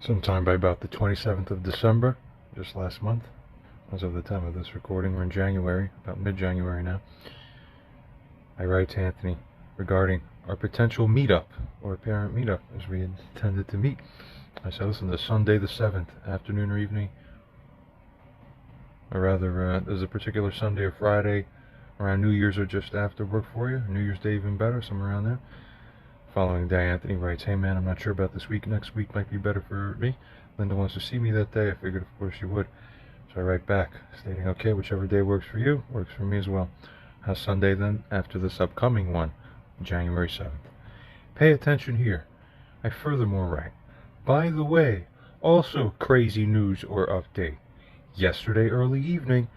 Sometime by about the 27th of December, just last month, as of the time of this recording, we're in January, about mid-January now, I write to Anthony regarding our potential meetup, or apparent meetup, as we intended to meet. I said, listen, this Sunday the 7th, afternoon or evening, or rather, there's a particular Sunday or Friday around New Year's or just after work for you, New Year's Day even better, somewhere around there. Following day, Anthony writes, hey man, I'm not sure about this week. Next week might be better for me. Linda wants to see me that day. I figured, of course, she would. So I write back, stating, okay, whichever day works for you, works for me as well. How's Sunday then, after this upcoming one, January 7th? Pay attention here. I furthermore write, by the way, also crazy news or update. Yesterday early evening,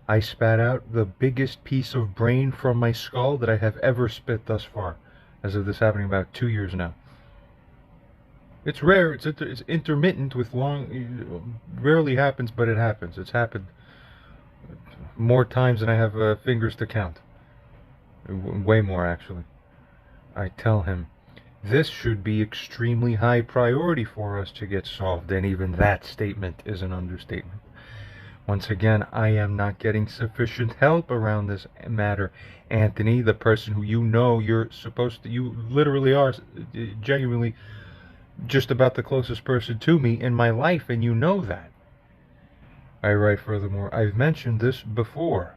I spat out the biggest piece of brain from my skull that I have ever spit thus far. As of this happening about 2 years now. It's rare, it's intermittent with long, rarely happens, but it happens. It's happened more times than I have fingers to count. Way more, actually. I tell him, this should be extremely high priority for us to get solved, and even that statement is an understatement. Once again, I am not getting sufficient help around this matter. Anthony, the person who you know you're supposed to, you literally are genuinely just about the closest person to me in my life, and you know that. I write furthermore, I've mentioned this before,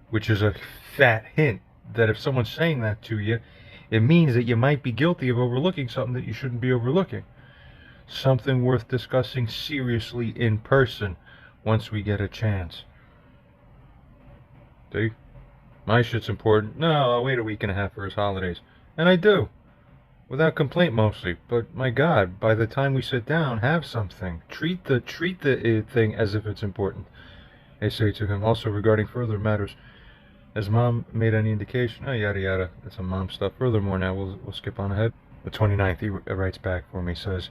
which is a fat hint that if someone's saying that to you, it means that you might be guilty of overlooking something that you shouldn't be overlooking. Something worth discussing seriously in person once we get a chance. See? My shit's important. No, I'll wait a week and a half for his holidays. And I do. Without complaint mostly. But my God, by the time we sit down, have something. Treat the thing as if it's important. I say to him also regarding further matters. Has Mom made any indication? Oh, yada yada. That's some Mom stuff. Furthermore now, we'll skip on ahead. The 29th, he writes back for me, says,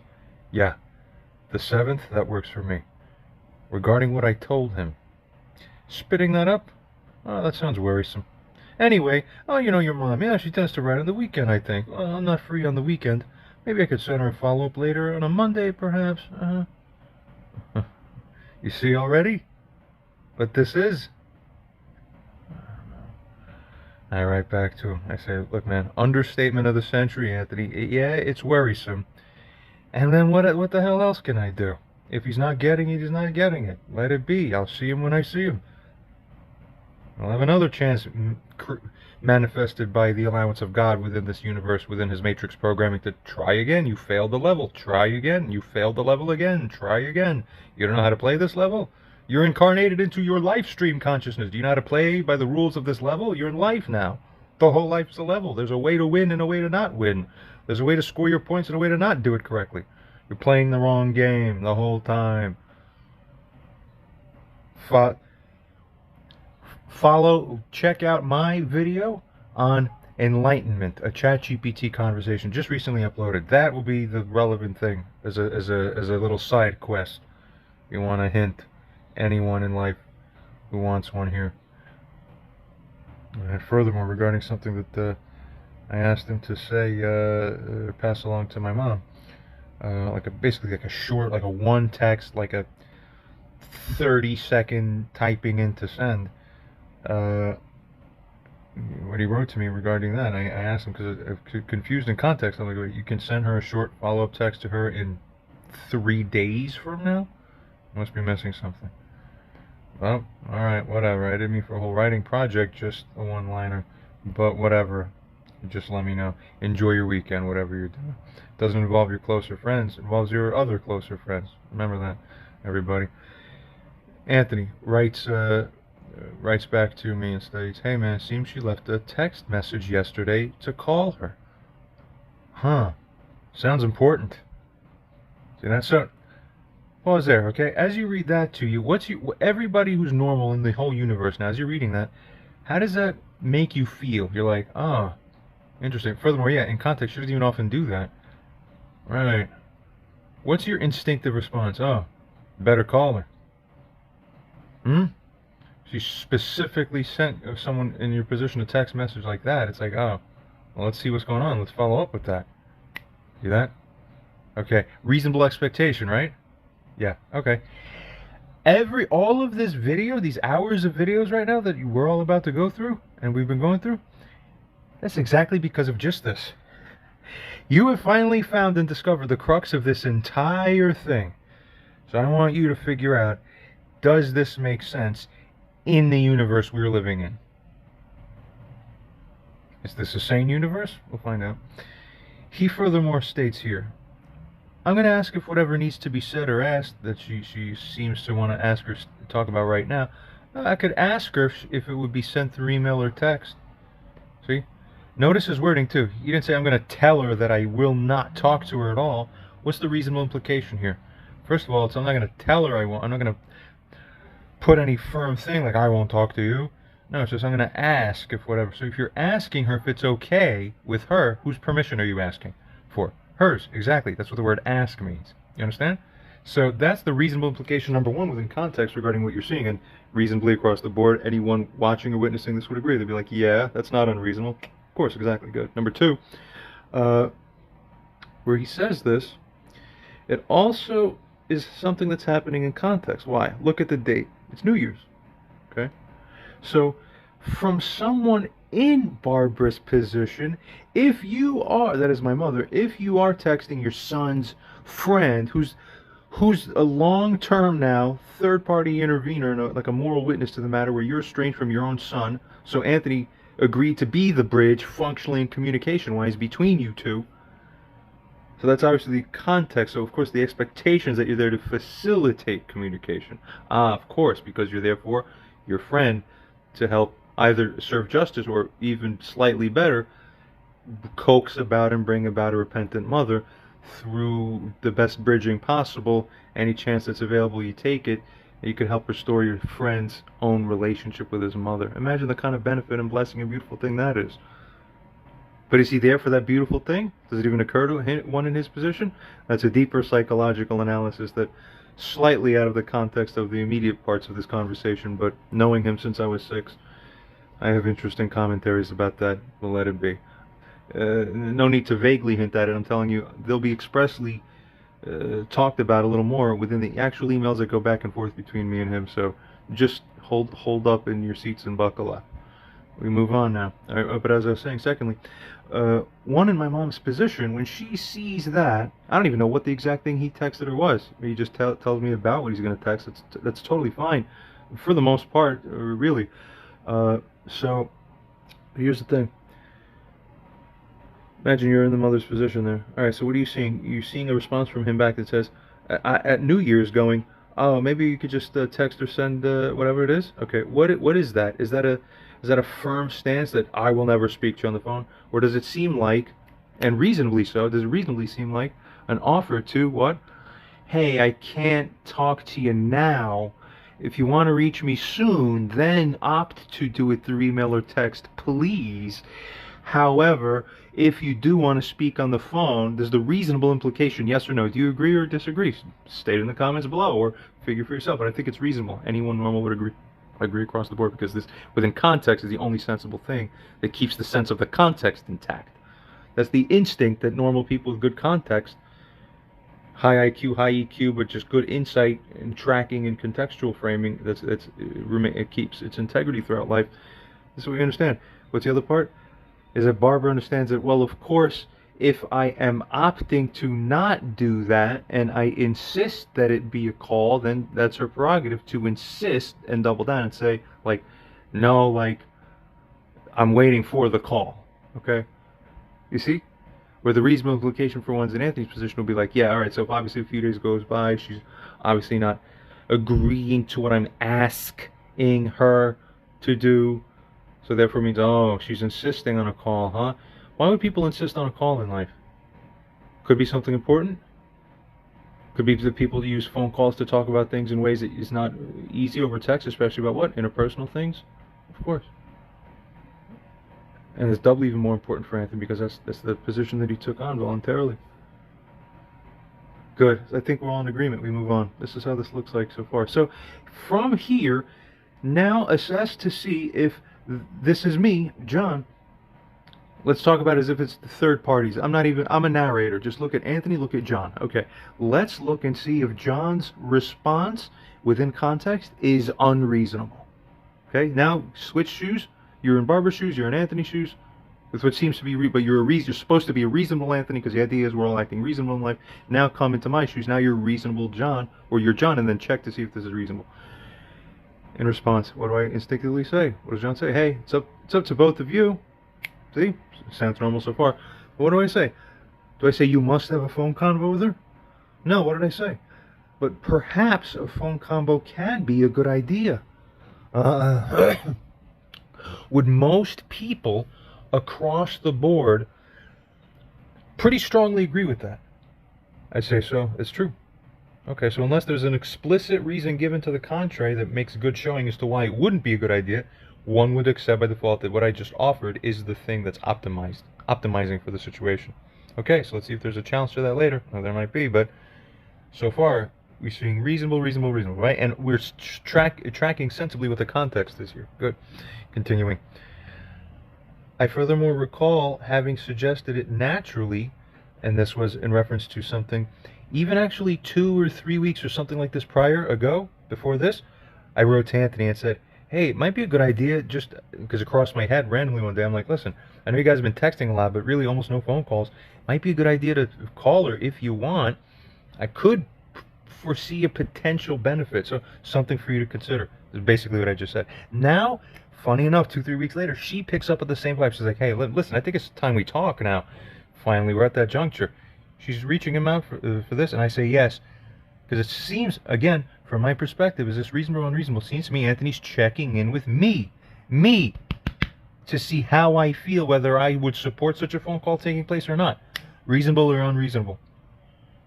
yeah, the 7th, that works for me. Regarding what I told him. Spitting that up? Oh, that sounds worrisome. Anyway, oh, you know your mom. Yeah, she tends to write on the weekend, I think. Well, I'm not free on the weekend. Maybe I could send her a follow-up later on a Monday, perhaps. You see already? What this is? I write back to him. I say, look, man, understatement of the century, Anthony. Yeah, it's worrisome. And then what the hell else can I do? If he's not getting it, he's not getting it. Let it be. I'll see him when I see him. I'll have another chance manifested by the allowance of God within this universe, within his matrix programming, to try again. You failed the level. Try again. You failed the level again. Try again. You don't know how to play this level? You're incarnated into your life stream consciousness. Do you know how to play by the rules of this level? You're in life now. The whole life's a level. There's a way to win and a way to not win. There's a way to score your points and a way to not do it correctly. You're playing the wrong game the whole time. Check out my video on enlightenment, a ChatGPT conversation just recently uploaded. That will be the relevant thing as a little side quest. You want to hint anyone in life who wants one here. And furthermore, regarding something that I asked him to say, pass along to my mom. Basically like a short, like a one text, like a 30-second typing in to send. What he wrote to me regarding that, I asked him because I'm confused in context. I'm like, you can send her a short follow-up text to her in 3 days from now? I must be missing something. Well, alright, whatever. I didn't mean for a whole writing project, just a one-liner. But whatever. Just let me know. Enjoy your weekend, whatever you're doing. It doesn't involve your closer friends. It involves your other closer friends. Remember that, everybody. Anthony writes back to me and states, hey man, seems she left a text message yesterday to call her. Huh. Sounds important. See, that's so... Pause there, okay? As you read that to you, everybody who's normal in the whole universe now, as you're reading that, how does that make you feel? You're like, oh, interesting. Furthermore, yeah, in context, she doesn't even often do that. Right. What's your instinctive response? Oh, better call her. She specifically sent someone in your position a text message like that. It's like, oh, well, let's see what's going on. Let's follow up with that. See that? Okay, reasonable expectation, right? Yeah, okay. All of this video, these hours of videos right now that we're all about to go through, and we've been going through, that's exactly because of just this. You have finally found and discovered the crux of this entire thing. So I want you to figure out, does this make sense in the universe we're living in? Is this a sane universe? We'll find out. He furthermore states here, I'm going to ask if whatever needs to be said or asked that she seems to want to ask or talk about right now, I could ask her if it would be sent through email or text. See? Notice his wording too. He didn't say I'm going to tell her that I will not talk to her at all. What's the reasonable implication here? First of all, I'm not going to tell her I'm not going to put any firm thing like I won't talk to you. No, it's just I'm going to ask if whatever. So if you're asking her if it's okay with her, whose permission are you asking for? Hers, exactly. That's what the word ask means. You understand? So that's the reasonable implication number one within context regarding what you're seeing, and reasonably across the board, anyone watching or witnessing this would agree. They'd be like, yeah, that's not unreasonable. Of course, exactly, good. Number two, where he says this, it also is something that's happening in context. Why? Look at the date. It's New Year's. Okay? So, from someone in Barbara's position, if you are, that is my mother, if you are texting your son's friend who's a long-term now third-party intervener, like a moral witness to the matter, where you're estranged from your own son, so Anthony agreed to be the bridge functionally and communication-wise between you two. So that's obviously the context. So of course the expectation is that you're there to facilitate communication. Of course, because you're there for your friend to help either serve justice or even slightly better, coax about and bring about a repentant mother through the best bridging possible. Any chance that's available, you take it. You could help restore your friend's own relationship with his mother. Imagine the kind of benefit and blessing and beautiful thing that is. But is he there for that beautiful thing? Does it even occur to one in his position? That's a deeper psychological analysis that slightly out of the context of the immediate parts of this conversation, but knowing him since I was 6, I have interesting commentaries about that. We'll let it be. No need to vaguely hint at it. I'm telling you, they'll be expressly talked about a little more within the actual emails that go back and forth between me and him. So just hold up in your seats and buckle up. We move on now. But as I was saying, secondly, one in my mom's position, when she sees that, I don't even know what the exact thing he texted her was. He just tells me about what he's going to text. That's totally fine, for the most part, really. So here's the thing. Imagine you're in the mother's position there. All right, so what are you seeing? You're seeing a response from him back that says, at New Year's, going, oh, maybe you could just text or send whatever it is. Okay, what is that? Is that a firm stance that I will never speak to you on the phone? Or does it seem like, and reasonably so, does it reasonably seem like an offer to what? Hey, I can't talk to you now. If you want to reach me soon, then opt to do it through email or text, please. However, if you do want to speak on the phone, there's the reasonable implication, yes or no. Do you agree or disagree? State it in the comments below or figure for yourself. But I think it's reasonable. Anyone normal would agree. I agree across the board, because this, within context, is the only sensible thing that keeps the sense of the context intact. That's the instinct that normal people with good context, high IQ, high EQ, but just good insight and tracking and contextual framing, it keeps its integrity throughout life. This is what we understand. What's the other part? Is that Barbara understands that, well, of course, if I am opting to not do that and I insist that it be a call, then that's her prerogative to insist and double down and say, like, no, like, I'm waiting for the call. Okay? You see? Where the reasonable implication for one's in Anthony's position will be like, yeah, all right, so if obviously a few days goes by, she's obviously not agreeing to what I'm asking her to do. So therefore means, oh, she's insisting on a call, huh? Why would people insist on a call in life? Could be something important. Could be that people use phone calls to talk about things in ways that is not easy over text, especially about what? Interpersonal things? Of course. And it's doubly even more important for Anthony because that's the position that he took on voluntarily. Good. I think we're all in agreement. We move on. This is how this looks like so far. So from here, now assess to see if this is me, John, Let's talk about it as if it's the third parties. I'm not even, I'm a narrator. Just look at Anthony, look at John. Okay, let's look and see if John's response within context is unreasonable. Okay, now switch shoes. You're in Barbara's shoes, you're in Anthony's shoes. That's what seems to be, but you're supposed to be a reasonable Anthony because the idea is we're all acting reasonable in life. Now come into my shoes. Now you're reasonable John, or you're John, and then check to see if this is reasonable. In response, what do I instinctively say? What does John say? Hey, it's up to both of you. See? Sounds normal so far. But what do I say? Do I say you must have a phone convo with her? No, what did I say? But perhaps a phone combo can be a good idea. Would most people across the board pretty strongly agree with that? I'd say so. It's true. Okay, so unless there's an explicit reason given to the contrary that makes a good showing as to why it wouldn't be a good idea, one would accept by default that what I just offered is the thing that's optimizing for the situation. Okay, so let's see if there's a challenge to that later. Well, there might be, but so far we're seeing reasonable, right? And we're tracking sensibly what the context is here. Good. Continuing. I furthermore recall having suggested it naturally, and this was in reference to something, even actually 2 or 3 weeks or something like this before this, I wrote to Anthony and said, hey, it might be a good idea, just because it crossed my head randomly one day. I'm like, listen, I know you guys have been texting a lot, but really almost no phone calls. It might be a good idea to call her if you want. I could foresee a potential benefit, so something for you to consider. Is basically what I just said. Now, funny enough, 2-3 weeks later, she picks up at the same vibe. She's like, hey, listen, I think it's time we talk now. Finally, we're at that juncture. She's reaching him out for this, and I say yes. Because it seems, again, from my perspective, is this reasonable or unreasonable? Seems to me Anthony's checking in with me, to see how I feel, whether I would support such a phone call taking place or not. Reasonable or unreasonable?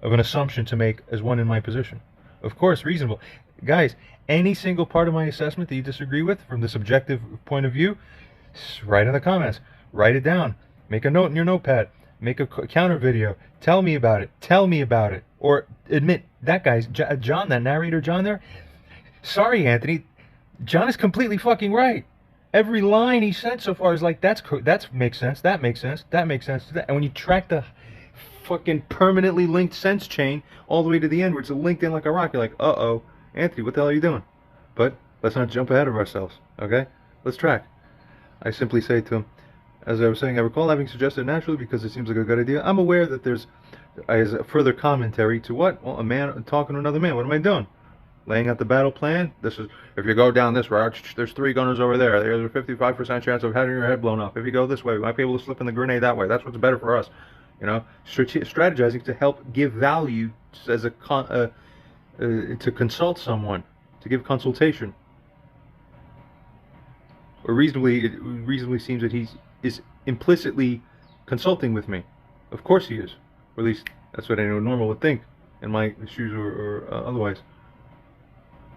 Of an assumption to make as one in my position. Of course, reasonable. Guys, any single part of my assessment that you disagree with from the subjective point of view, write in the comments. Write it down. Make a note in your notepad. Make a counter video. Tell me about it. Tell me about it. Or admit, that guy's, John, that narrator John there, sorry, Anthony, John is completely fucking right. Every line he said so far is like, that makes sense, that makes sense, that makes sense. And when you track the fucking permanently linked sense chain all the way to the end where it's linked in like a rock, you're like, uh-oh, Anthony, what the hell are you doing? But let's not jump ahead of ourselves, okay? Let's track. I simply say to him, as I was saying, I recall having suggested naturally because it seems like a good idea. I'm aware that there's, as a further commentary to what? Well, a man talking to another man. What am I doing? Laying out the battle plan. This is, if you go down this route, there's 3 gunners over there. There's a 55% chance of having your head blown off. If you go this way, we might be able to slip in the grenade that way. That's what's better for us. You know, strategizing to help give value as a to consult someone, to give consultation. Or it reasonably seems that he is implicitly consulting with me. Of course he is. Or at least that's what anyone normal would think in my shoes or otherwise.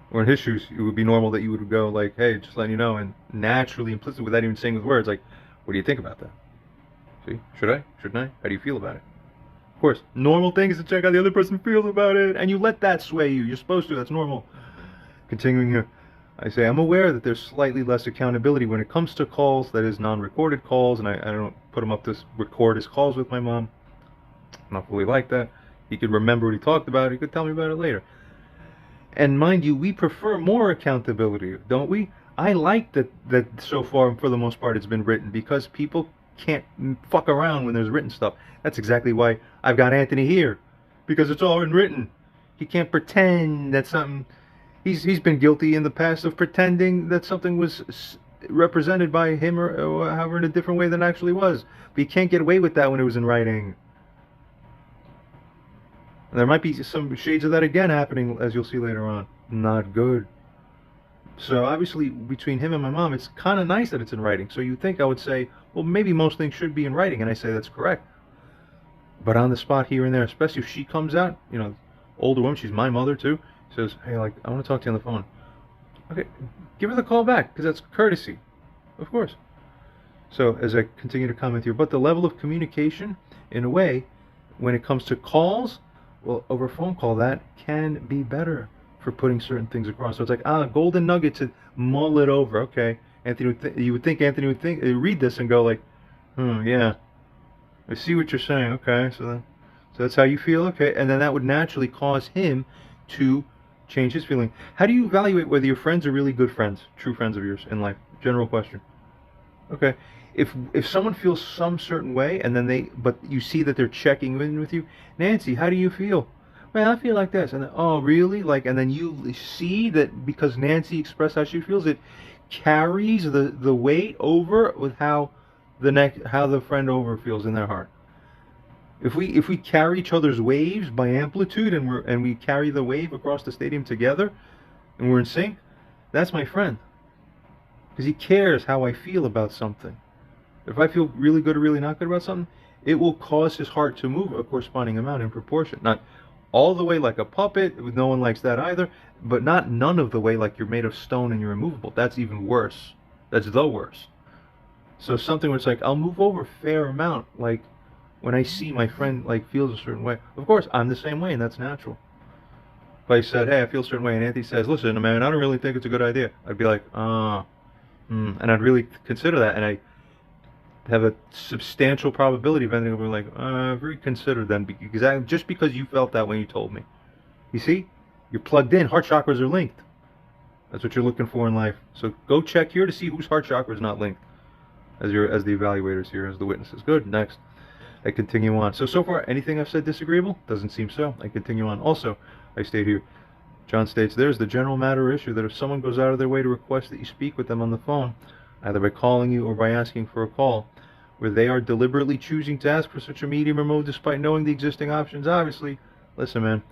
Or in his shoes, it would be normal that you would go like, hey, just letting you know, and naturally, implicitly, without even saying with words, like, what do you think about that? See? Should I? Shouldn't I? How do you feel about it? Of course, normal thing is to check how the other person feels about it, and you let that sway you. You're supposed to. That's normal. Continuing here. I say, I'm aware that there's slightly less accountability when it comes to calls, that is non-recorded calls, and I don't put him up to record his calls with my mom. I'm not fully like that. He could remember what he talked about. He could tell me about it later. And mind you, we prefer more accountability, don't we? I like that so far, for the most part, it's been written, because people can't fuck around when there's written stuff. That's exactly why I've got Anthony here, because it's all been written. He can't pretend that something... He's been guilty in the past of pretending that something was represented by him or however in a different way than it actually was. But he can't get away with that when it was in writing. And there might be some shades of that again happening, as you'll see later on. Not good. So obviously, between him and my mom, it's kind of nice that it's in writing. So you think I would say, well, maybe most things should be in writing, and I say that's correct. But on the spot here and there, especially if she comes out, you know, older woman, she's my mother too, says, hey, like, I want to talk to you on the phone. Okay, give her the call back, because that's courtesy, of course. So as I continue to comment here, but the level of communication, in a way, when it comes to calls, well, over a phone call, that can be better for putting certain things across. So it's like, golden nugget to mull it over. Okay, Anthony, you would think Anthony would read this and go like, Yeah. I see what you're saying. Okay, so that's how you feel. Okay, and then that would naturally cause him to change his feeling. How do you evaluate whether your friends are really good friends, true friends of yours in life? General question. Okay, if someone feels some certain way, and then but you see that they're checking in with you, Nancy, how do you feel? Well, I feel like this, and then, oh, really? Like, and then you see that because Nancy expressed how she feels, it carries the weight over with how the friend over feels in their heart. If we carry each other's waves by amplitude, and we carry the wave across the stadium together, and we're in sync, that's my friend, because he cares how I feel about something. If I feel really good or really not good about something, it will cause his heart to move a corresponding amount in proportion. Not all the way like a puppet, no one likes that either, but not none of the way like you're made of stone and you're immovable. That's even worse. That's the worst. So something where it's like, I'll move over a fair amount, like when I see my friend like feels a certain way. Of course, I'm the same way, and that's natural. If I said, hey, I feel a certain way, and Anthony says, listen, man, I don't really think it's a good idea, I'd be like, and I'd really consider that, and I have a substantial probability of ending up being like, reconsider then, just because you felt that when you told me. You see? You're plugged in. Heart chakras are linked. That's what you're looking for in life. So go check here to see whose heart chakra is not linked as the evaluators here, as the witnesses. Good. Next. I continue on. So far, anything I've said disagreeable? Doesn't seem so. I continue on. Also, I state here, John states, there's the general matter or issue that if someone goes out of their way to request that you speak with them on the phone, either by calling you or by asking for a call, where they are deliberately choosing to ask for such a medium or mode despite knowing the existing options, obviously, listen, man,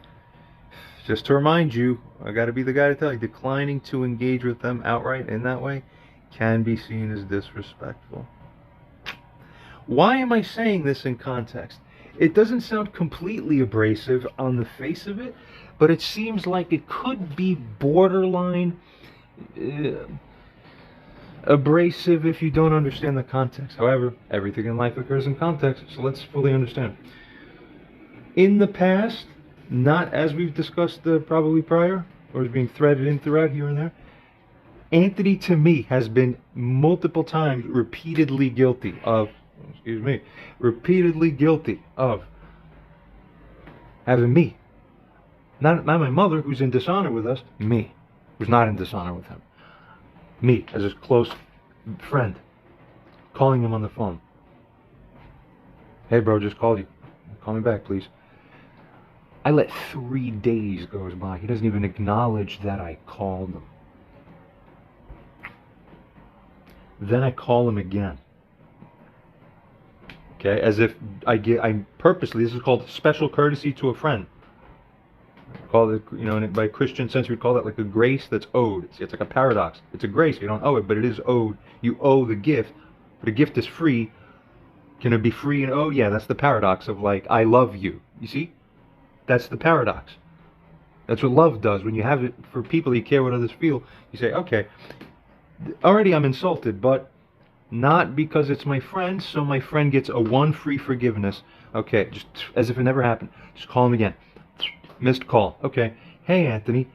just to remind you, I got to be the guy to tell you, declining to engage with them outright in that way can be seen as disrespectful. Why am I saying this in context? It doesn't sound completely abrasive on the face of it, but it seems like it could be borderline abrasive if you don't understand the context. However, everything in life occurs in context, so let's fully understand. In the past, not as we've discussed probably prior, or is being threaded in throughout here and there, Anthony to me has been multiple times repeatedly guilty of having me. Not my mother, who's in dishonor with us, me, who's not in dishonor with him. Me, as his close friend, calling him on the phone. Hey bro, just called you. Call me back, please. I let 3 days goes by. He doesn't even acknowledge that I called him. Then I call him again. Okay, as if I purposely, this is called special courtesy to a friend. Call it, by Christian sense, we'd call that like a grace that's owed. It's like a paradox. It's a grace. You don't owe it, but it is owed. You owe the gift, but a gift is free. Can it be free and owe? Yeah, that's the paradox of like, I love you. You see? That's the paradox. That's what love does. When you have it for people, you care what others feel. You say, okay, already I'm insulted, but not because it's my friend, so my friend gets a 1 free forgiveness. Okay, just as if it never happened. Just call him again. Missed call. Okay. Hey, Anthony.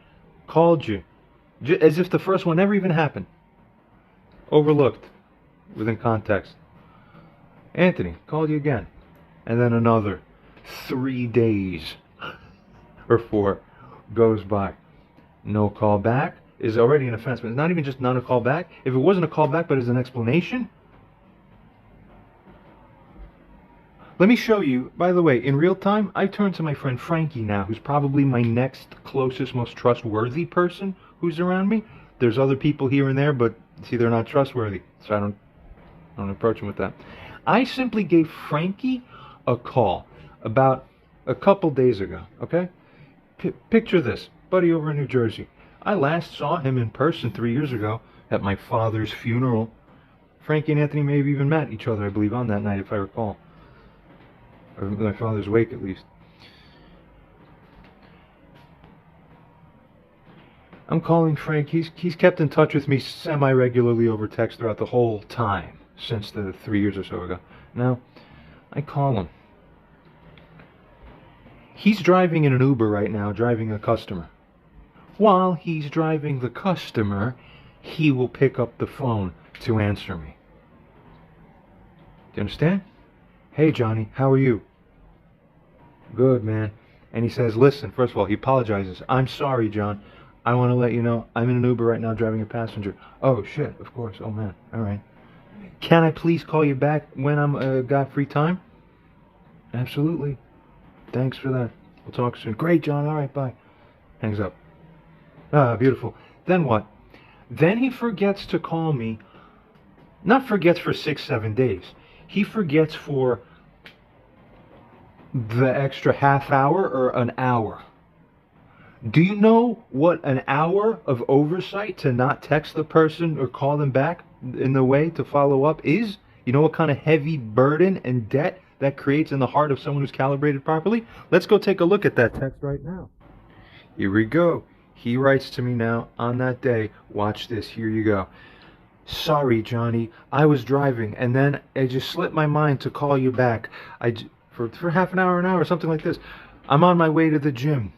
Called you. As if the first one never even happened. Overlooked. Within context. Anthony. Called you again. And then another 3 days. Or 4 goes by. No call back is already an offense. But it's not even just not a call back. If it wasn't a call back but as an explanation, let me show you, by the way, in real time, I turn to my friend Frankie now, who's probably my next closest, most trustworthy person who's around me. There's other people here and there, but see, they're not trustworthy, so I don't approach them with that. I simply gave Frankie a call about a couple days ago, okay? Picture this, buddy over in New Jersey. I last saw him in person 3 years ago at my father's funeral. Frankie and Anthony may have even met each other, I believe, on that night, if I recall. Or my father's wake, at least. I'm calling Frank. He's kept in touch with me semi-regularly over text throughout the whole time since the 3 years or so ago. Now, I call him. He's driving in an Uber right now, driving a customer. While he's driving the customer, he will pick up the phone to answer me. you understand? Hey, Johnny, how are you? Good, man. And he says, listen, first of all, he apologizes. I'm sorry, John. I want to let you know I'm in an Uber right now driving a passenger. Oh, shit, of course. Oh, man. All right. Can I please call you back when I'm got free time? Absolutely. Thanks for that. We'll talk soon. Great, John. All right, bye. Hangs up. Ah, beautiful. Then what? Then he forgets to call me. Not forgets for 6-7 days. He forgets for the extra half hour or an hour. Do you know what an hour of oversight to not text the person or call them back in the way to follow up is? You know what kind of heavy burden and debt that creates in the heart of someone who's calibrated properly? Let's go take a look at that text right now. Here we go. He writes to me now on that day. Watch this. Here you go. Sorry, Johnny. I was driving, and then it just slipped my mind to call you back. For half an hour, something like this. I'm on my way to the gym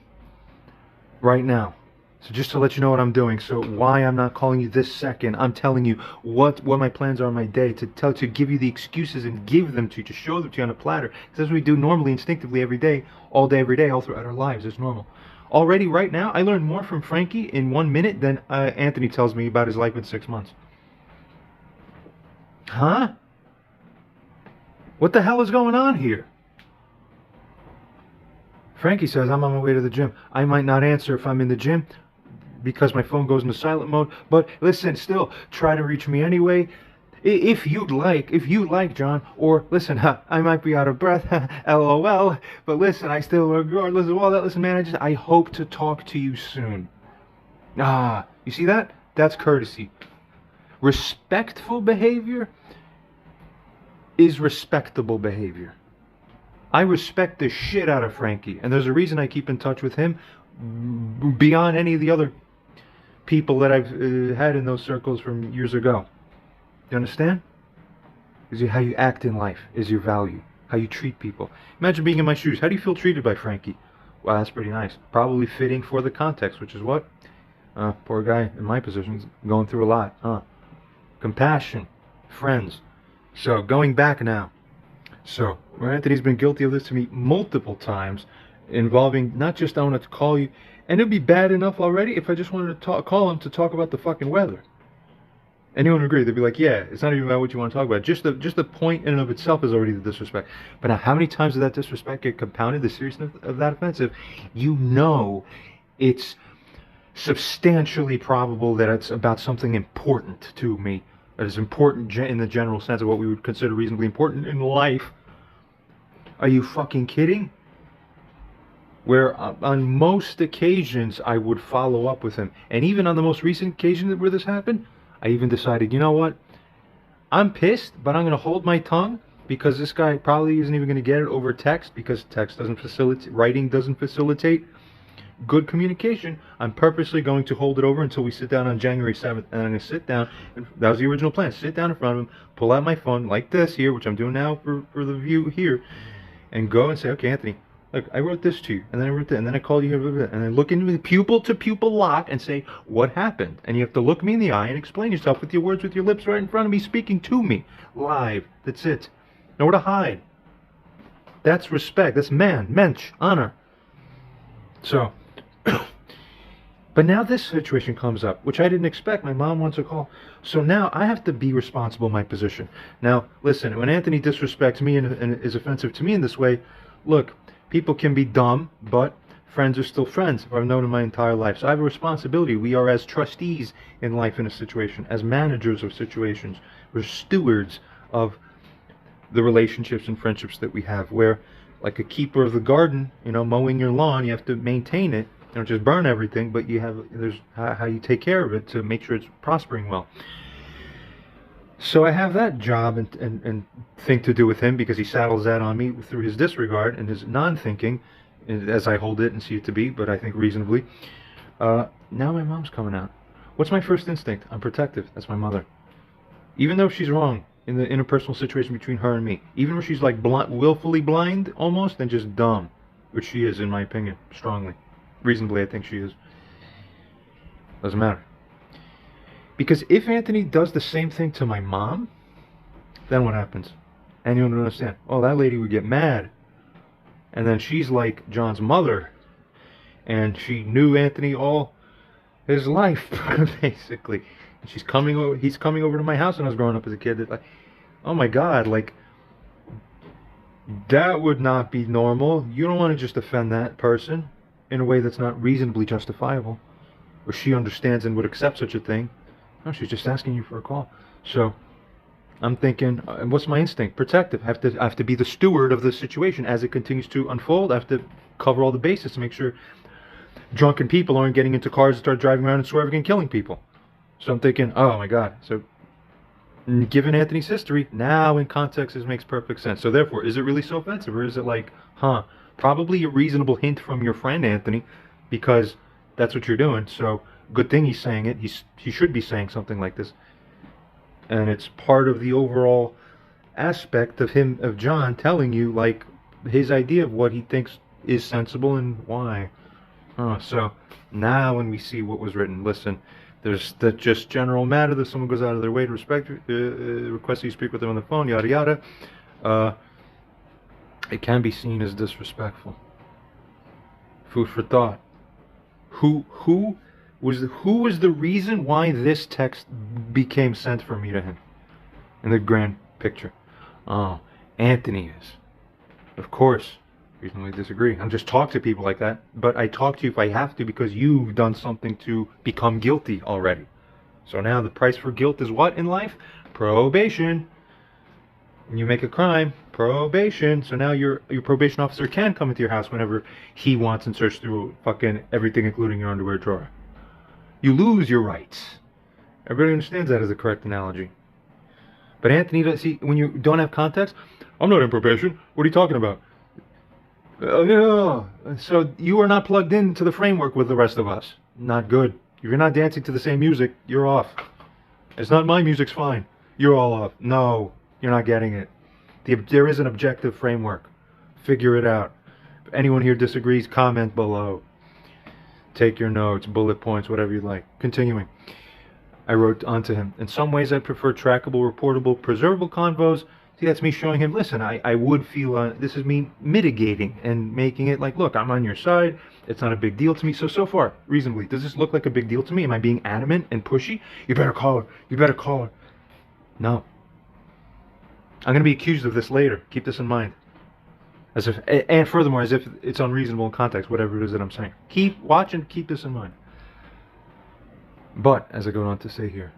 right now. So just to let you know what I'm doing. So why I'm not calling you this second, I'm telling you what my plans are on my day, to give you the excuses and give them to you, to show them to you on a platter. Because that's what we do normally, instinctively, every day, every day, all throughout our lives. It's normal. Already, right now, I learned more from Frankie in 1 minute than Anthony tells me about his life in 6 months. Huh? What the hell is going on here? Frankie says, I'm on my way to the gym. I might not answer if I'm in the gym because my phone goes into silent mode. But listen, still, try to reach me anyway. If you like, John. Or, listen, I might be out of breath, LOL. But listen, I still, regardless of all that, listen, man, I hope to talk to you soon. Ah, you see that? That's courtesy. Respectful behavior is respectable behavior. I respect the shit out of Frankie, and there's a reason I keep in touch with him beyond any of the other people that I've had in those circles from years ago. You understand? Because how you act in life is your value. How you treat people. Imagine being in my shoes. How do you feel treated by Frankie? Wow, that's pretty nice. Probably fitting for the context, which is what? Poor guy in my position is going through a lot. Compassion. Friends. So, going back now. So, Anthony's been guilty of this to me multiple times, involving not just I wanted to call you, and it'd be bad enough already if I just wanted to call him to talk about the fucking weather. Anyone would agree? They'd be like, yeah, it's not even about what you want to talk about. Just the point in and of itself is already the disrespect. But now, how many times did that disrespect get compounded, the seriousness of that offensive? You know it's substantially probable that it's about something important to me. That is important in the general sense of what we would consider reasonably important in life. Are you fucking kidding? Where on most occasions I would follow up with him. And even on the most recent occasion where this happened, I even decided, you know what? I'm pissed, but I'm going to hold my tongue because this guy probably isn't even going to get it over text because text doesn't facilitate, writing doesn't facilitate good communication. I'm purposely going to hold it over until we sit down on January 7th. And I'm going to sit down, and that was the original plan, sit down in front of him, pull out my phone like this here, which I'm doing now for the view here, and go and say, okay, Anthony, look, I wrote this to you, and then I wrote that, and then I called you, and I look into the pupil-to-pupil lock and say, what happened? And you have to look me in the eye and explain yourself with your words, with your lips right in front of me, speaking to me, live. That's it. Nowhere to hide. That's respect. That's mensch, honor. So, but now this situation comes up, which I didn't expect. My mom wants a call. So now I have to be responsible in my position. Now, listen, when Anthony disrespects me and is offensive to me in this way, look, people can be dumb, but friends are still friends. I've known in my entire life. So I have a responsibility. We are as trustees in life in a situation, as managers of situations. We're stewards of the relationships and friendships that we have, where like a keeper of the garden, you know, mowing your lawn, you have to maintain it. You don't just burn everything, but there's how you take care of it to make sure it's prospering well. So I have that job and thing to do with him because he saddles that on me through his disregard and his non-thinking, as I hold it and see it to be, but I think reasonably. Now my mom's coming out. What's my first instinct? I'm protective. That's my mother. Even though she's wrong in the interpersonal situation between her and me, even when she's like willfully blind almost and just dumb, which she is in my opinion, strongly. Reasonably, I think she is. Doesn't matter. Because if Anthony does the same thing to my mom, then what happens? And you don't understand. Oh, that lady would get mad. And then she's like John's mother. And she knew Anthony all his life, basically. And he's coming over to my house when I was growing up as a kid. Like, oh my God, like, that would not be normal. You don't want to just offend that person in a way that's not reasonably justifiable. Or she understands and would accept such a thing. No, she's just asking you for a call. So I'm thinking, what's my instinct? Protective. I have to be the steward of the situation as it continues to unfold. I have to cover all the bases to make sure drunken people aren't getting into cars and start driving around and swerving and killing people. So I'm thinking, oh my God. So given Anthony's history, now in context this makes perfect sense. So therefore, is it really so offensive, or is it like, probably a reasonable hint from your friend Anthony, because that's what you're doing. So good thing he's saying it. He should be saying something like this. And it's part of the overall aspect of John telling you, like, his idea of what he thinks is sensible and why. So now when we see what was written, listen, there's the just general matter that someone goes out of their way to request you speak with them on the phone, yada yada. It can be seen as disrespectful. Food for thought. Who was the reason why this text became sent from me to him in the grand picture? Oh, Anthony is. Of course, reasonably disagree. I'm just talk to people like that, but I talk to you if I have to because you've done something to become guilty already. So now the price for guilt is what in life? Probation. When you make a crime, probation. So now your probation officer can come into your house whenever he wants and search through fucking everything, including your underwear drawer. You lose your rights. Everybody understands that as the correct analogy. But Anthony, see, when you don't have context, I'm not in probation. What are you talking about? So you are not plugged into the framework with the rest of us. Not good. If you're not dancing to the same music, you're off. It's not my music's fine. You're all off. No, you're not getting it. There is an objective framework. Figure it out. If anyone here disagrees, comment below. Take your notes, bullet points, whatever you'd like. Continuing. I wrote onto him, in some ways I prefer trackable, reportable, preservable convos. See, that's me showing him, listen, I would feel, this is me mitigating and making it like, look, I'm on your side. It's not a big deal to me. So far, reasonably, does this look like a big deal to me? Am I being adamant and pushy? You better call her. You better call her. No. I'm going to be accused of this later. Keep this in mind. As if, and furthermore, as if it's unreasonable in context, whatever it is that I'm saying. Keep watching, keep this in mind. But, as I go on to say here,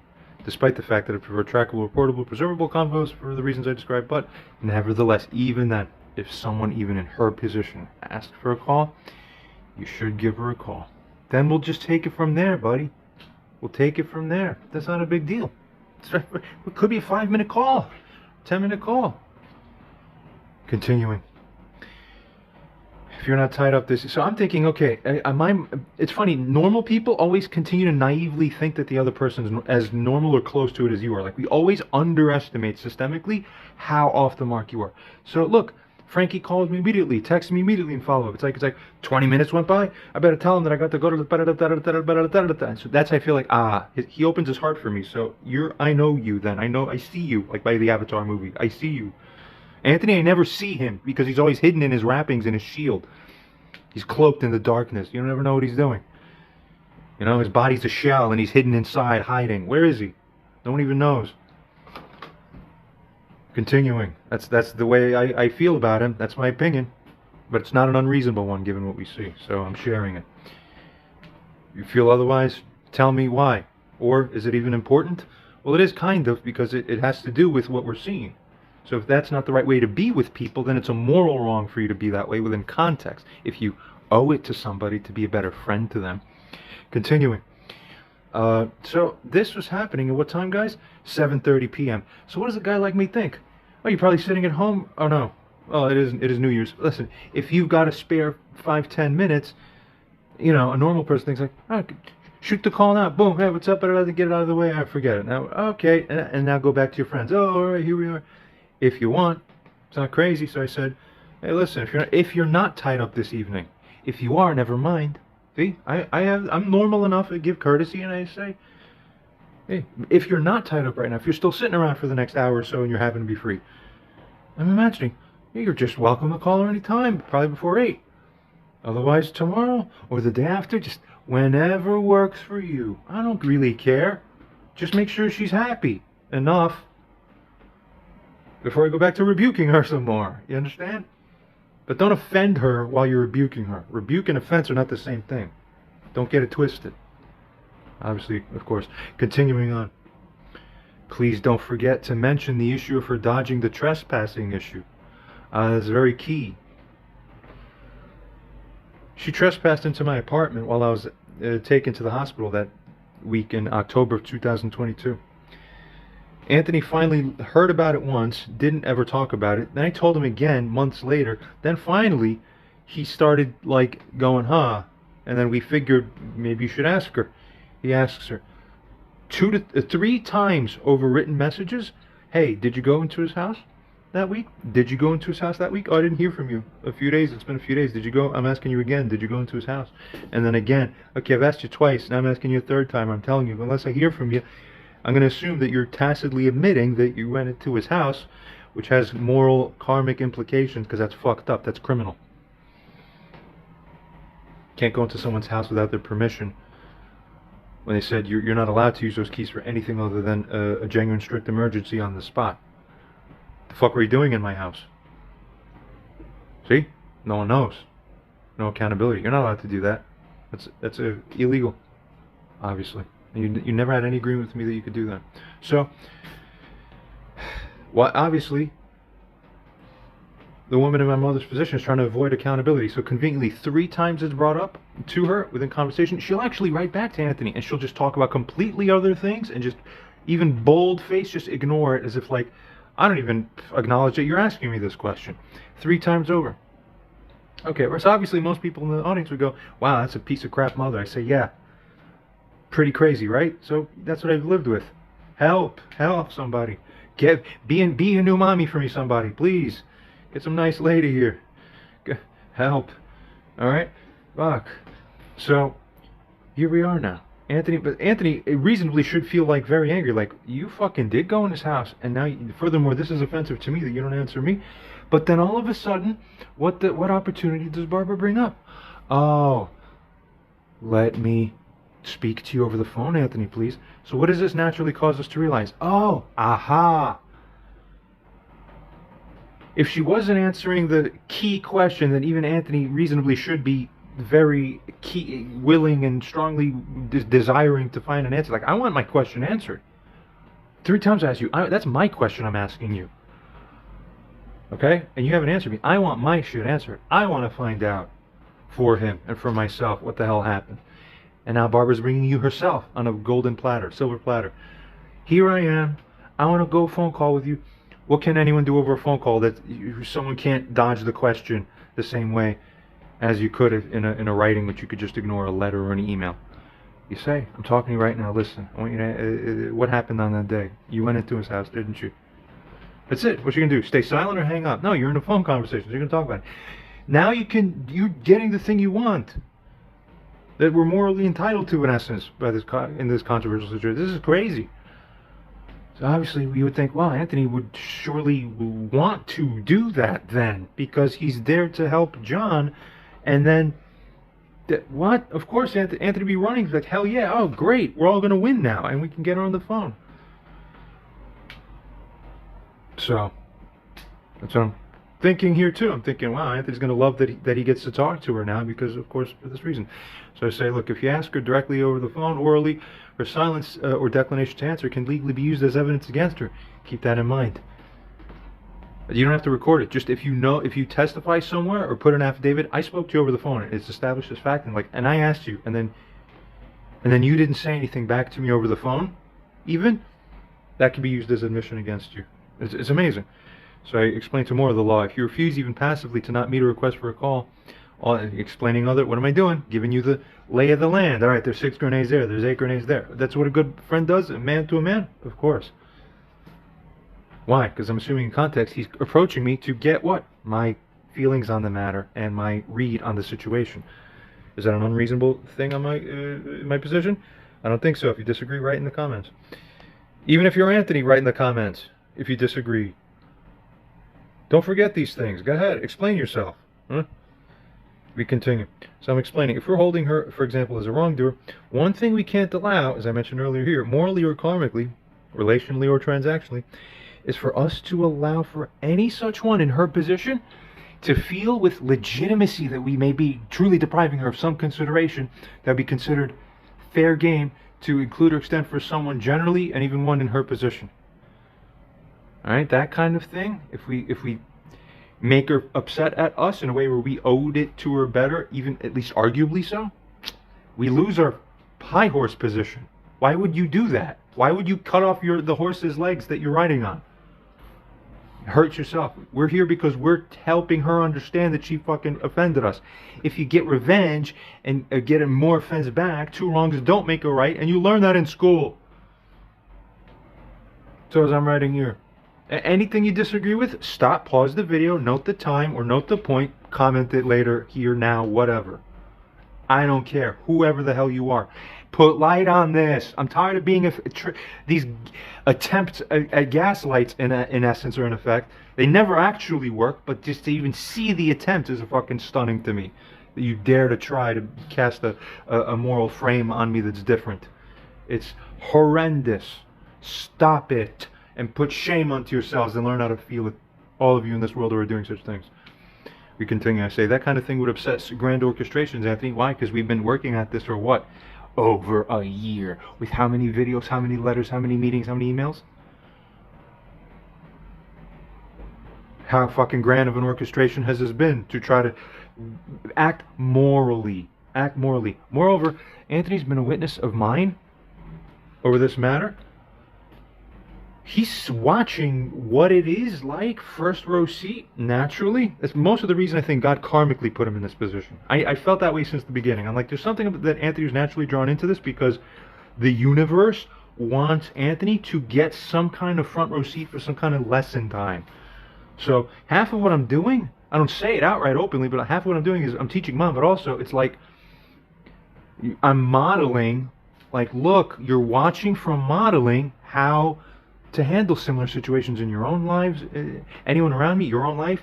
despite the fact that I prefer trackable, reportable, preservable convos for the reasons I described, but nevertheless, even then, if someone even in her position asked for a call, you should give her a call. Then we'll just take it from there, buddy. We'll take it from there. That's not a big deal. It could be a 5-minute call, 10-minute call. Continuing. If you're not tied up this, so I'm thinking, okay, it's funny, normal people always continue to naively think that the other person is as normal or close to it as you are. Like, we always underestimate systemically how off the mark you are. So look, Frankie calls me immediately, texts me immediately and follow up. It's like 20 minutes went by, I better tell him that I got to go to the so that's, I feel like, he opens his heart for me. So I know you then. I see you, like by the Avatar movie. I see you. Anthony, I never see him because he's always hidden in his wrappings and his shield. He's cloaked in the darkness. You never know what he's doing. You know, his body's a shell and he's hidden inside, hiding. Where is he? No one even knows. Continuing. That's the way I feel about him. That's my opinion. But it's not an unreasonable one given what we see. So I'm sharing it. You feel otherwise? Tell me why. Or is it even important? Well, it is kind of, because it has to do with what we're seeing. So if that's not the right way to be with people, then it's a moral wrong for you to be that way within context. If you owe it to somebody to be a better friend to them. Continuing. So this was happening at what time, guys? 7:30 p.m. So what does a guy like me think? Oh, you're probably sitting at home. Oh, no. Oh, it is New Year's. Listen, if you've got a spare 5-10 minutes, you know, a normal person thinks like, oh, shoot the call now. Boom. Hey, what's up? I'd rather get it out of the way. I forget it. Now, okay. And now go back to your friends. Oh, all right, here we are. If you want. It's not crazy. So I said, hey, listen, if you're not tied up this evening, if you are, never mind. See, I'm normal enough to give courtesy, and I say, hey, if you're not tied up right now, if you're still sitting around for the next hour or so and you're having to be free, I'm imagining, you're just welcome to call her anytime, probably before 8. Otherwise tomorrow or the day after, just whenever works for you. I don't really care. Just make sure she's happy enough before I go back to rebuking her some more. You understand? But don't offend her while you're rebuking her. Rebuke and offense are not the same thing. Don't get it twisted. Obviously, of course. Continuing on. Please don't forget to mention the issue of her dodging the trespassing issue. That's very key. She trespassed into my apartment while I was taken to the hospital that week in October of 2022. Anthony finally heard about it once, didn't ever talk about it. Then I told him again months later. Then finally, he started like going, huh? And then we figured maybe you should ask her. He asks her 2 to 3 times over written messages. Hey, did you go into his house that week? Did you go into his house that week? Oh, I didn't hear from you. A few days. It's been a few days. Did you go? I'm asking you again. Did you go into his house? And then again. Okay, I've asked you twice. Now I'm asking you a third time. I'm telling you, unless I hear from you, I'm going to assume that you're tacitly admitting that you went into his house, which has moral karmic implications because that's fucked up. That's criminal. Can't go into someone's house without their permission. When they said you're not allowed to use those keys for anything other than a genuine strict emergency on the spot. The fuck were you doing in my house? See? No one knows. No accountability. You're not allowed to do that. That's illegal, obviously. And you never had any agreement with me that you could do that. So, well, obviously, the woman in my mother's position is trying to avoid accountability. So conveniently, 3 times it's brought up to her within conversation. She'll actually write back to Anthony, and she'll just talk about completely other things, and just even bold-faced, just ignore it as if like, I don't even acknowledge that you're asking me this question. 3 times over. Okay, whereas obviously most people in the audience would go, wow, that's a piece of crap mother. I say, yeah. Pretty crazy, right? So that's what I've lived with. Help somebody. Be a new mommy for me, somebody, please. Get some nice lady here. Help. All right? Fuck. So here we are now. But Anthony reasonably should feel like very angry, like you fucking did go in his house, and now furthermore this is offensive to me that you don't answer me. But then all of a sudden, what opportunity does Barbara bring up? Oh, let me speak to you over the phone, Anthony, please. So what does this naturally cause us to realize? Oh, aha. If she wasn't answering the key question that even Anthony reasonably should be very willing and strongly desiring to find an answer. Like, I want my question answered. 3 times I asked you. That's my question I'm asking you. Okay? And you haven't answered me. I want my shit answered. I want to find out for him and for myself what the hell happened. And now Barbara's bringing you herself on a golden platter, silver platter. Here I am. I want to go phone call with you. What can anyone do over a phone call that someone can't dodge the question the same way as you could in a writing, which you could just ignore, a letter or an email? You say, I'm talking to you right now. Listen, I want you to. What happened on that day? You went into his house, didn't you? That's it. What you gonna do? Stay silent or hang up? No, you're in a phone conversation. You're gonna talk about it. Now you're getting the thing you want, that we're morally entitled to, in essence, by in this controversial situation. This is crazy. So obviously you would think, well, Anthony would surely want to do that then, because he's there to help John. And then, what? Of course, Anthony would be running like, hell yeah, oh great, we're all going to win now, and we can get her on the phone. So, that's what I'm thinking here too. I'm thinking, wow, Anthony's going to love that he gets to talk to her now, because, of course, for this reason. So I say, look, if you ask her directly over the phone, orally, her silence or declination to answer can legally be used as evidence against her. Keep that in mind. You don't have to record it. Just if you testify somewhere or put an affidavit, I spoke to you over the phone. It's established as fact, and I asked you, and then you didn't say anything back to me over the phone, even, that can be used as admission against you. It's amazing. So I explained to more of the law. If you refuse even passively to not meet a request for a call, explaining what am I doing? Giving you the lay of the land. All right, there's 6 grenades there. There's 8 grenades there. That's what a good friend does, a man to a man? Of course. Why? Because I'm assuming in context he's approaching me to get what? My feelings on the matter and my read on the situation. Is that an unreasonable thing on my position? I don't think so. If you disagree, write in the comments. Even if you're Anthony, write in the comments if you disagree. Don't forget these things. Go ahead, explain yourself. Huh? We continue. So I'm explaining. If we're holding her, for example, as a wrongdoer, one thing we can't allow, as I mentioned earlier here, morally or karmically, relationally or transactionally, is for us to allow for any such one in her position to feel with legitimacy that we may be truly depriving her of some consideration that would be considered fair game to include or extend for someone generally and even one in her position. All right, that kind of thing. If we make her upset at us in a way where we owed it to her better, even at least arguably so, we lose our high horse position. Why would you do that? Why would you cut off the horse's legs that you're riding on? Hurt yourself. We're here because we're helping her understand that she fucking offended us. If you get revenge and get more offense back, two wrongs don't make a right, and you learn that in school. So as I'm writing here, anything you disagree with, stop, pause the video, note the time or note the point, comment it later, here, now, whatever. I don't care, whoever the hell you are. Put light on this. I'm tired of being these attempts at gaslights in essence or in effect. They never actually work, but just to even see the attempt is fucking stunning to me. That you dare to try to cast a moral frame on me that's different. It's horrendous. Stop it and put shame onto yourselves and learn how to feel it. All of you in this world who are doing such things. We continue. I say that kind of thing would upset grand orchestrations, Anthony. Why? Because we've been working at this for what? Over a year. With how many videos, how many letters, how many meetings, how many emails? How fucking grand of an orchestration has this been to try to act morally? Act morally. Moreover, Anthony's been a witness of mine over this matter. He's watching what it is like, first row seat, naturally. That's most of the reason I think God karmically put him in this position. I felt that way since the beginning. I'm like, there's something that Anthony was naturally drawn into this because the universe wants Anthony to get some kind of front row seat for some kind of lesson time. So half of what I'm doing, I don't say it outright openly, but half of what I'm doing is I'm teaching Mom, but also it's like I'm modeling, like, look, you're watching from modeling how to handle similar situations in your own lives, anyone around me, your own life,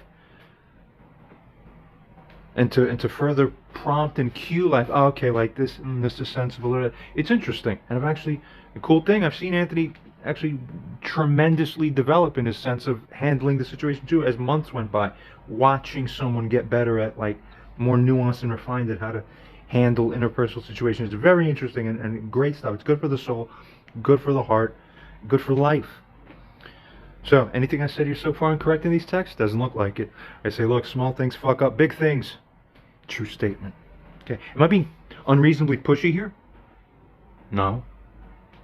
and to further prompt and cue, like, oh, okay, like this is sensible. It's interesting, and the cool thing, I've seen Anthony actually tremendously develop in his sense of handling the situation too, as months went by, watching someone get better at, like, more nuanced and refined at how to handle interpersonal situations. It's very interesting and great stuff. It's good for the soul, good for the heart, good for life. So, anything I said here so far incorrect in these texts? Doesn't look like it. I say, look, small things fuck up big things. True statement. Okay. Am I being unreasonably pushy here? No.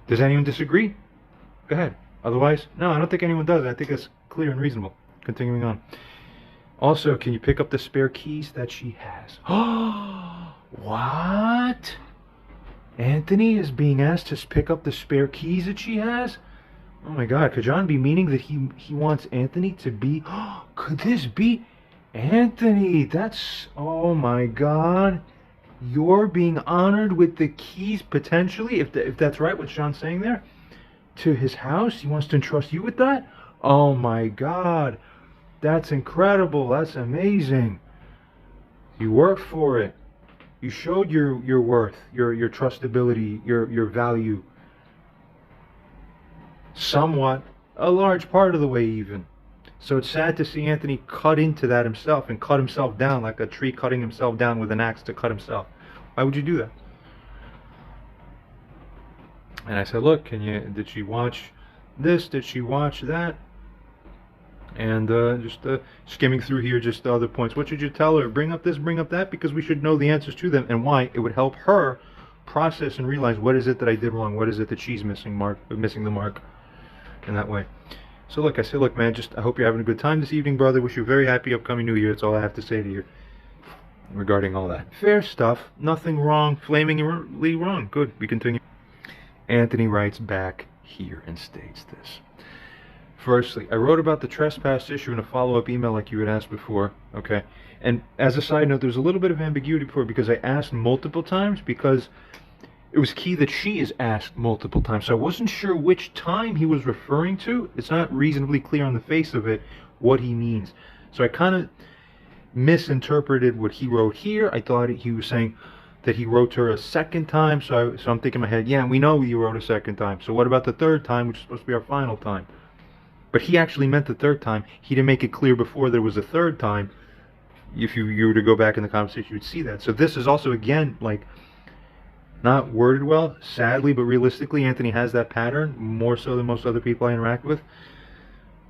Does anyone disagree? Go ahead. Otherwise, no, I don't think anyone does. I think it's clear and reasonable. Continuing on. Also, can you pick up the spare keys that she has? Oh, what? Anthony is being asked to pick up the spare keys that she has? Oh my God, could John be meaning that he wants Anthony to be... Could this be Anthony? That's... Oh my God. You're being honored with the keys, potentially, if that's right, what John's saying there, to his house. He wants to entrust you with that? Oh my God. That's incredible. That's amazing. You worked for it. You showed your worth, your trustability, your value. Somewhat, a large part of the way even. So it's sad to see Anthony cut into that himself and cut himself down like a tree cutting himself down with an axe to cut himself. Why would you do that? And I said, look, did she watch this? Did she watch that? And just skimming through here, just the other points. What should you tell her? Bring up this, bring up that, because we should know the answers to them and why. It would help her process and realize what is it that I did wrong, what is it that she's missing the mark in that way. So look, I say, look, man, I hope you're having a good time this evening, brother. Wish you a very happy upcoming New Year. That's all I have to say to you regarding all that. Fair stuff. Nothing wrong. Flamingly wrong. Good. We continue. Anthony writes back here and states this. Firstly, I wrote about the trespass issue in a follow-up email like you had asked before, okay? And as a side note, there's a little bit of ambiguity before because I asked multiple times because it was key that she is asked multiple times. So I wasn't sure which time he was referring to. It's not reasonably clear on the face of it what he means. So I kind of misinterpreted what he wrote here. I thought he was saying that he wrote to her a second time. So I'm thinking in my head, yeah, we know you wrote a second time. So what about the third time, which is supposed to be our final time? But he actually meant the third time. He didn't make it clear before there was a third time. If you were to go back in the conversation, you would see that. So this is also, again, like, not worded well, sadly, but realistically, Anthony has that pattern, more so than most other people I interact with.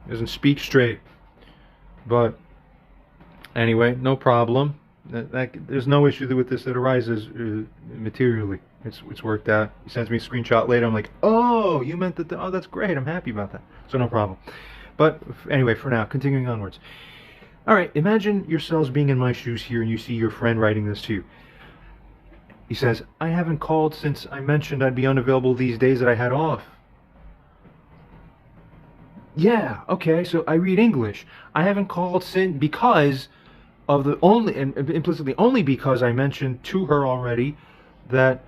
He doesn't speak straight. But anyway, no problem. There's no issue with this that arises materially. It's worked out. He sends me a screenshot later. I'm like, oh, you meant that. Oh, that's great. I'm happy about that. So no problem. But anyway, for now, continuing onwards. All right, imagine yourselves being in my shoes here and you see your friend writing this to you. He says, I haven't called since I mentioned I'd be unavailable these days that I had off. Yeah, okay, so I read English. I haven't called since because of the only, and implicitly only because I mentioned to her already that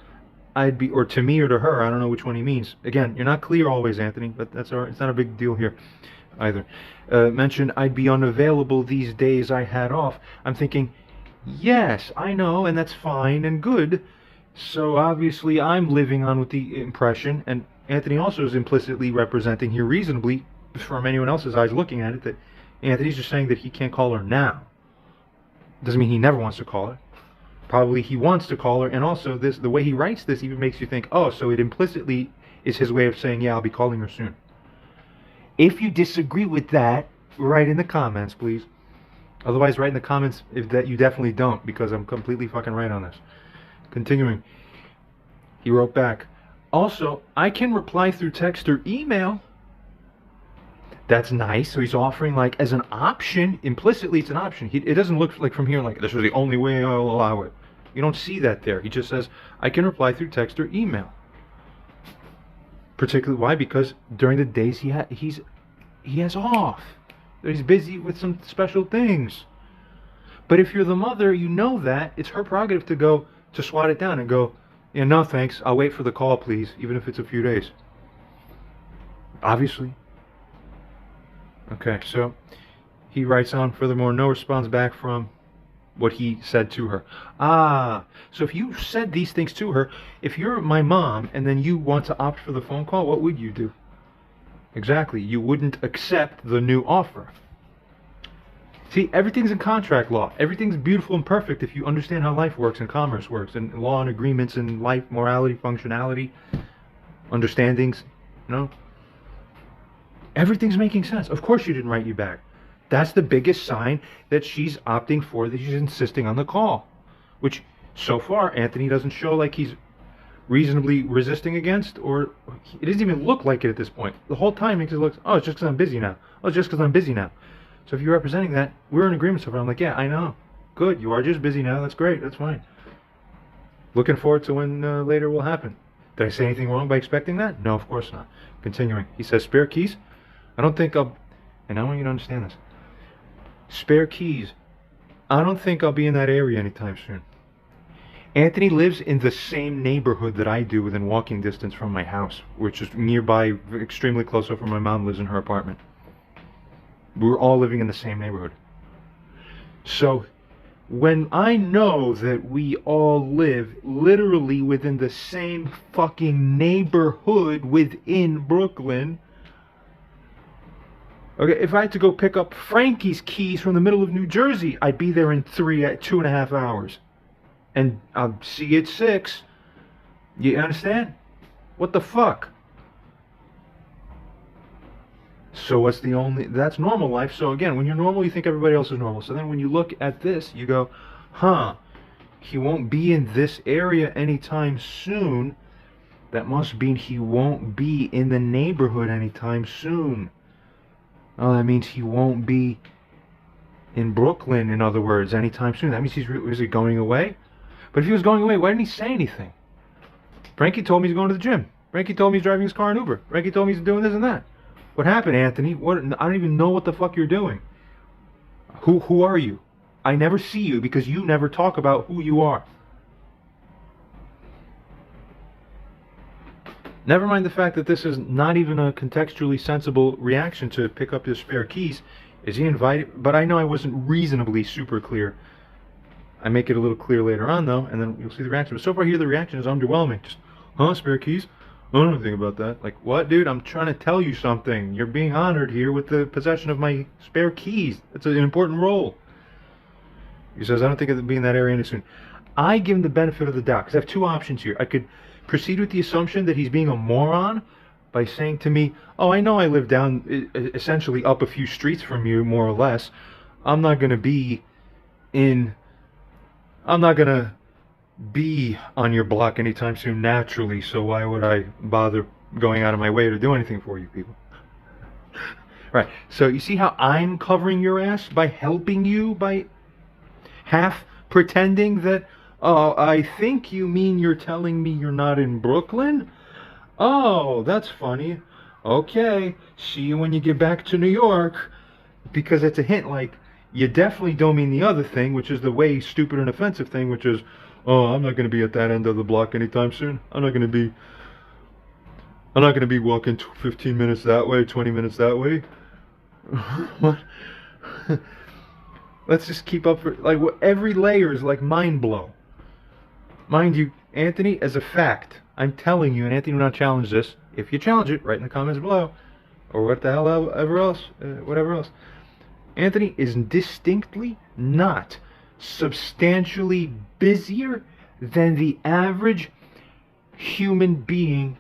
I'd be, or to me or to her, I don't know which one he means. Again, you're not clear always, Anthony, but that's all right. It's not a big deal here either. Mentioned I'd be unavailable these days I had off. I'm thinking, yes, I know, and that's fine and good. So obviously I'm living on with the impression, and Anthony also is implicitly representing here reasonably, from anyone else's eyes looking at it, that Anthony's just saying that he can't call her now. Doesn't mean he never wants to call her. Probably he wants to call her, and also this, the way he writes this even makes you think, oh, so it implicitly is his way of saying, yeah, I'll be calling her soon. If you disagree with that, write in the comments, please. Otherwise, write in the comments that you definitely don't, because I'm completely fucking right on this. Continuing, he wrote back, also, I can reply through text or email. That's nice. So he's offering, like, as an option, implicitly it's an option. It doesn't look like from here like, this is the only way I'll allow it. You don't see that there. He just says, I can reply through text or email. Particularly, why? Because during the days he has off. He's busy with some special things. But if you're the mother, you know that. It's her prerogative to go, to swat it down and go, yeah, no thanks, I'll wait for the call, please, even if it's a few days. Obviously. Okay, so he writes on, furthermore, no response back from what he said to her. Ah, so if you said these things to her, if you're my mom and then you want to opt for the phone call, what would you do? Exactly, you wouldn't accept the new offer. See, everything's in contract law. Everything's beautiful and perfect if you understand how life works and commerce works and law and agreements and life, morality, functionality, understandings, you know? Everything's making sense. Of course she didn't write you back. That's the biggest sign that she's opting for, that she's insisting on the call. Which, so far, Anthony doesn't show like he's reasonably resisting against, or it doesn't even look like it at this point. The whole time makes it look, oh, it's just because I'm busy now. Oh, it's just because I'm busy now. So if you're representing that, we're in agreement so far. I'm like, yeah, I know. Good, you are just busy now. That's great. That's fine. Looking forward to when later will happen. Did I say anything wrong by expecting that? No, of course not. Continuing. He says, spare keys? I don't think I'll, and I want you to understand this. Spare keys. I don't think I'll be in that area anytime soon. Anthony lives in the same neighborhood that I do, within walking distance from my house, which is nearby, extremely close over. My mom lives in her apartment. We're all living in the same neighborhood. So when I know that we all live literally within the same fucking neighborhood within Brooklyn, okay, if I had to go pick up Frankie's keys from the middle of New Jersey, I'd be there in 2.5 hours. And I'll see you at 6. You understand? What the fuck? So what's the only... That's normal life. So again, when you're normal, you think everybody else is normal. So then when you look at this, you go, huh, he won't be in this area anytime soon. That must mean he won't be in the neighborhood anytime soon. Oh, that means he won't be in Brooklyn, in other words, anytime soon. That means is he going away? But if he was going away, why didn't he say anything? Frankie told me he's going to the gym. Frankie told me he's driving his car in Uber. Frankie told me he's doing this and that. What happened, Anthony? What? I don't even know what the fuck you're doing. Who are you? I never see you because you never talk about who you are. Never mind the fact that this is not even a contextually sensible reaction to pick up his spare keys. Is he invited? But I know I wasn't reasonably super clear. I make it a little clear later on, though, and then you'll see the reaction. But so far here, the reaction is underwhelming. Just, spare keys? I don't know anything about that. Like, what, dude? I'm trying to tell you something. You're being honored here with the possession of my spare keys. It's an important role. He says, I don't think it'll be in that area any soon. I give him the benefit of the doubt, because I have two options here. I could proceed with the assumption that he's being a moron by saying to me, oh, I know I live down, essentially up a few streets from you, more or less. I'm not going to be on your block anytime soon naturally, so why would I bother going out of my way to do anything for you people? Right, so you see how I'm covering your ass by helping you, by half pretending that, oh, I think you mean you're telling me you're not in Brooklyn? Oh, that's funny. Okay, see you when you get back to New York. Because it's a hint, like, you definitely don't mean the other thing, which is the way stupid and offensive thing, which is, oh, I'm not going to be at that end of the block anytime soon. I'm not going to be walking 15 minutes that way, 20 minutes that way. What? Let's just keep up for, like, every layer is like mind blow. Mind you, Anthony, as a fact, I'm telling you, and Anthony will not challenge this. If you challenge it, write in the comments below, or what the hell ever else, whatever else. Anthony is distinctly not substantially busier than the average human being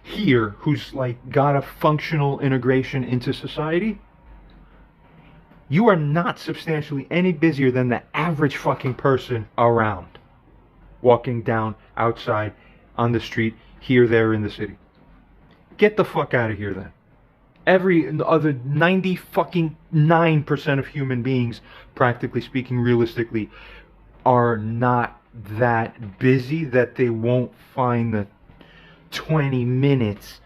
here who's like got a functional integration into society. You are not substantially any busier than the average fucking person around, walking down, outside, on the street, here, there, in the city. Get the fuck out of here then. Every other 90 fucking 9% of human beings, practically speaking, realistically, are not that busy that they won't find the 20 minutes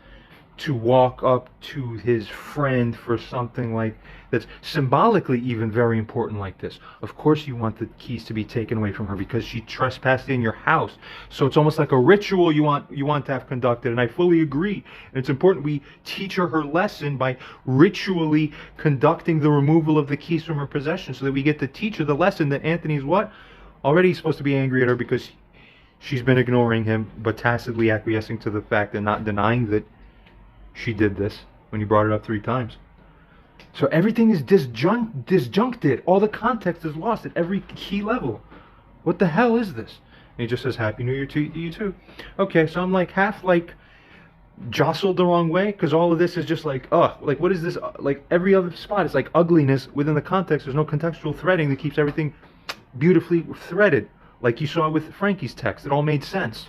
to walk up to his friend for something like that's symbolically even very important like this. Of course you want the keys to be taken away from her because she trespassed in your house. So it's almost like a ritual you want to have conducted, and I fully agree. And it's important we teach her lesson by ritually conducting the removal of the keys from her possession so that we get to teach her the lesson that Anthony's what? Already supposed to be angry at her because she's been ignoring him but tacitly acquiescing to the fact and not denying that she did this when you brought it up 3 times. So everything is disjuncted. All the context is lost at every key level. What the hell is this? And he just says, Happy New Year to you too. Okay, so I'm like half like jostled the wrong way because all of this is just like, like what is this? Like every other spot is like ugliness within the context. There's no contextual threading that keeps everything beautifully threaded. Like you saw with Frankie's text. It all made sense.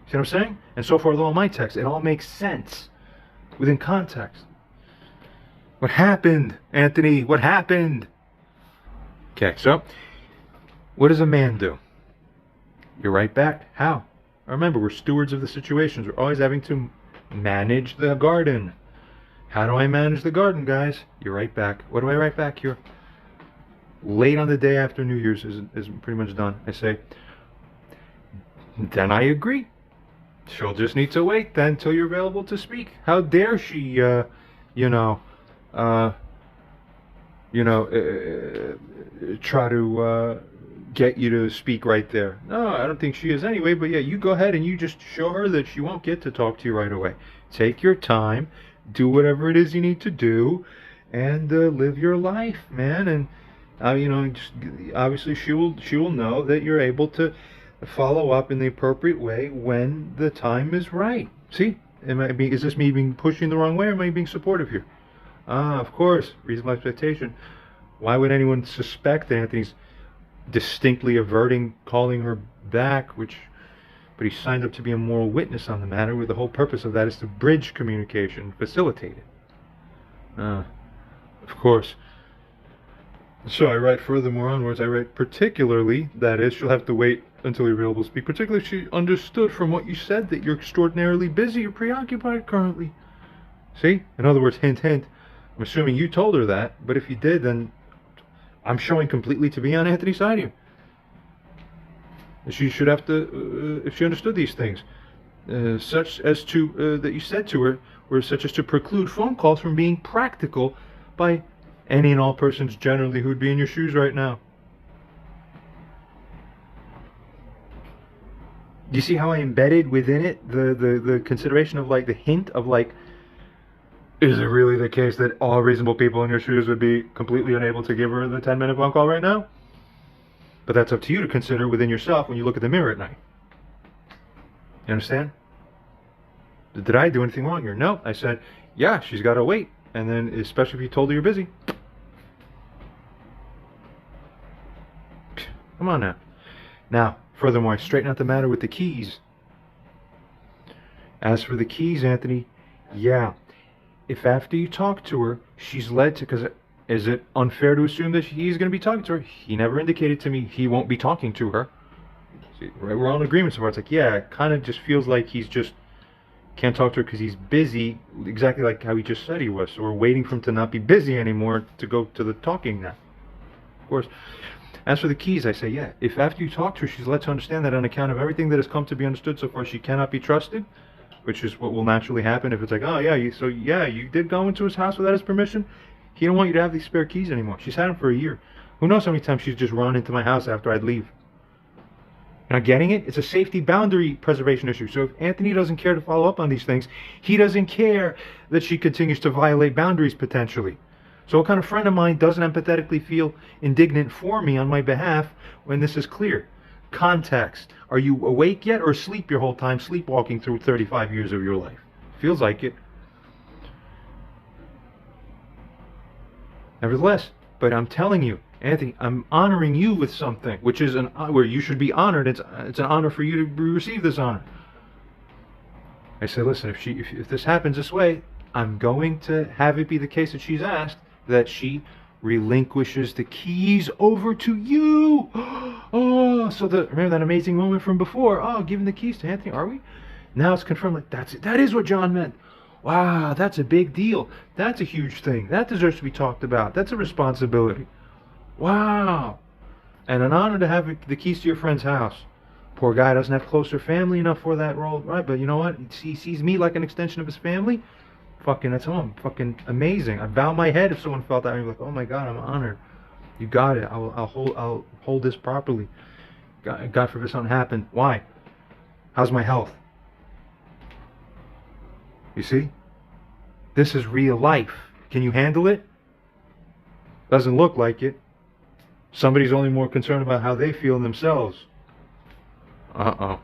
See what I'm saying? And so far with all my texts, it all makes sense within context. What happened, Anthony? What happened? Okay, so what does a man do? You're right back. How? Remember, we're stewards of the situations. We're always having to manage the garden. How do I manage the garden, guys? You're right back. What do I write back here? Late on the day after New Year's is pretty much done. I say, then I agree. She'll just need to wait then till you're available to speak. How dare she, try to get you to speak right there. No, I don't think she is anyway, but yeah, you go ahead and you just show her that she won't get to talk to you right away. Take your time, do whatever it is you need to do, and live your life, man. And just, obviously she will know that you're able to follow up in the appropriate way when the time is right. See, is this me being pushing the wrong way, or am I being supportive here? Of course, reasonable expectation. Why would anyone suspect that Anthony's distinctly averting calling her back, but he signed up to be a moral witness on the matter, where the whole purpose of that is to bridge communication, facilitate it. Of course. So I write furthermore onwards, I write particularly, that is, she'll have to wait until you're available to speak, particularly if she understood from what you said that you're extraordinarily busy or preoccupied currently. See? In other words, hint, hint. I'm assuming you told her that, but if you did, then I'm showing completely to be on Anthony's side here. She should have to, if she understood these things, such as to, that you said to her, were such as to preclude phone calls from being practical by Any and all persons generally who'd be in your shoes right now. Do you see how I embedded within it the consideration of like the hint of like, is it really the case that all reasonable people in your shoes would be completely unable to give her the 10-minute phone call right now? But that's up to you to consider within yourself when you look at the mirror at night. You understand? Did I do anything wrong here? No. I said, yeah, she's got to wait. And then, especially if you told her you're busy. Come on now. Now, furthermore, I straighten out the matter with the keys. As for the keys, Anthony, yeah. If after you talk to her, she's led to, because is it unfair to assume that he's going to be talking to her? He never indicated to me he won't be talking to her. See, we're all in agreement so far. It's like, yeah, it kind of just feels like he's just can't talk to her because he's busy, exactly like how he just said he was. So we're waiting for him to not be busy anymore to go to the talking now. Of course. As for the keys, I say, yeah, if after you talk to her, she's led to understand that on account of everything that has come to be understood so far, she cannot be trusted, which is what will naturally happen if it's like, oh, yeah, you did go into his house without his permission? He don't want you to have these spare keys anymore. She's had them for a year. Who knows how many times she's just run into my house after I'd leave. You're not getting it? It's a safety boundary preservation issue. So if Anthony doesn't care to follow up on these things, he doesn't care that she continues to violate boundaries potentially. So what kind of friend of mine doesn't empathetically feel indignant for me on my behalf when this is clear? Context. Are you awake yet or asleep your whole time, sleepwalking through 35 years of your life? Feels like it. Nevertheless, but I'm telling you, Anthony, I'm honoring you with something, which is where you should be honored. It's an honor for you to receive this honor. I say, listen, if this happens this way, I'm going to have it be the case that she's asked that she relinquishes the keys over to you. Oh, so remember that amazing moment from before? Oh, giving the keys to Anthony, are we? Now it's confirmed, like, that is what John meant. Wow, that's a big deal. That's a huge thing. That deserves to be talked about. That's a responsibility. Wow. And an honor to have the keys to your friend's house. Poor guy doesn't have closer family enough for that role, right? But you know what? He sees me like an extension of his family. Fucking, that's fucking amazing. I bow my head if someone felt that way. Like, oh my God, I'm honored. You got it. I'll hold this properly. God forbid something happened. Why? How's my health? You see? This is real life. Can you handle it? Doesn't look like it. Somebody's only more concerned about how they feel themselves. Uh-oh.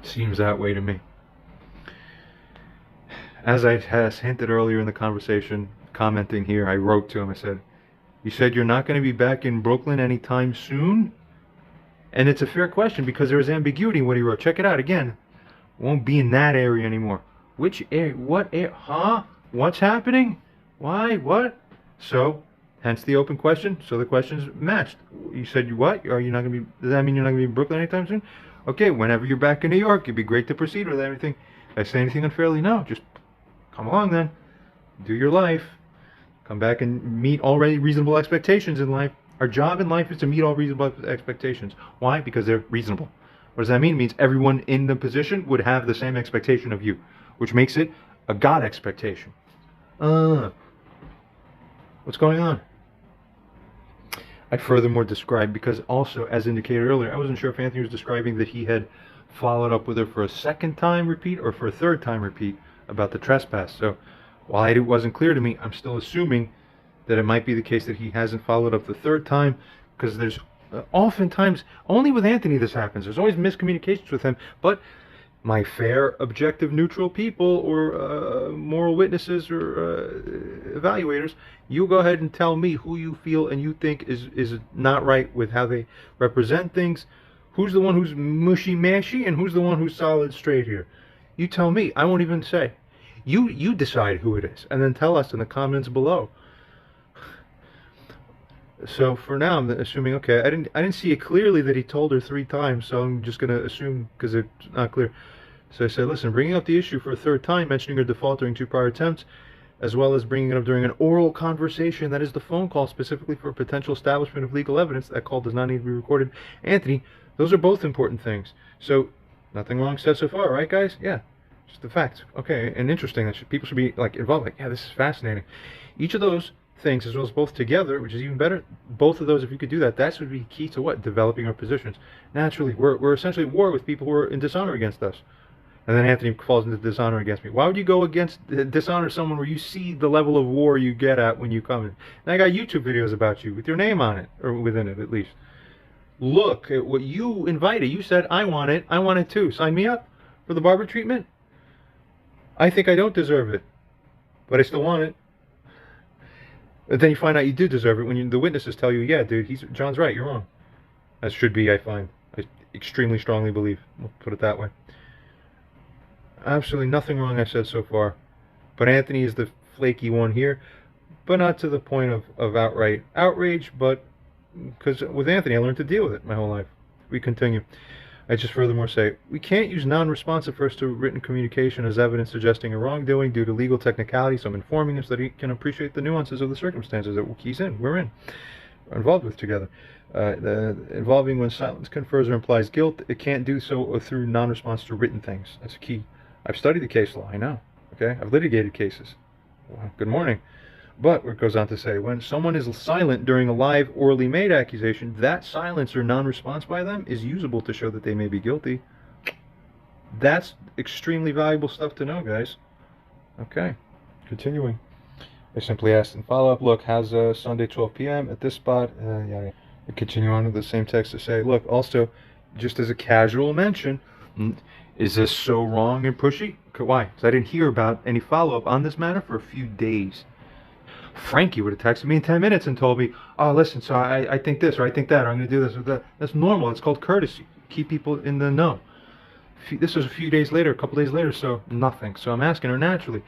Seems that way to me. As I has hinted earlier in the conversation, commenting here, I wrote to him, I said, you said you're not going to be back in Brooklyn anytime soon? And it's a fair question because there was ambiguity in what he wrote. Check it out again. Won't be in that area anymore. Which area? What area? Huh? What's happening? Why? What? So, hence the open question. So the question's matched. You said what? Are you not going to be? Does that mean you're not going to be in Brooklyn anytime soon? Okay, whenever you're back in New York, it'd be great to proceed with everything. Did I say anything unfairly? No. Just come along then. Do your life. Come back and meet already reasonable expectations in life. Our job in life is to meet all reasonable expectations. Why? Because they're reasonable. What does that mean? It means everyone in the position would have the same expectation of you, which makes it a God expectation. What's going on? I furthermore described, because also, as indicated earlier, I wasn't sure if Anthony was describing that he had followed up with her for a second time repeat or for a third time repeat about the trespass. So while it wasn't clear to me, I'm still assuming that it might be the case that he hasn't followed up the third time, because there's oftentimes, only with Anthony this happens, there's always miscommunications with him, but my fair, objective, neutral people or moral witnesses or evaluators, you go ahead and tell me who you feel and you think is not right with how they represent things. Who's the one who's mushy-mashy and who's the one who's solid straight here? You tell me. I won't even say. You decide who it is and then tell us in the comments below. So for now, I'm assuming, okay, I didn't see it clearly that he told her 3 times, so I'm just going to assume because it's not clear. So I said, listen, bringing up the issue for a 3rd time, mentioning her default during 2 prior attempts, as well as bringing it up during an oral conversation, that is the phone call specifically for potential establishment of legal evidence. That call does not need to be recorded. Anthony, those are both important things. So nothing wrong said so far, right, guys? Yeah. Just the fact. Okay, and interesting that people should be like involved. Like, yeah, this is fascinating. Each of those things, as well as both together, which is even better. Both of those, if you could do that, that should be key to what? Developing our positions. Naturally, we're essentially at war with people who are in dishonor against us. And then Anthony falls into dishonor against me. Why would you go against dishonor someone where you see the level of war you get at when you come in? And I got YouTube videos about you with your name on it, or within it at least. Look at what you invited. You said, I want it. I want it too. Sign me up for the barber treatment. I think I don't deserve it, but I still want it. But then you find out you do deserve it when the witnesses tell you, yeah, dude, John's right. You're wrong. That should be, I find. I extremely strongly believe. We'll put it that way. Absolutely nothing wrong I said so far. But Anthony is the flaky one here. But not to the point of outright outrage. But because with Anthony I learned to deal with it my whole life. We continue. I just furthermore say, we can't use non-responsive first to written communication as evidence suggesting a wrongdoing due to legal technicality. So I'm informing him so that he can appreciate the nuances of the circumstances that he's in. We're involved with together. Involving when silence confers or implies guilt, it can't do so through non-response to written things. That's key. I've studied the case law, I know. Okay, I've litigated cases. Well, good morning. But it goes on to say, when someone is silent during a live orally made accusation, that silence or non-response by them is usable to show that they may be guilty. That's extremely valuable stuff to know, guys. Okay, continuing. I simply asked in follow-up, look, how's Sunday 12 p.m. at this spot? Yeah. I continue on with the same text to say, look, also, just as a casual mention, is this so wrong and pushy? Why? Because I didn't hear about any follow-up on this matter for a few days. Frankie would have texted me in 10 minutes and told me, oh, listen, so I think this or I think that, or I'm going to do this or that. That's normal. It's called courtesy. Keep people in the know. This was a few days later, a couple days later, so nothing. So I'm asking her naturally,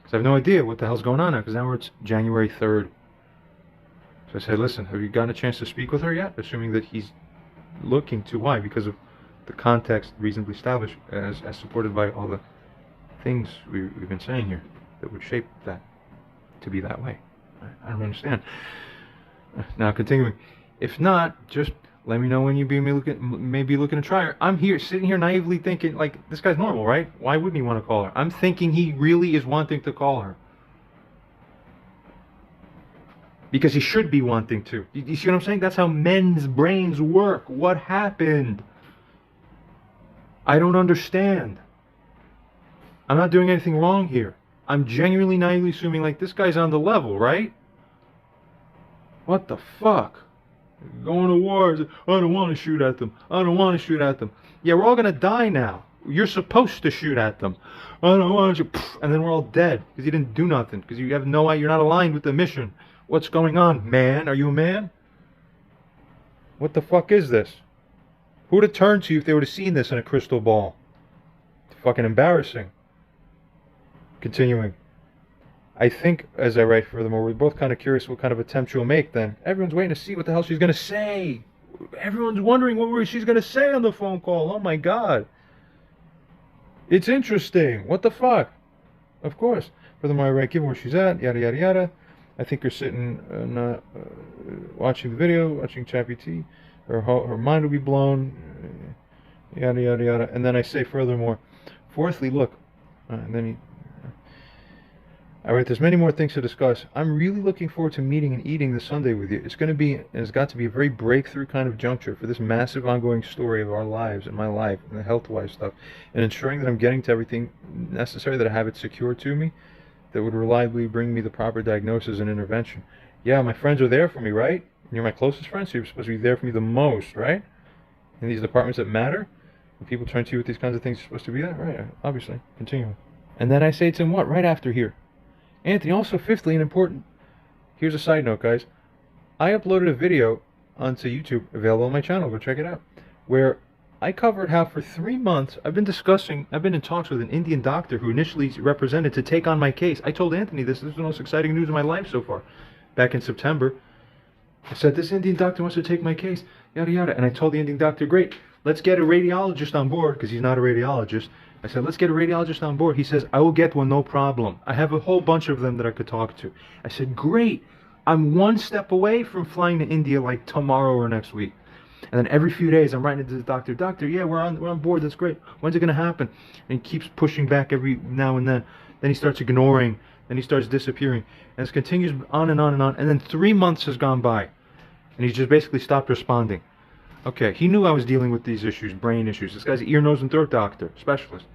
because I have no idea what the hell's going on now, because now it's January 3rd. So I said, listen, have you gotten a chance to speak with her yet? Assuming that he's looking to. Why? Because of the context reasonably established as supported by all the things we've been saying here that would shape that to be that way. I don't understand. Now continuing, if not, just let me know when you may be looking to try her. I'm here sitting here naively thinking, like, this guy's normal, right? Why wouldn't he want to call her? I'm thinking he really is wanting to call her. Because he should be wanting to. You see what I'm saying? That's how men's brains work. What happened? I don't understand. I'm not doing anything wrong here. I'm genuinely naively assuming, like, this guy's on the level, right? What the fuck? Going to war. I don't want to shoot at them. I don't want to shoot at them. Yeah, we're all going to die now. You're supposed to shoot at them. I don't want to. And then we're all dead because you didn't do nothing. Because you have no idea. You're not aligned with the mission. What's going on, man? Are you a man? What the fuck is this? Who would have turned to you if they would have seen this in a crystal ball? It's fucking embarrassing. Continuing. I think, as I write furthermore, we're both kind of curious what kind of attempt she'll make then. Everyone's waiting to see what the hell she's going to say. Everyone's wondering what she's going to say on the phone call. Oh my God. It's interesting. What the fuck? Of course. Furthermore, I write, given where she's at, yada, yada, yada. I think her sitting, watching the video, watching ChatGPT. Her mind will be blown, yada, yada, yada. And then I say furthermore, fourthly, look, and then I write, there's many more things to discuss. I'm really looking forward to meeting and eating this Sunday with you. It's going to be, and it's got to be a very breakthrough kind of juncture for this massive ongoing story of our lives and my life and the health-wise stuff, and ensuring that I'm getting to everything necessary, that I have it secured to me, that would reliably bring me the proper diagnosis and intervention. Yeah, my friends are there for me, right? You're my closest friends, so you're supposed to be there for me the most, right? In these departments that matter, when people turn to you with these kinds of things, you're supposed to be there, right? Obviously. Continuing. And then I say to him, what? Right after here. Anthony, also fifthly and important, here's a side note, guys. I uploaded a video onto YouTube, available on my channel, go check it out, where I covered how for 3 months I've been in talks with an Indian doctor who initially represented to take on my case. I told Anthony this is the most exciting news of my life so far. Back in September, I said, this Indian doctor wants to take my case, yada yada. And I told the Indian doctor, great, let's get a radiologist on board, because he's not a radiologist. I said, let's get a radiologist on board. He says, I will get one, no problem. I have a whole bunch of them that I could talk to. I said, great. I'm one step away from flying to India like tomorrow or next week. And then every few days I'm writing to the doctor, doctor, yeah, we're on board, that's great. When's it going to happen? And he keeps pushing back every now and then. Then he starts ignoring. Then he starts disappearing. And this continues on and on and on. And then 3 months has gone by. And he's just basically stopped responding. Okay, he knew I was dealing with these issues, brain issues. This guy's an ear, nose, and throat doctor, specialist.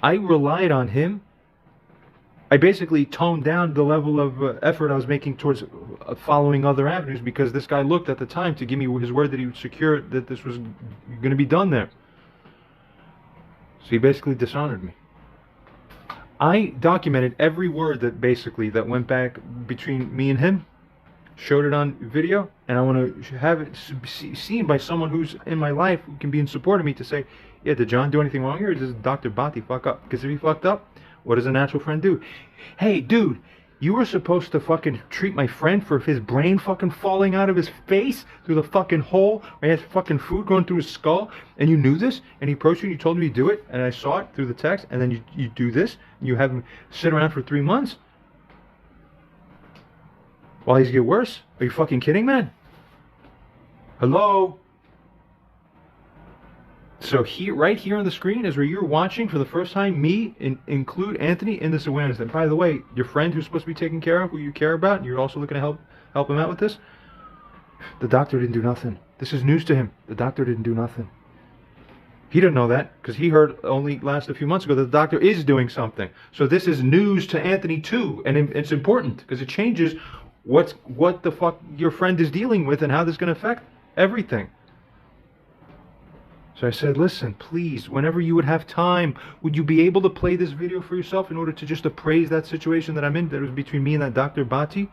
I relied on him. I basically toned down the level of effort I was making towards following other avenues because this guy looked at the time to give me his word that he would secure that this was going to be done there. So he basically dishonored me. I documented every word that went back between me and him, showed it on video, and I want to have it seen by someone who's in my life who can be in support of me to say, yeah, did John do anything wrong here, or does Dr. Bhatti fuck up? Because if he fucked up, what does a natural friend do? Hey, dude, you were supposed to fucking treat my friend for his brain fucking falling out of his face through the fucking hole where he has fucking food going through his skull, and you knew this, and he approached you and you told me to do it, and I saw it through the text, and then you do this, and you have him sit around for 3 months while he's get worse? Are you fucking kidding, man? Hello? So right here on the screen is where you're watching for the first time me include Anthony in this awareness. And by the way, your friend who's supposed to be taken care of, who you care about, and you're also looking to help him out with this, the doctor didn't do nothing. This is news to him. The doctor didn't do nothing. He didn't know that because he heard only last a few months ago that the doctor is doing something. So this is news to Anthony too, and it's important because it changes what the fuck your friend is dealing with and how this is going to affect everything. So I said, listen, please, whenever you would have time, would you be able to play this video for yourself in order to just appraise that situation that I'm in, that was between me and that Dr. Bhatti?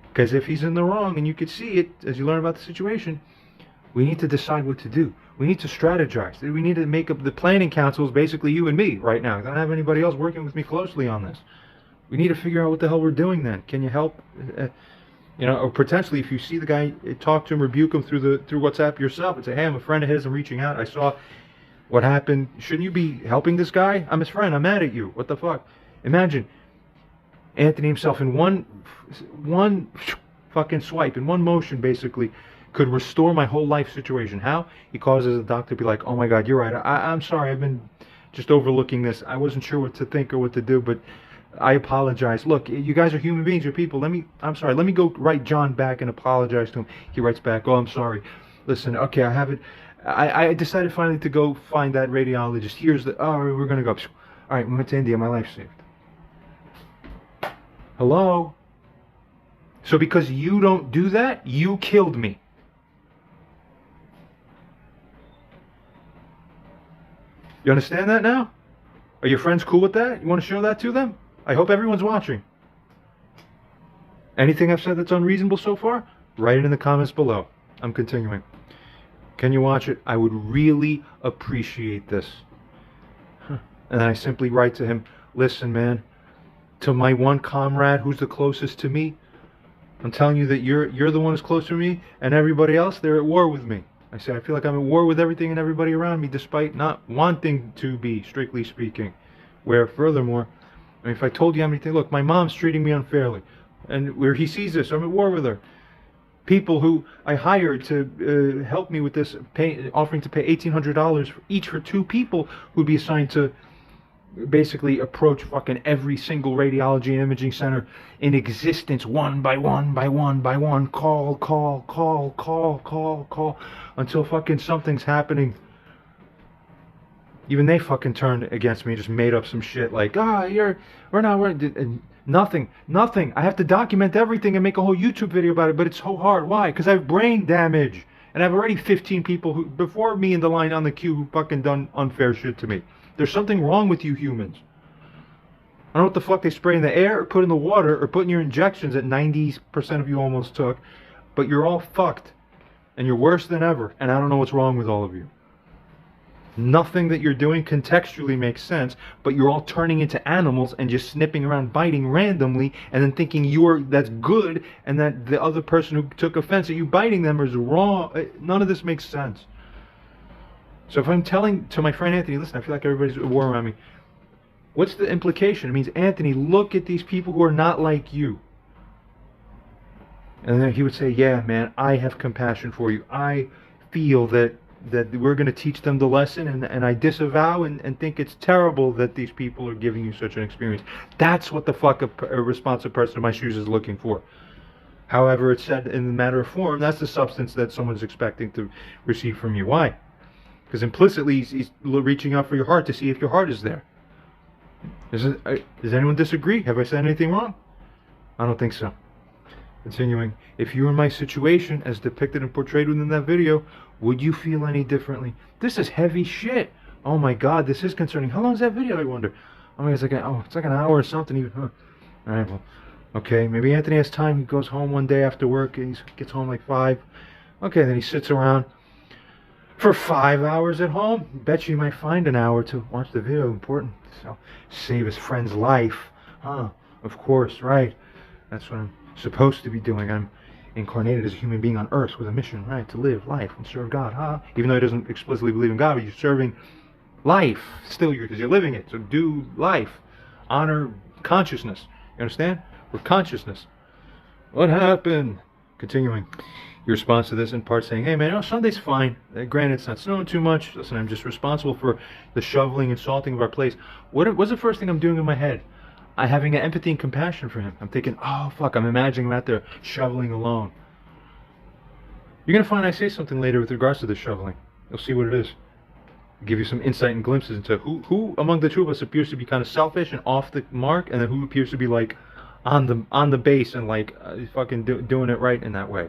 Because if he's in the wrong, and you could see it as you learn about the situation, we need to decide what to do. We need to strategize. We need to make up the planning councils, basically you and me right now. I don't have anybody else working with me closely on this. We need to figure out what the hell we're doing then. Can you help? You know, or potentially if you see the guy, talk to him, rebuke him through WhatsApp yourself and say, hey, I'm a friend of his, I'm reaching out, I saw what happened. Shouldn't you be helping this guy? I'm his friend, I'm mad at you. What the fuck? Imagine Anthony himself in one fucking swipe, in one motion basically, could restore my whole life situation. How? He causes the doctor to be like, oh my God, you're right. I'm sorry, I've been just overlooking this. I wasn't sure what to think or what to do, but I apologize. Look, you guys are human beings, you're people. I'm sorry. Let me go write John back and apologize to him. He writes back, oh, I'm sorry. Listen, okay, I have it. I decided finally to go find that radiologist. Here's the, oh, we're going to go. All right, we went to India. My life's saved. Hello? So because you don't do that, you killed me. You understand that now? Are your friends cool with that? You want to show that to them? I hope everyone's watching. Anything I've said that's unreasonable so far? Write it in the comments below. I'm continuing. Can you watch it? I would really appreciate this. And then I simply write to him, listen, man, to my one comrade who's the closest to me, I'm telling you that you're the one who's close to me, and everybody else, they're at war with me. I say, I feel like I'm at war with everything and everybody around me, despite not wanting to be, strictly speaking. Where, furthermore, I mean, if I told you how many things, look, my mom's treating me unfairly, and where he sees this, I'm at war with her. People who I hired to help me with this, offering to pay $1,800 each for 2 people who'd be assigned to basically approach fucking every single radiology and imaging center in existence, one by one, call, until fucking something's happening. Even they fucking turned against me, just made up some shit like, nothing. I have to document everything and make a whole YouTube video about it, but it's so hard. Why? Because I have brain damage. And I've already 15 people who, before me in the line on the queue, who fucking done unfair shit to me. There's something wrong with you humans. I don't know what the fuck they spray in the air or put in the water or put in your injections that 90% of you almost took, but you're all fucked. And you're worse than ever. And I don't know what's wrong with all of you. Nothing that you're doing contextually makes sense, but you're all turning into animals and just snipping around, biting randomly, and then thinking that's good, and that the other person who took offense at you biting them is wrong. None of this makes sense. So if I'm telling to my friend Anthony, listen, I feel like everybody's at war around me, what's the implication? It means, Anthony, look at these people who are not like you. And then he would say, yeah, man, I have compassion for you. I feel that we're going to teach them the lesson, and I disavow and think it's terrible that these people are giving you such an experience. That's what the fuck a responsive person in my shoes is looking for. However, it's said in the matter of form, that's the substance that someone's expecting to receive from you. Why? Because implicitly, he's reaching out for your heart to see if your heart is there. Does anyone disagree? Have I said anything wrong? I don't think so. Continuing, if you were in my situation as depicted and portrayed within that video, would you feel any differently? This is heavy shit. Oh my God, this is concerning. How long is that video, I wonder? I mean, it's like an hour or something even. Huh. All right, well, okay, maybe Anthony has time. He goes home one day after work and he gets home like 5. Okay, then he sits around for 5 hours at home. Bet you might find an hour to watch the video. Important. So, save his friend's life. Huh, of course, right. That's what I'm supposed to be doing. I'm incarnated as a human being on earth with a mission, right, to live life and serve God, huh? Even though he doesn't explicitly believe in God, but you're serving life still, because you're living it. So do life, honor consciousness. You understand? We're consciousness. What happened? Continuing, your response to this in part saying, hey man, Sunday's fine. Granted, it's not snowing too much. Listen, I'm just responsible for the shoveling and salting of our place. What's the first thing I'm doing in my head? I'm having empathy and compassion for him. I'm thinking, oh fuck, I'm imagining him out there shoveling alone. You're going to find I say something later with regards to the shoveling. You'll see what it is. I'll give you some insight and glimpses into who among the two of us appears to be kind of selfish and off the mark, and then who appears to be like on the base and like fucking doing it right in that way.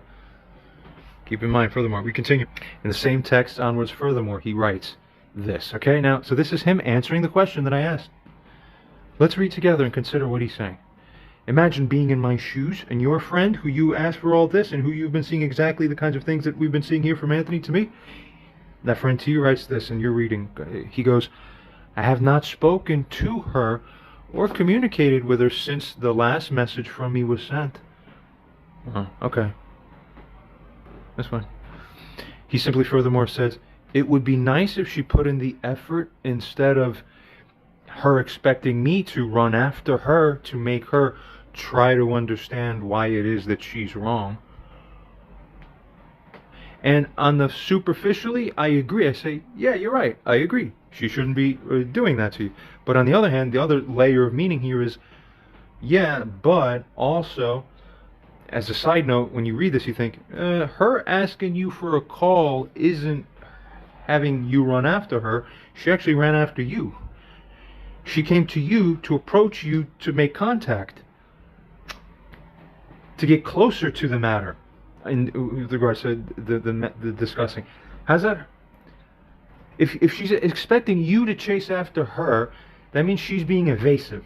Keep in mind, furthermore, we continue. In the same text onwards, furthermore, he writes this. Okay, now, so this is him answering the question that I asked. Let's read together and consider what he's saying. Imagine being in my shoes and your friend who you asked for all this and who you've been seeing exactly the kinds of things that we've been seeing here from Anthony to me. That friend to you writes this and you're reading. He goes, I have not spoken to her or communicated with her since the last message from me was sent. Okay. That's fine. He simply furthermore says, it would be nice if she put in the effort instead of her expecting me to run after her to make her try to understand why it is that she's wrong. And on the superficially, I agree. I say, yeah, you're right. I agree. She shouldn't be doing that to you. But on the other hand, the other layer of meaning here is, yeah, but also, as a side note, when you read this, you think, her asking you for a call isn't having you run after her. She actually ran after you. She came to you to approach you to make contact, to get closer to the matter in regards to the discussing. How's that? If she's expecting you to chase after her, that means she's being evasive.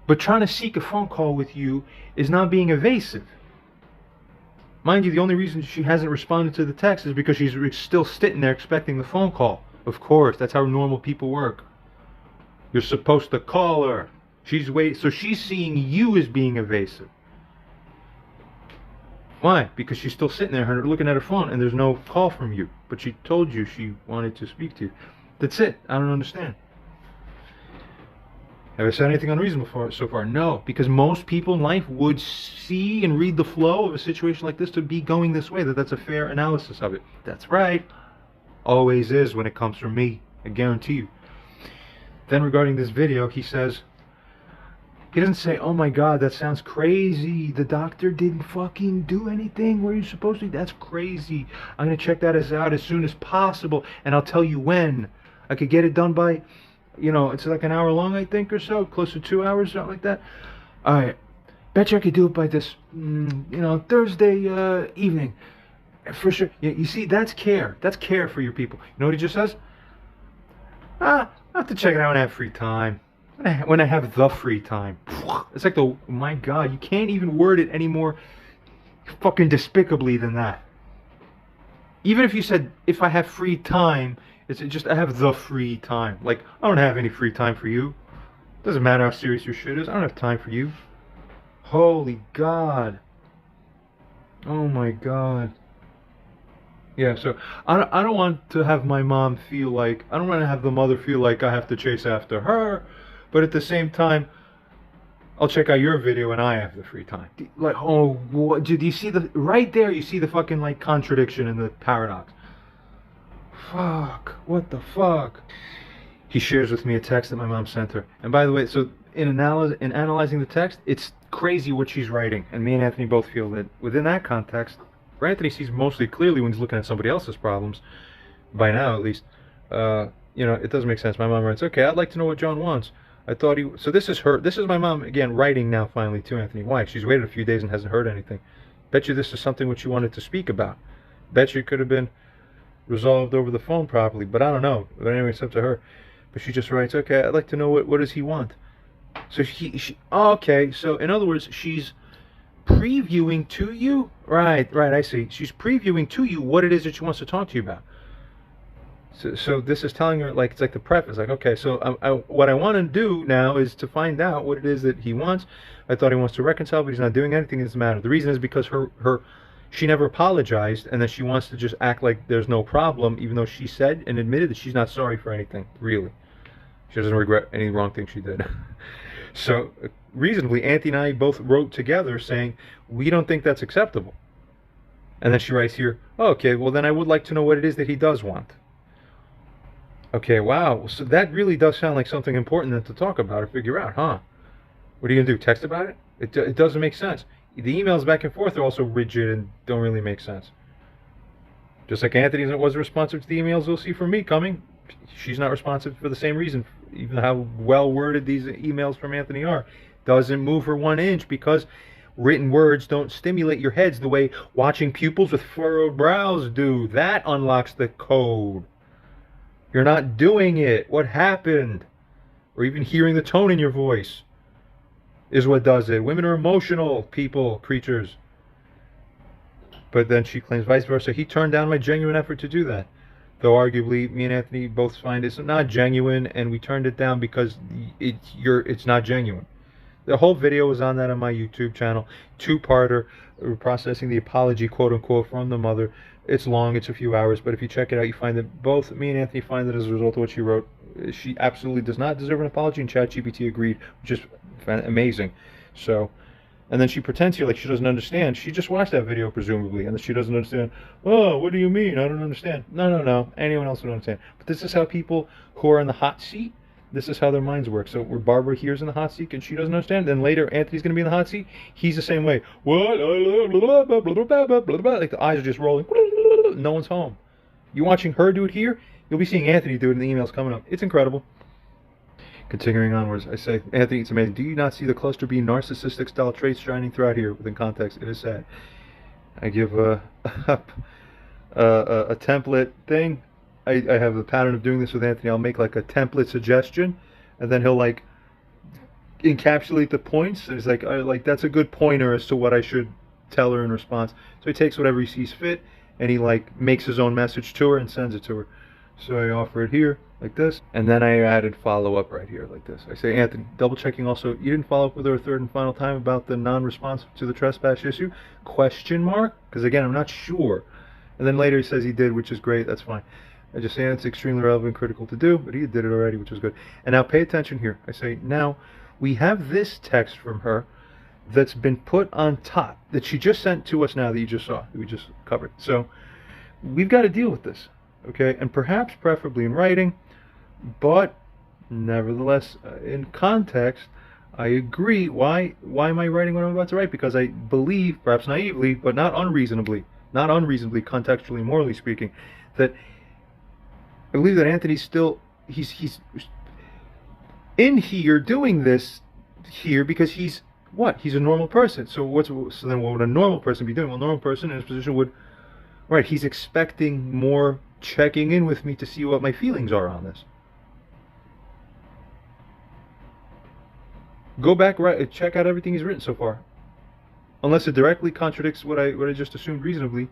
But trying to seek a phone call with you is not being evasive. Mind you, the only reason she hasn't responded to the text is because she's still sitting there expecting the phone call. Of course, that's how normal people work. You're supposed to call her. She's waiting, so she's seeing you as being evasive. Why? Because she's still sitting there looking at her phone and there's no call from you. But she told you she wanted to speak to you. That's it. I don't understand. Have I said anything unreasonable so far? No, because most people in life would see and read the flow of a situation like this to be going this way, that's a fair analysis of it. That's right. Always is when it comes from me. I guarantee you. Then regarding this video, he says, he doesn't say, oh my God, that sounds crazy. The doctor didn't fucking do anything where you're supposed to. That's crazy. I'm going to check that out as soon as possible, and I'll tell you when. I could get it done by, it's like an hour long, I think, or so, close to 2 hours, something like that. All right. Bet you I could do it by this, Thursday evening. For sure. You see, that's care. That's care for your people. You know what he just says? I have to check it out when I have free time. When I have the free time. It's like my God, you can't even word it any more fucking despicably than that. Even if you said, if I have free time, it's just, I have the free time. Like, I don't have any free time for you. Doesn't matter how serious your shit is. I don't have time for you. Holy God. Oh my God. Yeah, so I don't want to have my mom feel like, I don't want to have the mother feel like I have to chase after her, but at the same time, I'll check out your video when I have the free time. Like, oh, what, do you see the, right there, you see the fucking, like, contradiction and the paradox. Fuck, what the fuck? He shares with me a text that my mom sent her. And by the way, so in analyzing the text, it's crazy what she's writing. And me and Anthony both feel that within that context, for Anthony sees mostly clearly when he's looking at somebody else's problems, by now at least, you know, it doesn't make sense. My mom writes, okay, I'd like to know what John wants. I thought he, so this is her, this is my mom, again, writing now finally to Anthony. Why? She's waited a few days and hasn't heard anything. Bet you this is something which she wanted to speak about. Bet you it could have been resolved over the phone properly, but I don't know. But anyway, it's up to her. But she just writes, okay, I'd like to know what does he want? So she oh, okay, so in other words, she's previewing to you? Right, I see. She's previewing to you what it is that she wants to talk to you about. So this is telling her, like, it's like the preface, like, okay, so what I want to do now is to find out what it is that he wants. I thought he wants to reconcile, but he's not doing anything in this matter. The reason is because she never apologized, and then she wants to just act like there's no problem, even though she said and admitted that she's not sorry for anything, really. She doesn't regret any wrong thing she did. So, reasonably, Auntie and I both wrote together saying, we don't think that's acceptable. And then she writes here, oh, okay, well then I would like to know what it is that he does want. Okay, wow, so that really does sound like something important then to talk about or figure out, huh? What are you going to do, text about it? It doesn't make sense. The emails back and forth are also rigid and don't really make sense. Just like Anthony wasn't responsive to the emails we'll see from me coming, she's not responsive for the same reason, even how well-worded these emails from Anthony are. Doesn't move her 1 inch because written words don't stimulate your heads the way watching pupils with furrowed brows do. That unlocks the code. You're not doing it. What happened? Or even hearing the tone in your voice is what does it. Women are emotional people, creatures. But then she claims vice versa. He turned down my genuine effort to do that. Though arguably, me and Anthony both find it's not genuine, and we turned it down because it's not genuine. The whole video is on that on my YouTube channel. Two-parter, processing the apology, quote-unquote, from the mother. It's long, it's a few hours, but if you check it out, you find that both me and Anthony find that as a result of what she wrote, she absolutely does not deserve an apology, and ChatGPT agreed, which is amazing. So, and then she pretends here like she doesn't understand. She just watched that video, presumably, and she doesn't understand. Oh, what do you mean? I don't understand. No. Anyone else would understand. But this is how people who are in the hot seat, this is how their minds work. So where Barbara here's in the hot seat and she doesn't understand, then later Anthony's going to be in the hot seat. He's the same way. What? Like the eyes are just rolling. No one's home. You're watching her do it here, you'll be seeing Anthony do it in the emails coming up. It's incredible. Continuing onwards, I say, Anthony, it's amazing. Do you not see the cluster B narcissistic style traits shining throughout here within context? It is sad. I give a template thing. I have a pattern of doing this with Anthony. I'll make like a template suggestion, and then he'll like encapsulate the points. It's like that's a good pointer as to what I should tell her in response. So he takes whatever he sees fit, and he like makes his own message to her and sends it to her. So I offer it here like this, and then I added follow up right here like this. I say, Anthony, double checking also, you didn't follow up with her a third and final time about the non-response to the trespass issue? Question mark? Because again, I'm not sure. And then later he says he did, which is great. That's fine. I just say it's extremely relevant and critical to do, but he did it already, which is good. And now pay attention here. I say, now we have this text from her that's been put on top, that she just sent to us now, that you just saw, that we just covered. So we've got to deal with this, okay? And perhaps preferably in writing, but nevertheless, in context, I agree. Why am I writing what I'm about to write? Because I believe, perhaps naively, but not unreasonably, contextually, morally speaking, that I believe that Anthony's still, he's in here doing this here because he's what? He's a normal person. So then what would a normal person be doing? Well, a normal person in his position would, right, he's expecting more checking in with me to see what my feelings are on this. Go back, right, check out everything he's written so far. Unless it directly contradicts what I just assumed reasonably,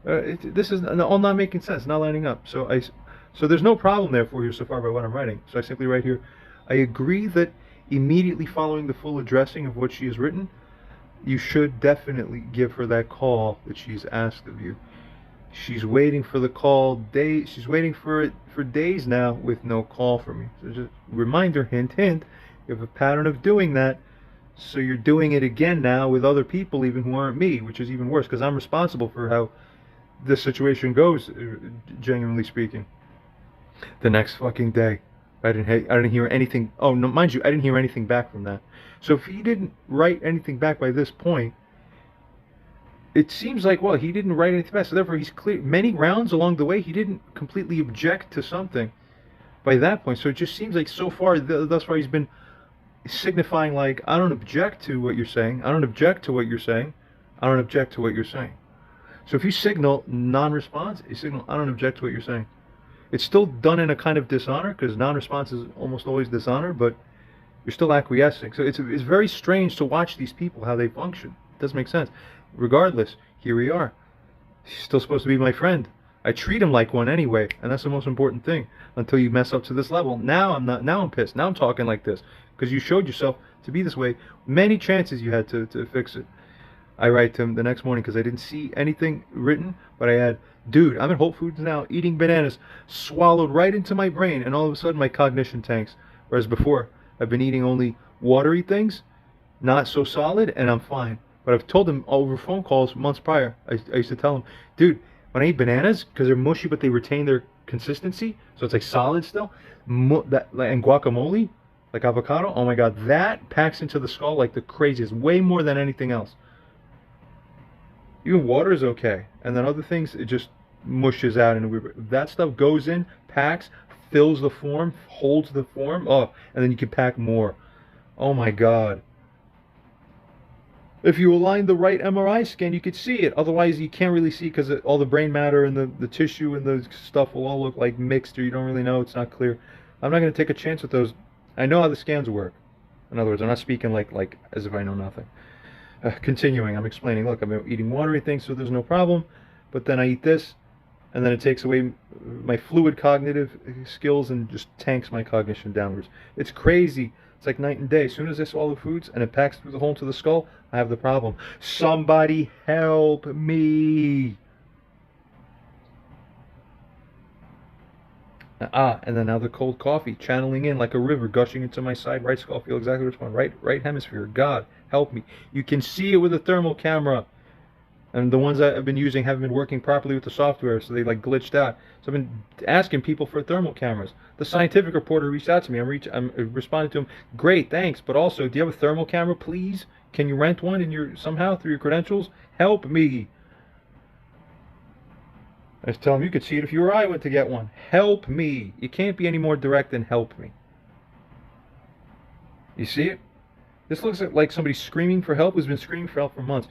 this is all not making sense, not lining up. So there's no problem there for you so far by what I'm writing. So I simply write here, I agree that immediately following the full addressing of what she has written, you should definitely give her that call that she's asked of you. She's waiting for the call she's waiting for it for days now with no call from me. So just reminder, hint, hint, you have a pattern of doing that. So you're doing it again now with other people, even who aren't me, which is even worse because I'm responsible for how this situation goes, genuinely speaking. The next fucking day, I didn't hear anything. Oh no, mind you, I didn't hear anything back from that. So if he didn't write anything back by this point, it seems like, well, he didn't write anything back. So therefore, he's clear. Many rounds along the way, he didn't completely object to something by that point. So it just seems like so far, thus far, he's been signifying like, I don't object to what you're saying. I don't object to what you're saying. I don't object to what you're saying. So if you signal non-response, you signal, I don't object to what you're saying. It's still done in a kind of dishonor, because non-response is almost always dishonor, but you're still acquiescing. So it's very strange to watch these people, how they function. It doesn't make sense. Regardless, here we are. He's still supposed to be my friend. I treat him like one anyway, and that's the most important thing, until you mess up to this level. Now I'm not. Now I'm pissed. Now I'm talking like this, because you showed yourself to be this way. Many chances you had to fix it. I write to him the next morning because I didn't see anything written, but I had, dude, I'm at Whole Foods now eating bananas, swallowed right into my brain, and all of a sudden my cognition tanks. Whereas before, I've been eating only watery things, not so solid, and I'm fine. But I've told him over phone calls months prior, I used to tell him, dude, when I eat bananas, because they're mushy but they retain their consistency, so it's like solid still, and guacamole, like avocado, oh my god, that packs into the skull like the craziest, way more than anything else. Even water is okay, and then other things, it just mushes out, and that stuff goes in, packs, fills the form, holds the form, oh, and then you can pack more. Oh my god. If you align the right MRI scan, you could see it. Otherwise, you can't really see because all the brain matter and the tissue and the stuff will all look like mixed, or you don't really know. It's not clear. I'm not going to take a chance with those. I know how the scans work. In other words, I'm not speaking like as if I know nothing. Continuing, I'm explaining, look, I'm eating watery things, so there's no problem. But then I eat this, and then it takes away my fluid cognitive skills and just tanks my cognition downwards. It's crazy. It's like night and day. As soon as I swallow foods and it packs through the hole into the skull, I have the problem. Somebody help me. And then now the cold coffee, channeling in like a river, gushing into my side right skull. Feel exactly which one. Right hemisphere. God, help me. You can see it with a thermal camera. And the ones that I've been using haven't been working properly with the software, so they like glitched out. So I've been asking people for thermal cameras. The scientific reporter reached out to me. I'm responding to him. Great, thanks. But also, do you have a thermal camera, please? Can you rent one somehow through your credentials? Help me. I was telling him you could see it if you or I went to get one. Help me. You can't be any more direct than help me. You see it? This looks like somebody screaming for help who's been screaming for help for months.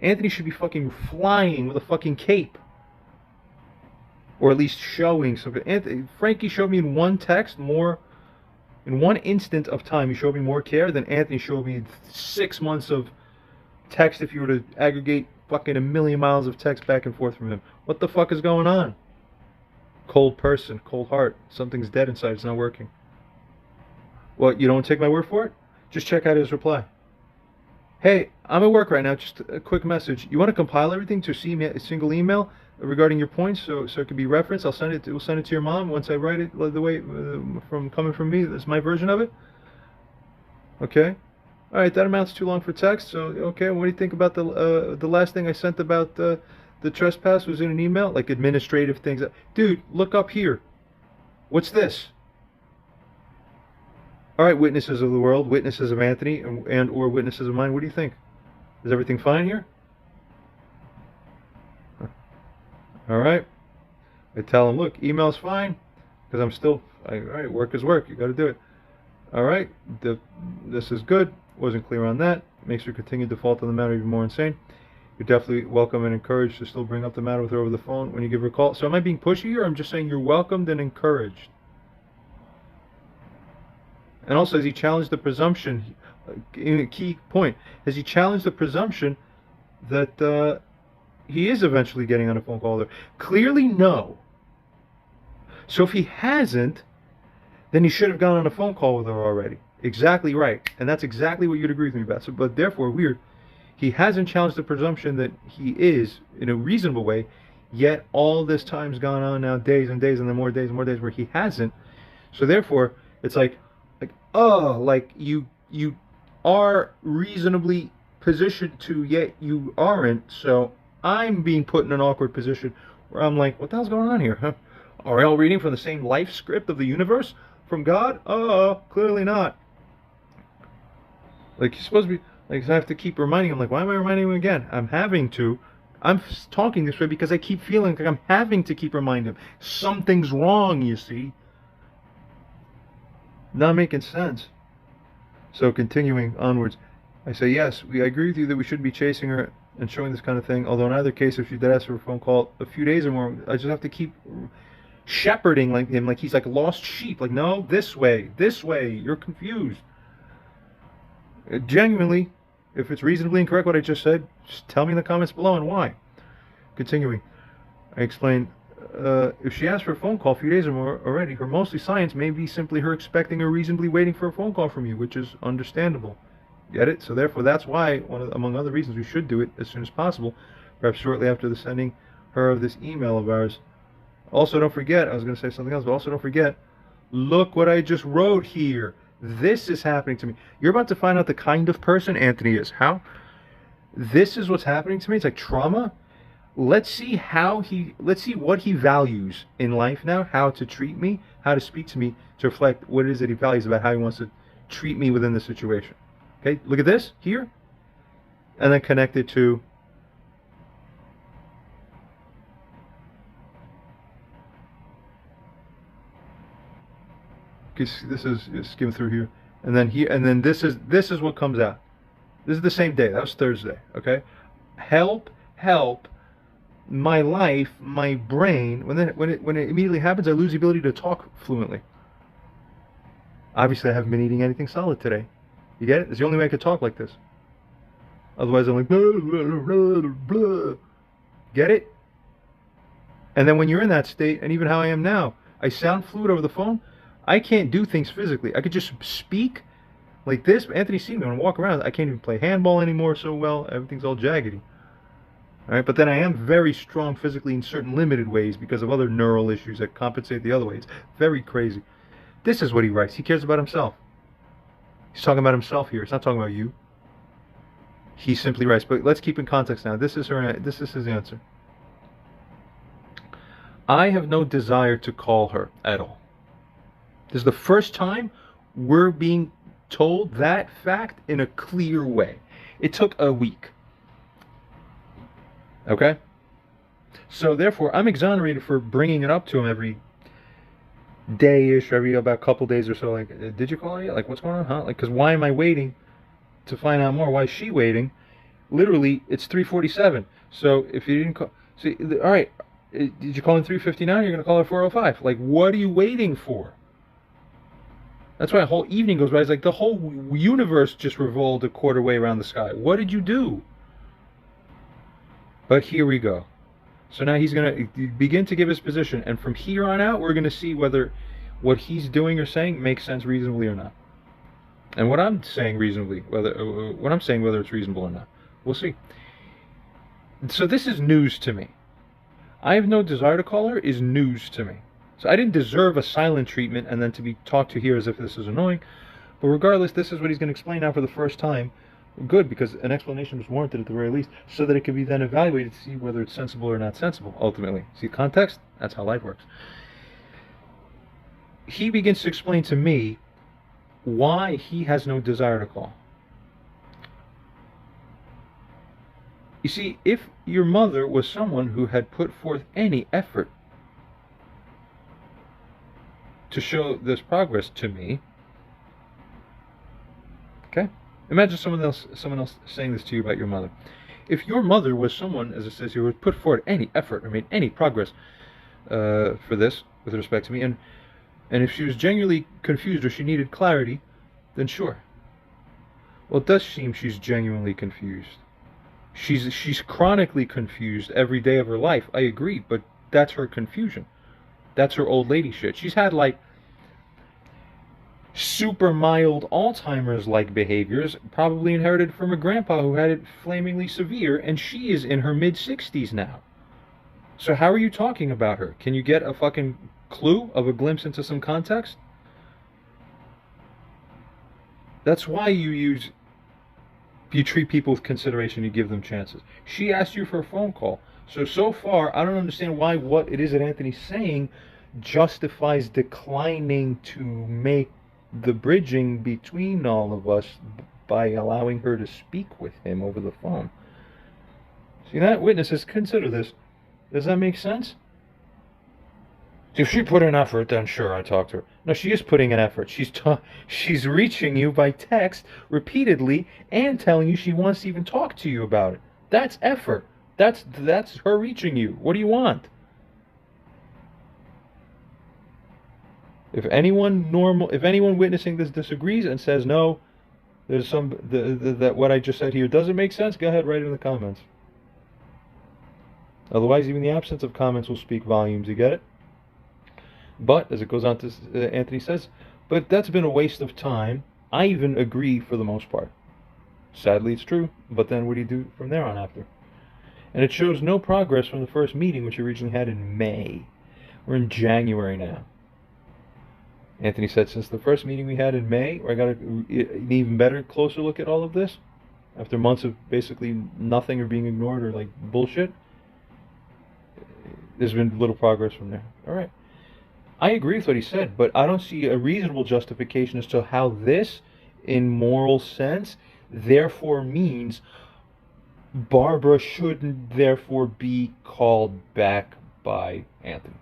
Anthony should be fucking flying with a fucking cape. Or at least showing something. Frankie showed me in one text more, in one instant of time, he showed me more care than Anthony showed me in 6 months of text if you were to aggregate fucking 1,000,000 miles of text back and forth from him. What the fuck is going on? Cold person, cold heart. Something's dead inside, it's not working. What, you don't take my word for it? Just check out his reply. Hey, I'm at work right now, just a quick message. You want to compile everything to a single email regarding your points so it can be referenced? We'll send it to your mom once I write it the way coming from me. That's my version of it. Okay? Alright, that amounts too long for text, so okay, what do you think about the last thing I sent about the trespass was in an email? Like administrative things. Dude, look up here. What's this? Alright, witnesses of the world, witnesses of Anthony, and or witnesses of mine, what do you think? Is everything fine here? Alright. I tell him, look, email's fine, because I'm still, alright, work is work, you gotta do it. Alright, this is good, wasn't clear on that, makes her continue to default on the matter even more insane. You're definitely welcome and encouraged to still bring up the matter with her over the phone when you give her a call. So am I being pushy, or I'm just saying you're welcomed and encouraged? And also, has he challenged the presumption, a key point, has he challenged the presumption that he is eventually getting on a phone call with her? Clearly no. So if he hasn't, then he should have gone on a phone call with her already. Exactly right. And that's exactly what you'd agree with me about. So, but therefore, weird, he hasn't challenged the presumption that he is, in a reasonable way, yet all this time's gone on now, days and days, and then more days where he hasn't. So therefore, it's like, oh, like you are reasonably positioned to, yet you aren't. So I'm being put in an awkward position where I'm like, what the hell's going on here? Huh? Are we all reading from the same life script of the universe? From God? Clearly not. Like, you're supposed to be, like, I have to keep reminding him, like, why am I reminding him again? I'm having to. I'm talking this way because I keep feeling like I'm having to keep reminding him. Something's wrong, you see. Not making sense. So continuing onwards, I say, yes, I agree with you that we shouldn't be chasing her and showing this kind of thing. Although in either case, if she did ask for a phone call a few days or more, I just have to keep shepherding like him, like he's like a lost sheep. Like, no, this way, you're confused. Genuinely, if it's reasonably incorrect what I just said, just tell me in the comments below and why. Continuing, I explained, if she asked for a phone call a few days or more already, her mostly science may be simply her expecting or reasonably waiting for a phone call from you, which is understandable. Get it? So therefore, that's why, among other reasons, we should do it as soon as possible, perhaps shortly after the sending her of this email of ours. Also, don't forget, I was going to say something else, but also don't forget, look what I just wrote here. This is happening to me. You're about to find out the kind of person Anthony is. How? This is what's happening to me. It's like trauma. Let's see what he values in life now, how to treat me, how to speak to me, to reflect what it is that he values about how he wants to treat me within the situation. Okay, look at this here, and then connect it to this is skim through here, and then here, and then this is what comes out. This is the same day. That was Thursday. Okay, help my life, my brain. When it immediately happens, I lose the ability to talk fluently. Obviously, I haven't been eating anything solid today. You get it? It's the only way I could talk like this. Otherwise, I'm like, blah, blah, blah, blah. Get it? And then when you're in that state, and even how I am now, I sound fluid over the phone. I can't do things physically. I could just speak like this. Anthony's seen me when I walk around. I can't even play handball anymore so well. Everything's all jaggedy. All right, but then I am very strong physically in certain limited ways because of other neural issues that compensate the other way. It's very crazy. This is what he writes. He cares about himself. He's talking about himself here. It's not talking about you. He simply writes, but let's keep in context now. This is his answer. I have no desire to call her at all. This is the first time we're being told that fact in a clear way. It took a week. Okay? So therefore, I'm exonerated for bringing it up to him every day-ish, every about couple days or so. Like, did you call her yet? Like, what's going on? Huh? Like, because why am I waiting to find out more? Why is she waiting? Literally, it's 3:47. So if you didn't call, see, all right, did you call in 3:59? You're gonna call her 4:05. Like, what are you waiting for? That's why a whole evening goes by. It's like the whole universe just revolved a quarter way around the sky. What did you do? But here we go. So now he's going to begin to give his position, and from here on out, we're going to see whether what he's doing or saying makes sense reasonably or not. And what I'm saying reasonably, whether it's reasonable or not, we'll see. So this is news to me. I have no desire to call her is news to me. So I didn't deserve a silent treatment and then to be talked to here as if this is annoying. But regardless, this is what he's going to explain now for the first time. Good, because an explanation was warranted at the very least, so that it can be then evaluated to see whether it's sensible or not sensible, ultimately. See, context? That's how life works. He begins to explain to me why he has no desire to call. You see, if your mother was someone who had put forth any effort to show this progress to me, okay? Imagine someone else saying this to you about your mother. If your mother was someone, as it says here, who had put forward any effort or made any progress for this with respect to me, and if she was genuinely confused or she needed clarity, then sure. Well, it does seem she's genuinely confused. She's chronically confused every day of her life. I agree, but that's her confusion. That's her old lady shit. She's had like super mild Alzheimer's-like behaviors, probably inherited from her grandpa who had it flamingly severe, and she is in her mid-60s now. So how are you talking about her? Can you get a fucking clue of a glimpse into some context? That's why you use You treat people with consideration. You give them chances. She asked you for a phone call. So far, I don't understand why what it is that Anthony's saying justifies declining to make the bridging between all of us by allowing her to speak with him over the phone. See that? Witnesses, consider this. Does that make sense? If she put in effort, then sure, I talk to her. No, she is putting in effort. She's reaching you by text repeatedly and telling you she wants to even talk to you about it. That's effort. That's her reaching you. What do you want? If anyone witnessing this disagrees and says no, there's that what I just said here doesn't make sense, go ahead, write it in the comments. Otherwise, even the absence of comments will speak volumes. You get it? But, as it goes on to, Anthony says, but that's been a waste of time. I even agree for the most part. Sadly, it's true, but then what do you do from there on after? And it shows no progress from the first meeting, which you originally had in May. We're in January now. Anthony said, since the first meeting we had in May, I got an even better, closer look at all of this, after months of basically nothing or being ignored or like bullshit, there's been little progress from there. All right. I agree with what he said, but I don't see a reasonable justification as to how this, in moral sense, therefore means Barbara shouldn't therefore be called back by Anthony.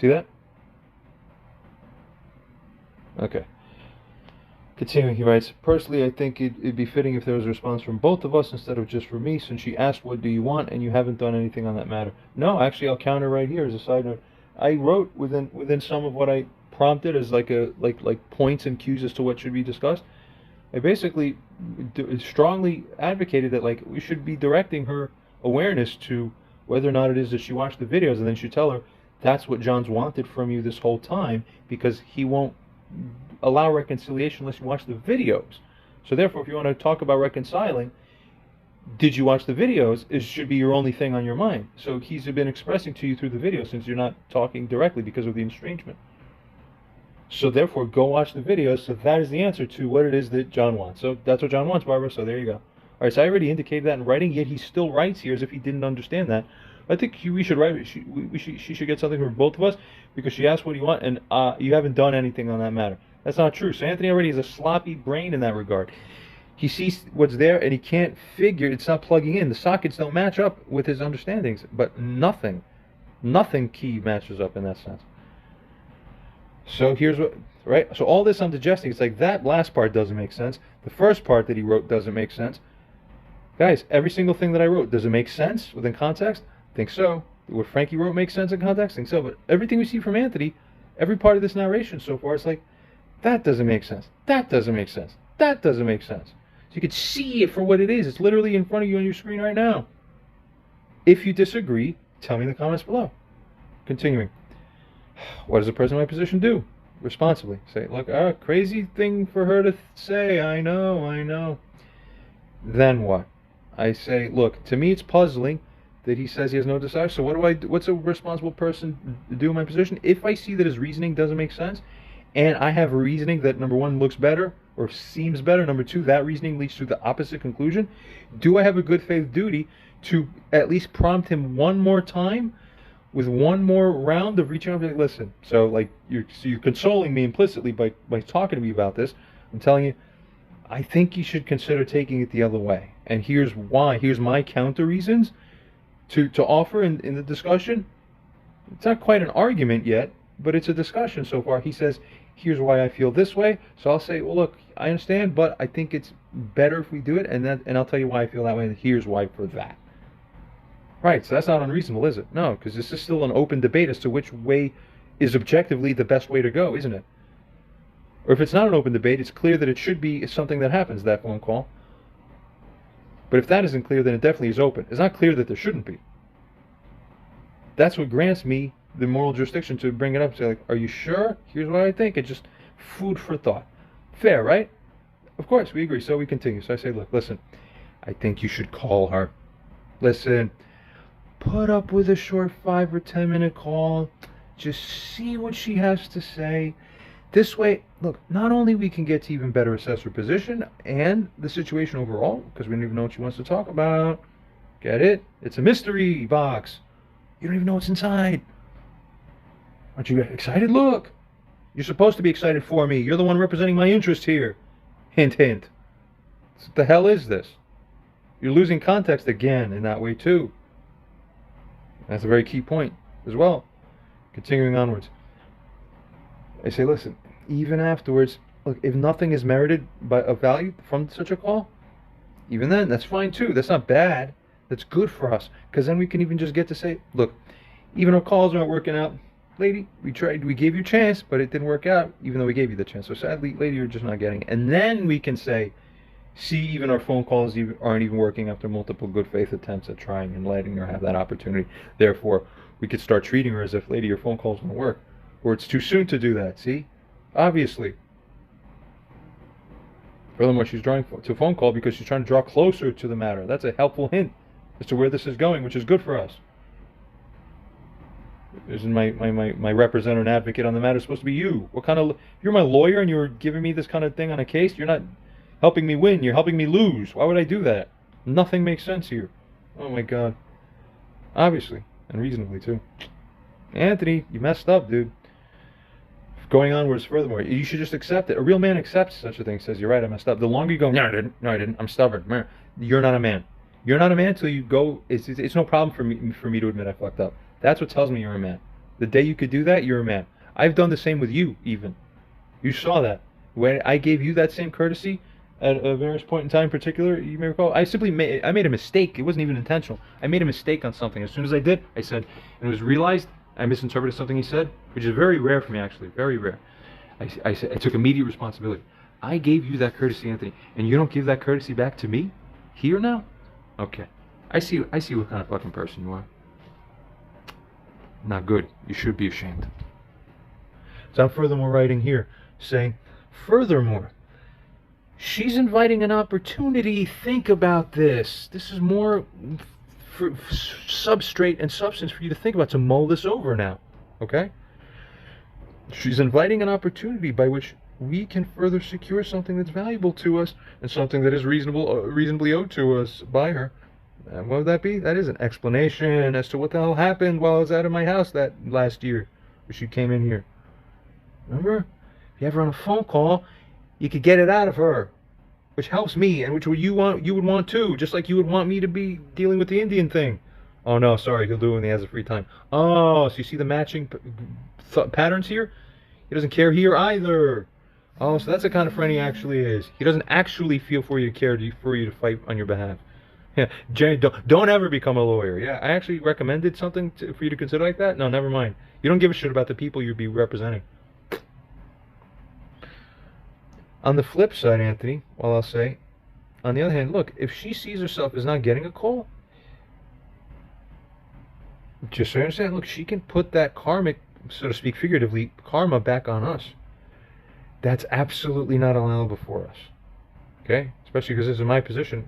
See that? Okay. Continuing, he writes, personally, I think it'd be fitting if there was a response from both of us instead of just from me, since she asked, what do you want, and you haven't done anything on that matter. No, actually, I'll counter right here as a side note. I wrote within some of what I prompted as like points and cues as to what should be discussed. I basically strongly advocated that like we should be directing her awareness to whether or not it is that she watched the videos, and then she tell her that's what John's wanted from you this whole time, because he won't allow reconciliation unless you watch the videos. So therefore, if you want to talk about reconciling, did you watch the videos? It should be your only thing on your mind. So he's been expressing to you through the video, since you're not talking directly because of the estrangement. So therefore, go watch the videos. So that is the answer to what it is that John wants. So that's what John wants, Barbara. So there you go. All right. So I already indicated that in writing, yet he still writes here as if he didn't understand that. I think we should write. She should get something from both of us, because she asked what do you want, and you haven't done anything on that matter. That's not true. So Anthony already has a sloppy brain in that regard. He sees what's there and he can't figure, it's not plugging in. The sockets don't match up with his understandings, but nothing key matches up in that sense. So here's what, right? So all this I'm digesting, it's like that last part doesn't make sense. The first part that he wrote doesn't make sense. Guys, every single thing that I wrote, does it make sense within context? I think so. What Frankie wrote makes sense in context? I think so. But everything we see from Anthony, every part of this narration so far, it's like, that doesn't make sense. That doesn't make sense. That doesn't make sense. So you can see it for what it is. It's literally in front of you on your screen right now. If you disagree, tell me in the comments below. Continuing. What does a person in my position do? Responsibly. Say, look, crazy thing for her to say. I know. Then what? I say, look, to me it's puzzling that he says he has no desire. So what's a responsible person do in my position? If I see that his reasoning doesn't make sense, and I have a reasoning that, number one, looks better or seems better, number two, that reasoning leads to the opposite conclusion, do I have a good faith duty to at least prompt him one more time with one more round of reaching out and like, listen, so like you're consoling me implicitly by talking to me about this. I'm telling you, I think you should consider taking it the other way. And here's why. Here's my counter reasons to offer in the discussion. It's not quite an argument yet, but it's a discussion so far. He says, here's why I feel this way. So I'll say, well, look, I understand, but I think it's better if we do it, and I'll tell you why I feel that way, and here's why for that. Right, so that's not unreasonable, is it? No, because this is still an open debate as to which way is objectively the best way to go, isn't it? Or if it's not an open debate, it's clear that it should be something that happens, that phone call. But if that isn't clear, then it definitely is open. It's not clear that there shouldn't be. That's what grants me the moral jurisdiction to bring it up and say, like, are you sure? Here's what I think. It's just food for thought. Fair, right? Of course, we agree. So we continue. So I say, look, listen, I think you should call her. Listen, put up with a short 5 or 10 minute call. Just see what she has to say. This way, look, not only we can get to even better assess her position and the situation overall, because we don't even know what she wants to talk about. Get it? It's a mystery box. You don't even know what's inside. Aren't you excited? Look. You're supposed to be excited for me. You're the one representing my interest here. Hint, hint. What the hell is this? You're losing context again in that way, too. That's a very key point as well. Continuing onwards. I say, listen, even afterwards, look, if nothing is merited by a value from such a call, even then, that's fine, too. That's not bad. That's good for us. Because then we can even just get to say, look, even our calls aren't working out. Lady, we tried, we gave you a chance, but it didn't work out, even though we gave you the chance. So sadly, lady, you're just not getting it. And then we can say, see, even our phone calls aren't even working after multiple good faith attempts at trying and letting her have that opportunity. Therefore, we could start treating her as if, lady, your phone calls don't work. Or it's too soon to do that, see? Obviously. Furthermore, she's drawing to a phone call because she's trying to draw closer to the matter. That's a helpful hint as to where this is going, which is good for us. Isn't my representative and advocate on the matter supposed to be you? What kind of... If you're my lawyer and you're giving me this kind of thing on a case, you're not helping me win. You're helping me lose. Why would I do that? Nothing makes sense here. Oh my God. Obviously. And reasonably, too. Anthony, you messed up, dude. Going onwards furthermore, you should just accept it. A real man accepts such a thing. Says, you're right, I messed up. The longer you go, no, I didn't. I'm stubborn. You're not a man. You're not a man until you go... It's no problem for me to admit I fucked up. That's what tells me you're a man. The day you could do that, you're a man. I've done the same with you, even. You saw that. When I gave you that same courtesy at a various point in time in particular, you may recall, I made a mistake. It wasn't even intentional. I made a mistake on something. As soon as I did, I said, and it was realized, I misinterpreted something he said, which is very rare for me, actually. Very rare. I took immediate responsibility. I gave you that courtesy, Anthony, and you don't give that courtesy back to me? Here now? Okay. I see what kind of fucking person you are. Not good. You should be ashamed. So I'm furthermore writing here, saying, furthermore, she's inviting an opportunity. Think about this. This is more substrate and substance for you to think about, to mull this over now. Okay? She's inviting an opportunity by which we can further secure something that's valuable to us and something that is reasonably owed to us by her. And what would that be? That is an explanation as to what the hell happened while I was out of my house that last year when she came in here. Remember? If you have her on a phone call, you could get it out of her, which helps me, and which you would want too, just like you would want me to be dealing with the Indian thing. Oh no, sorry, he'll do it when he has a free time. Oh, so you see the matching patterns here? He doesn't care here either. Oh, so that's the kind of friend he actually is. He doesn't actually feel for you to care for you to fight on your behalf. Yeah, Jay, don't ever become a lawyer. Yeah, I actually recommended something for you to consider like that. No, never mind. You don't give a shit about the people you'd be representing. On the flip side, Anthony, well, I'll say, on the other hand, look, if she sees herself as not getting a call, just so you understand, look, she can put that karmic, so to speak, figuratively, karma back on us. That's absolutely not allowable for us. Okay? Especially because this is my position,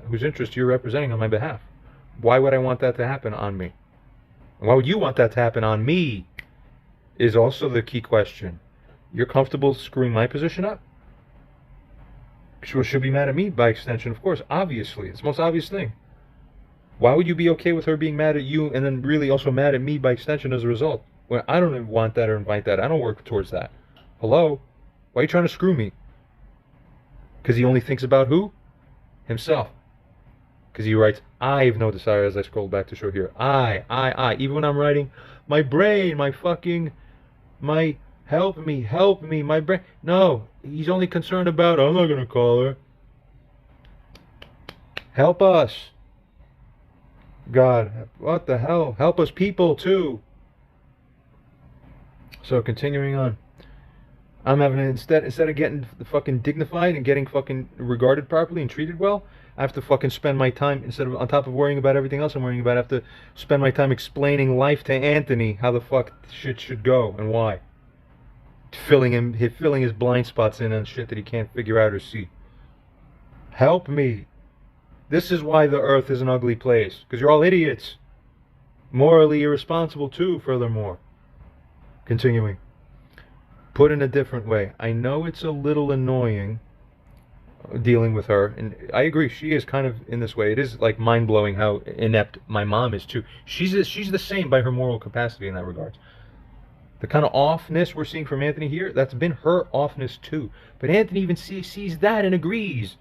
whose interest you're representing on my behalf. Why would I want that to happen on me? Why would you want that to happen on me? Is also the key question. You're comfortable screwing my position up? She'll be mad at me by extension, of course. Obviously. It's the most obvious thing. Why would you be okay with her being mad at you and then really also mad at me by extension as a result? When I don't even want that or invite that. I don't work towards that. Hello? Why are you trying to screw me? Because he only thinks about who? Himself. Because he writes, I have no desire, as I scroll back to show here. I. Even when I'm writing, my brain, help me, my brain. No, he's only concerned about, I'm not going to call her. Help us. God, what the hell? Help us people, too. So, continuing on. I'm having to, instead of getting fucking dignified and getting fucking regarded properly and treated well, I have to fucking spend my time, instead of on top of worrying about everything else I'm worrying about, I have to spend my time explaining life to Anthony, how the fuck shit should go and why. Filling his blind spots in on shit that he can't figure out or see. Help me. This is why the earth is an ugly place. Because you're all idiots. Morally irresponsible too, furthermore. Continuing. Put in a different way, I know it's a little annoying dealing with her, and I agree, she is kind of in this way. It is like mind-blowing how inept my mom is too. She's the same by her moral capacity in that regard. The kind of offness we're seeing from Anthony here, that's been her offness too. But Anthony even sees that and agrees.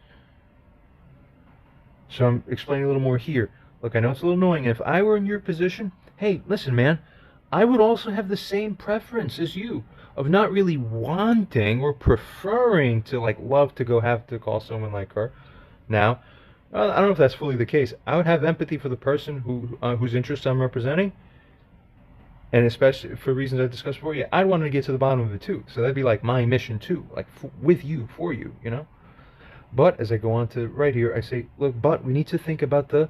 So I'm explaining a little more here. Look, I know it's a little annoying. If I were in your position, hey, listen, man, I would also have the same preference as you of not really wanting or preferring to like love to go have to call someone like her. Now, I don't know if that's fully the case. I would have empathy for the person whose interests I'm representing, and especially for reasons I discussed before. Yeah, I'd want to get to the bottom of it too. So that'd be like my mission too, like with you, for you, you know. But as I go on to right here, I say, look, but we need to think about the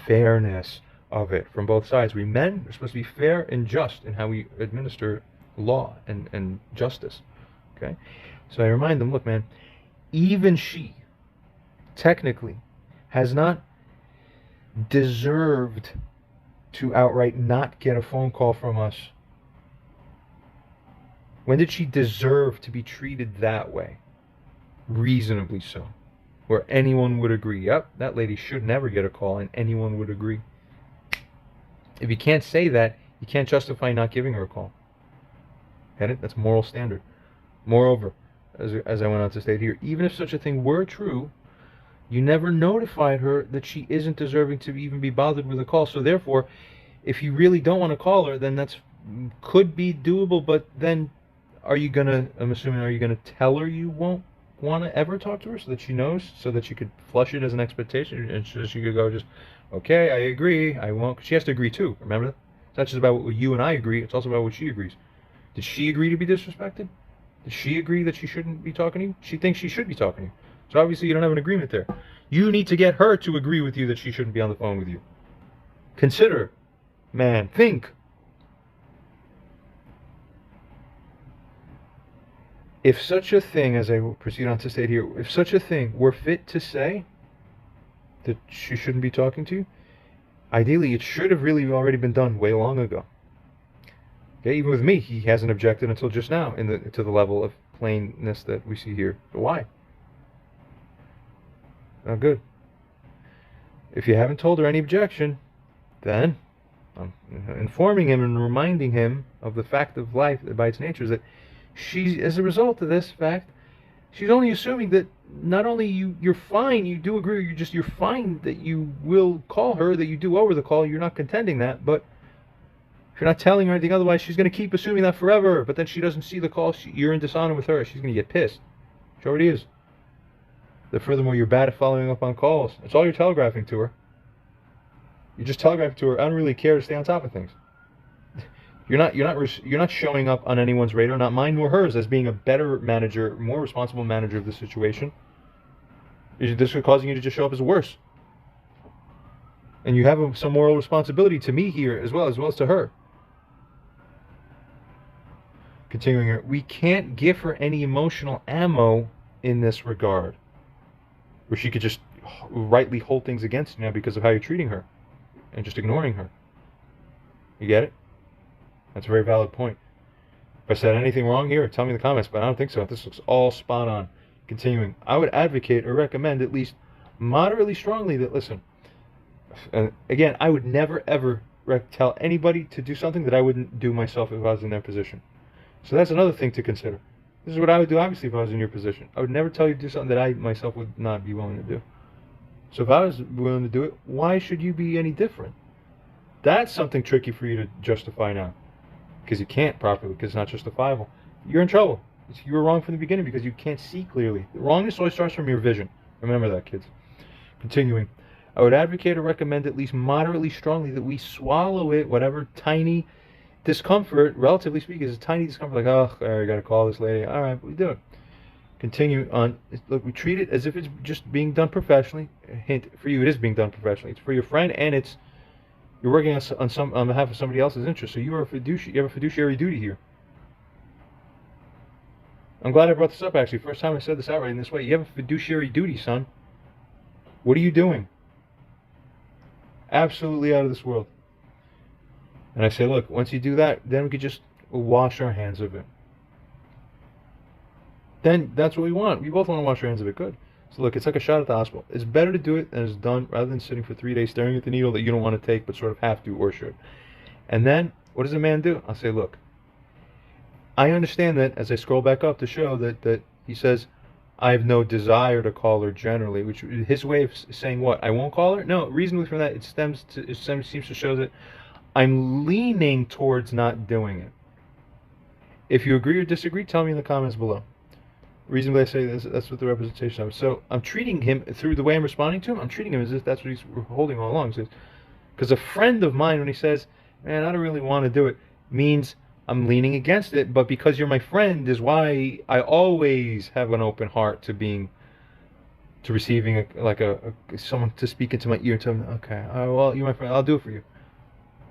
fairness of it from both sides. We men are supposed to be fair and just in how we administer law and justice. Okay? So I remind them, look, man, even she technically has not deserved to outright not get a phone call from us. When did she deserve to be treated that way? Reasonably so. Where anyone would agree, yep, that lady should never get a call, and anyone would agree. If you can't say that, you can't justify not giving her a call. Get it? That's moral standard. Moreover, as I went on to state here, even if such a thing were true, you never notified her that she isn't deserving to even be bothered with a call. So therefore, if you really don't want to call her, then that's could be doable, but then I'm assuming, are you gonna tell her you won't want to ever talk to her so that she knows, so that she could flush it as an expectation, and so she could go just, okay, I agree, I won't. She has to agree too, remember? It's not just about what you and I agree, it's also about what she agrees. Did she agree to be disrespected? Did she agree that she shouldn't be talking to you? She thinks she should be talking to you. So obviously you don't have an agreement there. You need to get her to agree with you that she shouldn't be on the phone with you. Consider, man, think. If such a thing, as I proceed on to state here, if such a thing were fit to say that she shouldn't be talking to you, ideally it should have really already been done way long ago. Okay, even with me, he hasn't objected until just now to the level of plainness that we see here. But why? Not good. If you haven't told her any objection, then I'm informing him and reminding him of the fact of life by its nature is that she, as a result of this fact, she's only assuming that not only you're fine, you do agree, you're fine that you will call her, that you do over the call, you're not contending that, but if you're not telling her anything otherwise, she's going to keep assuming that forever, but then she doesn't see the call, you're in dishonor with her, she's going to get pissed. She already is. That furthermore, you're bad at following up on calls. That's all you're telegraphing to her. You're just telegraphing to her, I don't really care to stay on top of things. You're not showing up on anyone's radar, not mine nor hers, as being a better manager, more responsible manager of the situation. This is causing you to just show up as worse. And you have some moral responsibility to me here as well as to her. Continuing here, we can't give her any emotional ammo in this regard, where she could just rightly hold things against you now because of how you're treating her and just ignoring her. You get it? That's a very valid point. If I said anything wrong here, tell me in the comments, but I don't think so. This looks all spot on. Continuing, I would advocate or recommend at least moderately strongly that, listen, and again, I would never ever tell anybody to do something that I wouldn't do myself if I was in their position. So that's another thing to consider. This is what I would do, obviously, if I was in your position. I would never tell you to do something that I myself would not be willing to do. So if I was willing to do it, why should you be any different? That's something tricky for you to justify now. Because you can't properly, because it's not justifiable. You're in trouble. You were wrong from the beginning because you can't see clearly. The wrongness always starts from your vision. Remember that, kids. Continuing. I would advocate or recommend at least moderately strongly that we swallow it, whatever tiny discomfort, relatively speaking, is a tiny discomfort, like, oh, I gotta call this lady. All right, what are we doing? Continue on. Look, we treat it as if it's just being done professionally. Hint, for you, it is being done professionally. It's for your friend, and you're working on behalf of somebody else's interest. So you have a fiduciary duty here. I'm glad I brought this up, actually. First time I said this outright in this way. You have a fiduciary duty, son. What are you doing? Absolutely out of this world. And I say, look, once you do that, then we could just wash our hands of it. then that's what we want. We both want to wash our hands of it. Good. So look, it's like a shot at the hospital. It's better to do it than it's done, rather than sitting for 3 days staring at the needle that you don't want to take but sort of have to or should. And then, what does a man do? I'll say, look, I understand that as I scroll back up to show that he says, I have no desire to call her generally, which his way of saying what? I won't call her? No, reasonably from that, it seems to show that I'm leaning towards not doing it. If you agree or disagree, tell me in the comments below. Reasonably I say this, that's what the representation of. So I'm treating him, through the way I'm responding to him, I'm treating him as if that's what he's holding all along. Because a friend of mine, when he says, man, I don't really want to do it, means I'm leaning against it, but because you're my friend is why I always have an open heart to receiving someone to speak into my ear and tell me, okay, well, you're my friend, I'll do it for you.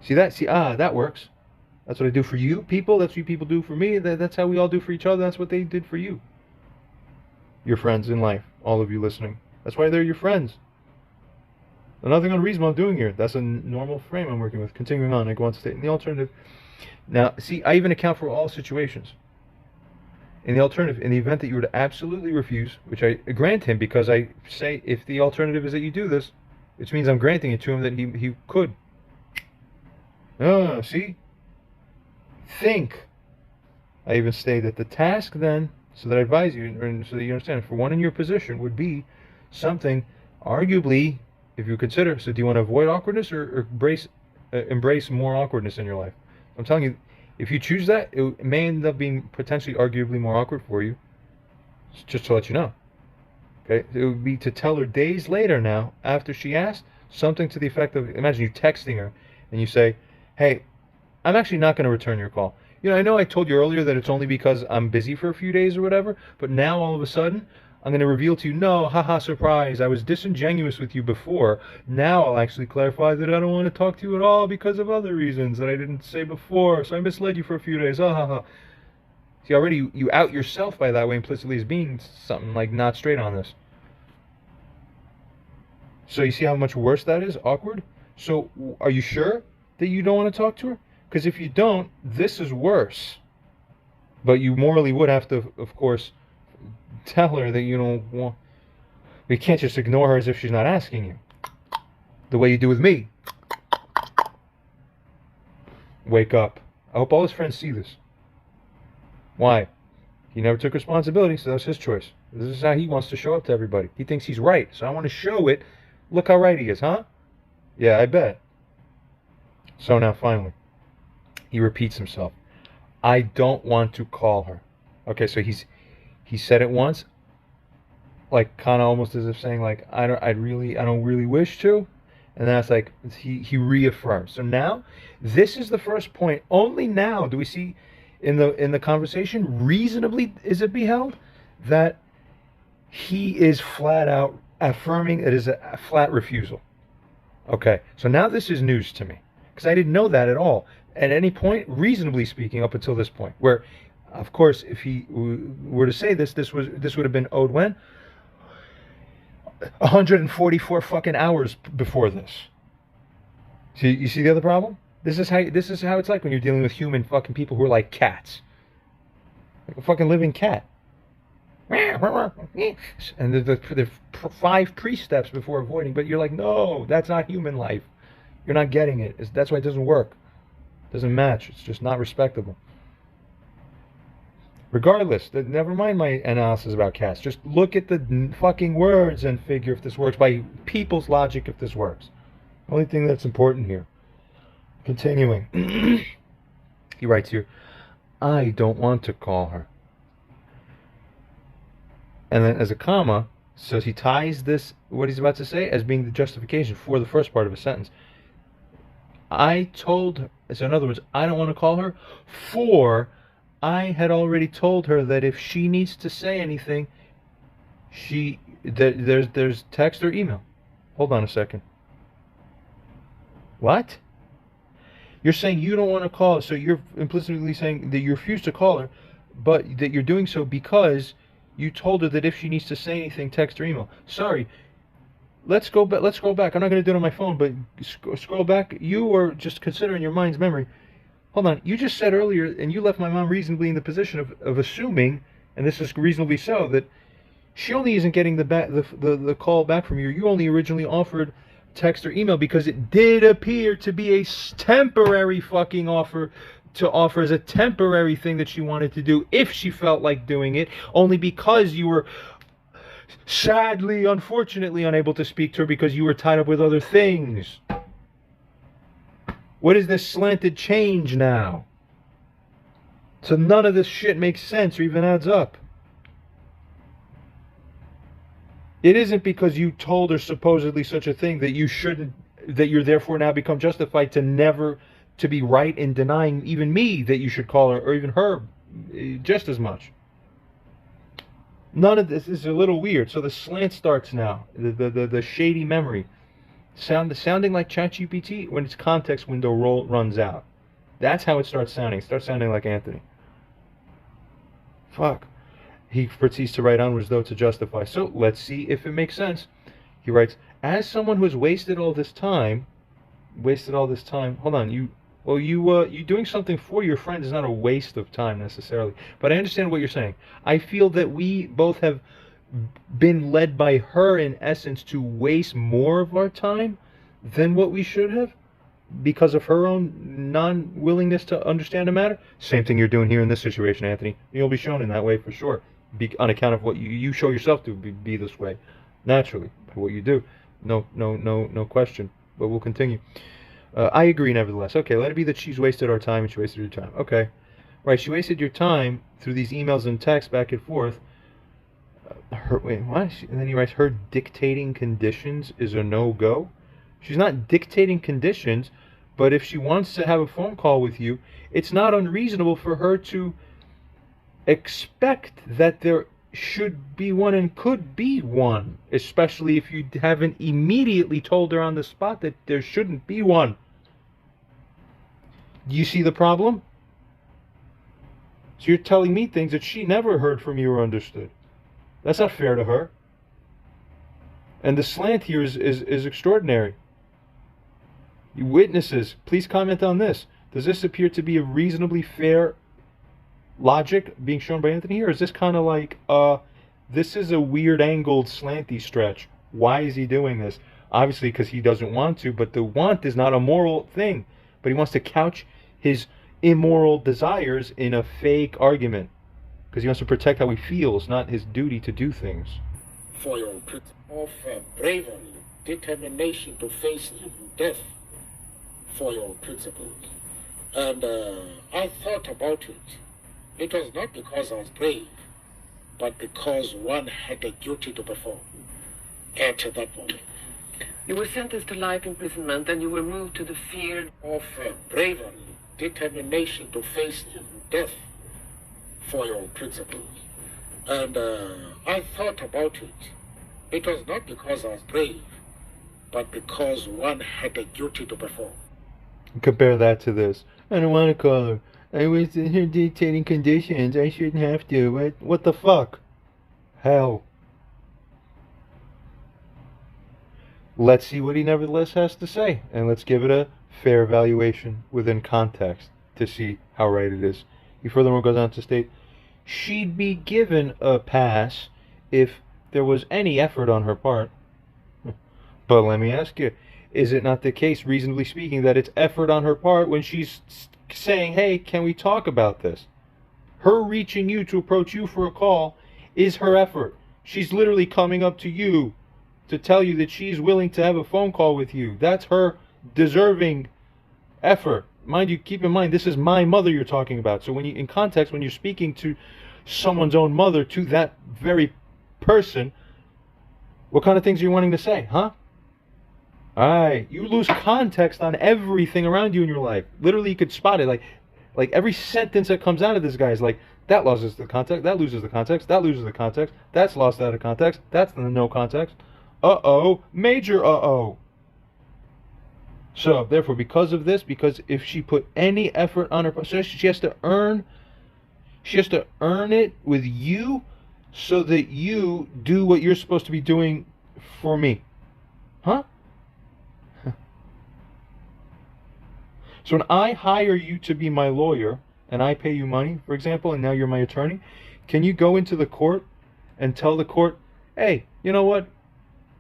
See that? That works. That's what I do for you, people. That's what people do for me. That's how we all do for each other. That's what they did for you. Your friends in life, all of you listening. That's why they're your friends. Another reason I'm doing here. That's a normal frame I'm working with. Continuing on, I go on to state in the alternative. Now, see, I even account for all situations. In the alternative, in the event that you were to absolutely refuse, which I grant him because I say if the alternative is that you do this, which means I'm granting it to him that he could. Oh, see? Think. I even state that the task then, so that I advise you, and so that you understand, for one in your position would be something, arguably, if you consider, so do you want to avoid awkwardness or embrace more awkwardness in your life? I'm telling you, if you choose that, it may end up being potentially arguably more awkward for you, just to let you know. Okay, it would be to tell her days later now, after she asked, something to the effect of, imagine you texting her, and you say, hey, I'm actually not going to return your call. You know I told you earlier that it's only because I'm busy for a few days or whatever, but now all of a sudden, I'm going to reveal to you, no, haha, surprise, I was disingenuous with you before. Now I'll actually clarify that I don't want to talk to you at all because of other reasons that I didn't say before, so I misled you for a few days, haha. See, already you out yourself by that way implicitly as being something like not straight on this. So you see how much worse that is? Awkward? So are you sure that you don't want to talk to her? Because if you don't, this is worse. But you morally would have to, of course, tell her that you don't want... You can't just ignore her as if she's not asking you. The way you do with me. Wake up. I hope all his friends see this. Why? He never took responsibility, so that's his choice. This is how he wants to show up to everybody. He thinks he's right, so I want to show it. Look how right he is, huh? Yeah, I bet. So now, finally, he repeats himself. I don't want to call her. Okay, so he said it once, like kind of almost as if saying like I don't really wish to, and then it's like he reaffirms. So now this is the first point. Only now do we see in the conversation reasonably is it beheld that he is flat out affirming it is a flat refusal. Okay, so now this is news to me because I didn't know that at all at any point, reasonably speaking, up until this point, where, of course, if he were to say this would have been owed when 144 fucking hours before this. See, you see the other problem? This is how it's like when you're dealing with human fucking people who are like cats, like a fucking living cat. And the 5 pre-steps before avoiding, but you're like, no, that's not human life. You're not getting it. That's why it doesn't work. It doesn't match. It's just not respectable. Regardless, never mind my analysis about cats. Just look at the fucking words and figure if this works by people's logic if this works. Only thing that's important here. Continuing. He writes here, I don't want to call her. And then as a comma, so he ties this, what he's about to say, as being the justification for the first part of a sentence. I told her, so in other words, I don't want to call her, for I had already told her that if she needs to say anything, there's text or email. Hold on a second. What? You're saying you don't want to call her, so you're implicitly saying that you refuse to call her, but that you're doing so because you told her that if she needs to say anything, text or email. Sorry. Let's go back. I'm not going to do it on my phone, but scroll back. You were just considering your mind's memory. Hold on. You just said earlier, and you left my mom reasonably in the position of assuming and this is reasonably so, that she only isn't getting the call back from you. You only originally offered text or email because it did appear to be a temporary fucking offer, to offer as a temporary thing that she wanted to do if she felt like doing it, only because you were sadly, unfortunately, unable to speak to her because you were tied up with other things. What is this slanted change now? So none of this shit makes sense or even adds up. It isn't because you told her supposedly such a thing that you shouldn't, that you're therefore now become justified to be right in denying even me that you should call her, or even her, just as much. None of this is a little weird. So the slant starts now. The shady memory. Sounding like ChatGPT when its context window runs out. That's how it starts sounding. It starts sounding like Anthony. Fuck. He proceeds to write onwards, though, to justify. So let's see if it makes sense. He writes, as someone who has wasted all this time. Hold on, you doing something for your friend is not a waste of time necessarily. But I understand what you're saying. I feel that we both have been led by her, in essence, to waste more of our time than what we should have because of her own non-willingness to understand the matter. Same thing you're doing here in this situation, Anthony. You'll be shown in that way for sure, on account of what you show yourself to be this way, naturally, by what you do. No question. But we'll continue. I agree, nevertheless. Okay, let it be that she's wasted our time and she wasted your time. Okay, right? She wasted your time through these emails and texts back and forth. Wait, what? And then he writes, her dictating conditions is a no-go. She's not dictating conditions, but if she wants to have a phone call with you, it's not unreasonable for her to expect that there should be one and could be one, especially if you haven't immediately told her on the spot that there shouldn't be one. Do you see the problem? So you're telling me things that she never heard from you or understood. That's not fair to her. And the slant here is extraordinary. You witnesses, please comment on this. Does this appear to be a reasonably fair logic being shown by Anthony here? Or is this kind of like, this is a weird angled slanty stretch? Why is he doing this? Obviously because he doesn't want to, but the want is not a moral thing. But he wants to couch his immoral desires in a fake argument. Because he wants to protect how he feels, not his duty to do things. For your of bravery, determination to face even death for your principles. And I thought about it. It was not because I was brave, but because one had a duty to perform at that moment. You were sentenced to life imprisonment and you were moved to the fear of bravery, determination to face even death for your principles. And I thought about it. It was not because I was brave, but because one had a duty to perform. Compare that to this. I don't want to call her. I was in her dictating conditions. I shouldn't have to. What the fuck? Hell. Let's see what he nevertheless has to say, and let's give it a fair evaluation within context to see how right it is. He furthermore goes on to state, she'd be given a pass if there was any effort on her part. But let me ask you, is it not the case, reasonably speaking, that it's effort on her part when she's saying, hey, can we talk about this? Her reaching you to approach you for a call is her effort. She's literally coming up to you to tell you that she's willing to have a phone call with you. That's her deserving effort. Mind you, keep in mind, this is my mother you're talking about. So when you, in context, when you're speaking to someone's own mother, to that very person, what kind of things are you wanting to say, huh? Alright, you lose context on everything around you in your life. Literally, you could spot it. Like every sentence that comes out of this guy is like, that loses the context, that loses the context, that loses the context, that's lost out of context, that's the no context. Uh-oh, major uh-oh. So, therefore, because of this, because if she put any effort on her, so she has to earn it with you so that you do what you're supposed to be doing for me. Huh? So when I hire you to be my lawyer, and I pay you money, for example, and now you're my attorney, Can you go into the court and tell the court, hey, you know what?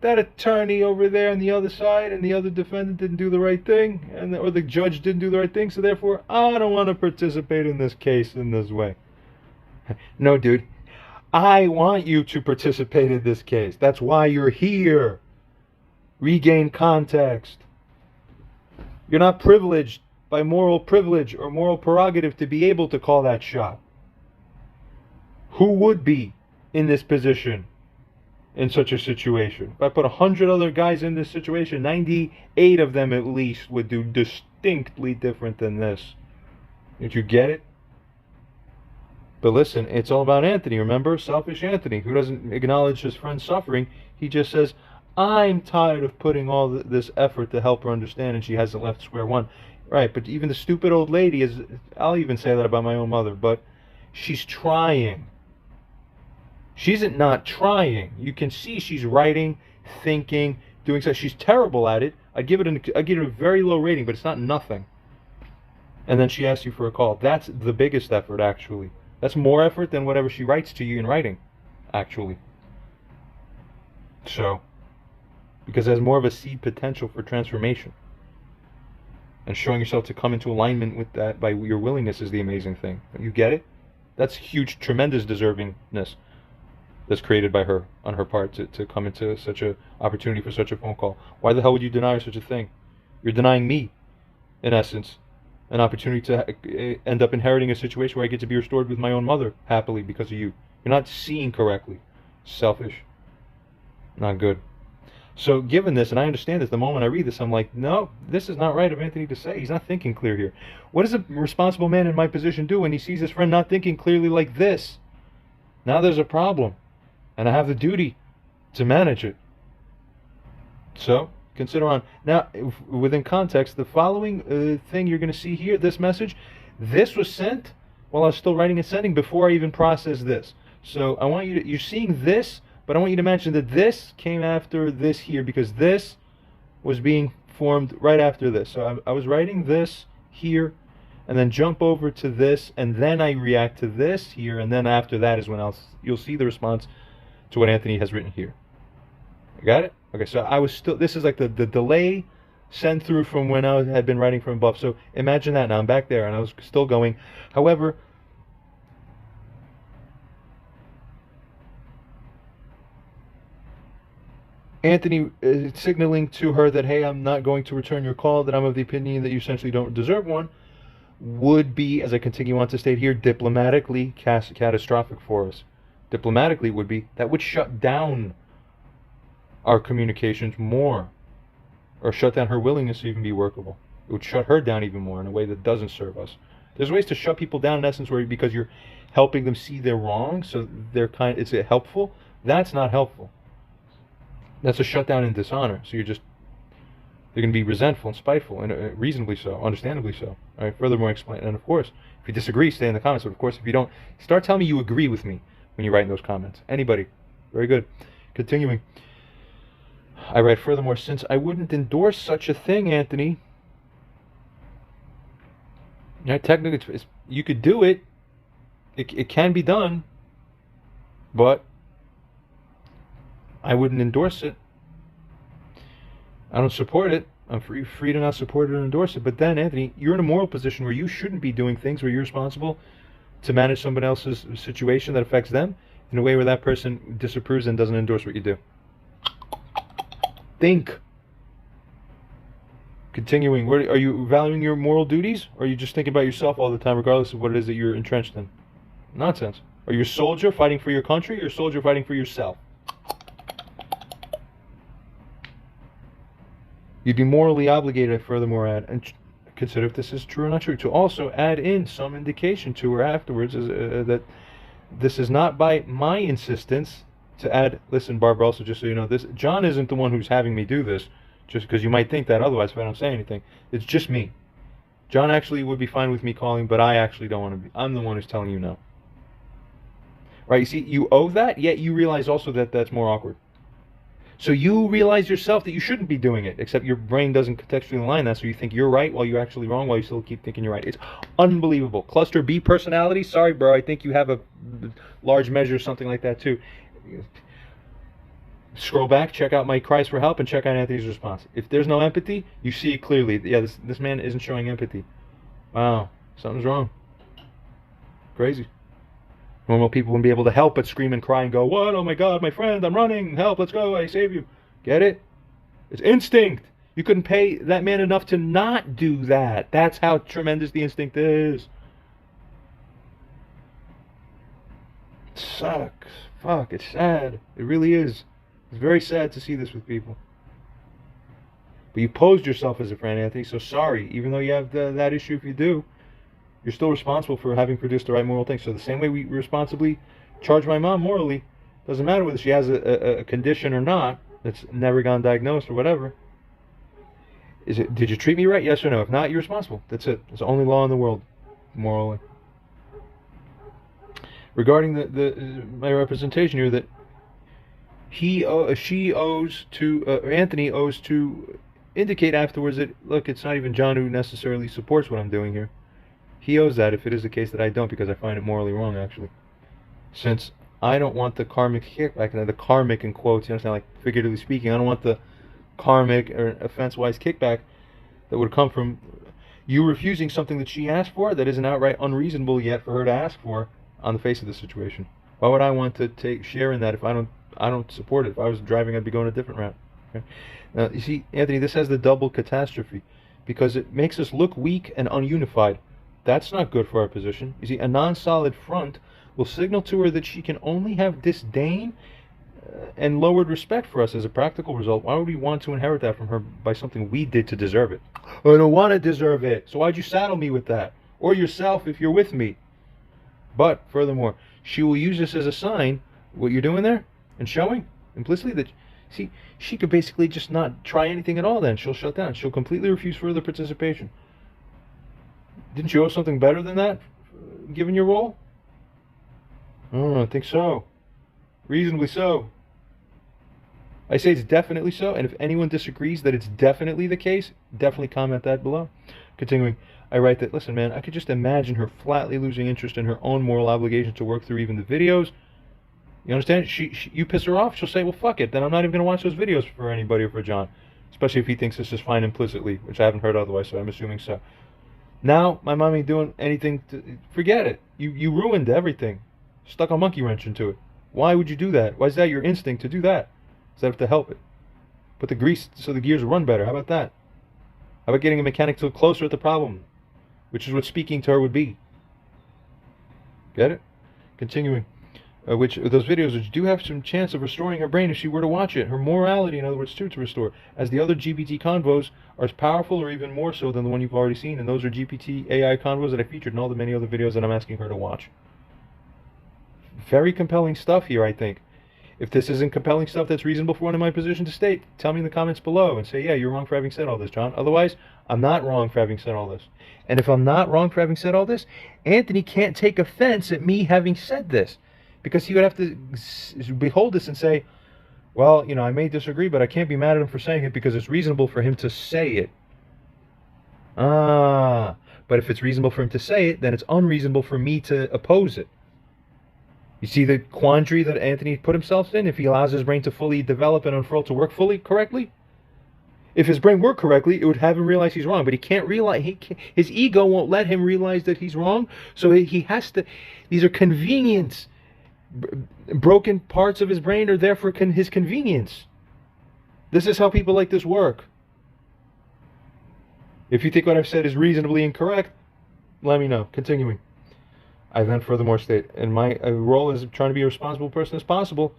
That attorney over there on the other side and the other defendant didn't do the right thing, or the judge didn't do the right thing, so therefore I don't want to participate in this case in this way. No, dude. I want you to participate in this case. That's why you're here. Regain context. You're not privileged by moral privilege or moral prerogative to be able to call that shot. Who would be in this position in such a situation? If I put 100 other guys in this situation, 98 of them at least would do distinctly different than this. Did you get it? But listen, it's all about Anthony, remember? Selfish Anthony, who doesn't acknowledge his friend's suffering. He just says, I'm tired of putting all this effort to help her understand, and she hasn't left square one. Right, but even the stupid old lady is, I'll even say that about my own mother, but she's trying. She's not trying. You can see she's writing, thinking, doing stuff. She's terrible at it. I'd give it a very low rating, but it's not nothing. And then she asks you for a call. That's the biggest effort, actually. That's more effort than whatever she writes to you in writing, actually. So, because it has more of a seed potential for transformation. And showing yourself to come into alignment with that by your willingness is the amazing thing. You get it? That's huge, tremendous deservingness that's created by her, on her part, to come into such an opportunity for such a phone call. Why the hell would you deny her such a thing? You're denying me, in essence, an opportunity to end up inheriting a situation where I get to be restored with my own mother happily because of you. You're not seeing correctly. Selfish. Not good. So given this, and I understand this, the moment I read this, I'm like, no, this is not right of Anthony to say. He's not thinking clear here. What does a responsible man in my position do when he sees his friend not thinking clearly like this? Now there's a problem, and I have the duty to manage it. So consider on. Now, within context, the following thing you're going to see here, this message, this was sent while I was still writing and sending before I even processed this. So I want you to, you're seeing this, but I want you to mention that this came after this here, because this was being formed right after this. So I was writing this here, and then jump over to this, and then I react to this here, and then after that is when you'll see the response to what Anthony has written here. Got it? Okay, so I was still, this is like the delay sent through from when I had been writing from above. So imagine that now. I'm back there, and I was still going. However, Anthony is signaling to her that, hey, I'm not going to return your call, that I'm of the opinion that you essentially don't deserve one, would be, as I continue on to state here, diplomatically catastrophic for us. Diplomatically would be, that would shut down our communications more, or shut down her willingness to even be workable. It would shut her down even more in a way that doesn't serve us. There's ways to shut people down in essence because you're helping them see they're wrong, so it's helpful. That's not helpful. That's a shutdown in dishonor. So they're going to be resentful and spiteful, and reasonably so, understandably so. All right. Furthermore, explain. And of course, if you disagree, stay in the comments. But of course, if you don't, start telling me you agree with me when you write in those comments. Anybody? Very good. Continuing. I write, furthermore, since I wouldn't endorse such a thing, Anthony. Yeah, technically, you could do it. It can be done, but I wouldn't endorse it. I don't support it. I'm free to not support it or endorse it. But then, Anthony, you're in a moral position where you shouldn't be doing things where you're responsible to manage somebody else's situation that affects them in a way where that person disapproves and doesn't endorse what you do. Think. Continuing, are you valuing your moral duties, or are you just thinking about yourself all the time, regardless of what it is that you're entrenched in? Nonsense. Are you a soldier fighting for your country, or a soldier fighting for yourself? You'd be morally obligated, furthermore, and consider if this is true or not true, to also add in some indication to her afterwards that this is not by my insistence to add, listen, Barbara, also just so you know, this John isn't the one who's having me do this, just because you might think that otherwise if I don't say anything. It's just me. John actually would be fine with me calling, but I actually don't want to be. I'm the one who's telling you no. Right, you see, you owe that, yet you realize also that that's more awkward. So you realize yourself that you shouldn't be doing it, except your brain doesn't contextually align that, so you think you're right while you're actually wrong, while you still keep thinking you're right. It's unbelievable. Cluster B personality, sorry bro, I think you have a large measure or something like that too. Scroll back, check out my cries for help, and check out Anthony's response. If there's no empathy, you see it clearly. Yeah, this man isn't showing empathy. Wow, something's wrong. Crazy. Normal people wouldn't be able to help but scream and cry and go, what? Oh my God, my friend, I'm running. Help, let's go, I save you. Get it? It's instinct. You couldn't pay that man enough to not do that. That's how tremendous the instinct is. It sucks. Fuck, it's sad. It really is. It's very sad to see this with people. But you posed yourself as a friend, Anthony, so sorry. Even though you have that issue, if you do, you're still responsible for having produced the right moral thing. So the same way we responsibly charge my mom morally, doesn't matter whether she has a condition or not, that's never gone diagnosed or whatever. Did you treat me right? Yes or no? If not, you're responsible. That's it. It's the only law in the world, morally. Regarding my representation here, that Anthony owes to indicate afterwards that, look, it's not even John who necessarily supports what I'm doing here. He owes that if it is the case that I don't, because I find it morally wrong, actually. Since I don't want the karmic kickback, and the karmic in quotes, you understand, like figuratively speaking, I don't want the karmic or offense-wise kickback that would come from you refusing something that she asked for that isn't outright unreasonable yet for her to ask for on the face of the situation. Why would I want to share in that if I don't support it? If I was driving, I'd be going a different route. Okay? Now, you see, Anthony, this has the double catastrophe because it makes us look weak and ununified. That's not good for our position. You see, a non-solid front will signal to her that she can only have disdain and lowered respect for us as a practical result. Why would we want to inherit that from her by something we did to deserve it? I don't want to deserve it, so why'd you saddle me with that? Or yourself if you're with me. But, furthermore, she will use this as a sign, what you're doing there, and showing implicitly that, see, she could basically just not try anything at all then. She'll shut down. She'll completely refuse further participation. Didn't you owe something better than that, given your role? Oh, I think so. Reasonably so. I say it's definitely so, and if anyone disagrees that it's definitely the case, definitely comment that below. Continuing, I write that, listen, man, I could just imagine her flatly losing interest in her own moral obligation to work through even the videos. You understand? You piss her off, she'll say, well, fuck it, then I'm not even going to watch those videos for anybody or for John. Especially if he thinks this is fine implicitly, which I haven't heard otherwise, so I'm assuming so. Now, my mom ain't doing anything to... Forget it. You ruined everything. Stuck a monkey wrench into it. Why would you do that? Why is that your instinct to do that? Instead of to help it. Put the grease so the gears run better. How about that? How about getting a mechanic to look closer at the problem? Which is what speaking to her would be. Get it? Continuing. Which those videos which do have some chance of restoring her brain if she were to watch it. Her morality, in other words, too, to restore. As the other GPT convos are as powerful or even more so than the one you've already seen. And those are GPT AI convos that I featured in all the many other videos that I'm asking her to watch. Very compelling stuff here, I think. If this isn't compelling stuff that's reasonable for one in my position to state, tell me in the comments below and say, yeah, you're wrong for having said all this, John. Otherwise, I'm not wrong for having said all this. And if I'm not wrong for having said all this, Anthony can't take offense at me having said this. Because he would have to behold this and say, well, you know, I may disagree, but I can't be mad at him for saying it because it's reasonable for him to say it. But if it's reasonable for him to say it, then it's unreasonable for me to oppose it. You see the quandary that Anthony put himself in if he allows his brain to fully develop and unfurl to work fully correctly? If his brain worked correctly, it would have him realize he's wrong, but he can't realize, his ego won't let him realize that he's wrong, so he has to, these are convenience. Broken parts of his brain are there for his convenience. This is how people like this work. If you think what I've said is reasonably incorrect, let me know. Continuing. I then furthermore state, in my role as trying to be a responsible person as possible,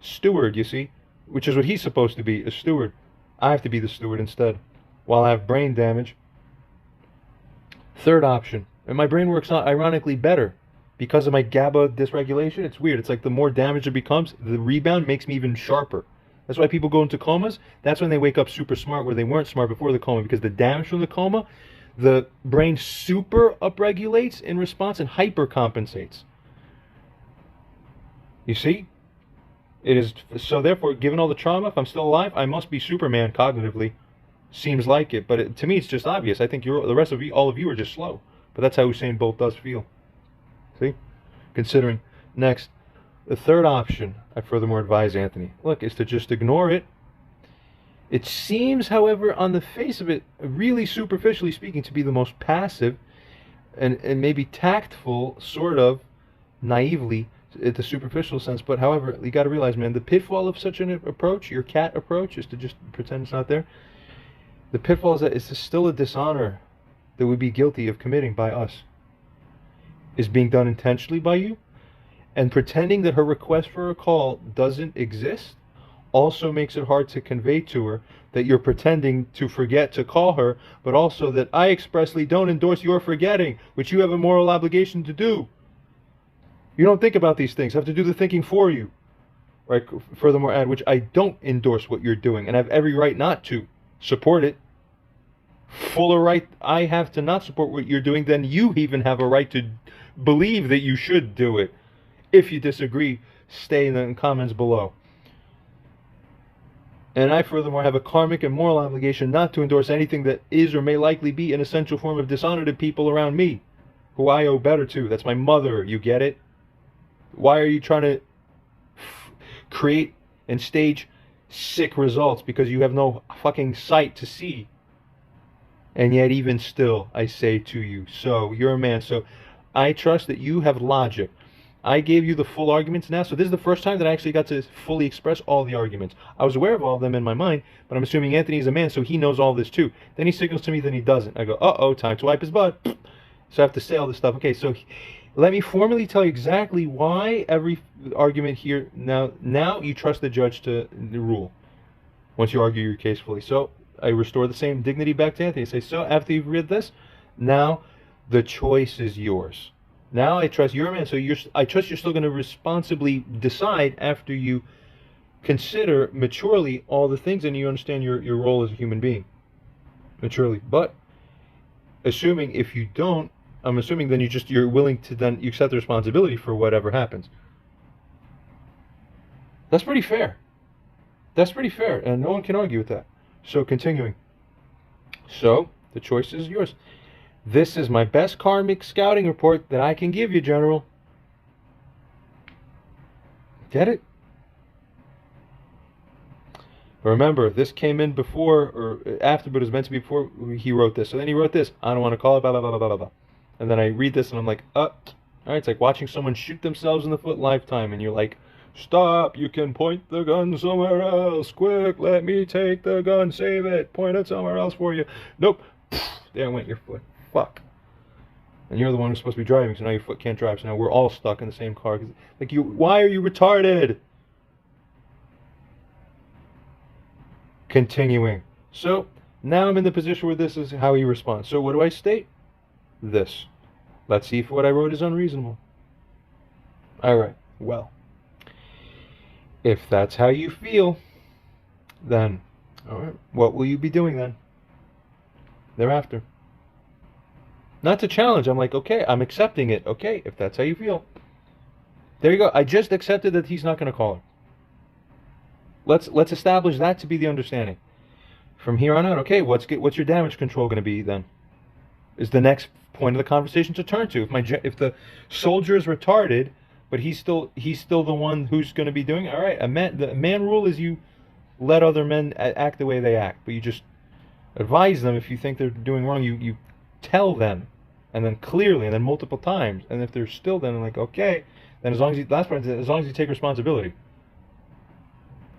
steward, you see, which is what he's supposed to be, a steward. I have to be the steward instead, while I have brain damage. Third option, and my brain works out ironically better because of my GABA dysregulation. It's weird. It's like the more damage it becomes, the rebound makes me even sharper. That's why people go into comas. That's when they wake up super smart, where they weren't smart before the coma, because the damage from the coma, the brain super upregulates in response and hypercompensates. You see? It is, so therefore, given all the trauma, if I'm still alive, I must be Superman cognitively. Seems like it, but to me it's just obvious. I think the rest of you, all of you, are just slow. But that's how Usain Bolt does feel. See? Considering. Next, the third option, I furthermore advise Anthony, look, is to just ignore it. It seems, however, on the face of it, really superficially speaking, to be the most passive and maybe tactful, sort of, naively, at the superficial sense. But however, you got to realize, man, the pitfall of such an approach, your cat approach, is to just pretend it's not there. The pitfall is that it's still a dishonor that we'd be guilty of committing by us. Is being done intentionally by you, and pretending that her request for a call doesn't exist also makes it hard to convey to her that you're pretending to forget to call her, but also that I expressly don't endorse your forgetting, which you have a moral obligation to do. You don't think about these things. I have to do the thinking for you. Right? Furthermore, add, which I don't endorse what you're doing, and I have every right not to support it. Fuller right I have to not support what you're doing than you even have a right to believe that you should do it. If you disagree, stay in the comments below. And I furthermore have a karmic and moral obligation not to endorse anything that is or may likely be an essential form of dishonor to people around me, who I owe better to. That's my mother, you get it? Why are you trying to create and stage sick results because you have no fucking sight to see? And yet even still, I say to you, so you're a man, so I trust that you have logic. I gave you the full arguments now, so this is the first time that I actually got to fully express all the arguments. I was aware of all of them in my mind, but I'm assuming Anthony's a man, so he knows all this too. Then he signals to me, then he doesn't. I go, uh-oh, time to wipe his butt. So I have to say all this stuff. Okay, so let me formally tell you exactly why every argument here, now you trust the judge to rule, once you argue your case fully. So I restore the same dignity back to Anthony. I say, so after you've read this, now the choice is yours. Now I trust you're a man, so I trust you're still going to responsibly decide after you consider maturely all the things and you understand your role as a human being. Maturely. But assuming if you don't, I'm assuming then you're willing to then you accept the responsibility for whatever happens. That's pretty fair. That's pretty fair, and no one can argue with that. So continuing. So the choice is yours. This is my best karmic scouting report that I can give you, General. Get it? Remember, this came in before or after, but it was meant to be before he wrote this. So then he wrote this. I don't want to call it, blah, blah, blah, blah, blah, blah. And then I read this and I'm like, all right, it's like watching someone shoot themselves in the foot lifetime. And you're like, stop, you can point the gun somewhere else. Quick, let me take the gun, save it, point it somewhere else for you. Nope. There went your foot. Fuck. And you're the one who's supposed to be driving, so now your foot can't drive. So now we're all stuck in the same car. Like, why are you retarded? Continuing. So now I'm in the position where this is how he responds. So what do I state? This. Let's see if what I wrote is unreasonable. Alright, well, if that's how you feel, then, alright, what will you be doing then? Thereafter. Not to challenge, I'm like, okay, I'm accepting it. Okay, if that's how you feel. There you go. I just accepted that he's not going to call her. Let's establish that to be the understanding. From here on out, okay, what's your damage control going to be then? Is the next point of the conversation to turn to. If the soldier is retarded, but he's still the one who's going to be doing it, all right, the man rule is you let other men act the way they act, but you just advise them if you think they're doing wrong. You tell them, and then clearly, and then multiple times, and if they're still then like, okay, then as long as you take responsibility.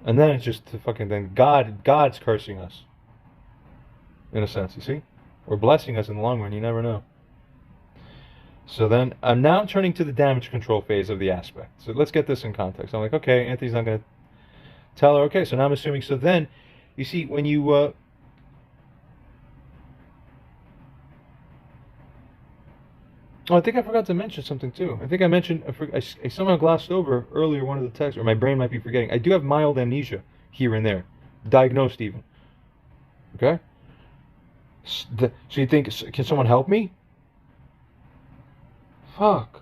And then it's just fucking then God's cursing us. In a sense, you see? Or blessing us in the long run, you never know. So then, I'm now turning to the damage control phase of the aspect. So let's get this in context. I'm like, okay, Anthony's not going to tell her, okay, so now I'm assuming, so then, you see, when you, oh, I think I forgot to mention something too. I think I mentioned, I somehow glossed over earlier one of the texts, or my brain might be forgetting. I do have mild amnesia here and there. Diagnosed even. Okay? So you think, can someone help me? Fuck.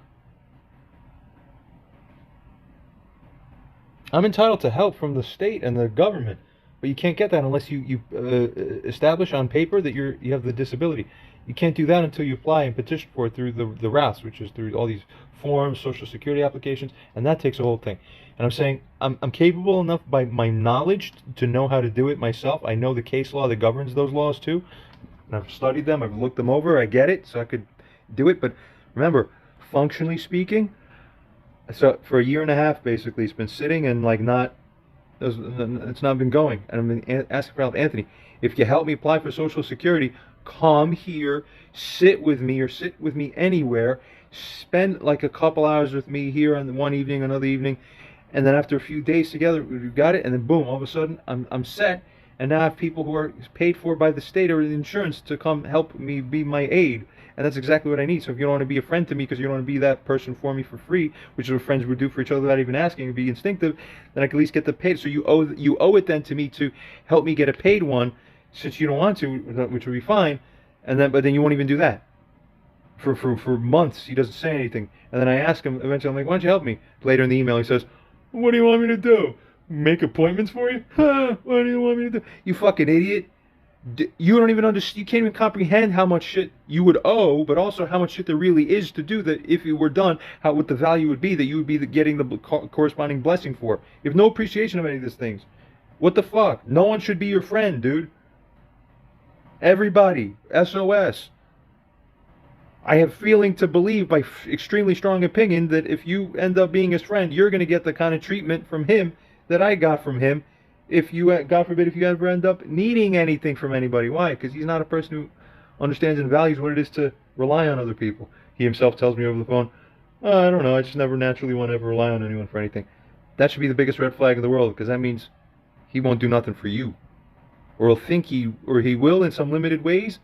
I'm entitled to help from the state and the government, but you can't get that unless you establish on paper that you have the disability. You can't do that until you apply and petition for it through the routes, which is through all these forms, Social Security applications, and that takes a whole thing. And I'm saying I'm capable enough by my knowledge to know how to do it myself. I know the case law that governs those laws too. And I've studied them, I've looked them over, I get it, so I could do it. But remember, functionally speaking, so for a year and a half basically, it's been sitting and like it's not been going. And I've been asking for help. Anthony, if you help me apply for Social Security, come here, sit with me, or sit with me anywhere, spend like a couple hours with me here on one evening, another evening, and then after a few days together, we've got it, and then boom, all of a sudden, I'm set, and now I have people who are paid for by the state or the insurance to come help me be my aid, and that's exactly what I need. So if you don't want to be a friend to me because you don't want to be that person for me for free, which is what friends would do for each other without even asking, and be instinctive, then I can at least get the paid. So you owe it then to me to help me get a paid one, since you don't want to, which would be fine, but then you won't even do that. For months, he doesn't say anything, and then I ask him eventually. I'm like, "Why don't you help me?" Later in the email, he says, "What do you want me to do? Make appointments for you? Huh, what do you want me to do? You fucking idiot! You don't even understand. You can't even comprehend how much shit you would owe, but also how much shit there really is to do. That if it were done, what the value would be that you would be getting the corresponding blessing for. You have no appreciation of any of these things. What the fuck? No one should be your friend, dude. Everybody, SOS. I have feeling to believe by extremely strong opinion that if you end up being his friend, you're going to get the kind of treatment from him that I got from him. If you, God forbid, if you ever end up needing anything from anybody. Why? Because he's not a person who understands and values what it is to rely on other people. He himself tells me over the phone, "Oh, I don't know, I just never naturally want to ever rely on anyone for anything." That should be the biggest red flag in the world, because that means he won't do nothing for you. Or he'll think he will in some limited ways.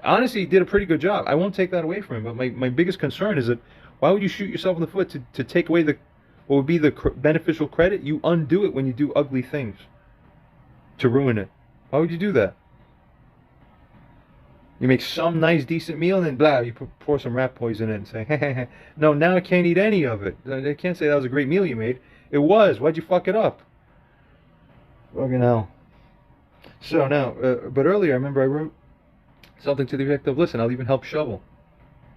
Honestly, he did a pretty good job. I won't take that away from him. But my biggest concern is that why would you shoot yourself in the foot to take away what would be the beneficial credit? You undo it when you do ugly things to ruin it. Why would you do that? You make some nice, decent meal, and then blah, you pour some rat poison in it and say, hey, no, now I can't eat any of it. I can't say that was a great meal you made. It was. Why'd you fuck it up? Fucking hell. So now, but earlier, I remember I wrote something to the effect of, listen, I'll even help shovel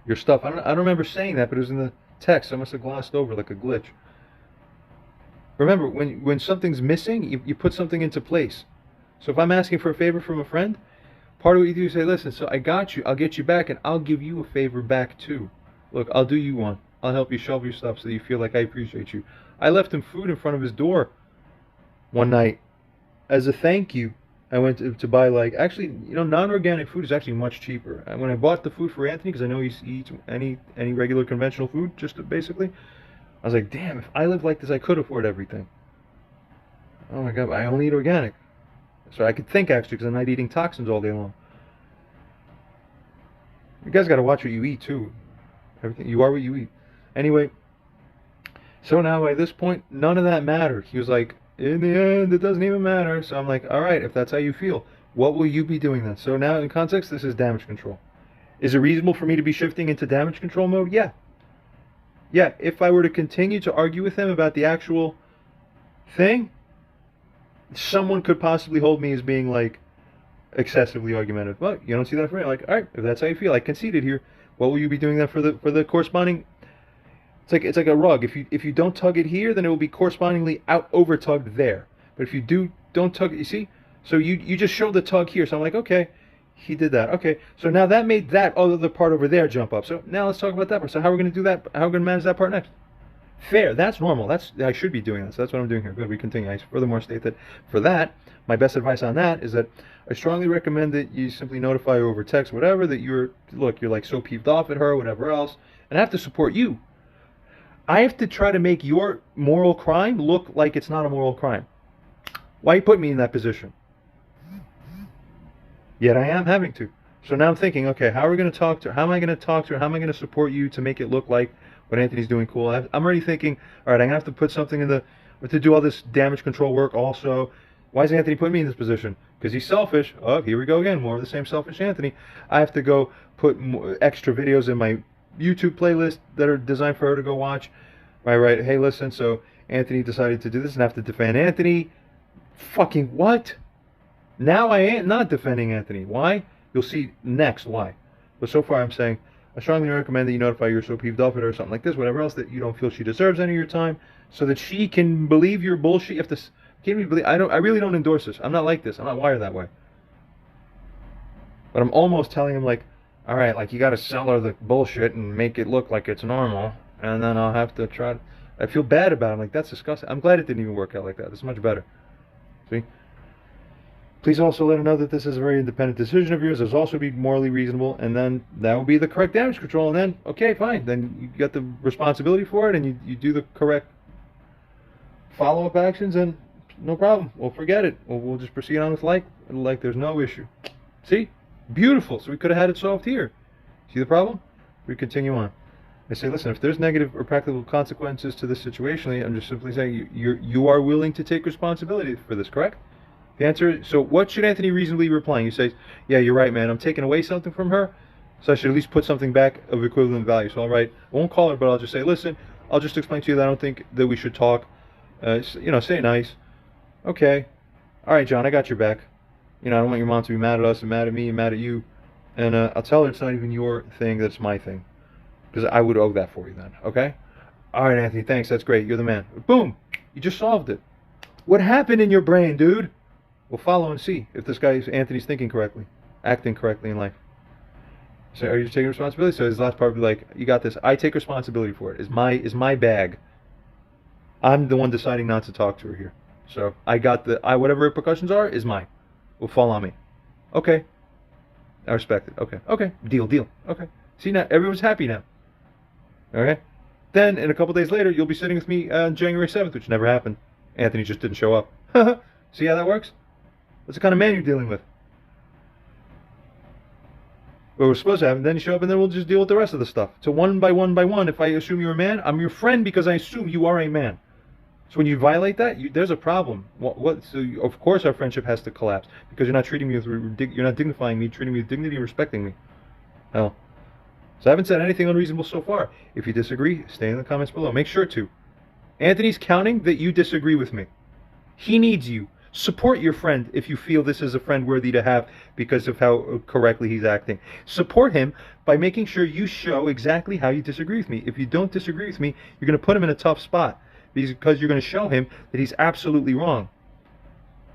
your stuff. I don't remember saying that, but it was in the text. I must have glossed over like a glitch. Remember, when something's missing, you put something into place. So if I'm asking for a favor from a friend, part of what you do is say, listen, so I got you, I'll get you back, and I'll give you a favor back too. Look, I'll do you one. I'll help you shovel your stuff so that you feel like I appreciate you. I left him food in front of his door one night. As a thank you, I went to buy, like, actually, you know, non-organic food is actually much cheaper. And when I bought the food for Anthony, because I know he eats any regular conventional food, just basically, I was like, damn, if I lived like this, I could afford everything. Oh my God, I only eat organic. So I could think, actually, because I'm not eating toxins all day long. You guys got to watch what you eat, too. Everything, you are what you eat. Anyway, so now by this point, none of that mattered. He was like, in the end, it doesn't even matter. So I'm like, all right, if that's how you feel, what will you be doing then? So now, in context, this is damage control. Is it reasonable for me to be shifting into damage control mode? Yeah. Yeah, if I were to continue to argue with him about the actual thing, someone could possibly hold me as being, like, excessively argumentative. Well, you don't see that for me. Like, all right, if that's how you feel, I conceded here. What will you be doing then for the corresponding? It's like a rug. If you don't tug it here, then it will be correspondingly over tugged there. But if you don't tug it, you see? So you just show the tug here. So I'm like, okay, he did that. Okay, so now that made that other part over there jump up. So now let's talk about that part. So how are we going to do that? How are we going to manage that part next? Fair. That's normal. I should be doing this. That's what I'm doing here. Good. We continue. I furthermore state that for that, my best advice on that is that I strongly recommend that you simply notify her over text, whatever, that you're like so peeved off at her, whatever else, and I have to support you. I have to try to make your moral crime look like it's not a moral crime. Why you put me in that position? Yet I am having to. So now I'm thinking, okay, how are we going to talk to her? How am I going to talk to her? How am I going to support you to make it look like what Anthony's doing cool? I'm already thinking, all right, I'm going to have to put something to do all this damage control work also. Why is Anthony putting me in this position? Because he's selfish. Oh, here we go again. More of the same selfish Anthony. I have to go put extra videos in my YouTube playlist that are designed for her to go watch. Right. Hey, listen. So Anthony decided to do this and have to defend Anthony. Fucking what? Now I am not defending Anthony. Why? You'll see next why. But so far I'm saying, I strongly recommend that you notify you're so peeved off at her or something like this, whatever else, that you don't feel she deserves any of your time, so that she can believe your bullshit. You have to, can't even believe, I really don't endorse this. I'm not like this. I'm not wired that way. But I'm almost telling him, like, all right, like, you got to sell her the bullshit and make it look like it's normal, and then I'll have to try to, I feel bad about it. I'm like, that's disgusting. I'm glad it didn't even work out like that. This is much better. See? Please also let her know that this is a very independent decision of yours. It's also be morally reasonable, and then that will be the correct damage control, and then, okay, fine. Then you get the responsibility for it, and you do the correct follow-up actions, and no problem. We'll forget it. We'll just proceed on with like there's no issue. See? Beautiful. So we could have had it solved here. See the problem? We continue on. I say, listen, if there's negative or practical consequences to this situation, I'm just simply saying you are willing to take responsibility for this, correct? The answer, so what should Anthony reasonably reply? You say, yeah, you're right, man. I'm taking away something from her, so I should at least put something back of equivalent value. So I'll write, I won't call her, but I'll just say, listen, I'll just explain to you that I don't think that we should talk. You know, say nice. Okay. All right, John, I got your back. You know, I don't want your mom to be mad at us and mad at me and mad at you. And I'll tell her it's not even your thing, that's my thing. Because I would owe that for you then, okay? All right, Anthony, thanks. That's great. You're the man. Boom. You just solved it. What happened in your brain, dude? We'll follow and see if this guy, Anthony's thinking correctly, acting correctly in life. So are you taking responsibility? So his last part would be like, you got this. I take responsibility for it. It's my bag. I'm the one deciding not to talk to her here. So I got whatever repercussions are is mine. Will fall on me. Okay. I respect it. Okay. Okay. Deal. Okay. See, now everyone's happy now. Okay. Then, in a couple days later, you'll be sitting with me on January 7th, which never happened. Anthony just didn't show up. See how that works? That's the kind of man you're dealing with. What we're supposed to have, and then you show up, and then we'll just deal with the rest of the stuff. So one by one, if I assume you're a man, I'm your friend because I assume you are a man. So when you violate that, there's a problem. So of course our friendship has to collapse because you're not treating me with, you're not dignifying me, treating me with dignity, and respecting me. Hell. So I haven't said anything unreasonable so far. If you disagree, stay in the comments below. Make sure to. Anthony's counting that you disagree with me. He needs you. Support your friend if you feel this is a friend worthy to have because of how correctly he's acting. Support him by making sure you show exactly how you disagree with me. If you don't disagree with me, you're going to put him in a tough spot because you're going to show him that he's absolutely wrong.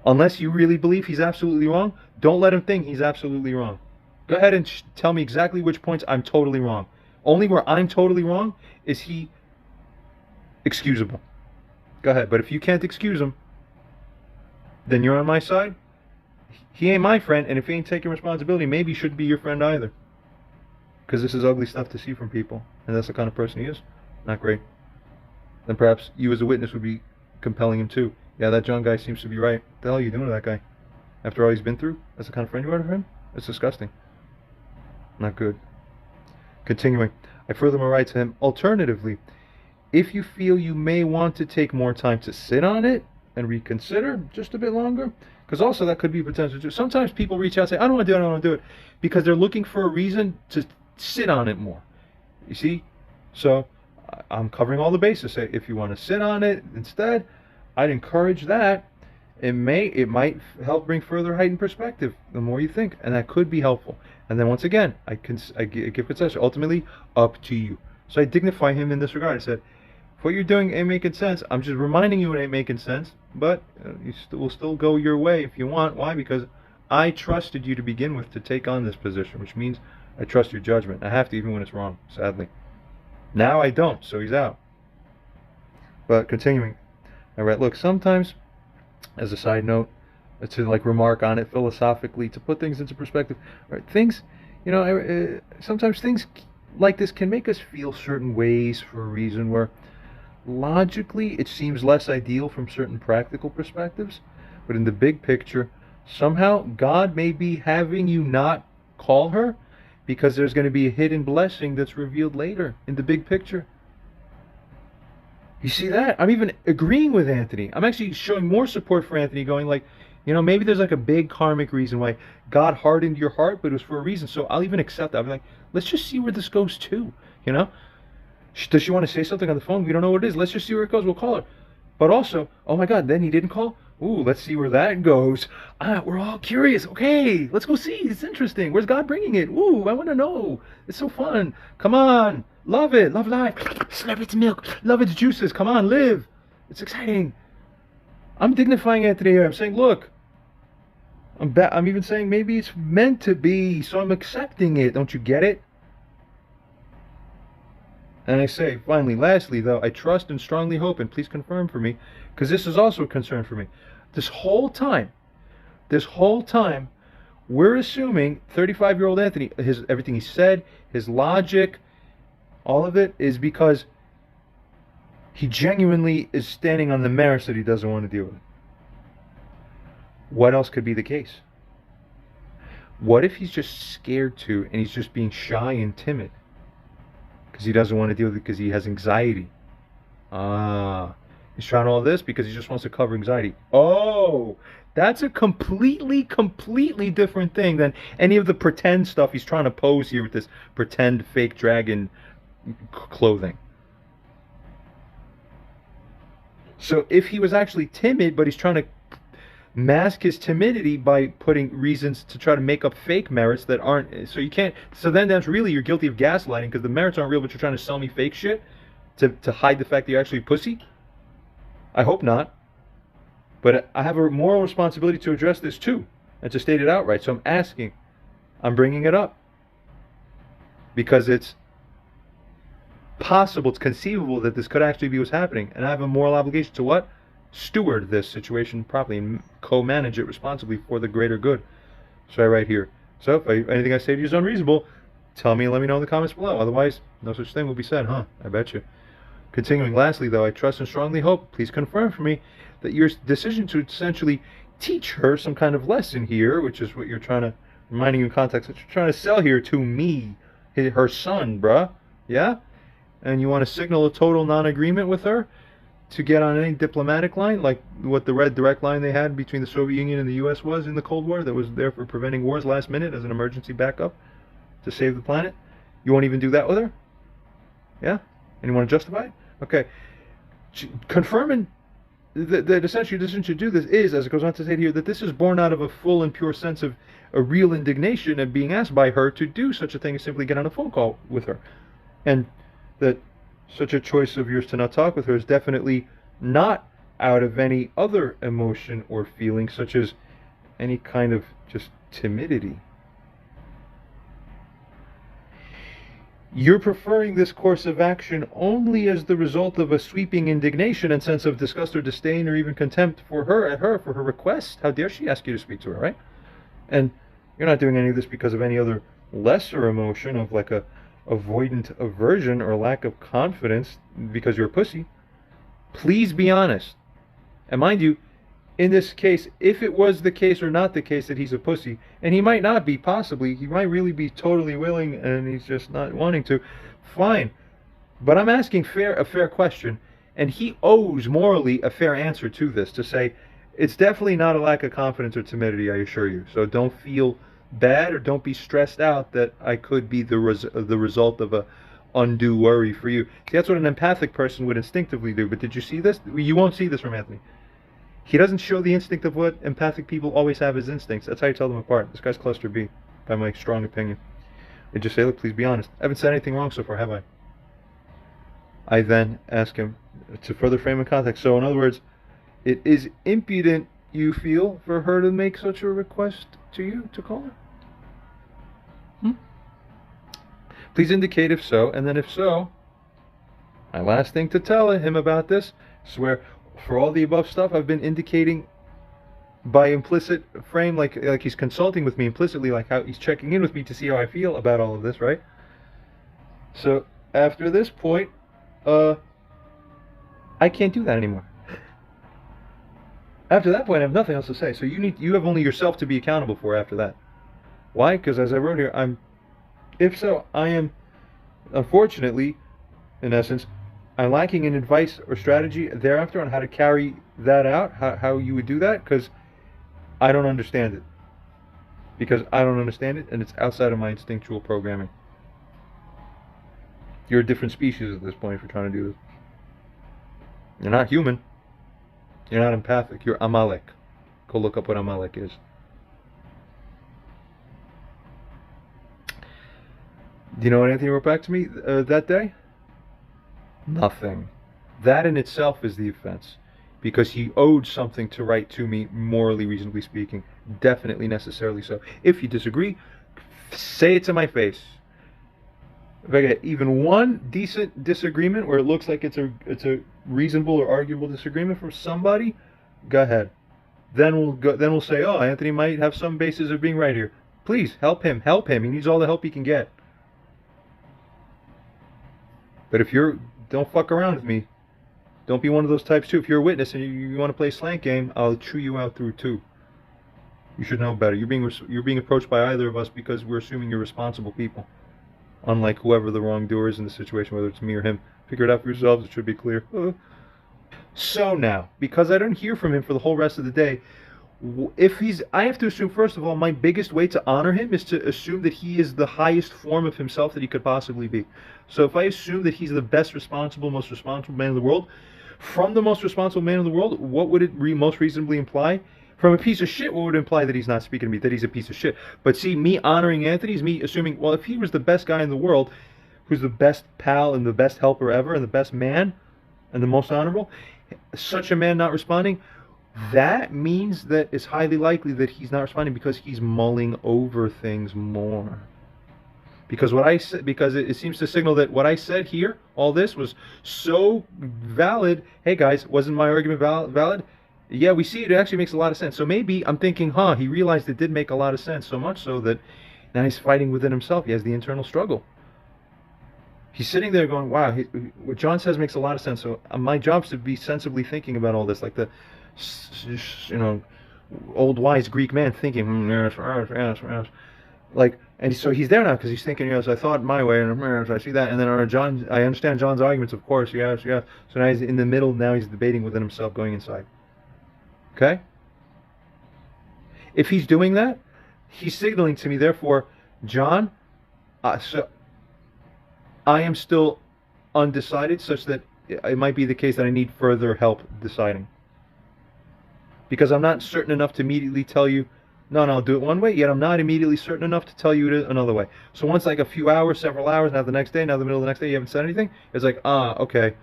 Unless you really believe he's absolutely wrong, don't let him think he's absolutely wrong. Go ahead and tell me exactly which points I'm totally wrong. Only where I'm totally wrong is he excusable. Go ahead, but if you can't excuse him, then you're on my side. He ain't my friend, and if he ain't taking responsibility, maybe he shouldn't be your friend either. Because this is ugly stuff to see from people, and that's the kind of person he is. Not great. Then perhaps you as a witness would be compelling him too. Yeah, that John guy seems to be right. What the hell are you doing to that guy? After all he's been through? That's the kind of friend you are to him? That's disgusting. Not good. Continuing. I furthermore write to him, alternatively, if you feel you may want to take more time to sit on it, and reconsider just a bit longer, because also that could be potential too. Sometimes people reach out and say, I don't want to do it, I don't want to do it, because they're looking for a reason to sit on it more. You see? So I'm covering all the bases. Say if you want to sit on it instead, I'd encourage that. It might help bring further heightened perspective the more you think, and that could be helpful. And then once again, I give concession. Ultimately, up to you. So I dignify him in this regard. I said, what you're doing ain't making sense. I'm just reminding you it ain't making sense, but you will still go your way if you want. Why? Because I trusted you to begin with to take on this position, which means I trust your judgment. I have to, even when it's wrong, sadly. Now I don't, so he's out. But continuing, I read, look, sometimes, as a side note, to like remark on it philosophically, to put things into perspective, right? Things, you know, sometimes things like this can make us feel certain ways for a reason where logically it seems less ideal from certain practical perspectives, but in the big picture, somehow God may be having you not call her because there's going to be a hidden blessing that's revealed later in the big picture. You see that? I'm even agreeing with Anthony. I'm actually showing more support for Anthony, going like, you know, maybe there's like a big karmic reason why God hardened your heart, but it was for a reason. So I'll even accept that. I'll be like, let's just see where this goes to, you know? Does she want to say something on the phone? We don't know what it is. Let's just see where it goes. We'll call her. But also, oh my God, then he didn't call? Ooh, let's see where that goes. We're all curious. Okay, let's go see. It's interesting. Where's God bringing it? Ooh, I want to know. It's so fun. Come on. Love it. Love life. Slurp its milk. Love its juices. Come on, live. It's exciting. I'm dignifying Anthony here. I'm saying, look, I'm even saying maybe it's meant to be, so I'm accepting it. Don't you get it? And I say, finally, lastly, though, I trust and strongly hope, and please confirm for me, because this is also a concern for me. This whole time, we're assuming 35-year-old Anthony, everything he said, his logic, all of it is because he genuinely is standing on the merits that he doesn't want to deal with. What else could be the case? What if he's just scared to, and he's just being shy and timid? Because he doesn't want to deal with it because he has anxiety. He's trying all this because he just wants to cover anxiety. Oh, that's a completely different thing than any of the pretend stuff he's trying to pose here with this pretend fake dragon clothing. So if he was actually timid, but he's trying to mask his timidity by putting reasons to try to make up fake merits that aren't, so you can't, so then that's really, you're guilty of gaslighting because the merits aren't real, but you're trying to sell me fake shit to hide the fact that you're actually a pussy? I hope not. But I have a moral responsibility to address this too, and to state it outright. So I'm asking, I'm bringing it up because it's possible, it's conceivable that this could actually be what's happening, and I have a moral obligation to what? Steward this situation properly and co-manage it responsibly for the greater good. So I write here. So if anything I say to you is unreasonable, tell me and let me know in the comments below. Otherwise, no such thing will be said, huh? I bet you. Continuing, lastly, though, I trust and strongly hope, please confirm for me, that your decision to essentially teach her some kind of lesson here, which is what you're trying to, reminding you in context, that you're trying to sell here to me, her son, bruh. Yeah? And you want to signal a total non-agreement with her to get on any diplomatic line, like what the red direct line they had between the Soviet Union and the U.S. was in the Cold War, that was there for preventing wars last minute as an emergency backup to save the planet. You won't even do that with her? Yeah? And you want to justify it? Okay. Confirming that essentially the decision to do this is, as it goes on to say here, that this is born out of a full and pure sense of a real indignation at being asked by her to do such a thing as simply get on a phone call with her. And that such a choice of yours to not talk with her is definitely not out of any other emotion or feeling, such as any kind of just timidity. You're preferring this course of action only as the result of a sweeping indignation and sense of disgust or disdain or even contempt for her, for her request. How dare she ask you to speak to her, right? And you're not doing any of this because of any other lesser emotion of like a avoidant aversion or lack of confidence because you're a pussy. Please be honest. And mind you, in this case, if it was the case or not the case that he's a pussy, and he might not be, possibly, he might really be totally willing and he's just not wanting to, fine. But I'm asking a fair question, and he owes morally a fair answer to this, to say, it's definitely not a lack of confidence or timidity, I assure you. So don't feel bad or don't be stressed out that I could be the result of a undue worry for you. See, that's what an empathic person would instinctively do. But did you see this? You won't see this from Anthony. He doesn't show the instinct of what empathic people always have as instincts. That's how you tell them apart. This guy's cluster B, by my strong opinion. They just say, look, please be honest. I haven't said anything wrong so far, have I? I then ask him to further frame in context. So in other words, it is impudent, you feel, for her to make such a request to you to call her? Please indicate if so, and then if so, my last thing to tell him about this, swear for all the above stuff I've been indicating by implicit frame, like he's consulting with me implicitly, like how he's checking in with me to see how I feel about all of this, right? So after this point, I can't do that anymore. After that point, I have nothing else to say. So you have only yourself to be accountable for after that. Why? Because as I wrote here, I am, unfortunately, in essence, I'm lacking in advice or strategy thereafter on how to carry that out, how you would do that, because I don't understand it. Because I don't understand it, and it's outside of my instinctual programming. You're a different species at this point if you're trying to do this. You're not human. You're not empathic. You're Amalek. Go look up what Amalek is. Do you know what Anthony wrote back to me that day? Nothing. That in itself is the offense. Because he owed something to write to me, morally, reasonably speaking. Definitely, necessarily so. If you disagree, say it to my face. If I get even one decent disagreement where it looks like it's a reasonable or arguable disagreement from somebody, go ahead. Then we'll say, oh, Anthony might have some basis of being right here. Please help him. Help him. He needs all the help he can get. But if don't fuck around with me. Don't be one of those types too. If you're a witness and you want to play a slant game, I'll chew you out through too. You should know better. You're being approached by either of us because we're assuming you're responsible people. Unlike whoever the wrongdoer is in the situation, whether it's me or him. Figure it out for yourselves. It should be clear. So now, because I don't hear from him for the whole rest of the day, I have to assume, first of all, my biggest way to honor him is to assume that he is the highest form of himself that he could possibly be. So if I assume that he's the most responsible man in the world, from the most responsible man in the world, what would it most reasonably imply? From a piece of shit, what would it imply that he's not speaking to me, that he's a piece of shit? But see, me honoring Anthony is me assuming, well, if he was the best guy in the world, who's the best pal and the best helper ever and the best man and the most honorable, such a man not responding, that means that it's highly likely that he's not responding because he's mulling over things more. Because what I said, because it seems to signal that what I said here, all this was so valid. Hey guys, wasn't my argument valid? Yeah, we see it actually makes a lot of sense. So maybe I'm thinking, he realized it did make a lot of sense, so much so that now he's fighting within himself. He has the internal struggle. He's sitting there going, wow, what John says makes a lot of sense. So my job is to be sensibly thinking about all this, like the, old wise Greek man thinking, yes. Like, and so he's there now because he's thinking, yes, I thought my way, and I see that, and then I understand John's arguments, of course, yes. So now he's in the middle. Now he's debating within himself, going inside. Okay. If he's doing that, he's signaling to me, therefore, John, so I am still undecided, such that it might be the case that I need further help deciding. Because I'm not certain enough to immediately tell you, no, I'll do it one way, yet I'm not immediately certain enough to tell you it another way. So once like a few hours, several hours, now the next day, now the middle of the next day, you haven't said anything, it's like, okay.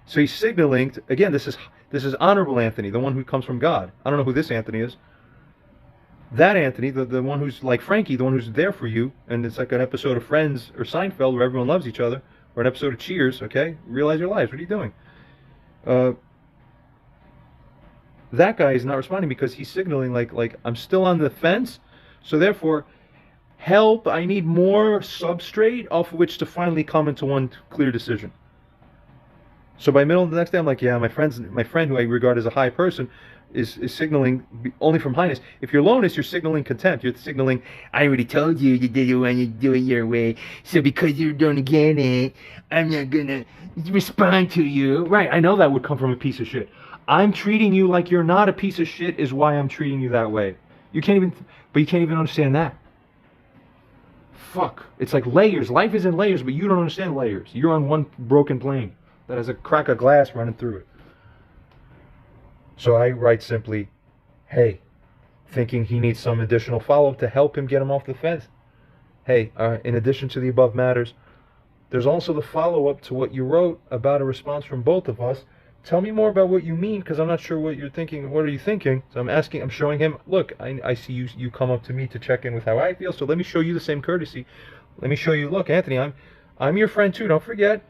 So he's signaling, again, this is honorable Anthony, the one who comes from God. I don't know who this Anthony is. That Anthony, the one who's like Frankie, the one who's there for you, and it's like an episode of Friends or Seinfeld where everyone loves each other, or an episode of Cheers, okay? Realize your lives, what are you doing? That guy is not responding because he's signaling like I'm still on the fence, so therefore, help, I need more substrate off of which to finally come into one clear decision. So by middle of the next day, I'm like, yeah, my friend who I regard as a high person is signaling only from highness. If you're lowness, you're signaling contempt. You're signaling, I already told you you didn't want to do it your way, so because you don't get it, I'm not gonna respond to you. Right, I know that would come from a piece of shit. I'm treating you like you're not a piece of shit is why I'm treating you that way. You can't even understand that. Fuck. It's like layers. Life is in layers, but you don't understand layers. You're on one broken plane that has a crack of glass running through it. So I write simply, hey, thinking he needs some additional follow-up to help him get him off the fence. Hey, in addition to the above matters, there's also the follow-up to what you wrote about a response from both of us. Tell me more about what you mean, because I'm not sure what you're thinking. What are you thinking? So I'm showing him, look, I see you come up to me to check in with how I feel, so let me show you the same courtesy. Let me show you, look, Anthony, I'm your friend too, don't forget.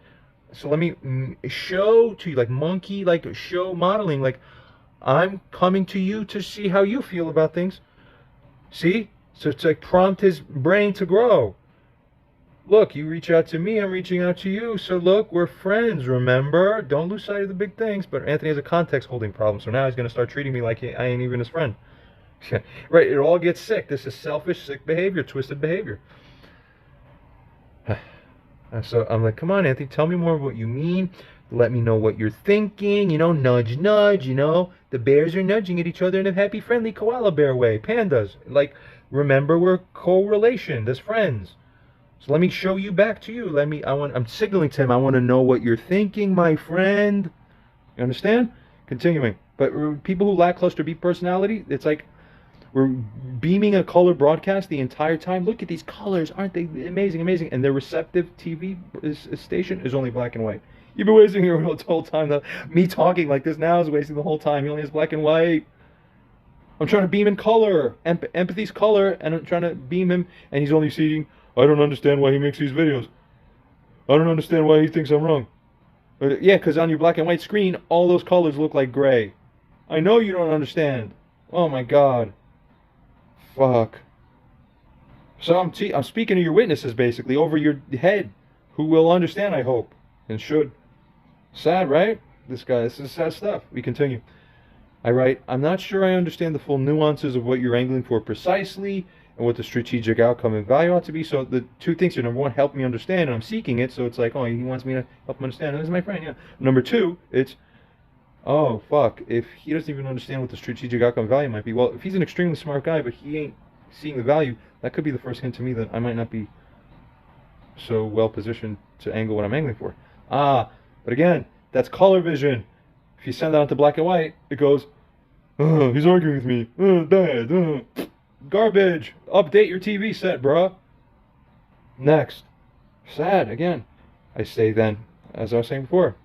So let me show to you, like monkey, like show modeling, like I'm coming to you to see how you feel about things. See? So it's like prompt his brain to grow. Look, you reach out to me, I'm reaching out to you. So look, we're friends, remember? Don't lose sight of the big things. But Anthony has a context holding problem, so now he's going to start treating me like I ain't even his friend. Right, it all gets sick. This is selfish, sick behavior, twisted behavior. So I'm like, come on, Anthony, tell me more of what you mean. Let me know what you're thinking. Nudge, nudge, The bears are nudging at each other in a happy, friendly koala bear way. Pandas. Like, remember, we're co-relation. As friends. So let me show you back to you. I'm signaling to him, I want to know what you're thinking, my friend. You understand? Continuing. But people who lack cluster B personality, it's like we're beaming a color broadcast the entire time. Look at these colors, aren't they amazing, amazing? And their receptive TV station is only black and white. You've been wasting your whole time. Me talking like this now is wasting the whole time. He only has black and white. I'm trying to beam in color. Empathy's color, and I'm trying to beam him, and he's only seeing, I don't understand why he makes these videos. I don't understand why he thinks I'm wrong. Yeah, because on your black and white screen, all those colors look like gray. I know you don't understand. Oh my God. Fuck. So I'm speaking to your witnesses, basically, over your head, who will understand, I hope, and should. Sad, right? This is sad stuff. We continue. I write, I'm not sure I understand the full nuances of what you're angling for precisely and what the strategic outcome and value ought to be. So the two things are, number one, help me understand, and I'm seeking it. So it's like, oh, he wants me to help him understand. This is my friend, yeah. Number two, it's, oh, fuck, if he doesn't even understand what the strategic outcome and value might be, well, if he's an extremely smart guy, but he ain't seeing the value, that could be the first hint to me that I might not be so well positioned to angle what I'm angling for. But again, that's color vision. If you send that onto black and white, it goes, oh, he's arguing with me. Bad. Garbage. Update your TV set, bruh. Next. Sad, again. I say then, as I was saying before,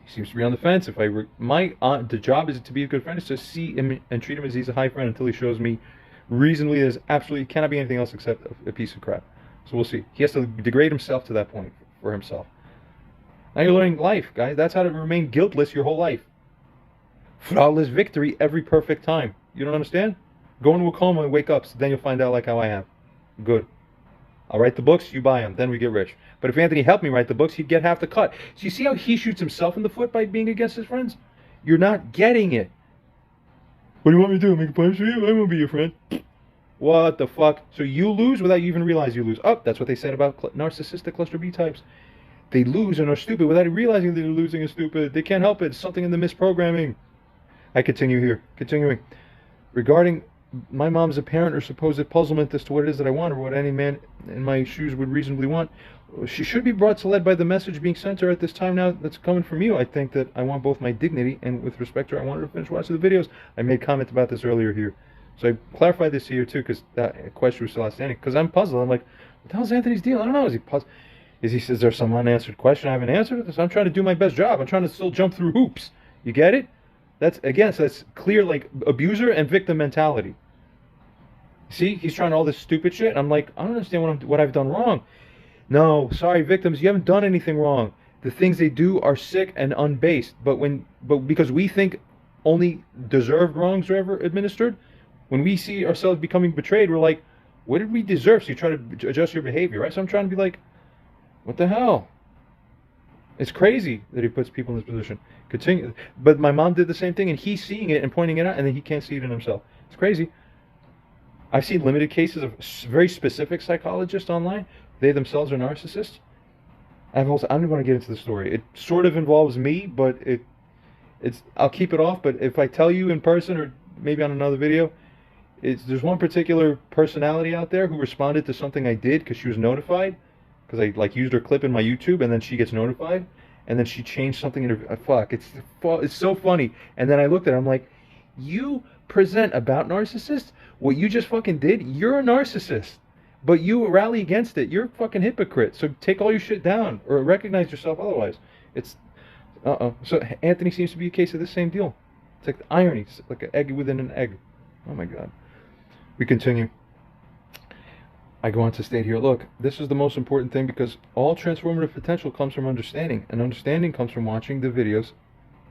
he seems to be on the fence. If the job is to be a good friend, is to see him and treat him as he's a high friend until he shows me reasonably there's absolutely cannot be anything else except a piece of crap. So we'll see. He has to degrade himself to that point for himself. Now you're learning life, guys. That's how to remain guiltless your whole life. Flawless victory every perfect time. You don't understand? Go into a coma and wake up, so then you'll find out like how I am. Good. I'll write the books, you buy them, then we get rich. But if Anthony helped me write the books, he'd get half the cut. So you see how he shoots himself in the foot by being against his friends? You're not getting it. What do you want me to do? Make a punch for you? I won't be your friend. What the fuck? So you lose without you even realize you lose. Oh, that's what they said about narcissistic cluster B types. They lose and are stupid without realizing they're losing and stupid. They can't help it. It's something in the misprogramming. I continue here. Continuing. Regarding my mom's apparent or supposed puzzlement as to what it is that I want, or what any man in my shoes would reasonably want, she should be brought to lead by the message being sent to her at this time now that's coming from you. I think that I want both my dignity, and with respect to her, I want her to finish watching the videos. I made comment about this earlier here. So I clarified this here too, because that question was still outstanding. Because I'm puzzled. I'm like, what the hell's Anthony's deal? I don't know. Is he puzzled? Is there some unanswered question I haven't answered? I'm trying to do my best job. I'm trying to still jump through hoops. You get it? That's, again, so that's clear, like, abuser and victim mentality. See, he's trying all this stupid shit. I'm like, I don't understand what I've done wrong. No, sorry, victims, you haven't done anything wrong. The things they do are sick and unbased. But because we think only deserved wrongs are ever administered, when we see ourselves becoming betrayed, we're like, what did we deserve? So you try to adjust your behavior, right? So I'm trying to be like, what the hell? It's crazy that he puts people in this position. Continue. But my mom did the same thing, and he's seeing it and pointing it out, and then he can't see it in himself. It's crazy. I've seen limited cases of very specific psychologists online. They themselves are narcissists. I don't want to get into the story. It sort of involves me, but I'll keep it off. But if I tell you in person or maybe on another video, there's one particular personality out there who responded to something I did because she was notified, because I used her clip in my YouTube, and then she gets notified, and then she changed something in her fuck. It's so funny. And then I looked at her, I'm like, you present about narcissists? What you just fucking did? You're a narcissist. But you rally against it. You're a fucking hypocrite. So take all your shit down, or recognize yourself otherwise. It's So Anthony seems to be a case of the same deal. It's like the irony. It's like an egg within an egg. Oh my God. We continue. I go on to state here, look, this is the most important thing, because all transformative potential comes from understanding, and understanding comes from watching the videos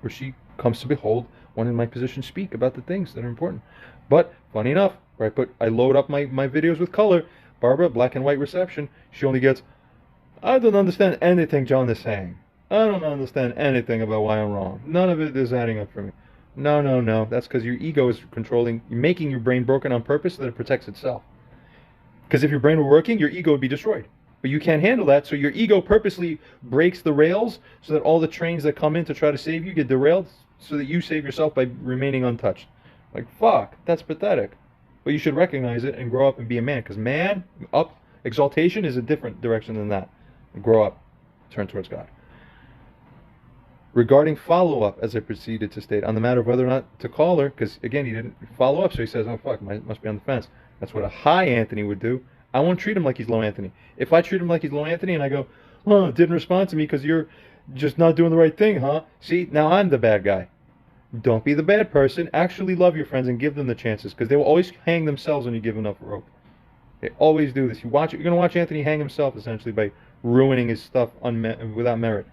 where she comes to behold one in my position speak about the things that are important. But funny enough, where I load up my videos with color, Barbara, black and white reception, she only gets, I don't understand anything John is saying. I don't understand anything about why I'm wrong. None of it is adding up for me. No. That's because your ego is controlling, you're making your brain broken on purpose so that it protects itself. Because if your brain were working, your ego would be destroyed. But you can't handle that, so your ego purposely breaks the rails so that all the trains that come in to try to save you get derailed, so that you save yourself by remaining untouched. Like, fuck, that's pathetic. But you should recognize it and grow up and be a man. Because man, exaltation is a different direction than that. Grow up. Turn towards God. Regarding follow-up, as I proceeded to state, on the matter of whether or not to call her, because, again, he didn't follow up, so he says, oh, fuck, must be on the fence. That's what a high Anthony would do. I won't treat him like he's low Anthony. If I treat him like he's low Anthony and I go, oh, didn't respond to me because you're just not doing the right thing, huh? See, now I'm the bad guy. Don't be the bad person. Actually love your friends and give them the chances, because they will always hang themselves when you give enough rope. They always do this. You're going to watch Anthony hang himself, essentially, by ruining his stuff without merit,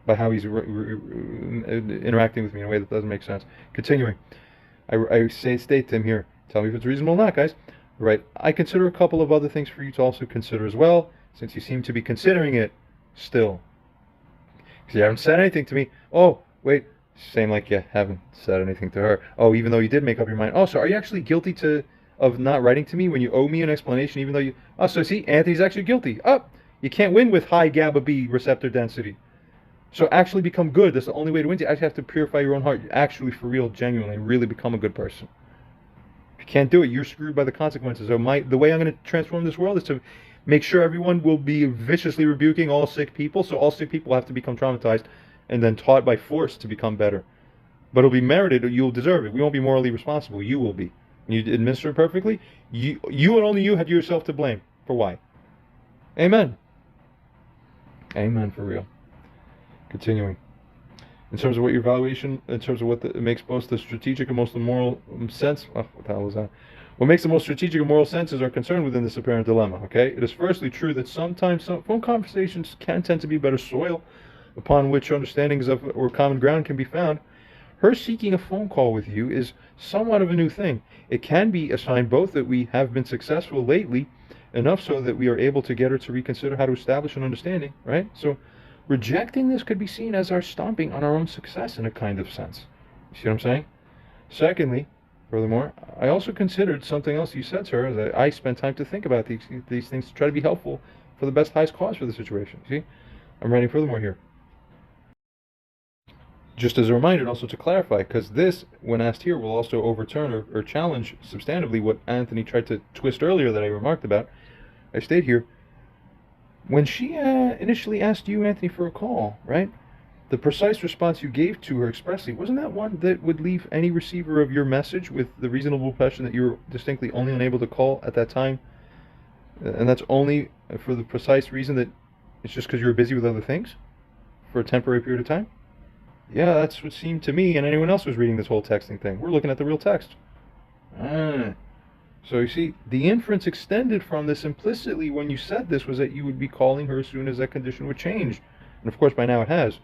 by how he's interacting with me in a way that doesn't make sense. Continuing, I state to him here, tell me if it's reasonable or not, guys. Right, I consider a couple of other things for you to also consider as well, since you seem to be considering it still. Because you haven't said anything to me. Oh, wait, same like you haven't said anything to her. Oh, even though you did make up your mind. Oh, so are you actually guilty of not writing to me when you owe me an explanation, even though you... Oh, so see, Anthony's actually guilty. Oh, you can't win with high GABA B receptor density. So actually become good. That's the only way to win. You actually have to purify your own heart. Actually, for real, genuinely, really become a good person. If you can't do it, you're screwed by the consequences. So the way I'm going to transform this world is to make sure everyone will be viciously rebuking all sick people. So all sick people have to become traumatized and then taught by force to become better. But it'll be merited, or you'll deserve it. We won't be morally responsible. You will be. You administer it perfectly. You and only you have yourself to blame for why. Amen. Amen for real. Continuing. In terms of what your evaluation, in terms of what makes both the strategic and most moral sense, what the hell was that? What makes the most strategic and moral senses are concerned within this apparent dilemma, okay? It is firstly true that sometimes some phone conversations can tend to be better soil upon which understandings of or common ground can be found. Her seeking a phone call with you is somewhat of a new thing. It can be a sign both that we have been successful lately, enough so that we are able to get her to reconsider how to establish an understanding, right? So rejecting this could be seen as our stomping on our own success in a kind of sense. You see what I'm saying? Secondly, furthermore, I also considered something else you said to her, that I spent time to think about these things to try to be helpful for the best, highest cause for the situation. See? I'm writing furthermore here. Just as a reminder, and also to clarify, because this, when asked here, will also overturn or challenge substantively what Anthony tried to twist earlier that I remarked about. I state here, when she initially asked you, Anthony, for a call, right, the precise response you gave to her expressly, wasn't that one that would leave any receiver of your message with the reasonable impression that you were distinctly only unable to call at that time? And that's only for the precise reason that it's just because you were busy with other things for a temporary period of time? Yeah, that's what seemed to me and anyone else who was reading this whole texting thing. We're looking at the real text. So you see, the inference extended from this implicitly when you said this was that you would be calling her as soon as that condition would change. And of course by now it has.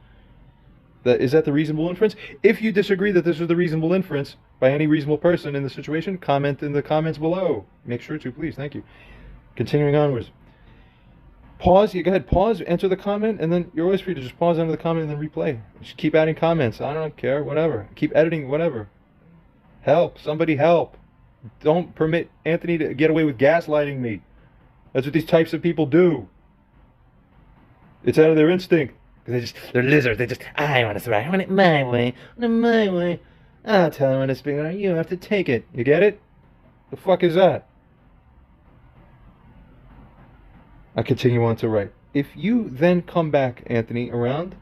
Is that the reasonable inference? If you disagree that this is the reasonable inference by any reasonable person in the situation, comment in the comments below. Make sure to, please. Thank you. Continuing onwards. Pause, you go ahead, pause, enter the comment, and then you're always free to just pause, enter the comment, and then replay. Just keep adding comments. I don't care, whatever. Keep editing, whatever. Help, somebody help. Don't permit Anthony to get away with gaslighting me. That's what these types of people do. It's out of their instinct. They're lizards. I want it my way. I'll tell him when to speak. You have to take it. You get it? The fuck is that? I continue on to write. If you then come back, Anthony, around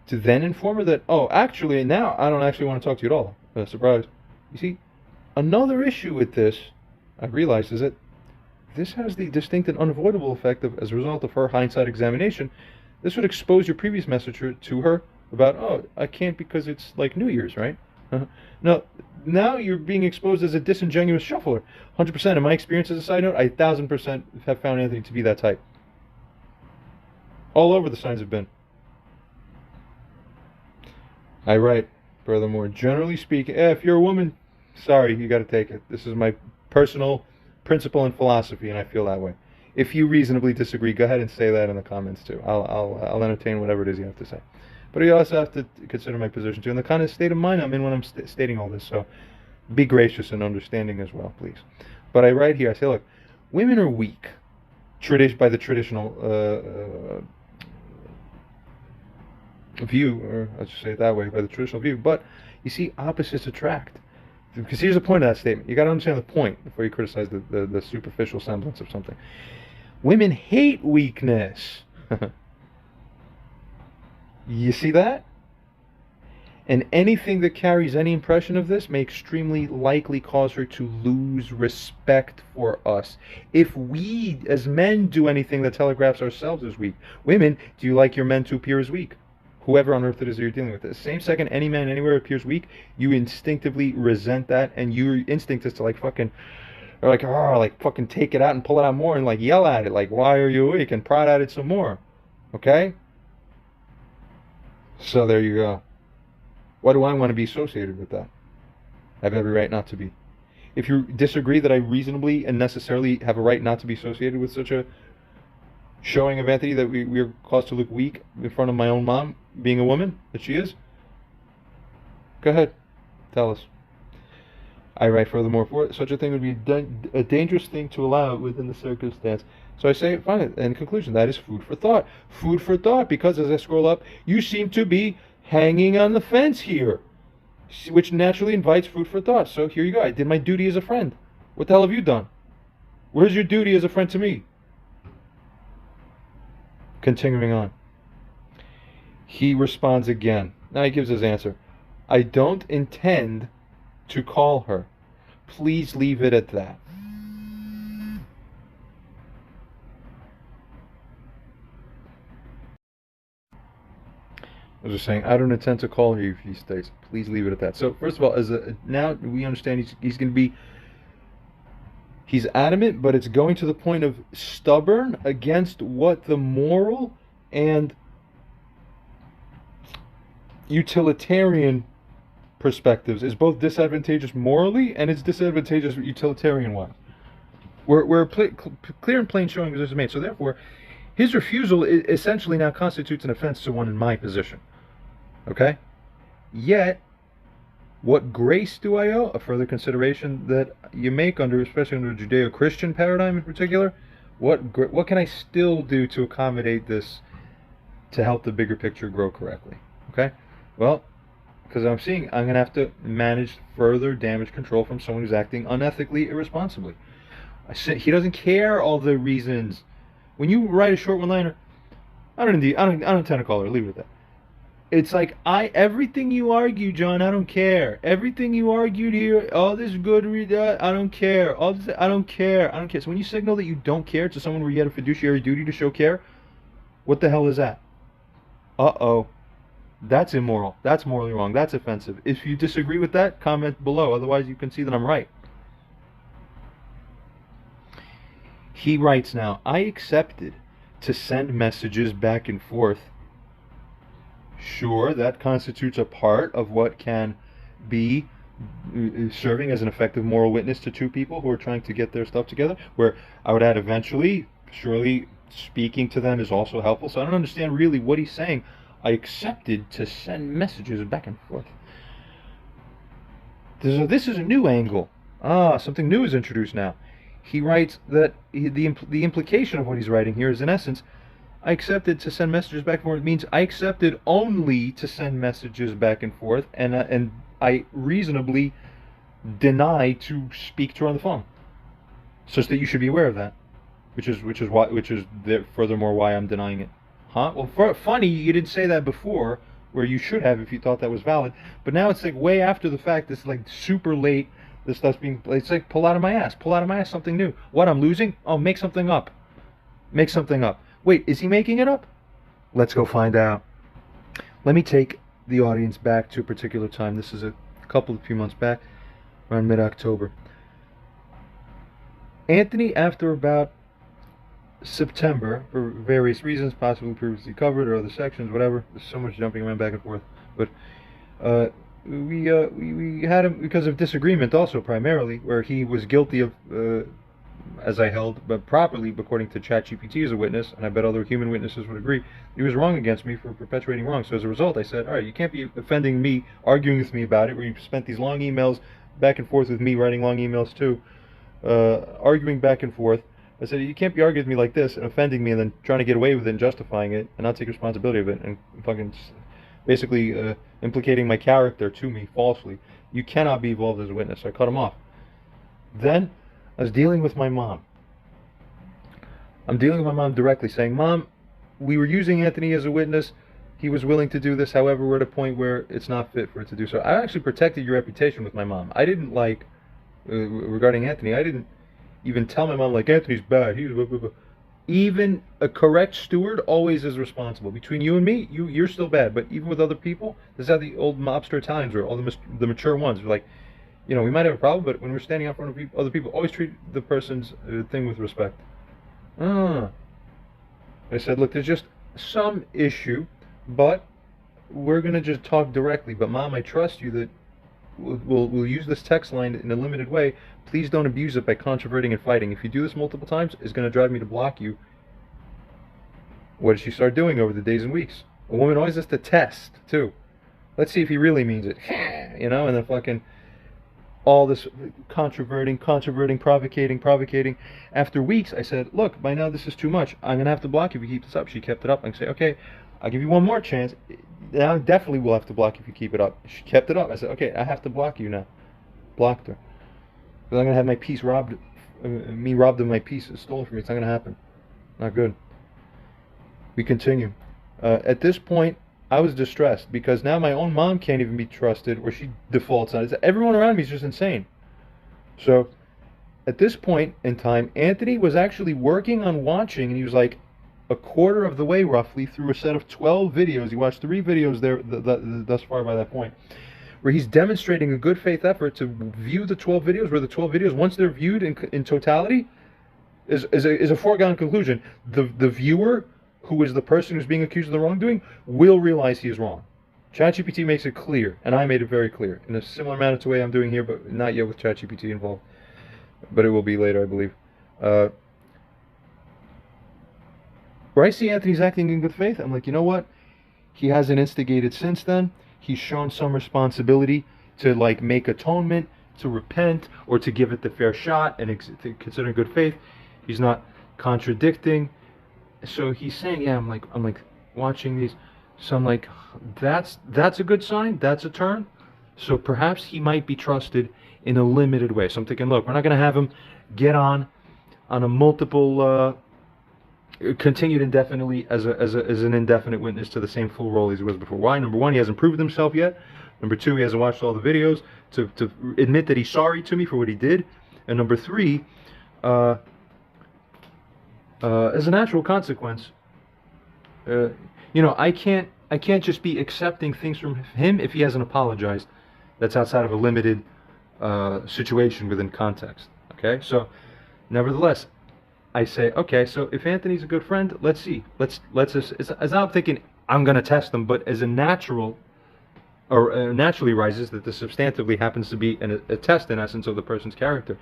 to then inform her that, oh, actually, now I don't actually want to talk to you at all. Surprise. You see, another issue with this, I realize, is that this has the distinct and unavoidable effect of, as a result of her hindsight examination, this would expose your previous message to her about, oh, I can't because it's like New Year's, right? Now you're being exposed as a disingenuous shuffler. 100%. In my experience, as a side note, I 1,000% have found Anthony to be that type. All over the signs have been. I write, furthermore, generally speaking, if you're a woman, sorry, you got to take it. This is my personal principle and philosophy, and I feel that way. If you reasonably disagree, go ahead and say that in the comments too. I'll entertain whatever it is you have to say. But you also have to consider my position too, and the kind of state of mind I'm in when I'm stating all this. So be gracious and understanding as well, please. But I write here, I say, look, women are weak, by the traditional view, or I should say it that way, by the traditional view. But you see, opposites attract. Because here's the point of that statement. You got to understand the point before you criticize the superficial semblance of something. Women hate weakness. You see that? And anything that carries any impression of this may extremely likely cause her to lose respect for us. If we, as men, do anything that telegraphs ourselves as weak, women, do you like your men to appear as weak? Whoever on earth it is that you're dealing with. The same second any man anywhere appears weak, you instinctively resent that, and your instinct is to like fucking, or like, oh, like fucking take it out and pull it out more and like yell at it, like, why are you weak? And prod at it some more. Okay? So there you go. Why do I want to be associated with that? I have every right not to be. If you disagree that I reasonably and necessarily have a right not to be associated with such a showing of Anthony, that we're caused to look weak in front of my own mom, being a woman that she is, go ahead, tell us. I write furthermore, for such a thing would be a dangerous thing to allow within the circumstance. So I say, fine, in conclusion, that is food for thought. Food for thought, because as I scroll up, you seem to be hanging on the fence here, which naturally invites food for thought. So here you go. I did my duty as a friend. What the hell have you done? Where's your duty as a friend to me? Continuing on. He responds again. Now he gives his answer. I don't intend to call her. Please leave it at that. I was just saying, I don't intend to call her, he states. Please leave it at that. So, first of all, now we understand he's going to be, he's adamant, but it's going to the point of stubborn against what the moral and utilitarian perspectives is both disadvantageous morally and it's disadvantageous utilitarian-wise. We're clear and plain showing this is made. So, therefore, his refusal essentially now constitutes an offense to one in my position. Okay? Yet, what grace do I owe? A further consideration that you make under, especially under the Judeo-Christian paradigm in particular. What can I still do to accommodate this to help the bigger picture grow correctly? Okay? Well, because I'm going to have to manage further damage control from someone who's acting unethically, irresponsibly. He doesn't care all the reasons. When you write a short one-liner, I don't intend to call her. Leave it at that. It's like, everything you argue, John, I don't care. Everything you argued here, all this good, I don't care. All this, I don't care. I don't care. So when you signal that you don't care to someone where you had a fiduciary duty to show care, what the hell is that? Uh-oh. That's immoral. That's morally wrong. That's offensive. If you disagree with that, comment below. Otherwise, you can see that I'm right. He writes now, I accepted to send messages back and forth. Sure, that constitutes a part of what can be serving as an effective moral witness to two people who are trying to get their stuff together, where I would add eventually, surely speaking to them is also helpful. So I don't understand really what he's saying. I accepted to send messages back and forth. This is a new angle. Something new is introduced now. He writes that the implication of what he's writing here is, in essence, I accepted to send messages back and forth. It means I accepted only to send messages back and forth, and I reasonably deny to speak to her on the phone, such that you should be aware of that. Which is furthermore why I'm denying it. Huh? Well, funny you didn't say that before, where you should have if you thought that was valid. But now it's like way after the fact. It's like super late. This stuff's being. It's like pull out of my ass. Pull out of my ass something new. What, I'm losing? Oh, make something up. Make something up. Wait, is he making it up? Let's go find out. Let me take the audience back to a particular time. This is a few months back, around mid-October. Anthony, after about September, for various reasons, possibly previously covered or other sections, whatever. There's so much jumping around back and forth. But we had him because of disagreement also, primarily, where he was guilty of, as I held, but properly, according to ChatGPT as a witness, and I bet other human witnesses would agree, he was wrong against me for perpetuating wrong. So as a result, I said, all right, you can't be offending me, arguing with me about it, where you've spent these long emails back and forth with me, writing long emails too, arguing back and forth. I said, you can't be arguing with me like this and offending me and then trying to get away with it and justifying it and not take responsibility of it and fucking basically implicating my character to me falsely. You cannot be involved as a witness. So I cut him off. Then I was dealing with my mom. I'm dealing with my mom directly, saying, Mom, we were using Anthony as a witness. he was willing to do this. However, we're at a point where it's not fit for it to do so. I actually protected your reputation with my mom. I didn't like, regarding Anthony, I didn't even tell my mom, like, Anthony's bad. He's blah, blah, blah. Even a correct steward always is responsible. Between you and me, you're still bad. But even with other people, this is how the old mobster Italians were, all the mature ones. Were like, you know, we might have a problem, but when we're standing out in front of other people, always treat the person's thing with respect. I said, look, there's just some issue, but we're going to just talk directly. But Mom, I trust you that we'll use this text line in a limited way. Please don't abuse it by controverting and fighting. If you do this multiple times, it's going to drive me to block you. What did she start doing over the days and weeks? A woman always has to test, too. Let's see if he really means it. You know, and then fucking all this controverting, provocating. After weeks, I said, look, by now this is too much. I'm going to have to block you if you keep this up. She kept it up. I can say, okay, I'll give you one more chance. Now definitely will have to block you if you keep it up. She kept it up. I said, okay, I have to block you now. Blocked her. Because I'm going to have my peace robbed, me robbed of my peace, stolen from me. It's not going to happen. Not good. We continue. At this point, I was distressed because now my own mom can't even be trusted, or she defaults on it. Everyone around me is just insane. So, at this point in time, Anthony was actually working on watching, and he was like a quarter of the way roughly through a set of 12 videos. He watched 3 videos there thus far by that point, where he's demonstrating a good faith effort to view the 12 videos, where the 12 videos, once they're viewed in totality, is a foregone conclusion. The viewer, who is the person who's being accused of the wrongdoing, will realize he is wrong. ChatGPT makes it clear, and I made it very clear, in a similar manner to the way I'm doing here, but not yet with ChatGPT involved. But it will be later, I believe. Where I see Anthony's acting in good faith, I'm like, you know what? He hasn't instigated since then. He's shown some responsibility to, like, make atonement, to repent, or to give it the fair shot, and consider good faith. He's not contradicting. So he's saying, yeah, I'm like watching these. So I'm like, that's a good sign. That's a turn. So perhaps he might be trusted in a limited way. So I'm thinking, look, we're not going to have him get on a multiple, continued indefinitely as an indefinite witness to the same full role as he was before. Why? Number one, he hasn't proved himself yet. Number two, he hasn't watched all the videos to admit that he's sorry to me for what he did. And number three, as a natural consequence, you know, I can't just be accepting things from him if he hasn't apologized. That's outside of a limited situation within context. Okay, so nevertheless, I say, okay, so if Anthony's a good friend, let's see. Let's as I'm thinking, I'm going to test them, but as a natural, or naturally rises that this substantively happens to be a test in essence of the person's character.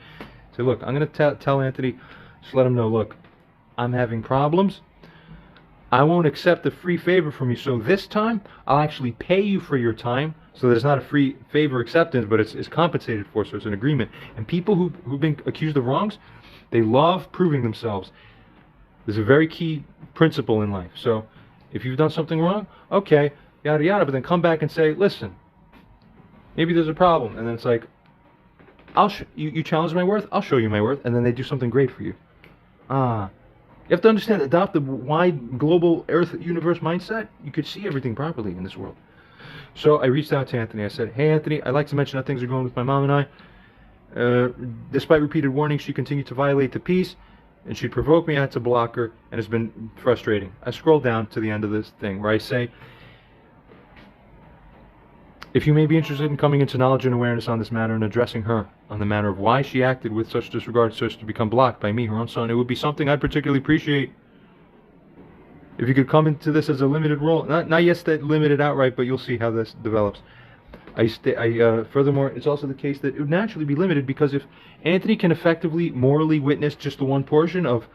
So look, I'm going to tell Anthony, just let him know, look, I'm having problems. I won't accept a free favor from you. So this time, I'll actually pay you for your time. So that it's not a free favor acceptance, but it's compensated for. So it's an agreement. And people who've been accused of wrongs, they love proving themselves. There's a very key principle in life. So if you've done something wrong, okay, yada yada, but then come back and say, listen, maybe there's a problem. And then it's like, you challenge my worth, I'll show you my worth. And then they do something great for you. You have to understand, adopt the wide global earth universe mindset. You could see everything properly in this world. So I reached out to Anthony. I said, hey Anthony, I'd like to mention how things are going with my mom and I. Despite repeated warnings, she continued to violate the peace, and she'd provoke me. I had to block her, and it's been frustrating. I scroll down to the end of this thing where I say, if you may be interested in coming into knowledge and awareness on this matter and addressing her on the matter of why she acted with such disregard so as to become blocked by me, her own son, it would be something I'd particularly appreciate if you could come into this as a limited role. Not yet limited outright, but you'll see how this develops. Furthermore, it's also the case that it would naturally be limited because if Anthony can effectively morally witness just the one portion of,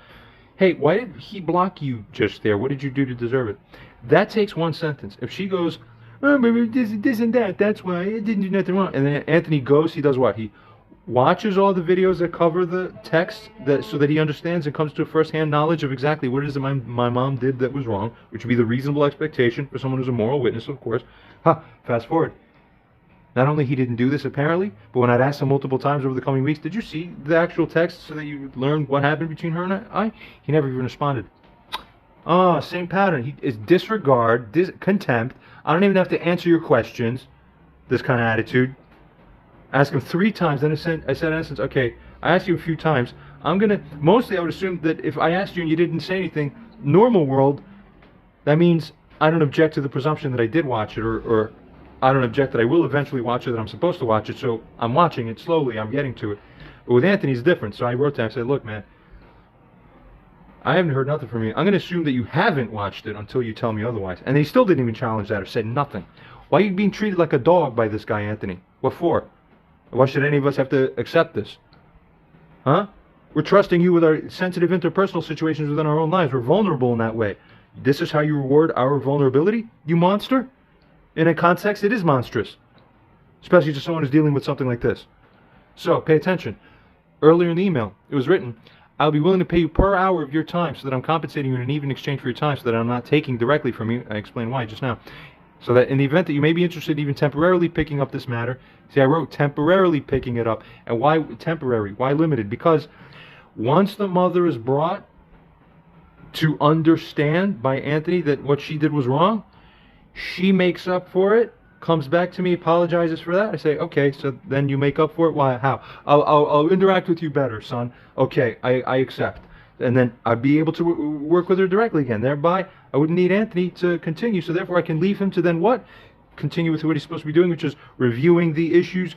hey, why did he block you just there? What did you do to deserve it? That takes one sentence. If she goes, oh, but this and that, that's why I didn't do nothing wrong. And then Anthony goes, he does what? He watches all the videos that cover the text so that he understands and comes to a first-hand knowledge of exactly what it is that my mom did that was wrong, which would be the reasonable expectation for someone who's a moral witness, of course. Fast forward. Not only he didn't do this apparently, but when I'd asked him multiple times over the coming weeks, did you see the actual text so that you would learn what happened between her and I? He never even responded. Oh, same pattern. He is disregard, contempt. I don't even have to answer your questions. This kind of attitude. Ask him 3 times. Then I said in essence, okay, I asked you a few times. Mostly I would assume that if I asked you and you didn't say anything, normal world, that means I don't object to the presumption that I did watch it, or I don't object that I will eventually watch it, that I'm supposed to watch it, so I'm watching it slowly, I'm getting to it. But with Anthony, it's different. So I wrote to him, I said, look, man, I haven't heard nothing from you. I'm going to assume that you haven't watched it until you tell me otherwise. And he still didn't even challenge that or said nothing. Why are you being treated like a dog by this guy, Anthony? What for? Why should any of us have to accept this? Huh? We're trusting you with our sensitive interpersonal situations within our own lives. We're vulnerable in that way. This is how you reward our vulnerability? You monster? In a context, it is monstrous. Especially to someone who's dealing with something like this. So, pay attention. Earlier in the email, it was written, I'll be willing to pay you per hour of your time so that I'm compensating you in an even exchange for your time so that I'm not taking directly from you. I explained why just now. So that in the event that you may be interested even temporarily picking up this matter, see, I wrote temporarily picking it up. And why temporary? Why limited? Because once the mother is brought to understand by Anthony that what she did was wrong, she makes up for it, comes back to me, apologizes for that. I say, okay, so then you make up for it? Why? How? I'll interact with you better, son. Okay, I accept. And then I'd be able to work with her directly again. Thereby, I wouldn't need Anthony to continue. So therefore, I can leave him to then what? Continue with what he's supposed to be doing, which is reviewing the issues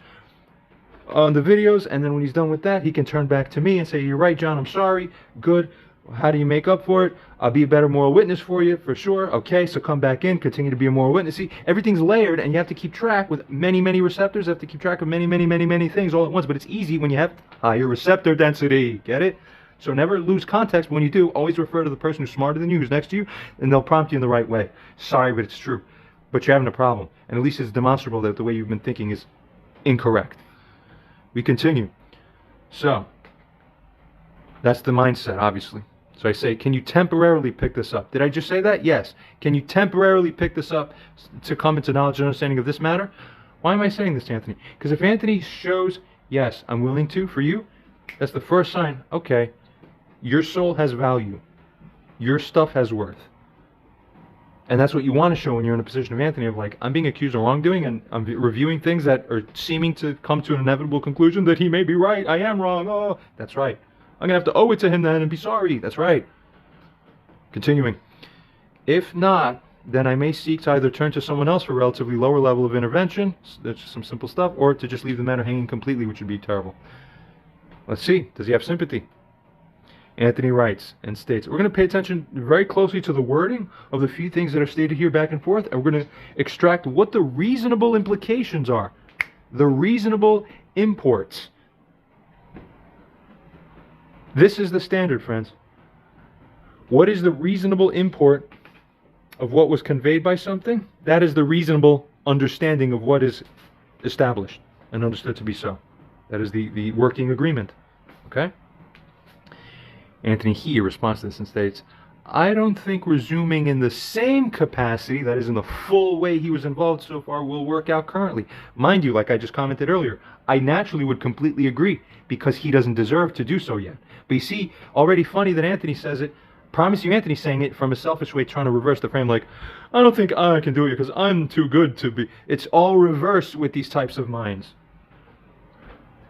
on the videos. And then when he's done with that, he can turn back to me and say, you're right, John, I'm sorry. Good. How do you make up for it? I'll be a better moral witness for you, for sure. Okay, so come back in, continue to be a moral witness. See, everything's layered, and you have to keep track with many, many receptors. You have to keep track of many, many, many, many things all at once. But it's easy when you have higher receptor density. Get it? So never lose context. But when you do, always refer to the person who's smarter than you, who's next to you, and they'll prompt you in the right way. Sorry, but it's true. But you're having a problem. And at least it's demonstrable that the way you've been thinking is incorrect. We continue. So, that's the mindset, obviously. So I say, can you temporarily pick this up? Did I just say that? Yes. Can you temporarily pick this up to come into knowledge and understanding of this matter? Why am I saying this to Anthony? Because if Anthony shows, yes, I'm willing to, for you, that's the first sign, okay, your soul has value. Your stuff has worth. And that's what you want to show when you're in a position of Anthony, of like, I'm being accused of wrongdoing, and I'm reviewing things that are seeming to come to an inevitable conclusion that he may be right. I am wrong. Oh, that's right. I'm going to have to owe it to him then and be sorry. That's right. Continuing. If not, then I may seek to either turn to someone else for a relatively lower level of intervention, that's just some simple stuff, or to just leave the matter hanging completely, which would be terrible. Let's see. Does he have sympathy? Anthony writes and states, we're going to pay attention very closely to the wording of the few things that are stated here back and forth, and we're going to extract what the reasonable implications are, the reasonable imports. This is the standard, friends. What is the reasonable import of what was conveyed by something? That is the reasonable understanding of what is established and understood to be so. That is the working agreement. Okay? Anthony here responds to this and states, I don't think resuming in the same capacity, that is in the full way he was involved so far, will work out currently. Mind you, like I just commented earlier, I naturally would completely agree because he doesn't deserve to do so yet. But you see, already funny that Anthony says it. Promise you, Anthony's saying it from a selfish way, trying to reverse the frame, like, I don't think I can do it because I'm too good to be. It's all reversed with these types of minds.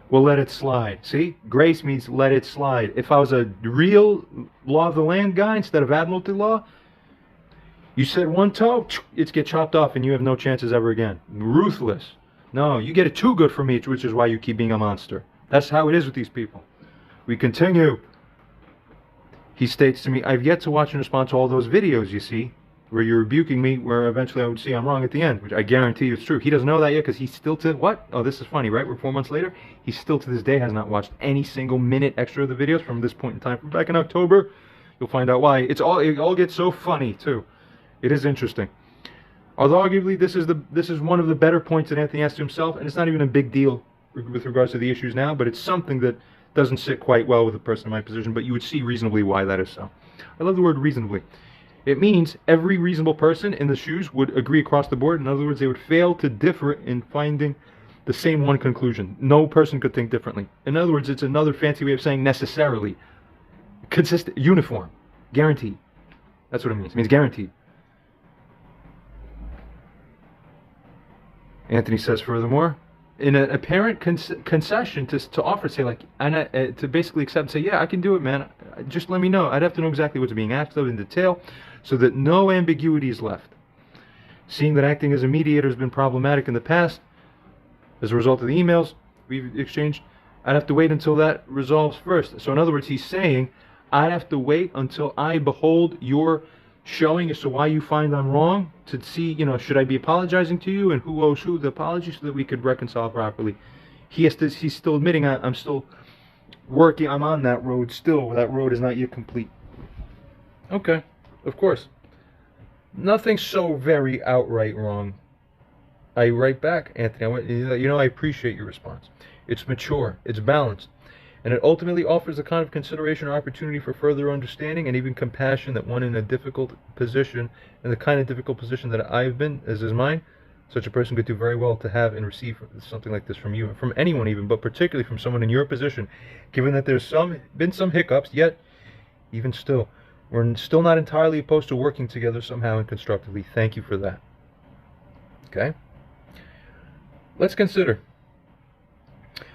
We'll let it slide. See? Grace means let it slide. If I was a real law of the land guy instead of admiralty law, you said one toe, it's get chopped off and you have no chances ever again. Ruthless. No, you get it too good for me, which is why you keep being a monster. That's how it is with these people. We continue. He states to me, I've yet to watch and respond to all those videos, you see, where you're rebuking me, where eventually I would see I'm wrong at the end, which I guarantee you is true. He doesn't know that yet because he's still to, what? Oh, this is funny, right? We're 4 months later. He still to this day has not watched any single minute extra of the videos from this point in time. From back in October, you'll find out why. It all gets so funny, too. It is interesting. Although arguably this is one of the better points that Anthony has to himself, and it's not even a big deal with regards to the issues now, but it's something that doesn't sit quite well with a person in my position, but you would see reasonably why that is so. I love the word reasonably. It means every reasonable person in the shoes would agree across the board. In other words, they would fail to differ in finding the same one conclusion. No person could think differently. In other words, it's another fancy way of saying necessarily. Consistent, uniform, guaranteed. That's what it means. It means guaranteed. Anthony says furthermore, in an apparent concession to offer, say like, and to basically accept and say, yeah, I can do it, man. Just let me know. I'd have to know exactly what's being asked of in detail, so that no ambiguity is left. Seeing that acting as a mediator has been problematic in the past, as a result of the emails we've exchanged, I'd have to wait until that resolves first. So in other words, he's saying, I'd have to wait until I behold your showing as to why you find I'm wrong, to see, you know, should I be apologizing to you and who owes who the apology, so that we could reconcile properly. He's still admitting I'm still working, I'm on that road still. That road is not yet complete. Okay, of course. Nothing so very outright wrong. I write back, Anthony, you know, I appreciate your response. It's mature, it's balanced, and it ultimately offers the kind of consideration or opportunity for further understanding and even compassion that one in a difficult position, and the kind of difficult position that I've been, as is mine, such a person could do very well to have and receive something like this from you, from anyone even, but particularly from someone in your position, given that there's been some hiccups, yet, even still, we're still not entirely opposed to working together somehow and constructively. Thank you for that. Okay? Let's consider,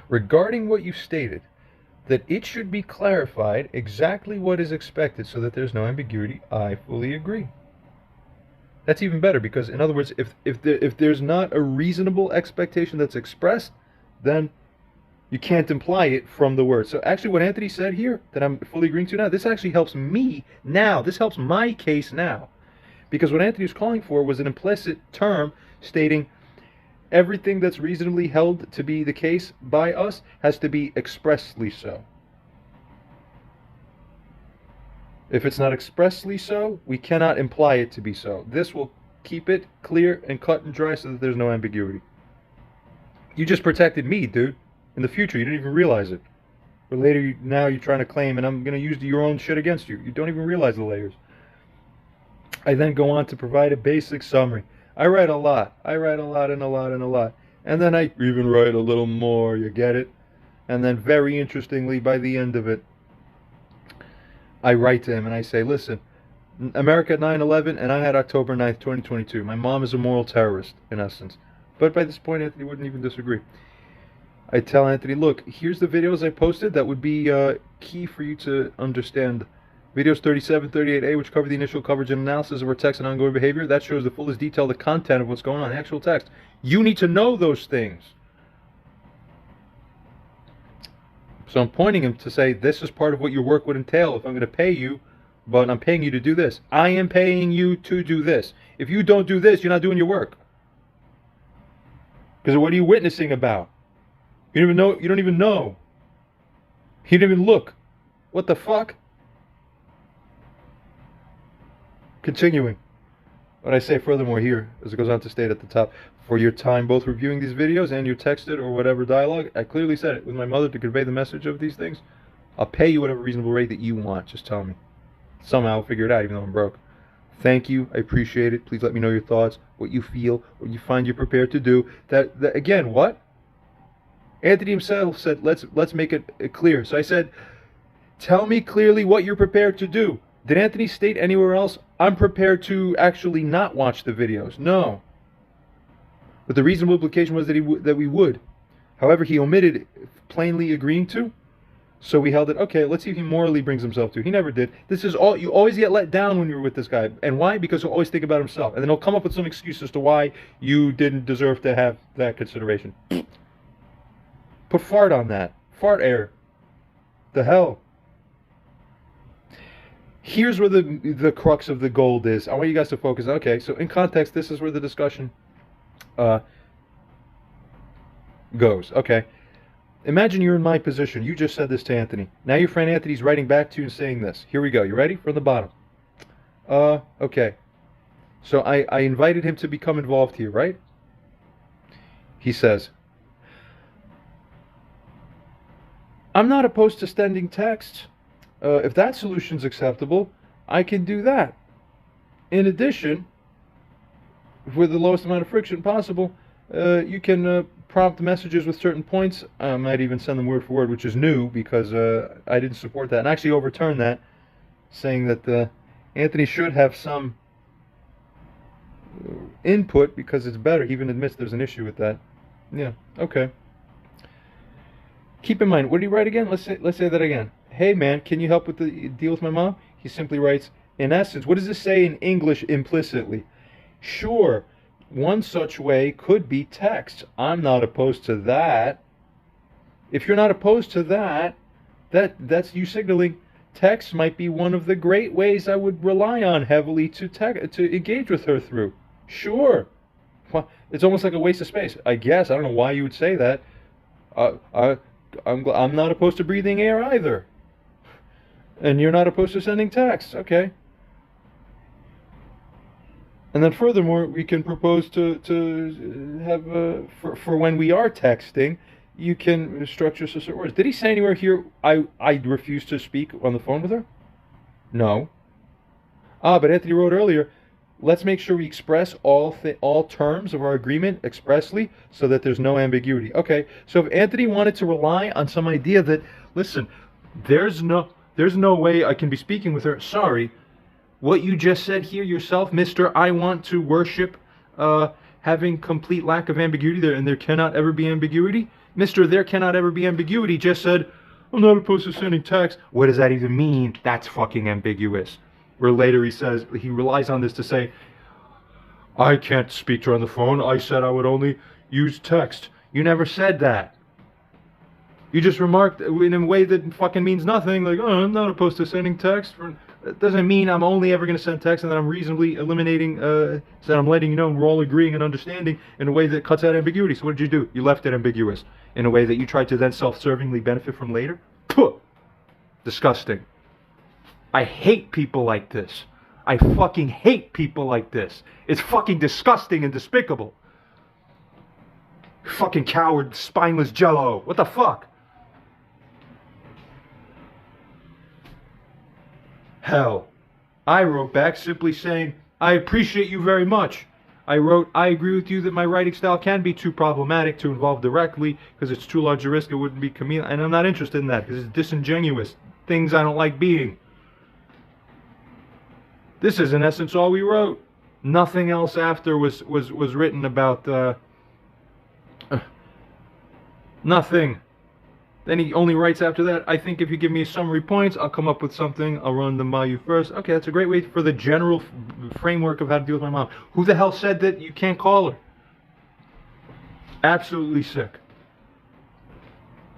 regarding what you stated, that it should be clarified exactly what is expected so that there's no ambiguity. I fully agree. That's even better, because in other words, if there's not a reasonable expectation that's expressed, then you can't imply it from the word. So actually what Anthony said here, that I'm fully agreeing to now, this actually helps me now. This helps my case now. Because what Anthony was calling for was an implicit term stating everything that's reasonably held to be the case by us has to be expressly so. If it's not expressly so, we cannot imply it to be so. This will keep it clear and cut and dry so that there's no ambiguity. You just protected me, dude. In the future, you didn't even realize it. But later, now you're trying to claim, and I'm going to use your own shit against you. You don't even realize the layers. I then go on to provide a basic summary. I write a lot. I write a lot and a lot and a lot. And then I even write a little more, you get it? And then very interestingly, by the end of it, I write to him and I say, listen, America at 9/11 and I had October 9th, 2022. My mom is a moral terrorist, in essence. But by this point, Anthony wouldn't even disagree. I tell Anthony, look, here's the videos I posted that would be key for you to understand. Videos 37, 38A, which cover the initial coverage and analysis of our text and ongoing behavior. That shows the fullest detail, the content of what's going on, the actual text. You need to know those things. So I'm pointing him to say, this is part of what your work would entail if I'm going to pay you, but I'm paying you to do this. I am paying you to do this. If you don't do this, you're not doing your work. Because what are you witnessing about? You don't even know. You don't even know. You didn't even look. What the fuck? Continuing. What I say furthermore here, as it goes on to state at the top, for your time both reviewing these videos and your texted or whatever dialogue, I clearly said it with my mother to convey the message of these things. I'll pay you whatever reasonable rate that you want. Just tell me. Somehow I'll figure it out, even though I'm broke. Thank you. I appreciate it. Please let me know your thoughts, what you feel, what you find you're prepared to do. That again, what? Anthony himself said, let's make it clear. So I said, tell me clearly what you're prepared to do. Did Anthony state anywhere else, I'm prepared to actually not watch the videos? No. But the reasonable implication was that we would. However, he omitted plainly agreeing to. So we held it, okay, let's see if he morally brings himself to. He never did. This is all, you always get let down when you're with this guy. And why? Because he'll always think about himself. And then he'll come up with some excuse as to why you didn't deserve to have that consideration. Put fart on that. Fart air. The hell. Here's where the crux of the gold is. I want you guys to focus. Okay, so in context, this is where the discussion goes. Okay. Imagine you're in my position. You just said this to Anthony. Now your friend Anthony's writing back to you and saying this. Here we go. You ready? From the bottom. Okay. So I invited him to become involved here, right? He says, I'm not opposed to sending texts. If that solution's acceptable, I can do that. In addition, with the lowest amount of friction possible, you can prompt messages with certain points. I might even send them word for word, which is new because I didn't support that. And actually overturned that, saying that Anthony should have some input because it's better. He even admits there's an issue with that. Yeah, okay. Keep in mind, what did he write again? Let's say that again. Hey man, can you help with the deal with my mom? He simply writes, in essence, what does this say in English implicitly? Sure, one such way could be text. I'm not opposed to that. If you're not opposed to that, that's you signaling text might be one of the great ways I would rely on heavily to engage with her through. Sure. Well, it's almost like a waste of space. I guess. I don't know why you would say that. I'm not opposed to breathing air either. And you're not opposed to sending texts. Okay. And then furthermore, we can propose to have, for when we are texting, you can structure certain words. Did he say anywhere here, I refuse to speak on the phone with her? No. But Anthony wrote earlier, let's make sure we express all terms of our agreement expressly so that there's no ambiguity. Okay, so if Anthony wanted to rely on some idea that, listen, there's no way I can be speaking with her. Sorry, what you just said here yourself, Mr. I want to worship having complete lack of ambiguity there, and there cannot ever be ambiguity. Mr. There cannot ever be ambiguity just said, I'm not opposed to sending text. What does that even mean? That's fucking ambiguous. Where later he says, he relies on this to say, I can't speak to her on the phone. I said I would only use text. You never said that. You just remarked in a way that fucking means nothing. Like, oh, I'm not opposed to sending text. That doesn't mean I'm only ever going to send text and that I'm reasonably eliminating, so that I'm letting you know we're all agreeing and understanding in a way that cuts out ambiguity. So what did you do? You left it ambiguous in a way that you tried to then self-servingly benefit from later? Puh! Disgusting. I hate people like this. I fucking hate people like this. It's fucking disgusting and despicable. Fucking coward, spineless jello. What the fuck? Hell. I wrote back simply saying, I appreciate you very much. I wrote, I agree with you that my writing style can be too problematic to involve directly because it's too large a risk it wouldn't be chameleon. And I'm not interested in that because it's disingenuous. Things I don't like being. This is in essence all we wrote. Nothing else after was written about nothing. Then he only writes after that, I think if you give me summary points, I'll come up with something. I'll run them by you first. Okay, that's a great way for the general framework of how to deal with my mom. Who the hell said that you can't call her? Absolutely sick.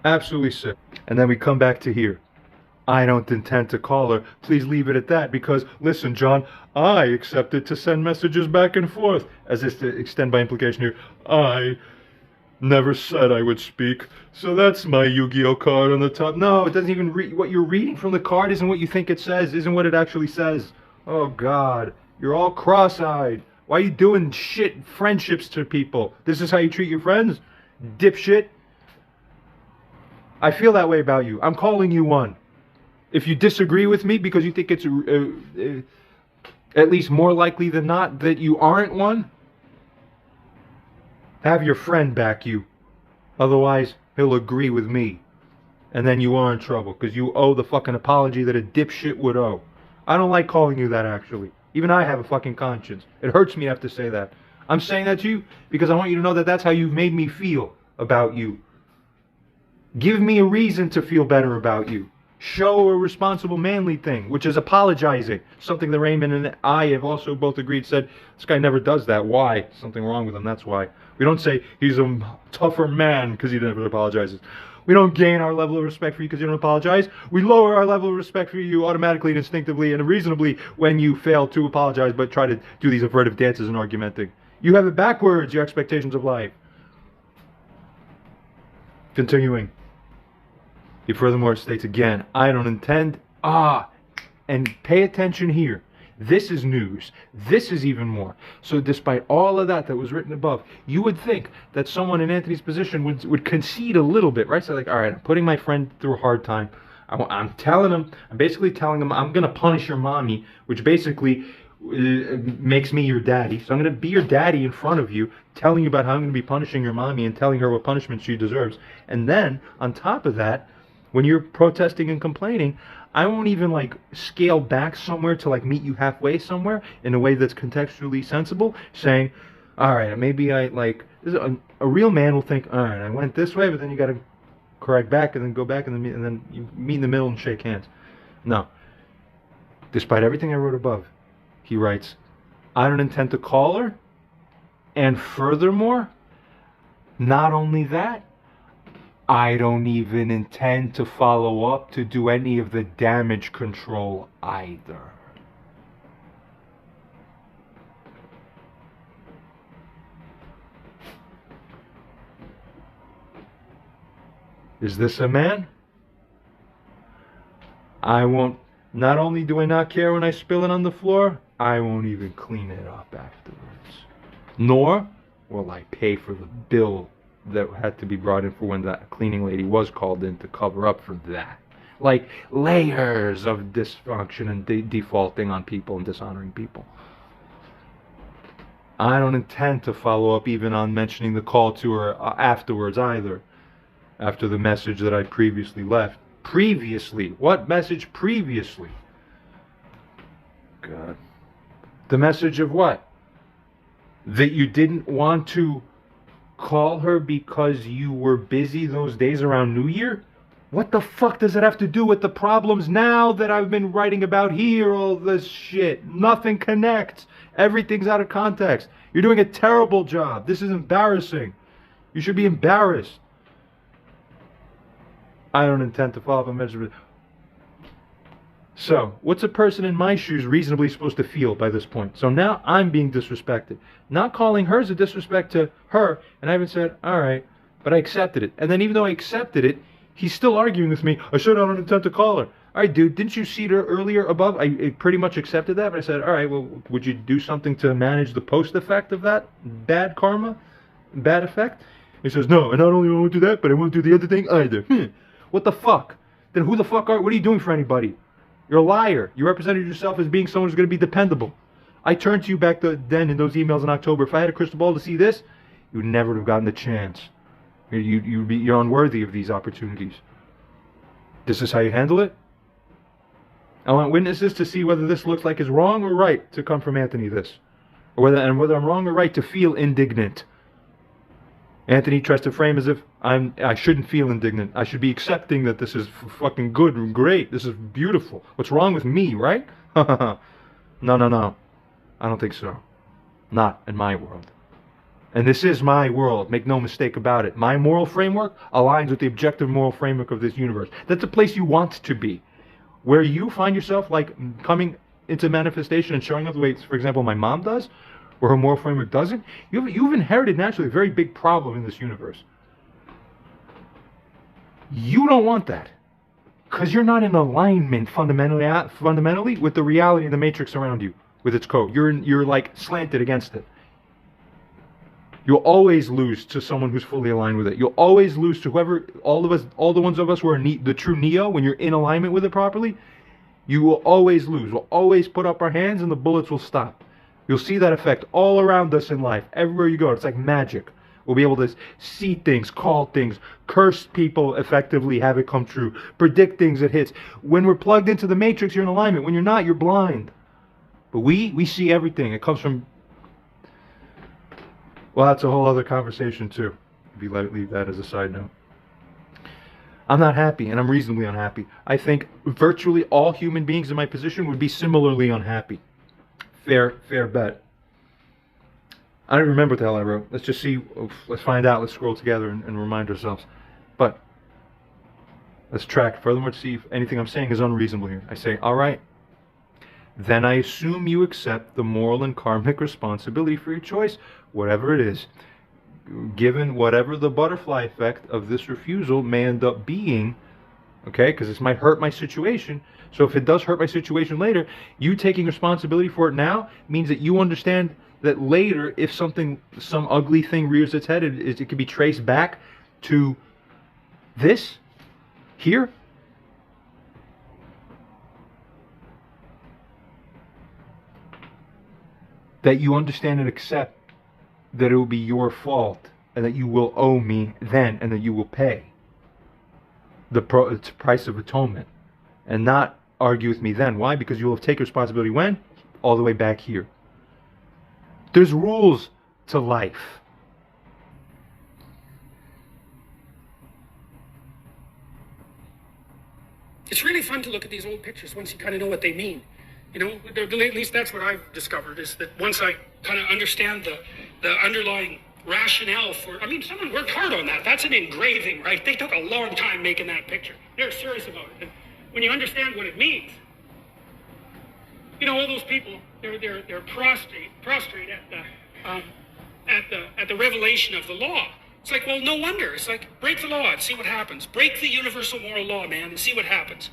Absolutely sick. And then we come back to here. I don't intend to call her. Please leave it at that because, listen, John, I accepted to send messages back and forth. As if to extend by implication here, I never said I would speak. So that's my Yu-Gi-Oh card on the top. No, it doesn't even read. What you're reading from the card isn't what you think it says, isn't what it actually says. Oh, God. You're all cross-eyed. Why are you doing shit friendships to people? This is how you treat your friends? Dipshit. I feel that way about you. I'm calling you one. If you disagree with me because you think it's at least more likely than not that you aren't one, have your friend back you. Otherwise, he'll agree with me. And then you are in trouble because you owe the fucking apology that a dipshit would owe. I don't like calling you that, actually. Even I have a fucking conscience. It hurts me to have to say that. I'm saying that to you because I want you to know that that's how you've made me feel about you. Give me a reason to feel better about you. Show a responsible manly thing, which is apologizing. Something that Raymond and I have also both agreed said, this guy never does that. Why? Something wrong with him, that's why. We don't say he's a tougher man because he never apologizes. We don't gain our level of respect for you because you don't apologize. We lower our level of respect for you automatically and instinctively and reasonably when you fail to apologize but try to do these avertive dances and argumenting. You have it backwards, your expectations of life. Continuing. He furthermore states again, I don't intend, and pay attention here. This is news. This is even more. So despite all of that was written above, you would think that someone in Anthony's position would concede a little bit, right? So like, all right, I'm putting my friend through a hard time. I'm basically telling him I'm going to punish your mommy, which basically makes me your daddy. So I'm going to be your daddy in front of you, telling you about how I'm going to be punishing your mommy and telling her what punishment she deserves. And then, on top of that, When you're protesting and complaining, I won't even like scale back somewhere to like meet you halfway somewhere in a way that's contextually sensible, saying, all right, maybe I like, a real man will think, all right, I went this way, but then you got to correct back and then go back and then you meet in the middle and shake hands. No. Despite everything I wrote above, he writes, I don't intend to call her, and furthermore, not only that, I don't even intend to follow up to do any of the damage control either. Is this a man? I won't, not only do I not care when I spill it on the floor, I won't even clean it up afterwards. Nor will I pay for the bill that had to be brought in for when that cleaning lady was called in to cover up for that. Like layers of dysfunction and defaulting on people and dishonoring people. I don't intend to follow up even on mentioning the call to her afterwards either. After the message that I previously left. Previously? What message previously? God. The message of what? That you didn't want to call her because you were busy those days around New Year? What the fuck does it have to do with the problems now that I've been writing about here? All this shit. Nothing connects. Everything's out of context. You're doing a terrible job. This is embarrassing. You should be embarrassed. I don't intend to follow up on measurement. So, what's a person in my shoes reasonably supposed to feel by this point? So now I'm being disrespected. Not calling her is a disrespect to her, and I haven't said, alright, but I accepted it. And then even though I accepted it, he's still arguing with me, I said I don't intend to call her. Alright, dude, didn't you see her earlier above? I pretty much accepted that, but I said, alright, well, would you do something to manage the post effect of that bad karma? Bad effect? He says, no, and not only won't do that, but I won't do the other thing either. What the fuck? Then who the fuck what are you doing for anybody? You're a liar. You represented yourself as being someone who's going to be dependable. I turned to you back then in those emails in October. If I had a crystal ball to see this, you would never have gotten the chance. You're unworthy of these opportunities. This is how you handle it? I want witnesses to see whether this looks like it's wrong or right to come from Anthony, this. Or whether I'm wrong or right to feel indignant. Anthony tries to frame as if I shouldn't feel indignant. I should be accepting that this is fucking good and great. This is beautiful. What's wrong with me, right? No. I don't think so. Not in my world. And this is my world. Make no mistake about it. My moral framework aligns with the objective moral framework of this universe. That's the place you want to be. Where you find yourself like coming into manifestation and showing up the way, for example, my mom does, or her moral framework doesn't, you've inherited naturally a very big problem in this universe. You don't want that. Because you're not in alignment fundamentally with the reality of the matrix around you, with its code. You're like slanted against it. You'll always lose to someone who's fully aligned with it. You'll always lose to whoever, all the ones of us who are the true Neo, when you're in alignment with it properly, you will always lose. We'll always put up our hands and the bullets will stop. You'll see that effect all around us in life. Everywhere you go, it's like magic. We'll be able to see things, call things, curse people effectively, have it come true, predict things that hits. When we're plugged into the matrix, you're in alignment. When you're not, you're blind. But we see everything. It comes from... Well, that's a whole other conversation too, if you leave that as a side note. I'm not happy, and I'm reasonably unhappy. I think virtually all human beings in my position would be similarly unhappy. Fair bet. I don't remember what the hell I wrote. Let's just see. Let's find out. Let's scroll together and remind ourselves. But let's track furthermore to see if anything I'm saying is unreasonable here. I say, all right. Then I assume you accept the moral and karmic responsibility for your choice, whatever it is. Given whatever the butterfly effect of this refusal may end up being, okay, because this might hurt my situation. So if it does hurt my situation later, you taking responsibility for it now means that you understand that later, if some ugly thing rears its head, it can be traced back to this here. That you understand and accept that it will be your fault and that you will owe me then and that you will pay. the price of atonement, and not argue with me then. Why? Because you will take responsibility when? All the way back here. There's rules to life. It's really fun to look at these old pictures once you kind of know what they mean. You know, at least that's what I've discovered, is that once I kind of understand the underlying rationale for, I mean, someone worked hard on that. That's an engraving, right? They took a long time making that picture. They're serious about it. And when you understand what it means, you know, all those people, they're prostrate at the revelation of the law. It's like, well, no wonder. It's like, break the law and see what happens. Break the universal moral law, man, and see what happens.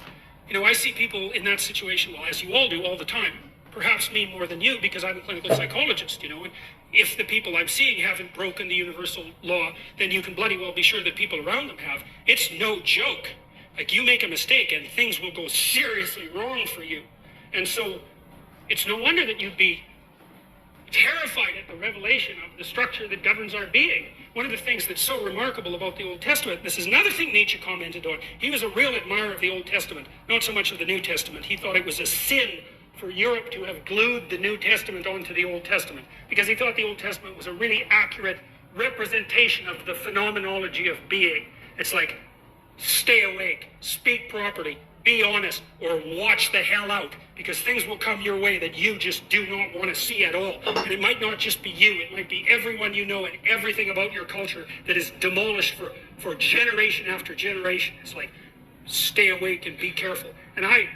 You know, I see people in that situation, well, as you all do all the time, perhaps me more than you, because I'm a clinical psychologist, you know, and if the people I'm seeing haven't broken the universal law, then you can bloody well be sure that people around them have. It's no joke. Like, you make a mistake and things will go seriously wrong for you. And so it's no wonder that you'd be terrified at the revelation of the structure that governs our being. One of the things that's so remarkable about the Old Testament, this is another thing Nietzsche commented on. He was a real admirer of the Old Testament, not so much of the New Testament. He thought it was a sin for Europe to have glued the New Testament onto the Old Testament, because he thought the Old Testament was a really accurate representation of the phenomenology of being. It's like, stay awake, speak properly, be honest, or watch the hell out, because things will come your way that you just do not want to see at all. And it might not just be you, it might be everyone you know and everything about your culture that is demolished for generation after generation. It's like, stay awake and be careful. And I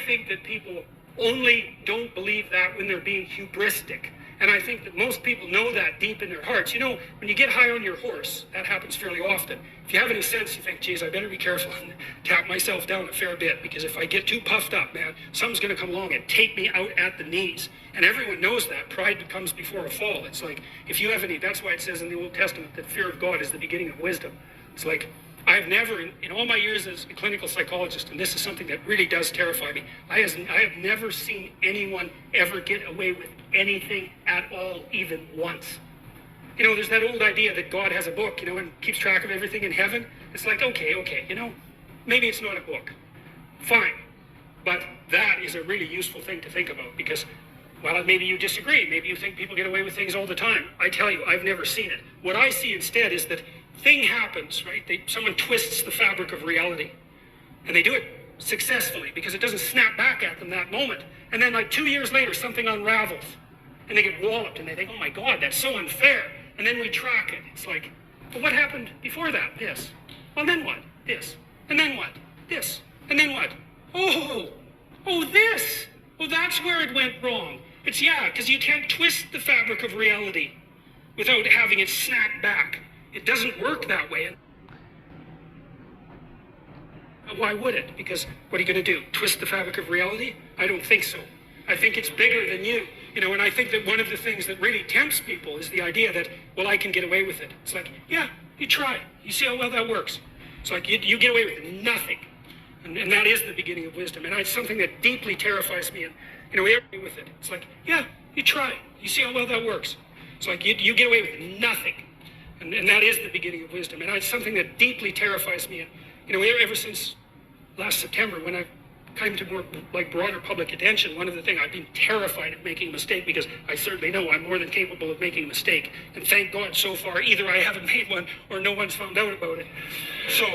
think that people only don't believe that when they're being hubristic. And I think that most people know that deep in their hearts. You know, when you get high on your horse, that happens fairly often. If you have any sense, you think, geez, I better be careful and tap myself down a fair bit, because if I get too puffed up, man, something's going to come along and take me out at the knees. And everyone knows that. Pride comes before a fall. It's like, if you have any, that's why it says in the Old Testament that fear of God is the beginning of wisdom. It's like, I've never, in all my years as a clinical psychologist, and this is something that really does terrify me, I have never seen anyone ever get away with anything at all, even once. You know, there's that old idea that God has a book, you know, and keeps track of everything in heaven. It's like, okay, you know, maybe it's not a book. Fine. But that is a really useful thing to think about, because, well, maybe you disagree. Maybe you think people get away with things all the time. I tell you, I've never seen it. What I see instead is that thing happens, right? Someone twists the fabric of reality, and they do it successfully because it doesn't snap back at them that moment. And then like 2 years later, something unravels, and they get walloped, and they think, oh my God, that's so unfair. And then we track it. It's like, well, what happened before that? This. Well, then what? This. And then what? This. And then what? Oh, this. Oh, that's where it went wrong. It's, yeah, because you can't twist the fabric of reality without having it snap back. It doesn't work that way. Why would it? Because what are you going to do? Twist the fabric of reality? I don't think so. I think it's bigger than you. You know, and I think that one of the things that really tempts people is the idea that, well, I can get away with it. It's like, yeah, you try. You see how well that works. It's like, you get away with nothing. And that is the beginning of wisdom. And it's something that deeply terrifies me. And, you know, everybody with it. It's like, yeah, you try. You see how well that works. It's like, you get away with nothing. And that is the beginning of wisdom. And it's something that deeply terrifies me. And, you know, ever since last September, when I've come to more like broader public attention, one of the things, I've been terrified of making a mistake, because I certainly know I'm more than capable of making a mistake. And thank God so far, either I haven't made one or no one's found out about it. So,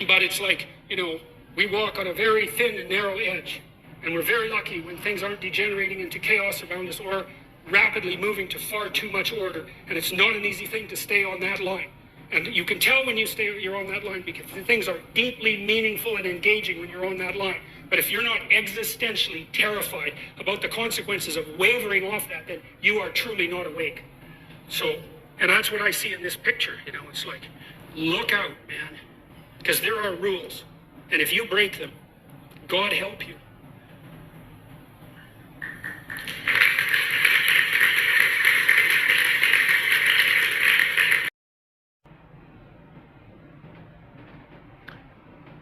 but it's like, you know, we walk on a very thin and narrow edge. And we're very lucky when things aren't degenerating into chaos around us or rapidly moving to far too much order. And it's not an easy thing to stay on that line. And you can tell when you're on that line, because the things are deeply meaningful and engaging when you're on that line. But if you're not existentially terrified about the consequences of wavering off that, then you are truly not awake. So, and that's what I see in this picture. You know, it's like, look out, man. Because there are rules. And if you break them, God help you.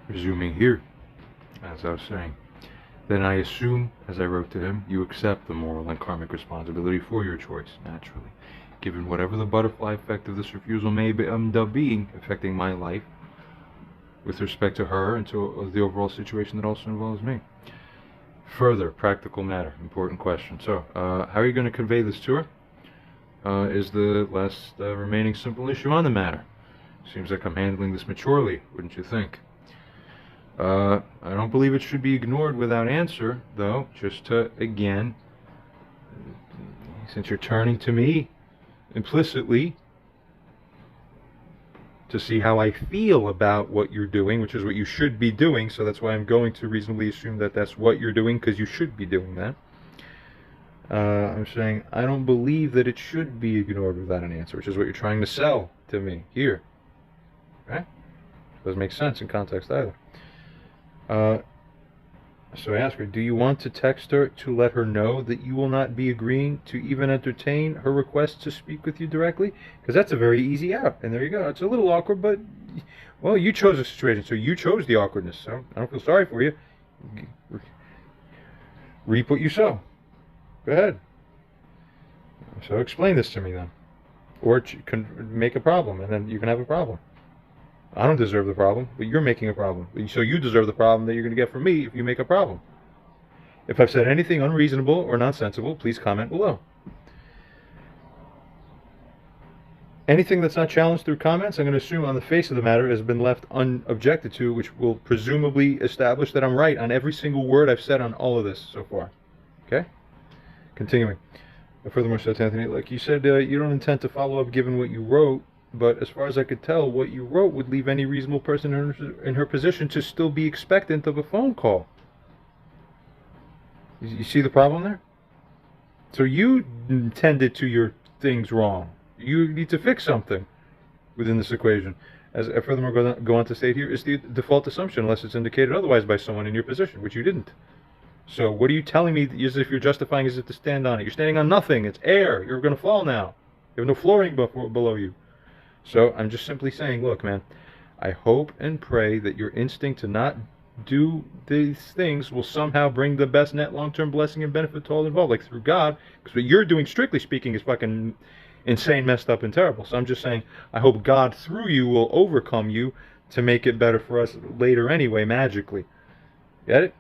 Resuming here, as I was saying, then I assume, as I wrote to him, you accept the moral and karmic responsibility for your choice, naturally. Given whatever the butterfly effect of this refusal may end up being, affecting my life, with respect to her and to the overall situation that also involves me. Further, practical matter, important question. So, how are you going to convey this to her? Is the last remaining simple issue on the matter. Seems like I'm handling this maturely, wouldn't you think? I don't believe it should be ignored without answer, though, just to, again, since you're turning to me implicitly to see how I feel about what you're doing, which is what you should be doing, so that's why I'm going to reasonably assume that that's what you're doing, because you should be doing that. I'm saying I don't believe that it should be ignored without an answer, which is what you're trying to sell to me here. Right? Doesn't make sense in context either. So I ask her, do you want to text her to let her know that you will not be agreeing to even entertain her request to speak with you directly? Because that's a very easy out. And there you go. It's a little awkward, but, well, you chose the situation, so you chose the awkwardness. So I don't feel sorry for you. Reap what you sow. Go ahead. So explain this to me then. Or it can make a problem, and then you can have a problem. I don't deserve the problem, but you're making a problem. So you deserve the problem that you're going to get from me if you make a problem. If I've said anything unreasonable or nonsensical, please comment below. Anything that's not challenged through comments, I'm going to assume on the face of the matter has been left unobjected to, which will presumably establish that I'm right on every single word I've said on all of this so far. Okay? Continuing. Furthermore, said Anthony, like you said, you don't intend to follow up given what you wrote. But as far as I could tell, what you wrote would leave any reasonable person in her position to still be expectant of a phone call. You see the problem there? So you tended to your things wrong. You need to fix something within this equation. As I furthermore go on to state here, is the default assumption unless it's indicated otherwise by someone in your position, which you didn't. So what are you telling me as if you're justifying as if to stand on it? You're standing on nothing. It's air. You're going to fall now. You have no flooring below you. So I'm just simply saying, look, man, I hope and pray that your instinct to not do these things will somehow bring the best net long-term blessing and benefit to all involved, like through God, because what you're doing, strictly speaking, is fucking insane, messed up, and terrible. So I'm just saying, I hope God, through you, will overcome you to make it better for us later anyway, magically. Get it?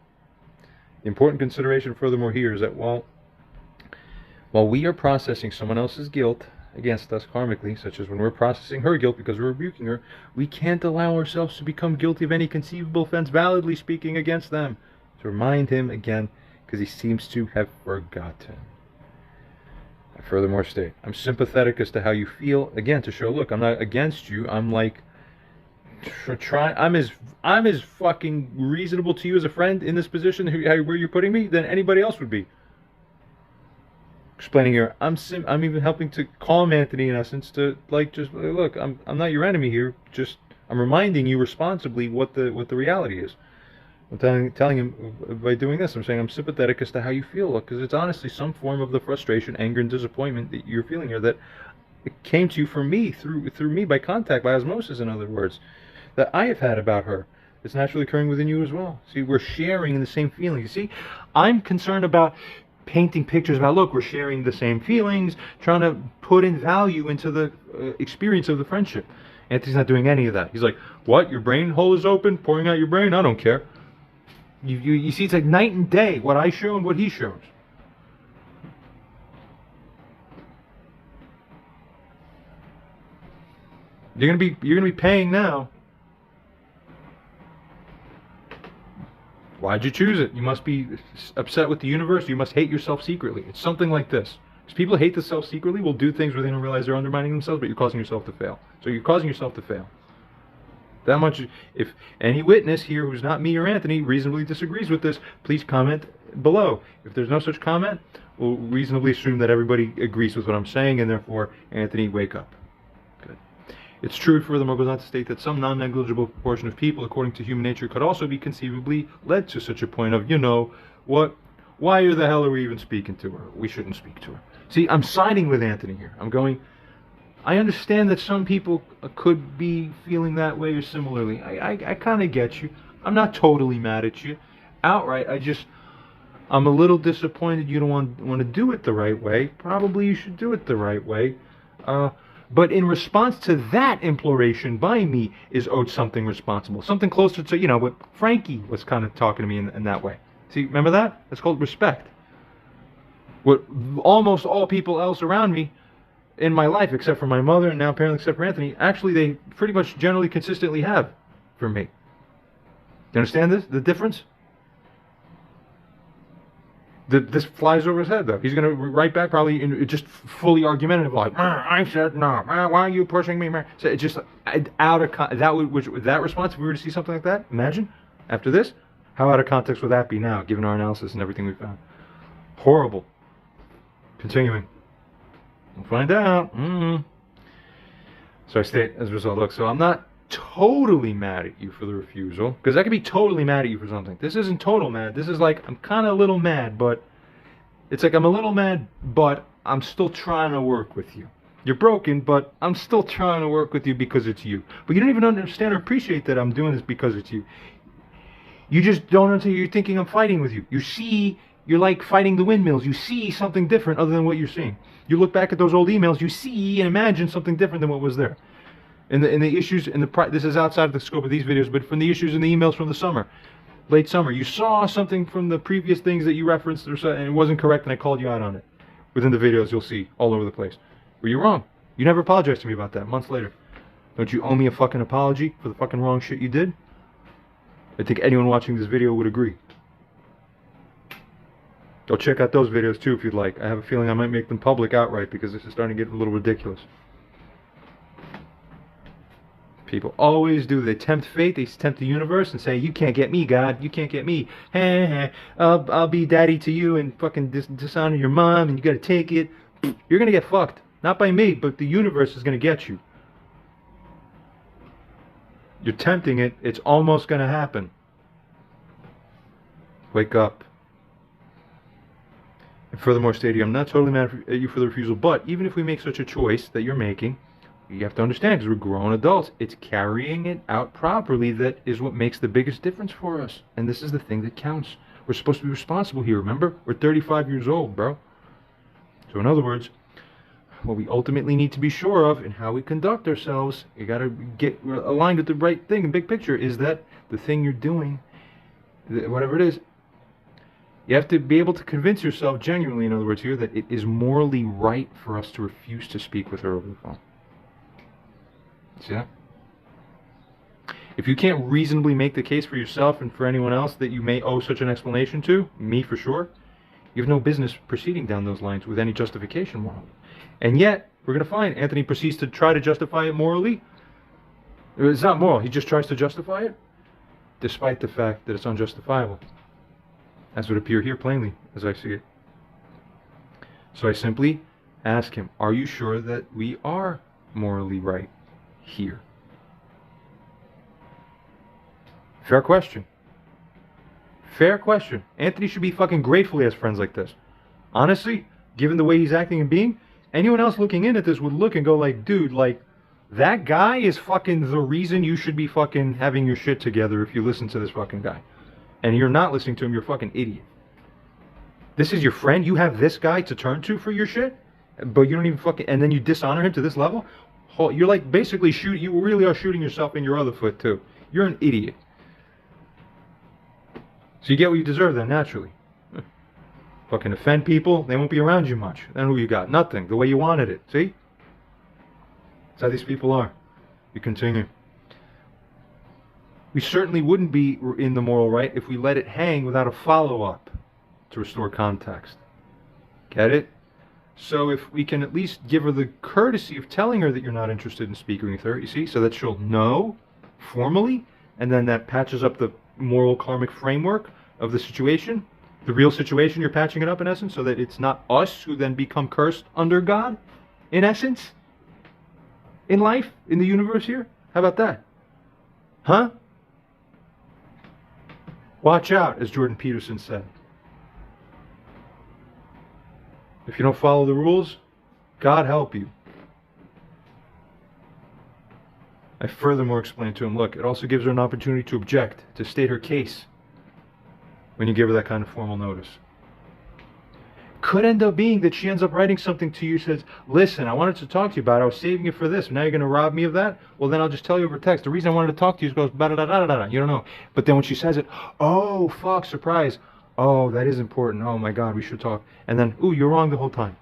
The important consideration, furthermore, here is that while we are processing someone else's guilt against us karmically, such as when we're processing her guilt because we're rebuking her, we can't allow ourselves to become guilty of any conceivable offense validly speaking against them. To remind him again, because he seems to have forgotten. I furthermore state, I'm sympathetic as to how you feel, again, to show, look, I'm not against you, I'm like, I'm as fucking reasonable to you as a friend in this position where you're putting me than anybody else would be. Explaining here, I'm even helping to calm Anthony in essence to like just look, I'm not your enemy here. Just I'm reminding you responsibly what the reality is. I'm telling him by doing this, I'm saying I'm sympathetic as to how you feel, because it's honestly some form of the frustration, anger, and disappointment that you're feeling here that it came to you from me through me by contact, by osmosis, in other words, that I have had about her. It's naturally occurring within you as well. See, we're sharing in the same feelings. You see, I'm concerned about painting pictures about, look, we're sharing the same feelings, trying to put in value into the experience of the friendship. Anthony's not doing any of that. He's like, what, your brain hole is open, pouring out your brain? I don't care. You see, it's like night and day, what I show and what he shows. You're gonna be paying now. Why'd you choose it? You must be upset with the universe. You must hate yourself secretly. It's something like this. Because people hate themselves secretly will do things where they don't realize they're undermining themselves, but you're causing yourself to fail. So you're causing yourself to fail. That much. If any witness here who's not me or Anthony reasonably disagrees with this, please comment below. If there's no such comment, we'll reasonably assume that everybody agrees with what I'm saying, and therefore, Anthony, wake up. Good. It's true, furthermore, goes on to state that some non-negligible proportion of people, according to human nature, could also be conceivably led to such a point of, you know, what, why the hell are we even speaking to her? We shouldn't speak to her. See, I'm siding with Anthony here. I'm going, I understand that some people could be feeling that way or similarly. I kind of get you. I'm not totally mad at you. Outright, I'm a little disappointed you don't want to do it the right way. Probably you should do it the right way. But in response to that imploration by me is owed something responsible. Something closer to, you know, what Frankie was kind of talking to me in that way. See, remember that? That's called respect. What almost all people else around me in my life, except for my mother and now apparently except for Anthony, actually they pretty much generally consistently have for me. You understand this? The difference? This flies over his head, though. He's going to write back probably in just fully argumentative, like, I said no. Why are you pushing me? So it just out of that response, if we were to see something like that, imagine, after this, how out of context would that be now, given our analysis and everything we found? Horrible. Continuing. We'll find out. So I state, as a result, look, so I'm not totally mad at you for the refusal, because I could be totally mad at you for something. This isn't total mad. This is like, I'm kind of a little mad, but it's like I'm a little mad, but I'm still trying to work with you. You're broken, but I'm still trying to work with you because it's you. But you don't even understand or appreciate that I'm doing this because it's you. You just don't until you're thinking I'm fighting with you. You see, you're like fighting the windmills. You see something different other than what you're seeing. You look back at those old emails, you see and imagine something different than what was there. In the issues, this is outside of the scope of these videos, but from the issues in the emails from the summer, late summer, you saw something from the previous things that you referenced, and it wasn't correct, and I called you out on it. Within the videos, you'll see all over the place. Were you wrong? You never apologized to me about that, months later. Don't you owe me a fucking apology for the fucking wrong shit you did? I think anyone watching this video would agree. Go check out those videos too if you'd like. I have a feeling I might make them public outright because this is starting to get a little ridiculous. People always do. They tempt fate. They tempt the universe and say, "You can't get me, God. You can't get me. I'll be daddy to you and fucking dishonor your mom, and you gotta take it." You're gonna get fucked. Not by me, but the universe is gonna get you. You're tempting it. It's almost gonna happen. Wake up. And furthermore, stating, I'm not totally mad at you for the refusal, but even if we make such a choice that you're making, you have to understand, because we're grown adults, it's carrying it out properly that is what makes the biggest difference for us. And this is the thing that counts. We're supposed to be responsible here, remember? We're 35 years old, bro. So in other words, what we ultimately need to be sure of in how we conduct ourselves, you got to get aligned with the right thing in big picture, is that the thing you're doing, whatever it is, you have to be able to convince yourself genuinely, in other words here, that it is morally right for us to refuse to speak with her over the phone. See that? If you can't reasonably make the case for yourself and for anyone else that you may owe such an explanation to, me for sure, you have no business proceeding down those lines with any justification morally. And yet, we're going to find Anthony proceeds to try to justify it morally. It's not moral, he just tries to justify it, despite the fact that it's unjustifiable. As would appear here plainly, as I see it. So I simply ask him, are you sure that we are morally right here? Fair question. Fair question. Anthony should be fucking grateful he has friends like this. Honestly, given the way he's acting and being, anyone else looking in at this would look and go like, dude, like, that guy is fucking the reason you should be fucking having your shit together if you listen to this fucking guy. And you're not listening to him, you're a fucking idiot. This is your friend, you have this guy to turn to for your shit, but you don't even fucking, and then you dishonor him to this level? You're like basically you really are shooting yourself in your other foot too. You're an idiot. So you get what you deserve then, naturally. Fucking offend people, they won't be around you much. Then who you got? Nothing, the way you wanted it, see? That's how these people are. You continue. We certainly wouldn't be in the moral right if we let it hang without a follow-up to restore context. Get it? So if we can at least give her the courtesy of telling her that you're not interested in speaking with her, you see, so that she'll know formally, and then that patches up the moral karmic framework of the situation, the real situation, you're patching it up in essence, so that it's not us who then become cursed under God, in essence, in life, in the universe here. How about that? Huh? Watch out, as Jordan Peterson said. If you don't follow the rules, God help you. I furthermore explained to him, look, it also gives her an opportunity to object, to state her case, when you give her that kind of formal notice. Could end up being that she ends up writing something to you, says, listen, I wanted to talk to you about it. I was saving it for this. Now you're going to rob me of that? Well, then I'll just tell you over text. The reason I wanted to talk to you is goes, da-da-da-da-da-da. You don't know. But then when she says it, oh, fuck, surprise. Oh, that is important. Oh, my God, we should talk. And then, ooh, you're wrong the whole time.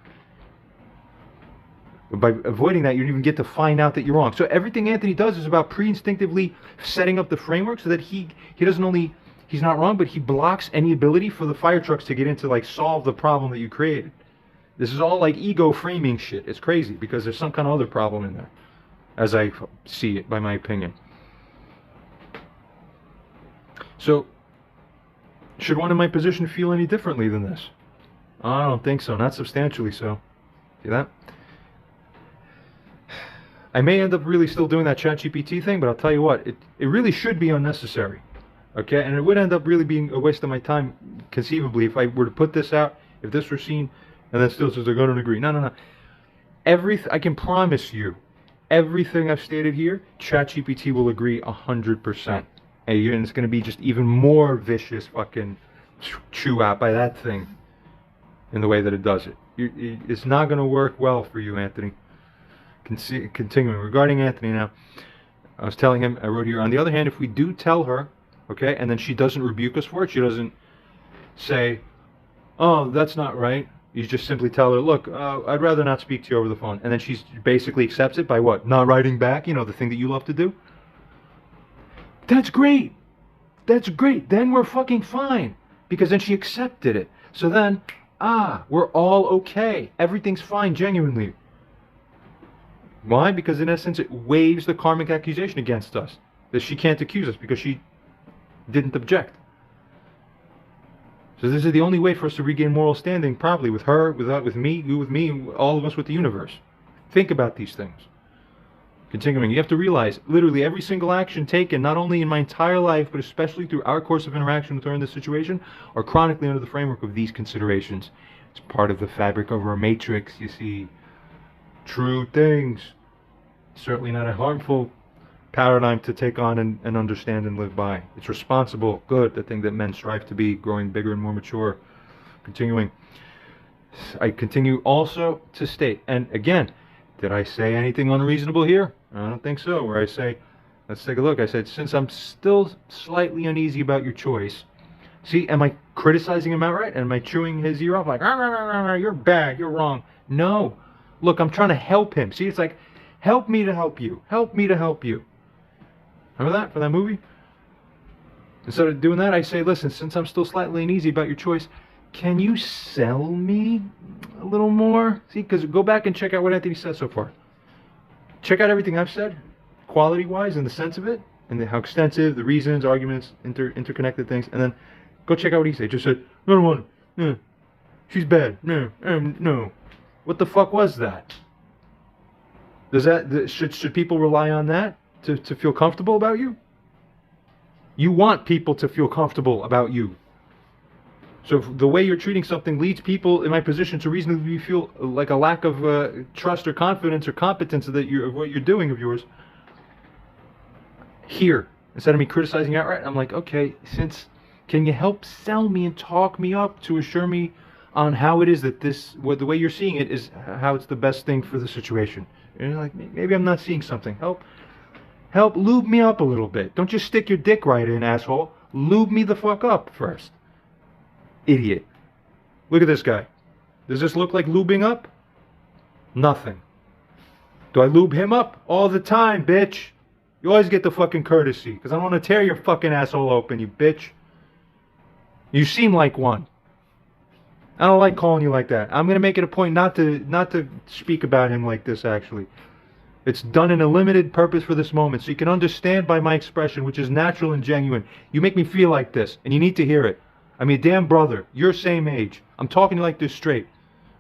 But by avoiding that, you don't even get to find out that you're wrong. So everything Anthony does is about pre-instinctively setting up the framework so that he doesn't only... He's not wrong, but he blocks any ability for the fire trucks to get in to, like, solve the problem that you created. This is all, like, ego framing shit. It's crazy because there's some kind of other problem in there, as I see it, by my opinion. So, should one in my position feel any differently than this? I don't think so. Not substantially so. See that? I may end up really still doing that ChatGPT thing, but I'll tell you what, it really should be unnecessary. Okay, and it would end up really being a waste of my time, conceivably, if I were to put this out, if this were seen, and then still says, I don't agree. No. I can promise you, everything I've stated here, ChatGPT will agree 100%. And it's going to be just even more vicious fucking chew out by that thing in the way that it does it. It's not going to work well for you, Anthony. Continuing, regarding Anthony now, I was telling him, I wrote here, on the other hand, if we do tell her, okay, and then she doesn't rebuke us for it. She doesn't say, oh, that's not right. You just simply tell her, look, I'd rather not speak to you over the phone. And then she basically accepts it by what? Not writing back, you know, the thing that you love to do. That's great. That's great. Then we're fucking fine. Because then she accepted it. So then, we're all okay. Everything's fine, genuinely. Why? Because in essence, it waives the karmic accusation against us. That she can't accuse us because she didn't object. So this is the only way for us to regain moral standing, probably, with her, with me, you with me, all of us with the universe. Think about these things. Continuing, you have to realize, literally every single action taken, not only in my entire life, but especially through our course of interaction with her in this situation, are chronically under the framework of these considerations. It's part of the fabric of our matrix, you see. True things. Certainly not a harmful paradigm to take on and understand and live by. It's responsible, good, the thing that men strive to be, growing bigger and more mature. Continuing, I continue also to state, and again, did I say anything unreasonable here? I don't think so. Where I say, let's take a look. I said, since I'm still slightly uneasy about your choice, see, am I criticizing him outright? Am I chewing his ear off like, you're bad, you're wrong? No. Look, I'm trying to help him. See, it's like, help me to help you. Help me to help you. Remember that from that movie? Instead of doing that, I say, listen, since I'm still slightly uneasy about your choice, can you sell me a little more? See, because go back and check out what Anthony said so far. Check out everything I've said, quality-wise, in the sense of it, and how extensive, the reasons, arguments, interconnected things, and then go check out what he said. Just said, no, she's bad, no. What the fuck was that? Should people rely on that to feel comfortable about you? You want people to feel comfortable about you. So if the way you're treating something leads people in my position to reasonably feel like a lack of trust or confidence or competence of what you're doing of yours, here, instead of me criticizing outright, I'm like, okay, can you help sell me and talk me up to assure me on how it is that the way you're seeing it is how it's the best thing for the situation. And you're like, maybe I'm not seeing something. Help lube me up a little bit. Don't just stick your dick right in, asshole. Lube me the fuck up first. Idiot. Look at this guy. Does this look like lubing up? Nothing. Do I lube him up? All the time, bitch. You always get the fucking courtesy, because I don't want to tear your fucking asshole open, you bitch. You seem like one. I don't like calling you like that. I'm going to make it a point not to speak about him like this, actually. It's done in a limited purpose for this moment, so you can understand by my expression, which is natural and genuine. You make me feel like this, and you need to hear it. I'm your damn brother. You're same age. I'm talking to you like this straight.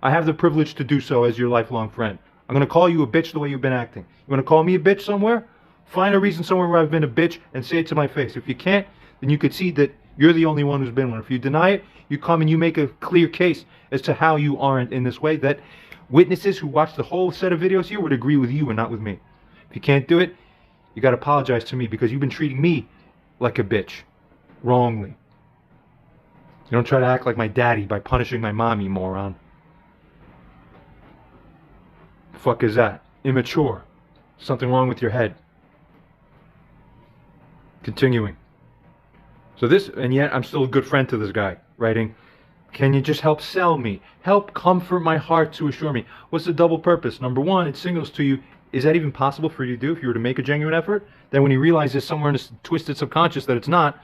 I have the privilege to do so as your lifelong friend. I'm going to call you a bitch the way you've been acting. You want to call me a bitch somewhere? Find a reason somewhere where I've been a bitch and say it to my face. If you can't, then you could see that you're the only one who's been one. If you deny it, you come and you make a clear case as to how you aren't in this way, that witnesses who watch the whole set of videos here would agree with you and not with me. If you can't do it, you got to apologize to me, because you've been treating me like a bitch. Wrongly. You don't try to act like my daddy by punishing my mom, you moron. Fuck is that? Immature. Something wrong with your head. Continuing. So this, and yet I'm still a good friend to this guy, writing, can you just help sell me? Help comfort my heart to assure me. What's the double purpose? Number one, it signals to you, is that even possible for you to do if you were to make a genuine effort? Then when he realizes somewhere in his twisted subconscious that it's not,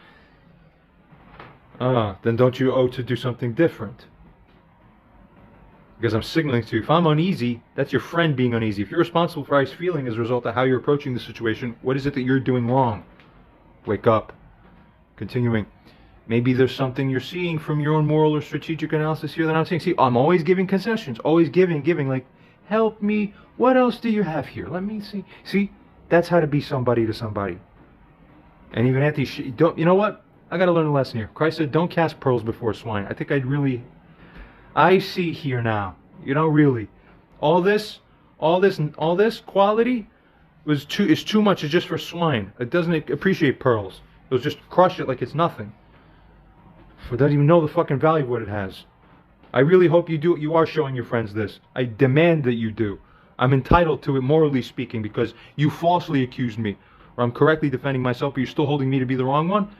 then don't you owe to do something different? Because I'm signaling to you, if I'm uneasy, that's your friend being uneasy. If you're responsible for how he's feeling as a result of how you're approaching the situation, what is it that you're doing wrong? Wake up. Continuing. Maybe there's something you're seeing from your own moral or strategic analysis here that I'm saying. See, I'm always giving concessions, always giving, like, help me. What else do you have here? Let me see. See, that's how to be somebody to somebody. And even Anthony, don't, you know what? I got to learn a lesson here. Christ said, don't cast pearls before swine. I think I see here now, really, all this quality is too much. It's just for swine. It doesn't appreciate pearls. It'll just crush it like it's nothing. It doesn't even know the fucking value of what it has. I really hope you are showing your friends this. I demand that you do. I'm entitled to it, morally speaking, because you falsely accused me, or I'm correctly defending myself, but you're still holding me to be the wrong one.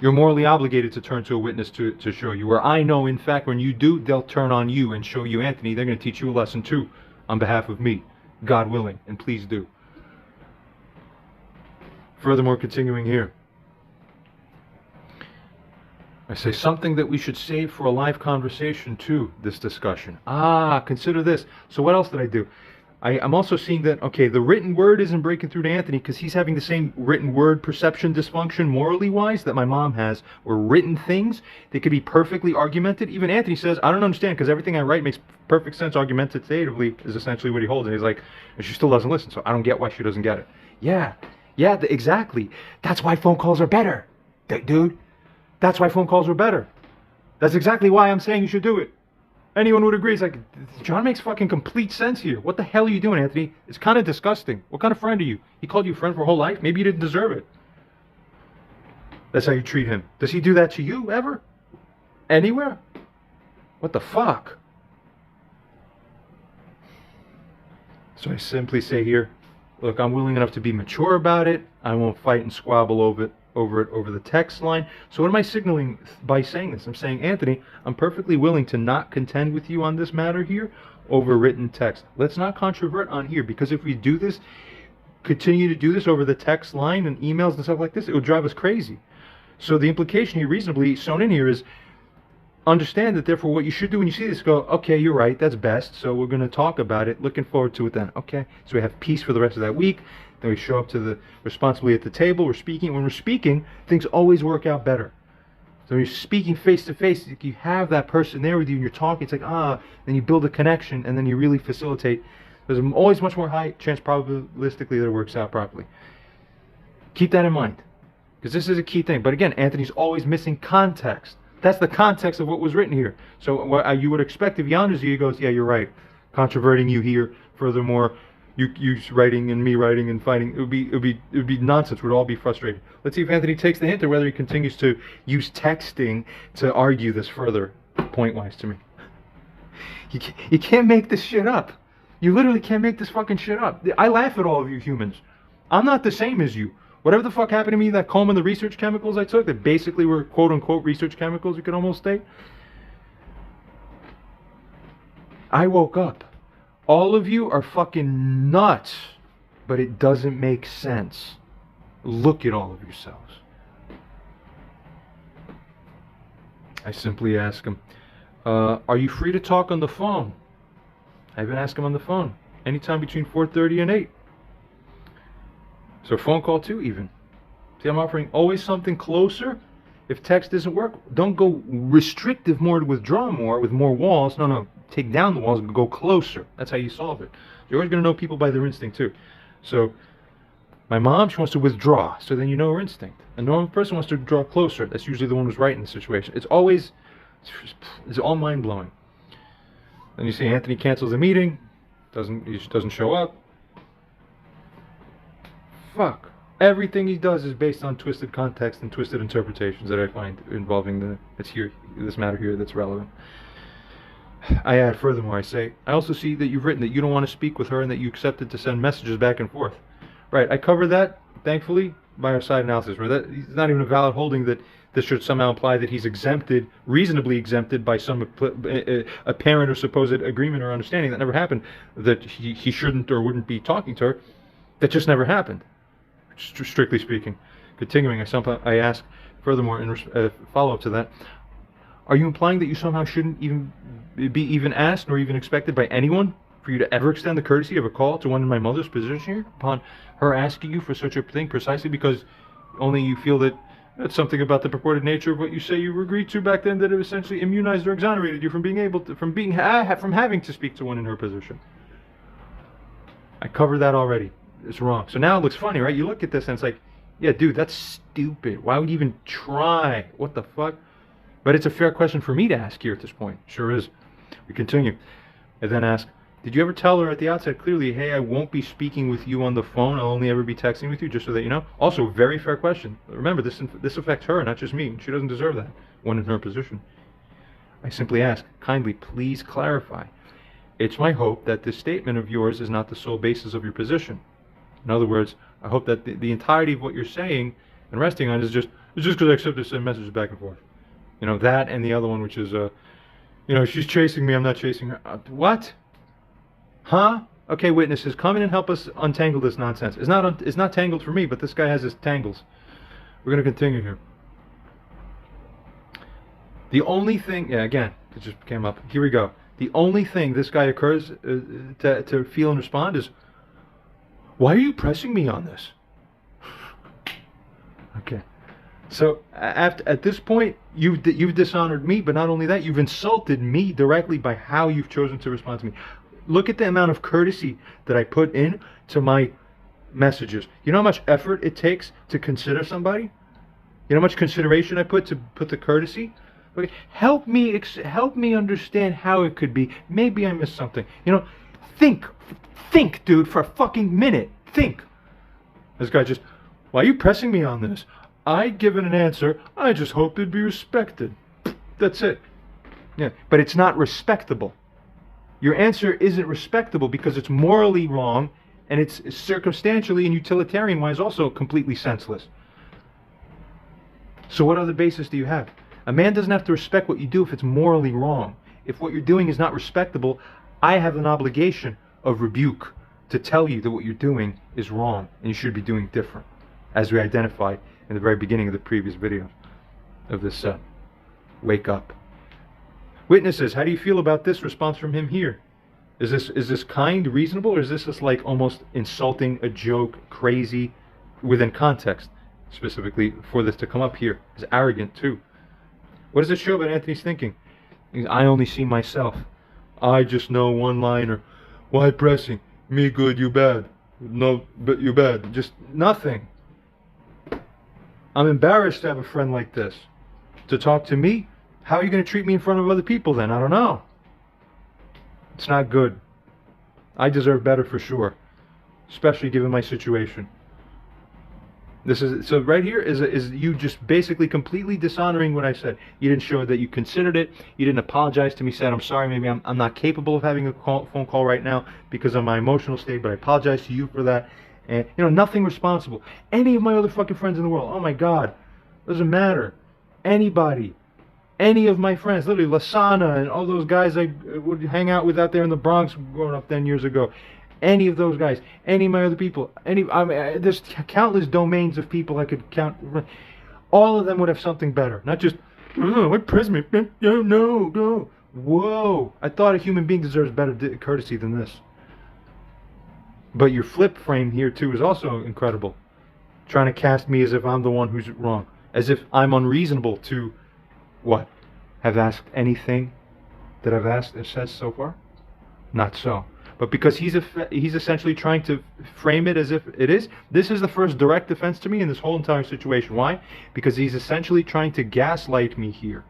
You're morally obligated to turn to a witness to show you. Where I know, in fact, when you do, they'll turn on you and show you, Anthony, they're going to teach you a lesson too, on behalf of me, God willing, and please do. Furthermore, continuing here, I say something that we should save for a live conversation too, this discussion. Consider this. So what else did I do? I'm also seeing that, okay, the written word isn't breaking through to Anthony because he's having the same written word perception dysfunction morally wise that my mom has, where written things, they could be perfectly argumented. Even Anthony says, I don't understand because everything I write makes perfect sense argumentatively is essentially what he holds. And he's like, and she still doesn't listen, so I don't get why she doesn't get it. Yeah, exactly. That's why phone calls are better, dude. That's why phone calls are better. That's exactly why I'm saying you should do it. Anyone would agree. It's like, John makes fucking complete sense here. What the hell are you doing, Anthony? It's kind of disgusting. What kind of friend are you? He called you a friend for a whole life? Maybe you didn't deserve it. That's how you treat him. Does he do that to you, ever? Anywhere? What the fuck? So I simply say here, look, I'm willing enough to be mature about it. I won't fight and squabble over the text line. So what am I signaling by saying this? I'm saying, Anthony, I'm perfectly willing to not contend with you on this matter here over written text. Let's not controvert on here, because if we do this, continue to do this over the text line and emails and stuff like this, it would drive us crazy. So the implication here, reasonably sewn in here, is understand that therefore what you should do when you see this, go, okay, you're right, that's best, so we're going to talk about it, looking forward to it then. Okay, so we have peace for the rest of that week. Then we show up to the responsibly at the table. We're speaking. When we're speaking, things always work out better. So when you're speaking face to face, you have that person there with you and you're talking. It's like, then you build a connection and then you really facilitate. There's always much more high chance probabilistically that it works out properly. Keep that in mind, because this is a key thing. But again, Anthony's always missing context. That's the context of what was written here. So what you would expect if he honors you, he goes, yeah, you're right. Controverting you here. Furthermore, you writing and me writing and fighting, it would be nonsense. We'd all be frustrated. Let's see if Anthony takes the hint or whether he continues to use texting to argue this further, point-wise to me. You can't make this shit up. You literally can't make this fucking shit up. I laugh at all of you humans. I'm not the same as you. Whatever the fuck happened to me, that coma and the research chemicals I took, that basically were quote-unquote research chemicals, you could almost state. I woke up. All of you are fucking nuts, but it doesn't make sense. Look at all of yourselves. I simply ask him, are you free to talk on the phone? I even ask him on the phone, anytime between 4:30 and 8. So phone call too, even. See, I'm offering always something closer. If text doesn't work, don't go restrictive more to withdraw more with more walls. No, take down the walls and go closer. That's how you solve it. You're always going to know people by their instinct too. So my mom, she wants to withdraw, so then you know her instinct. A normal person wants to draw closer. That's usually the one who's right in the situation. It's all mind-blowing. Then you see Anthony cancels the meeting, doesn't show up. Fuck. Everything he does is based on twisted context and twisted interpretations that I find involving this matter here that's relevant. I add, furthermore, I say, I also see that you've written that you don't want to speak with her and that you accepted to send messages back and forth. Right, I covered that, thankfully, by our side analysis, where that it's not even a valid holding that this should somehow imply that he's exempted, reasonably exempted by some apparent or supposed agreement or understanding that never happened, that he shouldn't or wouldn't be talking to her. That just never happened, strictly speaking. Continuing, I ask, furthermore, in follow-up to that, are you implying that you somehow shouldn't even be even asked nor even expected by anyone for you to ever extend the courtesy of a call to one in my mother's position here upon her asking you for such a thing precisely because only you feel that that's something about the purported nature of what you say you agreed to back then that it essentially immunized or exonerated you from being able to, from having to speak to one in her position? I covered that already. It's wrong. So now it looks funny, right? You look at this and it's like, yeah, dude, that's stupid. Why would you even try? What the fuck? But it's a fair question for me to ask here at this point. Sure is. We continue. I then ask, did you ever tell her at the outset clearly, hey, I won't be speaking with you on the phone, I'll only ever be texting with you, just so that you know? Also, very fair question. Remember, this affects her, not just me. She doesn't deserve that, one in her position. I simply ask, kindly, please clarify. It's my hope that this statement of yours is not the sole basis of your position. In other words, I hope that the entirety of what you're saying and resting on is just because I accept to send messages back and forth. You know, that and the other one, which is, you know, she's chasing me, I'm not chasing her. What? Huh? Okay, witnesses, come in and help us untangle this nonsense. It's not tangled for me, but this guy has his tangles. We're going to continue here. The only thing, yeah, again, it just came up. Here we go. The only thing this guy occurs to feel and respond is, why are you pressing me on this? Okay. So at this point, you've dishonored me, but not only that, you've insulted me directly by how you've chosen to respond to me. Look at the amount of courtesy that I put in to my messages. You know how much effort it takes to consider somebody? You know how much consideration I put the courtesy? Okay. Help me understand how it could be. Maybe I missed something. You know, think, dude, for a fucking minute. Think. This guy just, why are you pressing me on this? I'd given an answer. I just hoped it'd be respected. That's it. Yeah, but it's not respectable. Your answer isn't respectable because it's morally wrong and it's circumstantially and utilitarian-wise also completely senseless. So what other basis do you have? A man doesn't have to respect what you do if it's morally wrong. If what you're doing is not respectable, I have an obligation of rebuke to tell you that what you're doing is wrong and you should be doing different, as we identified in the very beginning of the previous video of this set. Wake up. Witnesses, how do you feel about this response from him here? Is this kind, reasonable, or is this just like almost insulting, a joke, crazy, within context, specifically for this to come up here? It's arrogant too. What does it show about Anthony's thinking? I only see myself. I just know one liner. Why pressing? Me good, you bad. No, but you bad. Just nothing. I'm embarrassed to have a friend like this. To talk to me? How are you going to treat me in front of other people then? I don't know. It's not good. I deserve better for sure. Especially given my situation. So right here is you just basically completely dishonoring what I said. You didn't show that you considered it. You didn't apologize to me, said, I'm sorry, maybe I'm not capable of having a phone call right now because of my emotional state, but I apologize to you for that. And, you know, nothing responsible. Any of my other fucking friends in the world, oh my God, doesn't matter. Anybody. Any of my friends, literally Lasana and all those guys I would hang out with out there in the Bronx growing up 10 years ago. Any of those guys, any of my other people, there's countless domains of people I could count. All of them would have something better. Not just, oh, what present? No. Whoa. I thought a human being deserves better courtesy than this. But your flip frame here too is also incredible. Trying to cast me as if I'm the one who's wrong. As if I'm unreasonable to, what? Have asked anything that I've asked or said so far? Not so. But because he's essentially trying to frame it as if it is, this is the first direct offense to me in this whole entire situation. Why? Because he's essentially trying to gaslight me here.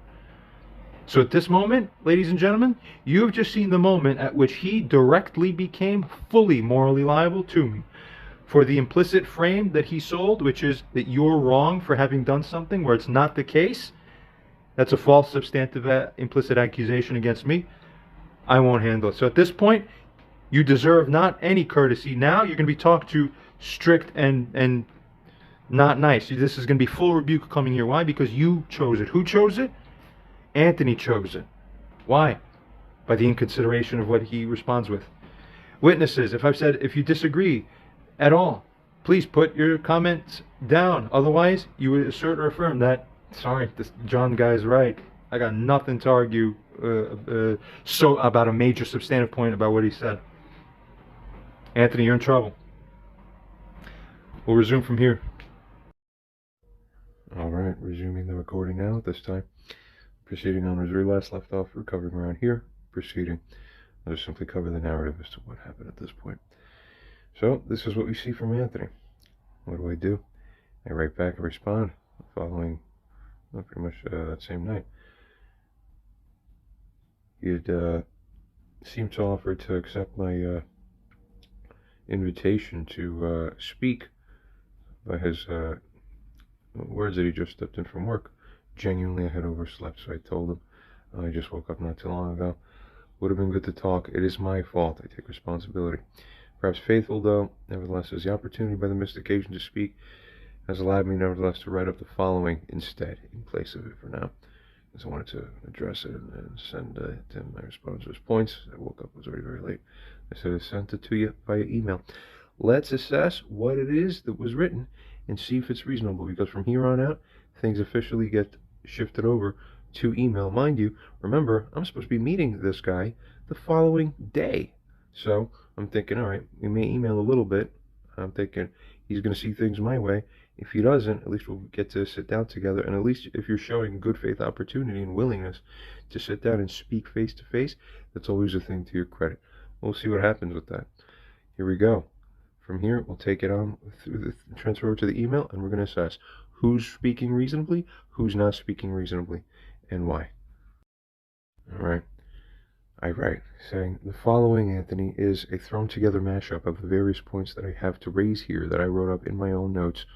So at this moment, ladies and gentlemen, you've just seen the moment at which he directly became fully morally liable to me for the implicit frame that he sold, which is that you're wrong for having done something where it's not the case. That's a false substantive implicit accusation against me. I won't handle it. So at this point, you deserve not any courtesy. Now you're going to be talked to strict and not nice. This is going to be full rebuke coming here. Why? Because you chose it. Who chose it? Anthony chose it. Why? By the inconsideration of what he responds with. Witnesses, if you disagree at all, please put your comments down. Otherwise, you would assert or affirm that, sorry, this John guy's right. I got nothing to argue so about a major substantive point about what he said. Anthony, you're in trouble. We'll resume from here. Alright, resuming the recording now at this time. Proceeding on as we last left off, we're covering around here. Proceeding. I'll just simply cover the narrative as to what happened at this point. So, this is what we see from Anthony. What do? I write back and respond following pretty much that same night. He'd seemed to offer to accept my invitation to speak by his words that he just stepped in from work. Genuinely, I had overslept, so I told him I just woke up not too long ago. Would have been good to talk. It is my fault. I take responsibility. Perhaps faithful, though, nevertheless, as the opportunity by the missed occasion to speak has allowed me, nevertheless, to write up the following instead, in place of it for now, because I wanted to address it and send to him my response to his points. I woke up, it was already very late. I said I sent it to you via email. Let's assess what it is that was written and see if it's reasonable, because from here on out, things officially get shifted over to email. Mind you, remember, I'm supposed to be meeting this guy the following day. So I'm thinking, all right, we may email a little bit. I'm thinking he's going to see things my way. If he doesn't, at least we'll get to sit down together. And at least if you're showing good faith opportunity and willingness to sit down and speak face to face, that's always a thing to your credit. We'll see what happens with that. Here we go. From here, we'll take it on through the transfer over to the email, and we're going to assess who's speaking reasonably, who's not speaking reasonably, and why. All right. I write, saying, the following, Anthony, is a thrown-together mashup of the various points that I have to raise here that I wrote up in my own notes,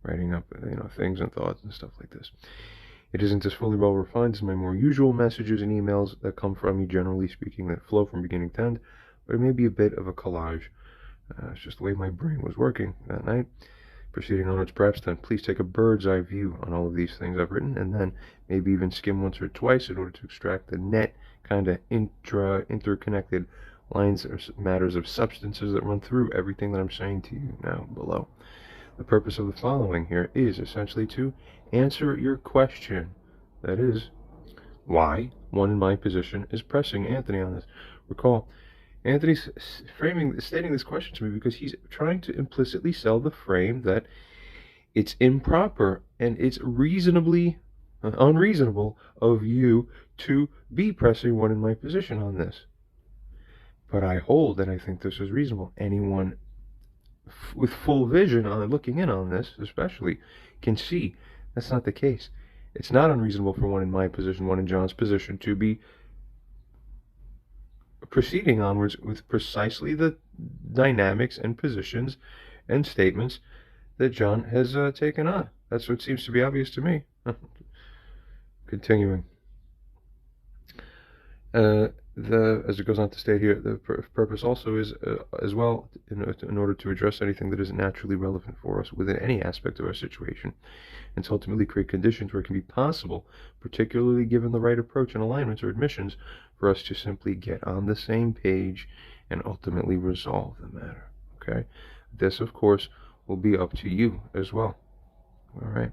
writing up, things and thoughts and stuff like this. It isn't as fully well refined as my more usual messages and emails that come from me, generally speaking, that flow from beginning to end, but it may be a bit of a collage. It's just the way my brain was working that night. Proceeding onwards, perhaps then, please take a bird's eye view on all of these things I've written, and then maybe even skim once or twice in order to extract the net kind of interconnected lines or matters of substances that run through everything that I'm saying to you now below. The purpose of the following here is essentially to answer your question. That is, why one in my position is pressing Anthony on this. Recall, Anthony's stating this question to me because he's trying to implicitly sell the frame that it's improper and it's reasonably unreasonable of you to be pressing one in my position on this. But I hold that I think this is reasonable. Anyone with full vision on looking in on this, especially, can see that's not the case. It's not unreasonable for one in my position, one in John's position, to be proceeding onwards with precisely the dynamics and positions and statements that John has taken on. That's what seems to be obvious to me. Continuing. As it goes on to state here, the purpose also is, as well, in order to address anything that isn't naturally relevant for us within any aspect of our situation, and to ultimately create conditions where it can be possible, particularly given the right approach and alignments or admissions, for us to simply get on the same page and ultimately resolve the matter. Okay? This, of course, will be up to you as well. All right?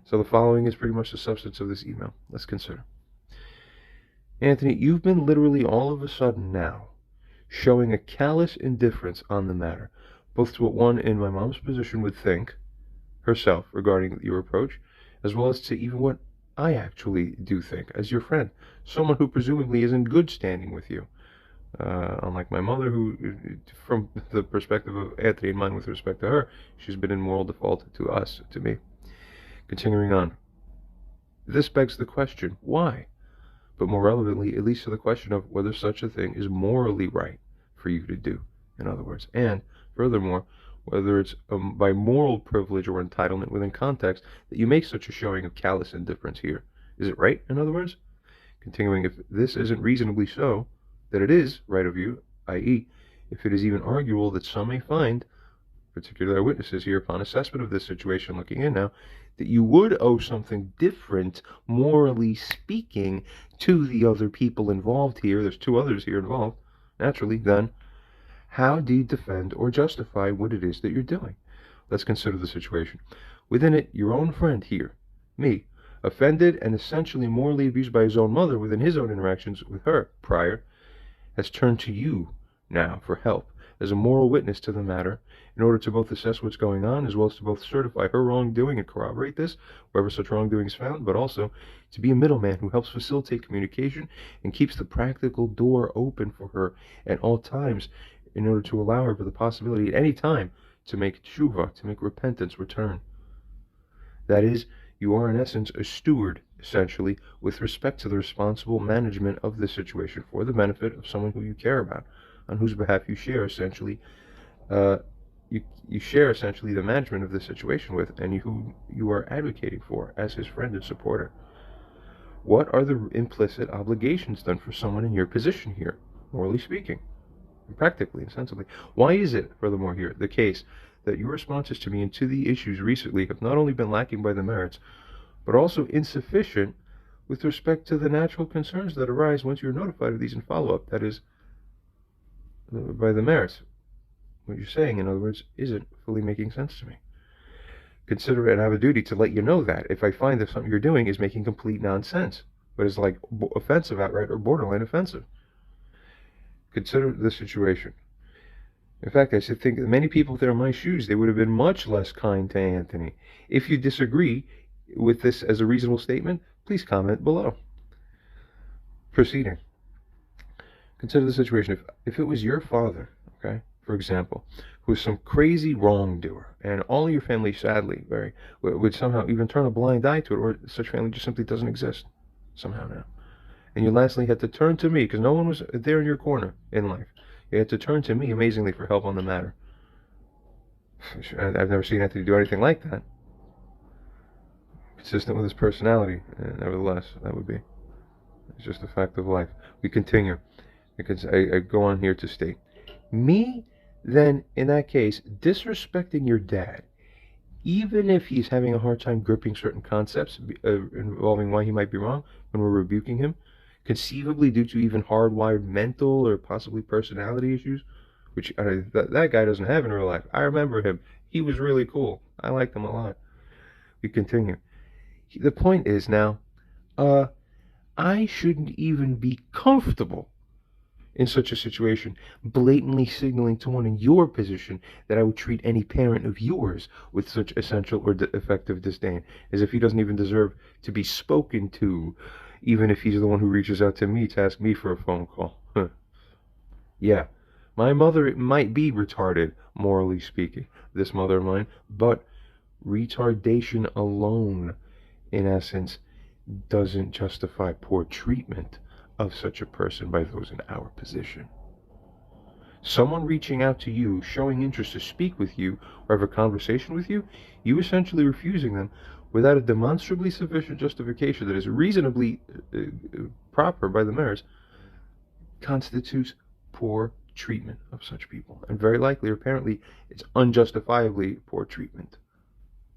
So the following is pretty much the substance of this email. Let's consider. Anthony, you've been literally all of a sudden now showing a callous indifference on the matter, both to what one in my mom's position would think herself regarding your approach, as well as to even what I actually do think as your friend, someone who presumably is in good standing with you. Unlike my mother, who, from the perspective of Anthony and mine with respect to her, she's been in moral default to us, to me. Continuing on. This begs the question, why? But more relevantly, it leads to the question of whether such a thing is morally right for you to do, in other words. And, furthermore, whether it's by moral privilege or entitlement within context that you make such a showing of callous indifference here. Is it right, in other words? Continuing, if this isn't reasonably so, that it is right of you, i.e., if it is even arguable that some may find, particular witnesses here upon assessment of this situation looking in now, that you would owe something different, morally speaking, to the other people involved here, there's two others here involved, naturally, then, how do you defend or justify what it is that you're doing? Let's consider the situation. Within it, your own friend here, me, offended and essentially morally abused by his own mother within his own interactions with her prior, has turned to you now for help as a moral witness to the matter in order to both assess what's going on as well as to both certify her wrongdoing and corroborate this wherever such wrongdoing is found, but also to be a middleman who helps facilitate communication and keeps the practical door open for her at all times in order to allow her for the possibility at any time to make tshuva, to make repentance, return. That is, you are in essence a steward, essentially, with respect to the responsible management of this situation for the benefit of someone who you care about, on whose behalf you share essentially, you share essentially the management of the situation with, and who you are advocating for as his friend and supporter. What are the implicit obligations then for someone in your position here, morally speaking, and practically and sensibly? Why is it, furthermore here, the case that your responses to me and to the issues recently have not only been lacking by the merits, but also insufficient with respect to the natural concerns that arise once you're notified of these in follow-up, that is, by the merits? What you're saying, in other words, isn't fully making sense to me. Consider it and have a duty to let you know that if I find that something you're doing is making complete nonsense, but is like offensive outright or borderline offensive. Consider the situation. In fact, I should think that many people that are in my shoes, they would have been much less kind to Anthony. If you disagree with this as a reasonable statement, please comment below. Proceeding. Consider the situation. If it was your father, okay, for example, who was some crazy wrongdoer, and all your family, sadly, would somehow even turn a blind eye to it, or such family just simply doesn't exist somehow now, and you lastly had to turn to me because no one was there in your corner in life. You had to turn to me, amazingly, for help on the matter. I've never seen Anthony do anything like that. Consistent with his personality, nevertheless, that would be. It's just a fact of life. We continue, because I go on here to state. Me, then, in that case, disrespecting your dad, even if he's having a hard time gripping certain concepts involving why he might be wrong when we're rebuking him, conceivably due to even hardwired mental or possibly personality issues, which that guy doesn't have in real life. I remember him. He was really cool. I liked him a lot. We continue. The point is now, I shouldn't even be comfortable in such a situation, blatantly signaling to one in your position that I would treat any parent of yours with such essential or effective disdain, as if he doesn't even deserve to be spoken to, even if he's the one who reaches out to me to ask me for a phone call. Yeah, my mother might be retarded, morally speaking, this mother of mine, but retardation alone, in essence, doesn't justify poor treatment of such a person by those in our position. Someone reaching out to you, showing interest to speak with you or have a conversation with you, you essentially refusing them without a demonstrably sufficient justification that is reasonably proper by the merits, constitutes poor treatment of such people. And very likely, or apparently, it's unjustifiably poor treatment.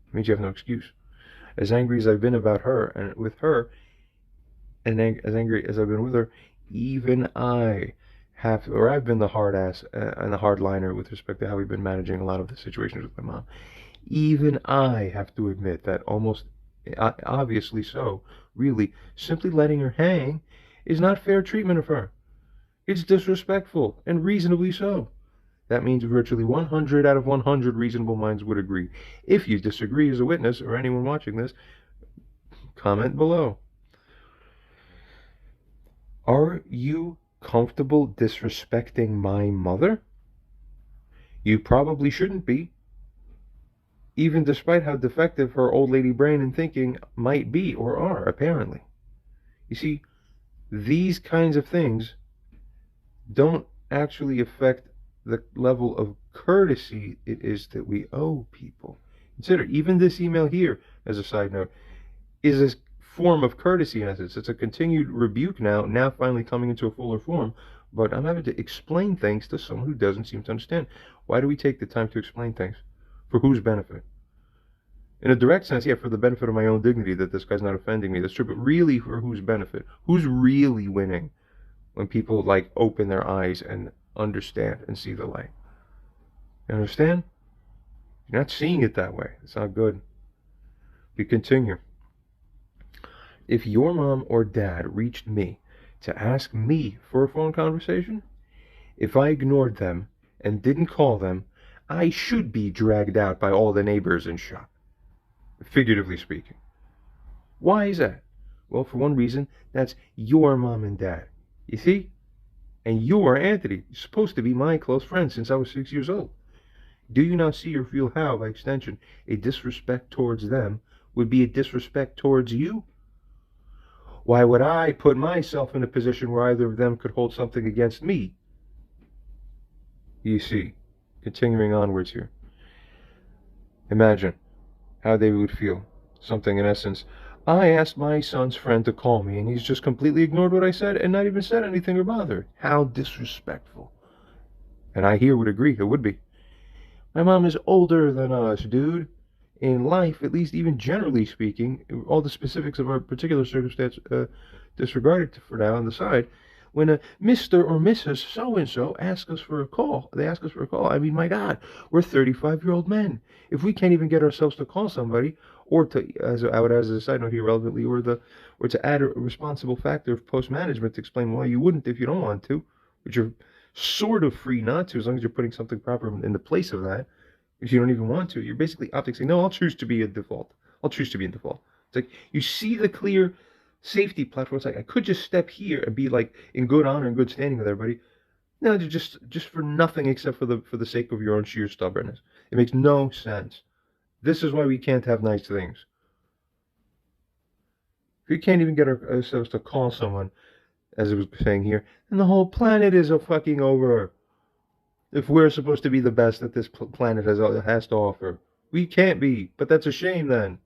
It means you have no excuse. As angry as I've been about her and with her, and as angry as I've been with her, even I have, or I've been the hard ass and the hardliner with respect to how we've been managing a lot of the situations with my mom. Even I have to admit that almost obviously so, really, simply letting her hang is not fair treatment of her. It's disrespectful, and reasonably so. That means virtually 100 out of 100 reasonable minds would agree. If you disagree as a witness, or anyone watching this, comment below. Are you comfortable disrespecting my mother? You probably shouldn't be, even despite how defective her old lady brain and thinking might be or are, apparently. You see, these kinds of things don't actually affect the level of courtesy it is that we owe people. Consider, even this email here, as a side note, is a form of courtesy in essence. It's a continued rebuke now finally coming into a fuller form, but I'm having to explain things to someone who doesn't seem to understand. Why do we take the time to explain things? For whose benefit? In a direct sense, yeah, for the benefit of my own dignity, that this guy's not offending me, that's true, but really for whose benefit? Who's really winning when people, like, open their eyes and understand and see the light? You understand? You're not seeing it that way. It's not good. We continue. If your mom or dad reached me to ask me for a phone conversation, if I ignored them and didn't call them, I should be dragged out by all the neighbors and shot. Figuratively speaking. Why is that? Well, for one reason, that's your mom and dad. You see? And you're Anthony. You're supposed to be my close friend since I was 6 years old. Do you not see or feel how, by extension, a disrespect towards them would be a disrespect towards you? Why would I put myself in a position where either of them could hold something against me? You see, continuing onwards here. Imagine how they would feel. Something in essence, I asked my son's friend to call me, and he's just completely ignored what I said and not even said anything or bothered. How disrespectful. And I here would agree, it would be. My mom is older than us, dude. In life, at least even generally speaking, all the specifics of our particular circumstance disregarded for now on the side, when a Mr. or Mrs. So-and-so asks us for a call, I mean, my God, we're 35-year-old men. If we can't even get ourselves to call somebody, or to, as I would add as a side note here relevantly, or to add a responsible factor of post-management to explain why you wouldn't if you don't want to, which you're sort of free not to, as long as you're putting something proper in the place of that. If you don't even want to, you're basically opting saying, no, I'll choose to be in default. It's like, you see the clear safety platform. It's like, I could just step here and be like in good honor and good standing with everybody. No, just for nothing except for the sake of your own sheer stubbornness. It makes no sense. This is why we can't have nice things. If we can't even get ourselves to call someone, as it was saying here, then the whole planet is fucking over. If we're supposed to be the best that this planet has to offer, we can't be. But that's a shame then.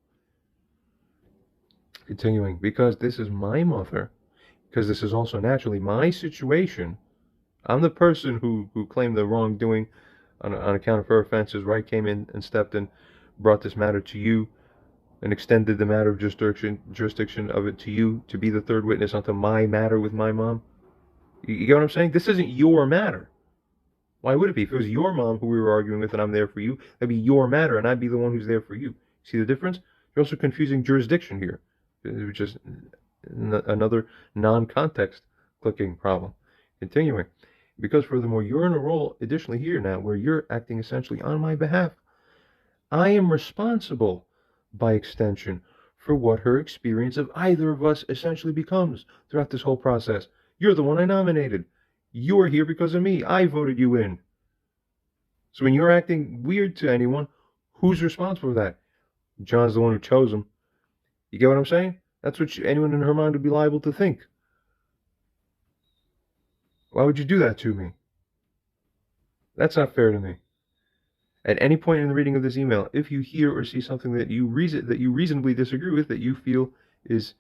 Continuing, because this is my mother, because this is also naturally my situation. I'm the person who claimed the wrongdoing on account of her offenses, where I came in and stepped in, brought this matter to you, and extended the matter of jurisdiction of it to you to be the third witness onto my matter with my mom. You get what I'm saying? This isn't your matter. Why would it be? If it was your mom who we were arguing with and I'm there for you, that'd be your matter and I'd be the one who's there for you. See the difference? You're also confusing jurisdiction here, which is another non-context clicking problem. Continuing. Because furthermore, you're in a role additionally here now where you're acting essentially on my behalf. I am responsible, by extension, for what her experience of either of us essentially becomes throughout this whole process. You're the one I nominated. You're here because of me. I voted you in. So when you're acting weird to anyone, who's responsible for that? John's the one who chose him. You get what I'm saying? That's what anyone in her mind would be liable to think. Why would you do that to me? That's not fair to me. At any point in the reading of this email, if you hear or see something that you reasonably disagree with, that you feel is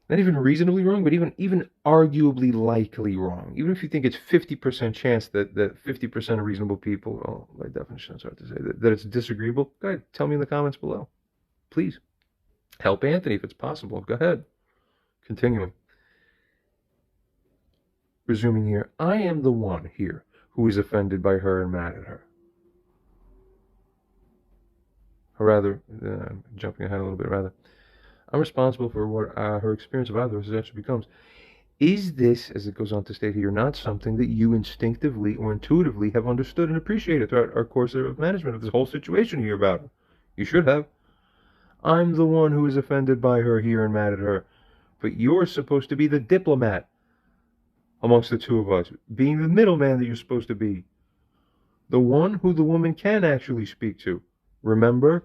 not even reasonably wrong, but even arguably likely wrong. Even if you think it's 50% chance that 50% of reasonable people, well, by definition, it's hard to say, that it's disagreeable, go ahead, tell me in the comments below. Please. Help Anthony if it's possible. Go ahead. Continuing. Resuming here, I am the one here who is offended by her and mad at her. Or rather, jumping ahead a little bit, I'm responsible for what her experience of either of us actually becomes. Is this, as it goes on to state here, not something that you instinctively or intuitively have understood and appreciated throughout our course of management of this whole situation here about her? You should have. I'm the one who is offended by her here and mad at her. But you're supposed to be the diplomat amongst the two of us, being the middleman that you're supposed to be. The one who the woman can actually speak to. Remember?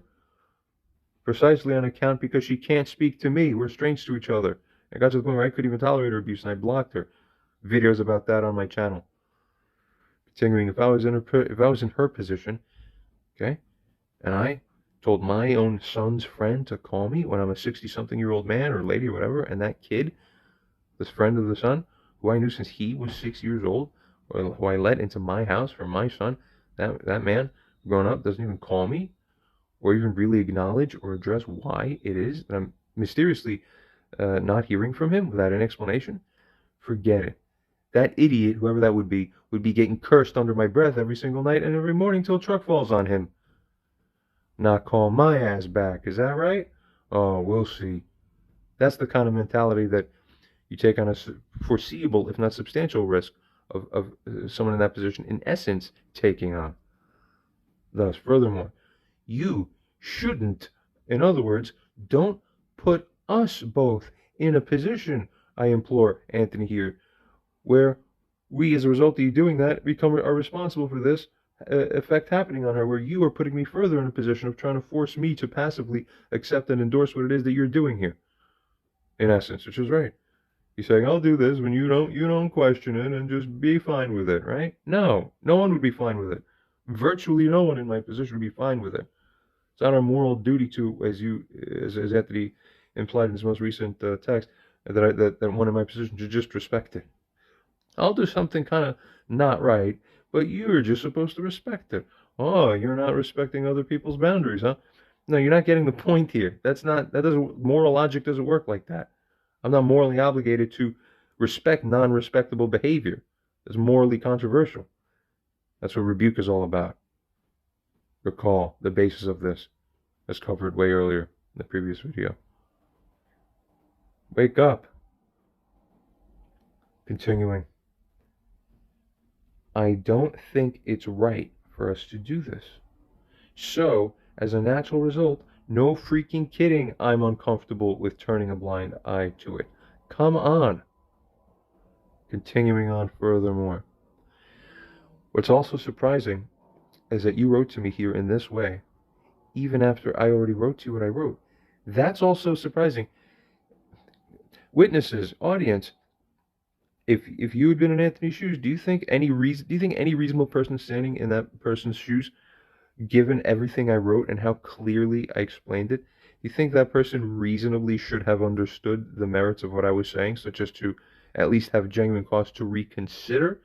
Precisely on account because she can't speak to me. We're strange to each other. I got to the point where I couldn't even tolerate her abuse and I blocked her. Videos about that on my channel. Continuing, if I was in her position, okay, and I told my own son's friend to call me when I'm a 60-something-year-old man or lady or whatever, and that kid, this friend of the son, who I knew since he was 6 years old, or who I let into my house for my son, that man, growing up, doesn't even call me, or even really acknowledge or address why it is that I'm mysteriously not hearing from him without an explanation, forget it. That idiot, whoever that would be getting cursed under my breath every single night and every morning till a truck falls on him. Not call my ass back, is that right? Oh, we'll see. That's the kind of mentality that you take on a foreseeable, if not substantial, risk of someone in that position, in essence, taking on. Thus, furthermore, you shouldn't, in other words, don't put us both in a position, I implore Anthony here, where we, as a result of you doing that, are responsible for this effect happening on her, where you are putting me further in a position of trying to force me to passively accept and endorse what it is that you're doing here. In essence, which is right. You're saying, I'll do this when you don't question it and just be fine with it, right? No one would be fine with it. Virtually no one in my position would be fine with it. It's not our moral duty to, as Anthony implied in his most recent text, that one in my position should just respect it. I'll do something kind of not right, but you're just supposed to respect it. Oh, you're not respecting other people's boundaries, huh? No, you're not getting the point here. Moral logic doesn't work like that. I'm not morally obligated to respect non-respectable behavior. It's morally controversial. That's what Rebuke is all about. Recall the basis of this, as covered way earlier in the previous video. Wake up. Continuing. I don't think it's right for us to do this. So, as a natural result, no freaking kidding, I'm uncomfortable with turning a blind eye to it. Come on. Continuing on furthermore. What's also surprising is that you wrote to me here in this way, even after I already wrote to you what I wrote. That's also surprising. Witnesses, audience, if you had been in Anthony's shoes, do you think any reasonable person standing in that person's shoes, given everything I wrote and how clearly I explained it, do you think that person reasonably should have understood the merits of what I was saying, such as to at least have genuine cause to reconsider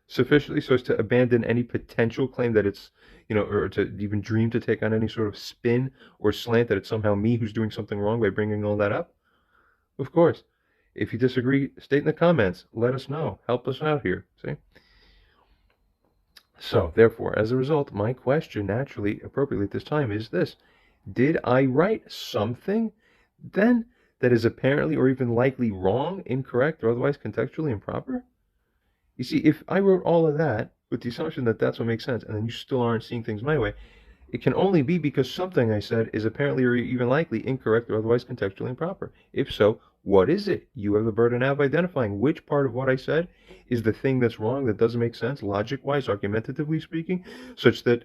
sufficiently so as to abandon any potential claim that it's, or to even dream to take on any sort of spin or slant that it's somehow me who's doing something wrong by bringing all that up? Of course. If you disagree, state in the comments. Let us know. Help us out here. See? So, therefore, as a result, my question, naturally, appropriately at this time, is this. Did I write something, then, that is apparently or even likely wrong, incorrect, or otherwise contextually improper? You see, if I wrote all of that with the assumption that that's what makes sense, and then you still aren't seeing things my way, it can only be because something I said is apparently or even likely incorrect or otherwise contextually improper. If so, what is it? You have the burden of identifying which part of what I said is the thing that's wrong, that doesn't make sense, logic-wise, argumentatively speaking, such that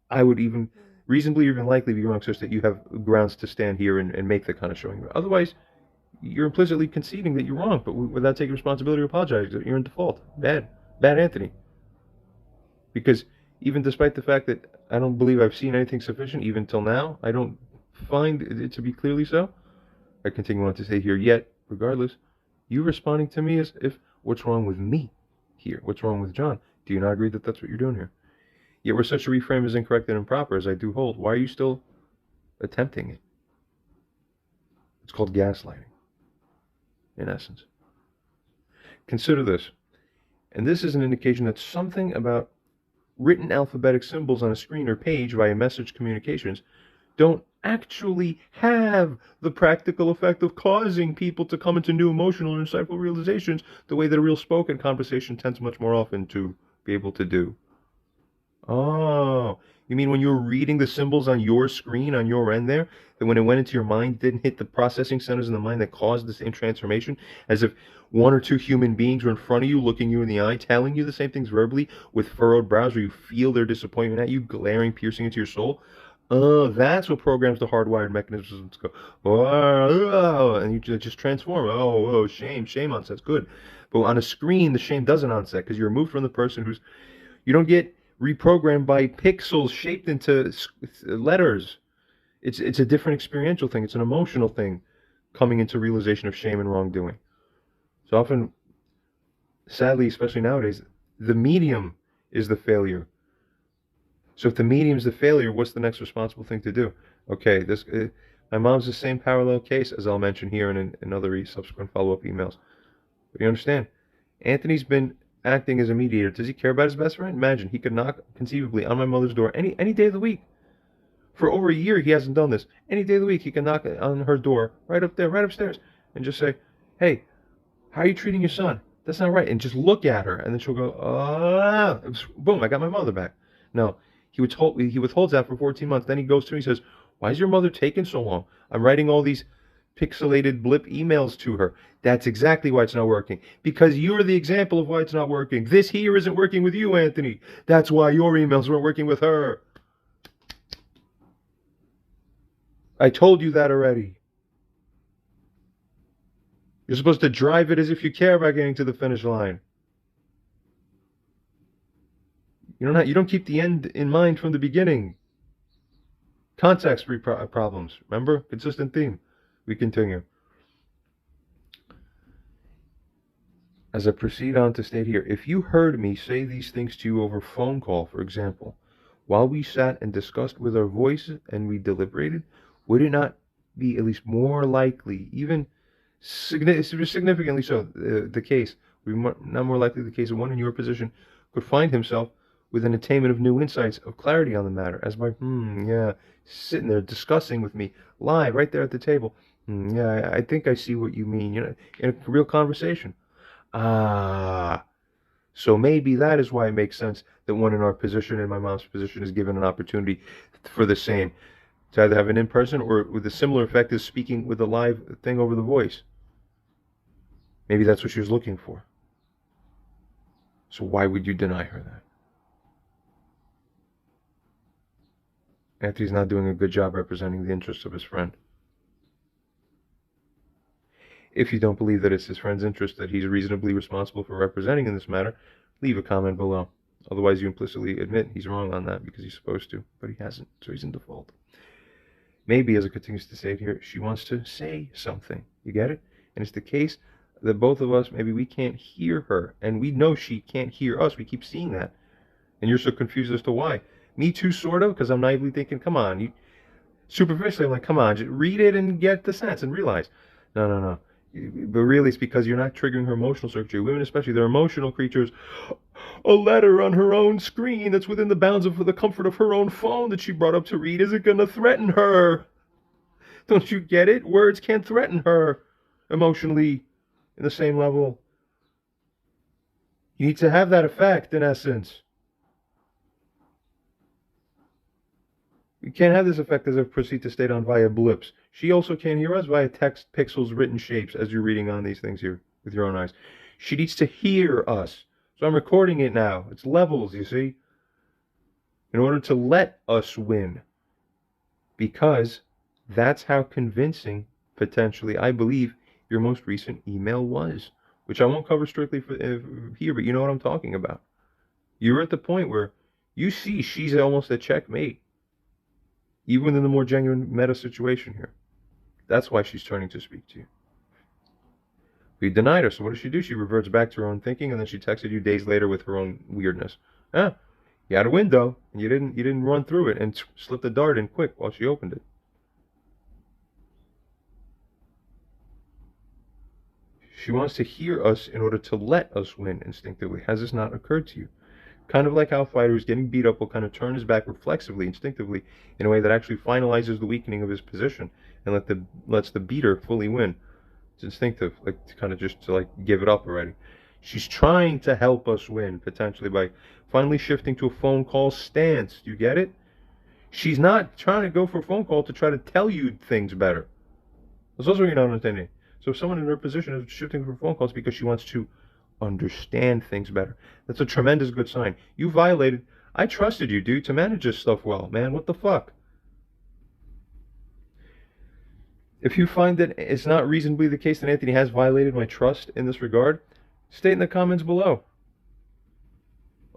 I would even reasonably or even likely be wrong, such that you have grounds to stand here and make the kind of showing. Otherwise, you're implicitly conceding that you're wrong, but without taking responsibility or apologizing, you're in default. Bad Anthony. Because even despite the fact that I don't believe I've seen anything sufficient, even till now, I don't find it to be clearly so. I continue on to say here, yet, regardless, you responding to me as if, what's wrong with me here? What's wrong with John? Do you not agree that that's what you're doing here? Yet where such a reframe is incorrect and improper, as I do hold, why are you still attempting it? It's called gaslighting, in essence. Consider this, and this is an indication that something about written alphabetic symbols on a screen or page via message communications don't actually have the practical effect of causing people to come into new emotional and insightful realizations the way that a real spoken conversation tends much more often to be able to do. Oh, you mean when you were reading the symbols on your screen, on your end there, that when it went into your mind, it didn't hit the processing centers in the mind that caused the same transformation, as if one or two human beings were in front of you, looking you in the eye, telling you the same things verbally with furrowed brows, where you feel their disappointment at you, glaring, piercing into your soul? Oh, that's what programs the hardwired mechanisms go. Oh, and you just transform. Oh, shame onsets. Good. But on a screen, the shame doesn't onset because you're removed from the person who's... You don't get reprogrammed by pixels shaped into letters. It's a different experiential thing. It's an emotional thing coming into realization of shame and wrongdoing. So often sadly, especially nowadays, the medium is the failure. So if the medium's the failure, what's the next responsible thing to do? Okay, my mom's the same parallel case, as I'll mention here and in other subsequent follow-up emails. But you understand, Anthony's been acting as a mediator. Does he care about his best friend? Imagine, he could knock conceivably on my mother's door any day of the week. For over a year, he hasn't done this. Any day of the week, he can knock on her door, right up there, right upstairs, and just say, hey, how are you treating your son? That's not right. And just look at her, and then she'll go, boom, I got my mother back. No, he withholds that for 14 months. Then he goes to me and says, why is your mother taking so long? I'm writing all these pixelated blip emails to her. That's exactly why it's not working. Because you're the example of why it's not working. This here isn't working with you, Anthony. That's why your emails weren't working with her. I told you that already. You're supposed to drive it as if you care about getting to the finish line. You don't keep the end in mind from the beginning. Context-free problems. Remember? Consistent theme. We continue. As I proceed on to state here, if you heard me say these things to you over phone call, for example, while we sat and discussed with our voices and we deliberated, would it not be at least more likely, even significantly so, the case, not more likely the case that one in your position could find himself with an attainment of new insights, of clarity on the matter, as by, yeah, sitting there discussing with me, live, right there at the table. Yeah, I think I see what you mean, in a real conversation. So maybe that is why it makes sense that one in our position and my mom's position is given an opportunity for the same. To either have an in-person or with a similar effect as speaking with a live thing over the voice. Maybe that's what she was looking for. So why would you deny her that? Anthony's not doing a good job representing the interests of his friend. If you don't believe that it's his friend's interest that he's reasonably responsible for representing in this matter, leave a comment below. Otherwise, you implicitly admit he's wrong on that because he's supposed to, but he hasn't, so he's in default. Maybe, as it continues to say it here, she wants to say something. You get it? And it's the case that both of us, maybe we can't hear her, and we know she can't hear us. We keep seeing that. And you're so confused as to why. Me too, sort of, because I'm naively thinking, come on. Superficially, I'm like, come on, just read it and get the sense and realize. No. But really, it's because you're not triggering her emotional circuitry. Women especially, they're emotional creatures. A letter on her own screen that's within the bounds of the comfort of her own phone that she brought up to read isn't going to threaten her. Don't you get it? Words can't threaten her emotionally in the same level. You need to have that effect, in essence. You can't have this effect as I proceed to state on via blips. She also can't hear us via text, pixels, written shapes as you're reading on these things here with your own eyes. She needs to hear us. So I'm recording it now. It's levels, you see. In order to let us win. Because that's how convincing, potentially, I believe, your most recent email was. Which I won't cover strictly here, but you know what I'm talking about. You're at the point where you see she's almost a checkmate. Even in the more genuine meta situation here. That's why she's turning to speak to you. We denied her, so what does she do? She reverts back to her own thinking, and then she texted you days later with her own weirdness. You had a window, and you didn't run through it and slip the dart in quick while she opened it. She wants to hear us in order to let us win instinctively. Has this not occurred to you? Kind of like how a fighter who's getting beat up will kind of turn his back reflexively, instinctively, in a way that actually finalizes the weakening of his position and lets the beater fully win. It's instinctive, like to kind of just to give it up already. She's trying to help us win, potentially, by finally shifting to a phone call stance. Do you get it? She's not trying to go for a phone call to try to tell you things better. That's also what you're not understanding. So if someone in her position is shifting for phone calls because she wants to understand things better. That's a tremendous good sign. You violated. I trusted you, dude, to manage this stuff well, man. What the fuck? If you find that it's not reasonably the case that Anthony has violated my trust in this regard, state in the comments below.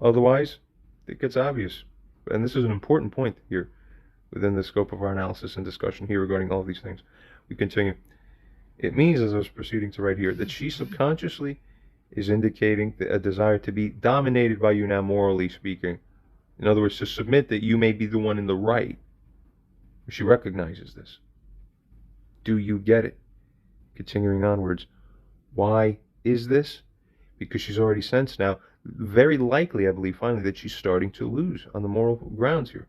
Otherwise, it gets obvious. And this is an important point here within the scope of our analysis and discussion here regarding all of these things. We continue. It means, as I was proceeding to write here, that she subconsciously is indicating a desire to be dominated by you now, morally speaking. In other words, to submit that you may be the one in the right. She recognizes this. Do you get it? Continuing onwards. Why is this? Because she's already sensed now, very likely, I believe, finally, that she's starting to lose on the moral grounds here.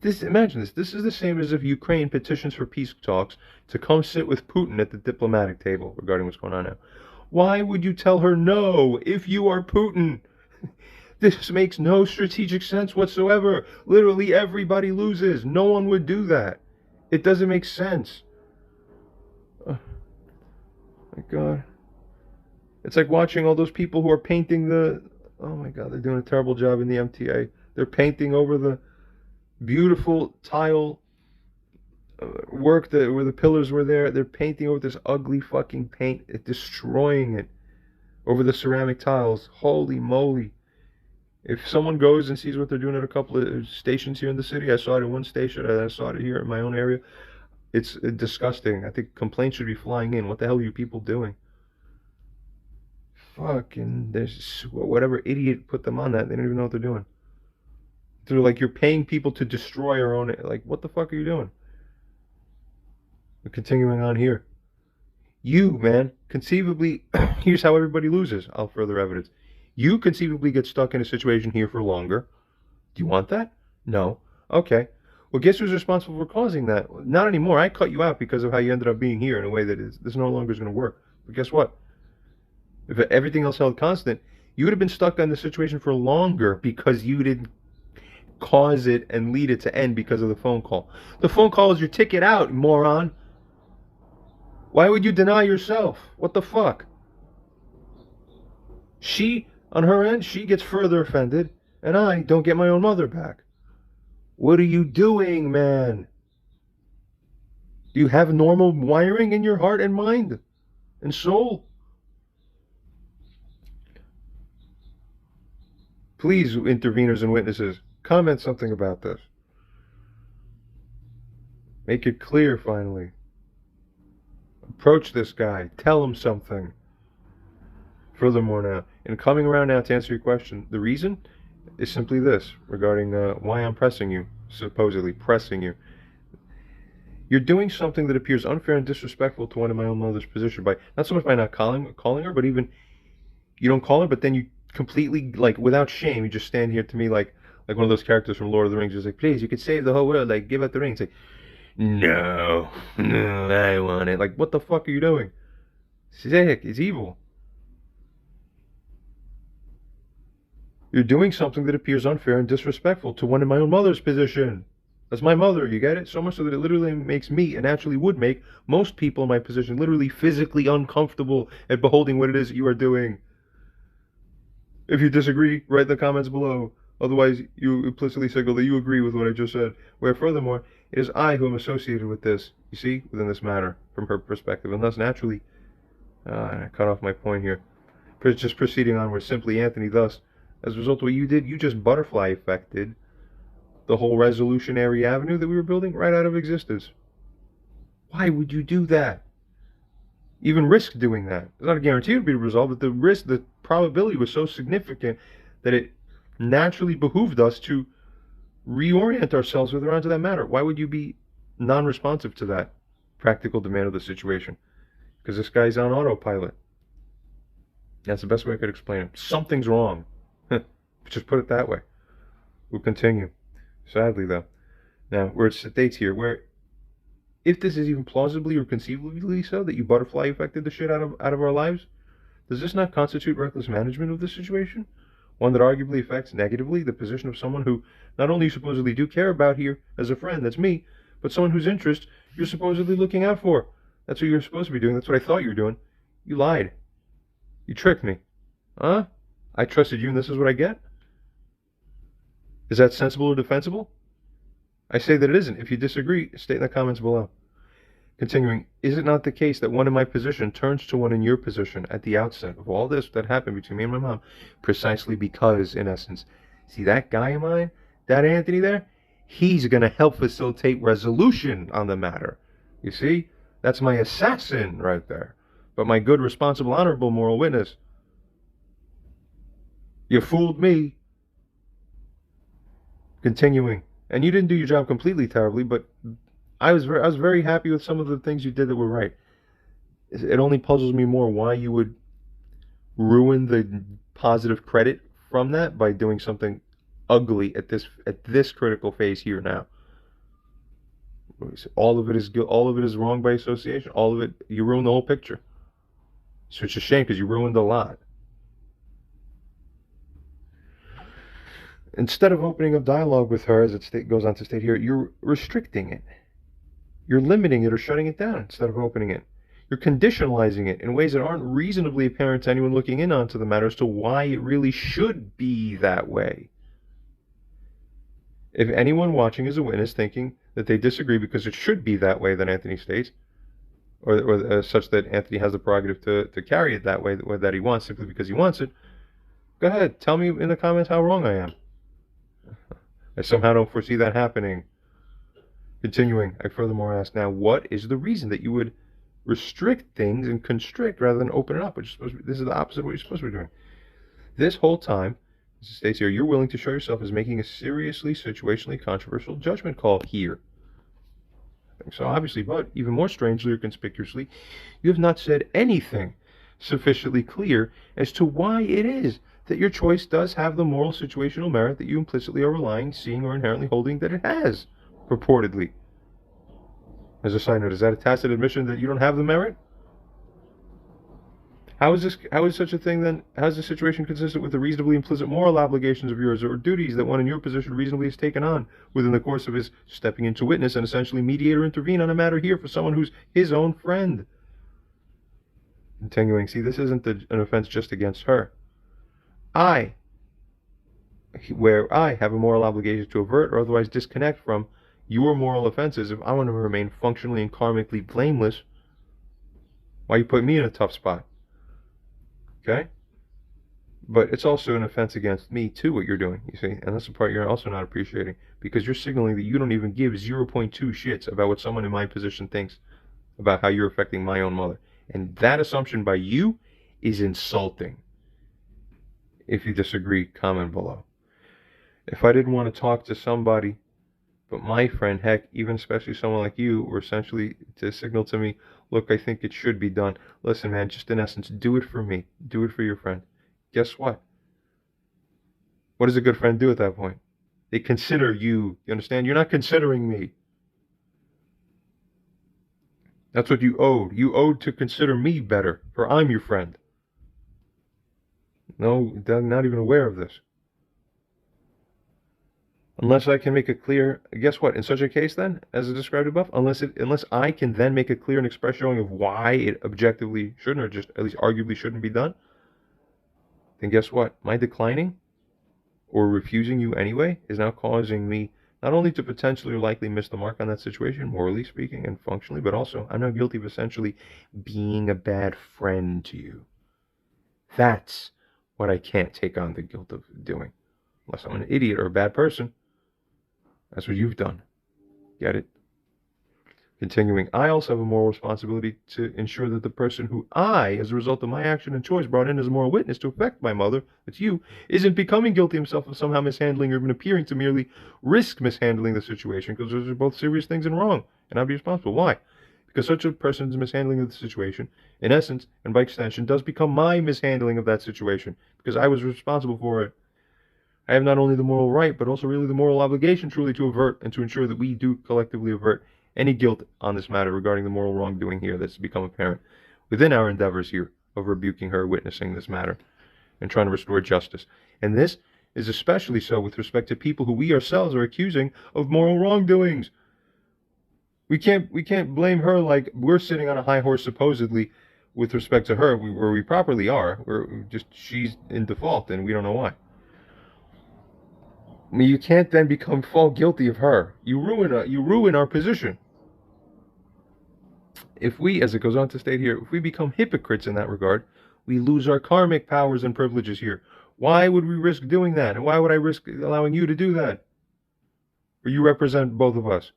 Imagine this. This is the same as if Ukraine petitions for peace talks to come sit with Putin at the diplomatic table regarding what's going on now. Why would you tell her no if you are Putin? This makes no strategic sense whatsoever. Literally everybody loses. No one would do that. It doesn't make sense. Oh my God. It's like watching all those people who are painting oh my God, they're doing a terrible job in the MTA. They're painting over the beautiful tile work where the pillars were there. They're painting over this ugly fucking paint, destroying it over the ceramic tiles. Holy moly. If someone goes and sees what they're doing at a couple of stations here in the city, I saw it in one station, I saw it here in my own area, it's disgusting. I think complaints should be flying in. What the hell are you people doing? Fucking, there's whatever idiot put them on that, they don't even know what they're doing. They're like, you're paying people to destroy our own, like, what the fuck are you doing? We're continuing on here. You, man, conceivably, here's how everybody loses. I'll further evidence. You conceivably get stuck in a situation here for longer. Do you want that? No. Okay. Well, guess who's responsible for causing that? Not anymore. I cut you out because of how you ended up being here in a way that this no longer is going to work. But guess what? If everything else held constant, you would have been stuck in the situation for longer because you didn't cause it and lead it to end because of the phone call. The phone call is your ticket out, moron. Why would you deny yourself? What the fuck? She, on her end, she gets further offended, and I don't get my own mother back. What are you doing, man? Do you have normal wiring in your heart and mind and soul? Please, interveners and witnesses, comment something about this. Make it clear, finally. Approach this guy. Tell him something. Furthermore now, in coming around now to answer your question, the reason is simply this, regarding why I'm pressing you, supposedly pressing you. You're doing something that appears unfair and disrespectful to one of my own mother's position by, not so much by not calling her, but even, you don't call her, but then you completely, like, without shame, you just stand here to me like one of those characters from Lord of the Rings, just like, please, you could save the whole world, like, give up the ring. It's like, no, I want it. Like, what the fuck are you doing? Sick, it's evil. You're doing something that appears unfair and disrespectful to one in my own mother's position. That's my mother, you get it? So much so that it literally makes me, and naturally would make, most people in my position literally physically uncomfortable at beholding what it is you are doing. If you disagree, write in the comments below. Otherwise, you implicitly signal that you agree with what I just said. Where, furthermore, it is I who am associated with this, you see, within this matter, from her perspective. And thus, naturally, I cut off my point here. Just proceeding onward, simply, Anthony, thus, as a result of what you did, you just butterfly effected the whole resolutionary avenue that we were building right out of existence. Why would you do that? Even risk doing that. It's not a guarantee it would be resolved, but the risk, the probability was so significant that it naturally behooved us to reorient ourselves with around to that matter. Why would you be non-responsive to that practical demand of the situation? Because this guy's on autopilot. That's the best way I could explain it. Something's wrong. Just put it that way. We'll continue. Sadly, though. Now, where it states here, where if this is even plausibly or conceivably so, that you butterfly affected the shit out of our lives, does this not constitute reckless management of the situation? One that arguably affects negatively the position of someone who not only you supposedly do care about here as a friend, that's me, but someone whose interest you're supposedly looking out for. That's what you're supposed to be doing. That's what I thought you were doing. You lied. You tricked me. Huh? I trusted you and this is what I get? Is that sensible or defensible? I say that it isn't. If you disagree, state in the comments below. Continuing, is it not the case that one in my position turns to one in your position at the outset of all this that happened between me and my mom, precisely because, in essence, see that guy of mine, that Anthony there, he's going to help facilitate resolution on the matter. You see? That's my assassin right there. But my good, responsible, honorable, moral witness, You fooled me. Continuing. And you didn't do your job completely terribly, but I was very happy with some of the things you did that were right. It only puzzles me more why you would ruin the positive credit from that by doing something ugly at this critical phase here now. All of it is wrong by association. All of it, you ruined the whole picture. So it's a shame because you ruined a lot. Instead of opening up dialogue with her, as it goes on to state here, you're restricting it. You're limiting it or shutting it down instead of opening it. You're conditionalizing it in ways that aren't reasonably apparent to anyone looking in onto the matter as to why it really should be that way. If anyone watching is a witness thinking that they disagree because it should be that way that Anthony states, or such that Anthony has the prerogative to carry it that way that he wants simply because he wants it, go ahead, tell me in the comments how wrong I am. I somehow don't foresee that happening. Continuing, I furthermore ask now, what is the reason that you would restrict things and constrict rather than open it up? This is the opposite of what you're supposed to be doing. This whole time, as it states here, you're willing to show yourself as making a seriously, situationally controversial judgment call here. I think so, obviously, but even more strangely or conspicuously, you have not said anything sufficiently clear as to why it is that your choice does have the moral situational merit that you implicitly are relying, seeing, or inherently holding that it has, purportedly. As a side note, is that a tacit admission that you don't have the merit? How is such a thing then? How is the situation consistent with the reasonably implicit moral obligations of yours or duties that one in your position reasonably has taken on within the course of his stepping into witness and essentially mediate or intervene on a matter here for someone who's his own friend? Continuing, see, this isn't an offense just against her. Where I have a moral obligation to avert or otherwise disconnect from your moral offenses, if I want to remain functionally and karmically blameless, why you put me in a tough spot? Okay? But it's also an offense against me, too, what you're doing, you see? And that's the part you're also not appreciating, because you're signaling that you don't even give 0.2 shits about what someone in my position thinks about how you're affecting my own mother. And that assumption by you is insulting. If you disagree, comment below. If I didn't want to talk to somebody, but my friend, heck, even especially someone like you, were essentially to signal to me, look, I think it should be done. Listen, man, just in essence, do it for me. Do it for your friend. Guess what? What does a good friend do at that point? They consider you. You understand? You're not considering me. That's what you owed. You owed to consider me better, for I'm your friend. No, they're not even aware of this. Unless I can make it clear, guess what? In such a case then, as I described above, unless I can then make a clear and express showing of why it objectively shouldn't, or just at least arguably shouldn't be done, then guess what? My declining or refusing you anyway is now causing me not only to potentially or likely miss the mark on that situation, morally speaking and functionally, but also I'm now guilty of essentially being a bad friend to you. That's what I can't take on the guilt of doing. Unless I'm an idiot or a bad person. That's what you've done. Get it? Continuing, I also have a moral responsibility to ensure that the person who I, as a result of my action and choice, brought in as a moral witness to affect my mother, that's you, isn't becoming guilty himself of somehow mishandling or even appearing to merely risk mishandling the situation, because those are both serious things and wrong, and I'd be responsible. Why? Because such a person's mishandling of the situation, in essence, and by extension, does become my mishandling of that situation, because I was responsible for it. I have not only the moral right, but also really the moral obligation truly to avert and to ensure that we do collectively avert any guilt on this matter regarding the moral wrongdoing here that's become apparent within our endeavors here of rebuking her, witnessing this matter, and trying to restore justice. And this is especially so with respect to people who we ourselves are accusing of moral wrongdoings. We can't blame her like we're sitting on a high horse supposedly with respect to her, where we properly are. She's in default and we don't know why. I mean, you can't then fall guilty of her. You ruin our position. If we, as it goes on to state here, if we become hypocrites in that regard, we lose our karmic powers and privileges here. Why would we risk doing that? And why would I risk allowing you to do that? For you represent both of us.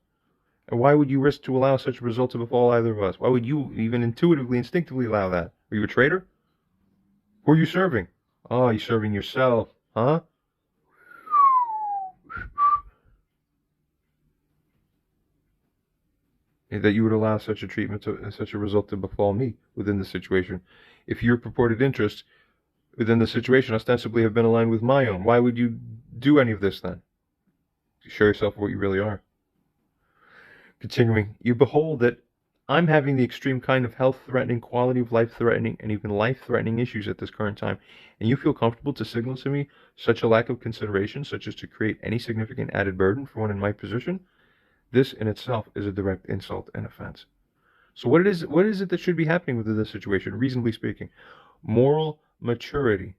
And why would you risk to allow such a result to befall either of us? Why would you even intuitively, instinctively allow that? Are you a traitor? Who are you serving? Oh, you're serving yourself. Huh? That you would allow such a treatment, such a result to befall me within the situation. If your purported interests within the situation ostensibly have been aligned with my own, why would you do any of this then? To show yourself what you really are. Continuing, you behold that I'm having the extreme kind of health-threatening, quality of life-threatening, and even life-threatening issues at this current time, and you feel comfortable to signal to me such a lack of consideration, such as to create any significant added burden for one in my position? This in itself is a direct insult and offense. So what is it that should be happening within this situation, reasonably speaking? Moral maturity.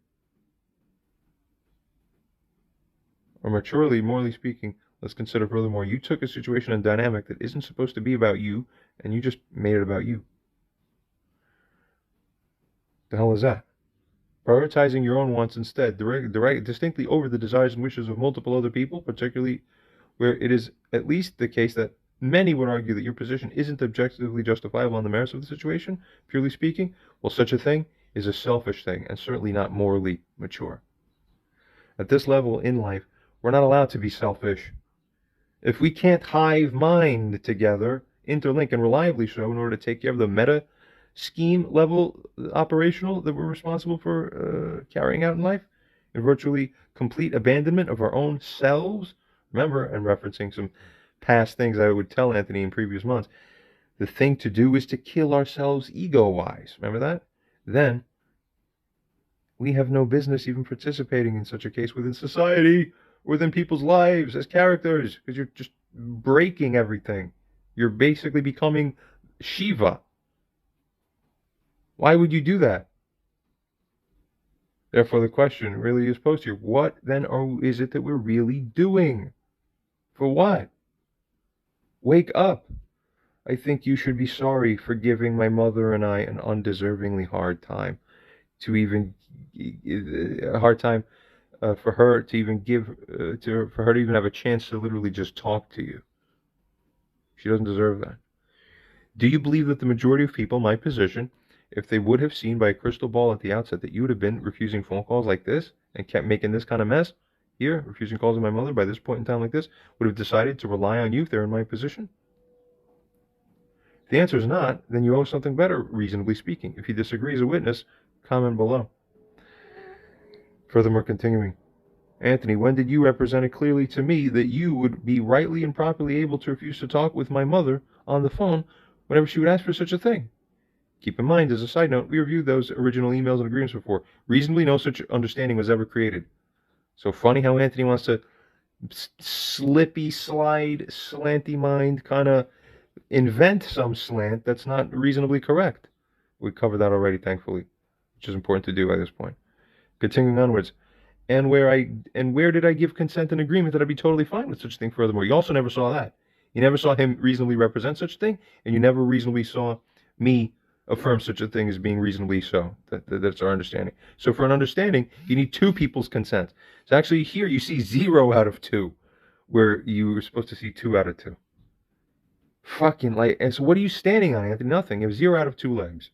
Or morally speaking, let's consider furthermore, you took a situation and dynamic that isn't supposed to be about you, and you just made it about you. The hell is that? Prioritizing your own wants instead, distinctly over the desires and wishes of multiple other people, particularly where it is at least the case that many would argue that your position isn't objectively justifiable on the merits of the situation, purely speaking. Well, such a thing is a selfish thing, and certainly not morally mature. At this level in life, we're not allowed to be selfish. If we can't hive mind together, interlink and reliably so in order to take care of the meta scheme level operational that we're responsible for carrying out in life, in virtually complete abandonment of our own selves, remember, and referencing some past things I would tell Anthony in previous months, the thing to do is to kill ourselves ego-wise. Remember that? Then we have no business even participating in such a case within society, within people's lives as characters, because you're just breaking everything. You're basically becoming Shiva. Why would you do that? Therefore, the question really is posed here. What then is it that we're really doing? For what? Wake up. I think you should be sorry for giving my mother and I an undeservingly hard time. For her to even have a chance to literally just talk to you. She doesn't deserve that. Do you believe that the majority of people in my position, if they would have seen by a crystal ball at the outset that you would have been refusing phone calls like this and kept making this kind of mess here, refusing calls to my mother by this point in time like this, would have decided to rely on you if they're in my position? If the answer is not, then you owe something better, reasonably speaking. If you disagree as a witness, comment below. Furthermore, continuing, Anthony, when did you represent it clearly to me that you would be rightly and properly able to refuse to talk with my mother on the phone whenever she would ask for such a thing? Keep in mind, as a side note, we reviewed those original emails and agreements before. Reasonably, no such understanding was ever created. So funny how Anthony wants to slippy slide, slanty mind, kind of invent some slant that's not reasonably correct. We covered that already, thankfully, which is important to do by this point. Continuing onwards. And where did I give consent and agreement that I'd be totally fine with such a thing furthermore? You also never saw that. You never saw him reasonably represent such a thing, and you never reasonably saw me affirm such a thing as being reasonably so. That's our understanding. So for an understanding, you need two people's consent. So actually here you see 0 out of 2, where you were supposed to see 2 out of 2. Fucking like, and so what are you standing on, Anthony? Nothing. It was 0 out of 2 legs.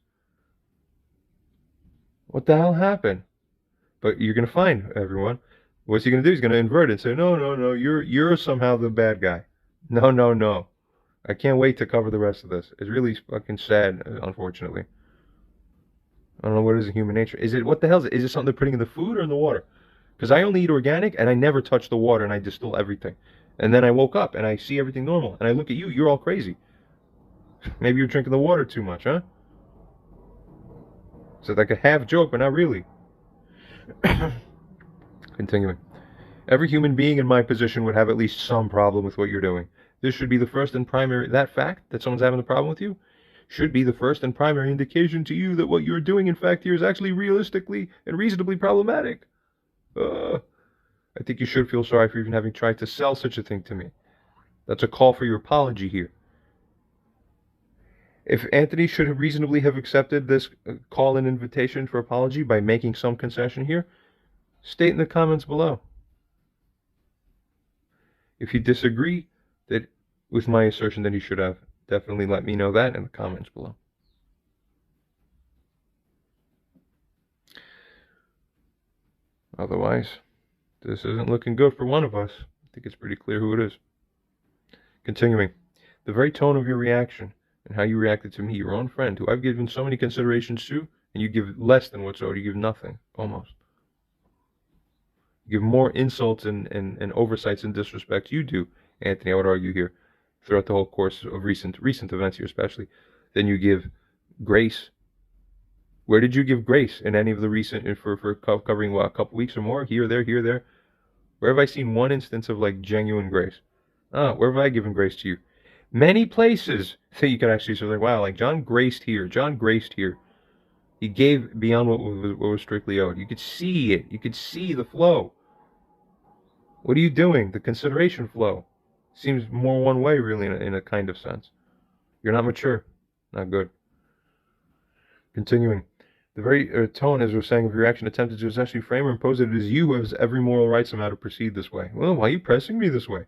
What the hell happened? But you're going to find, everyone, what's he going to do? He's going to invert it and say, no, you're somehow the bad guy. No. I can't wait to cover the rest of this. It's really fucking sad, unfortunately. I don't know what is in human nature. What the hell is it? Is it something they're putting in the food or in the water? Because I only eat organic, and I never touch the water, and I distill everything. And then I woke up, and I see everything normal. And I look at you, you're all crazy. Maybe you're drinking the water too much, huh? So like a half joke, but not really. Continuing. Every human being in my position would have at least some problem with what you're doing. This should be the first and primary, that fact that someone's having a problem with you should be the first and primary indication to you that what you're doing, in fact, here is actually realistically and reasonably problematic. I think you should feel sorry for even having tried to sell such a thing to me. That's a call for your apology here. If Anthony should have reasonably have accepted this call and invitation for apology by making some concession here, state in the comments below. If you disagree with my assertion that he should have, definitely let me know that in the comments below. Otherwise, This isn't looking good for one of us. I think it's pretty clear who it is. Continuing. The very tone of your reaction and how you reacted to me, your own friend, who I've given so many considerations to, and you give less than what's owed. You give nothing, almost. You give more insults and oversights and disrespect you do, Anthony, I would argue here, throughout the whole course of recent events here especially, than you give grace. Where did you give grace in any of the recent, for covering, what, a couple weeks or more, here, there? Where have I seen one instance of, like, genuine grace? Where have I given grace to you? Many places that you can actually say, like, wow, like, John graced here. He gave beyond what was strictly owed. You could see it. You could see the flow. What are you doing? The consideration flow seems more one way, really, in a kind of sense. You're not mature. Not good. Continuing. The very tone, as we're saying, of your action attempted to essentially frame or impose it as you who has every moral right somehow to proceed this way. Well, why are you pressing me this way?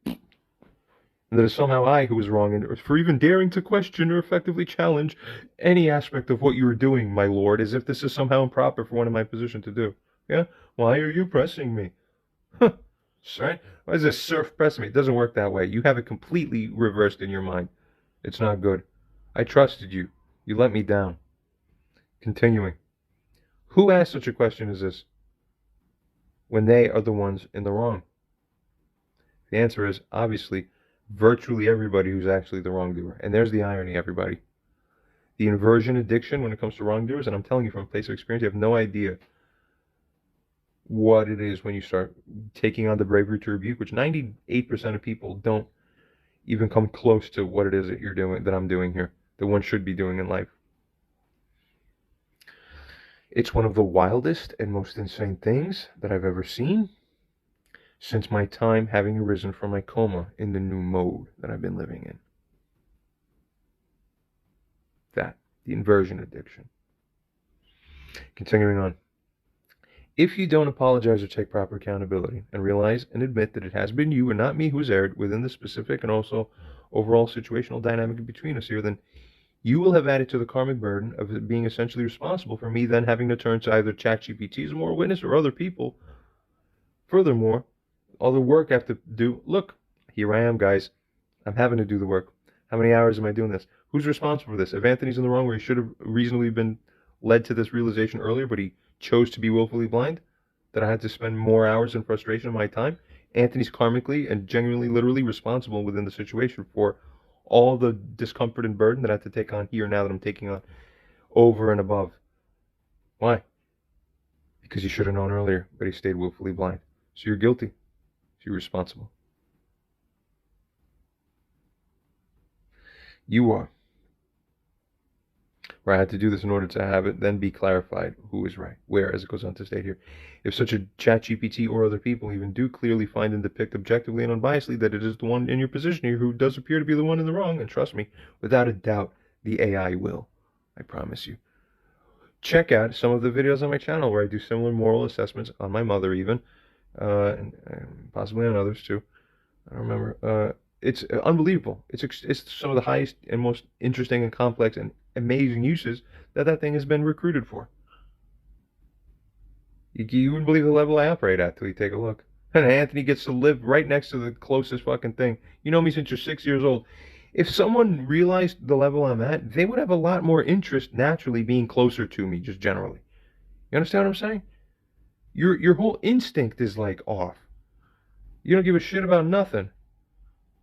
And that it's somehow I who was wrong, and for even daring to question or effectively challenge any aspect of what you are doing, my lord, as if this is somehow improper for one in my position to do. Yeah? Why are you pressing me? Huh. Right? Why is this serf pressing me? It doesn't work that way. You have it completely reversed in your mind. It's not good. I trusted you. You let me down. Continuing. Who asked such a question as this when they are the ones in the wrong? The answer is, obviously, virtually everybody who's actually the wrongdoer. And there's the irony, everybody. The inversion addiction when it comes to wrongdoers, and I'm telling you from a place of experience, you have no idea what it is when you start taking on the bravery to rebuke, which 98% of people don't even come close to what it is that you're doing, that I'm doing here, that one should be doing in life. It's one of the wildest and most insane things that I've ever seen since my time having arisen from my coma in the new mode that I've been living in. That, the inversion addiction. Continuing on. If you don't apologize or take proper accountability and realize and admit that it has been you and not me who has erred within the specific and also overall situational dynamic between us here, then you will have added to the karmic burden of being essentially responsible for me then having to turn to either ChatGPT as a moral witness or other people. Furthermore, all the work I have to do, look, here I am, guys. I'm having to do the work. How many hours am I doing this? Who's responsible for this? If Anthony's in the wrong, where he should have reasonably been led to this realization earlier, but he chose to be willfully blind, that I had to spend more hours in frustration of my time, Anthony's karmically and genuinely, literally responsible within the situation for all the discomfort and burden that I have to take on here now that I'm taking on over and above. Why? Because you should have known earlier, but he stayed willfully blind. So you're guilty. So you're responsible. You are. Where I had to do this in order to have it then be clarified who is right. Where, as it goes on to state here, if such a ChatGPT or other people even do clearly find and depict objectively and unbiasedly that it is the one in your position here who does appear to be the one in the wrong, and trust me, without a doubt, the AI will. I promise you. Check out some of the videos on my channel where I do similar moral assessments on my mother even, and possibly on others too. I don't remember. It's unbelievable. It's some of the highest and most interesting and complex and amazing uses that thing has been recruited for. You wouldn't believe the level I operate at till you take a look. And Anthony gets to live right next to the closest fucking thing. You know me since you're 6 years old. If someone realized the level I'm at, they would have a lot more interest naturally being closer to me, just generally. You understand what I'm saying? Your whole instinct is like off. You don't give a shit about nothing.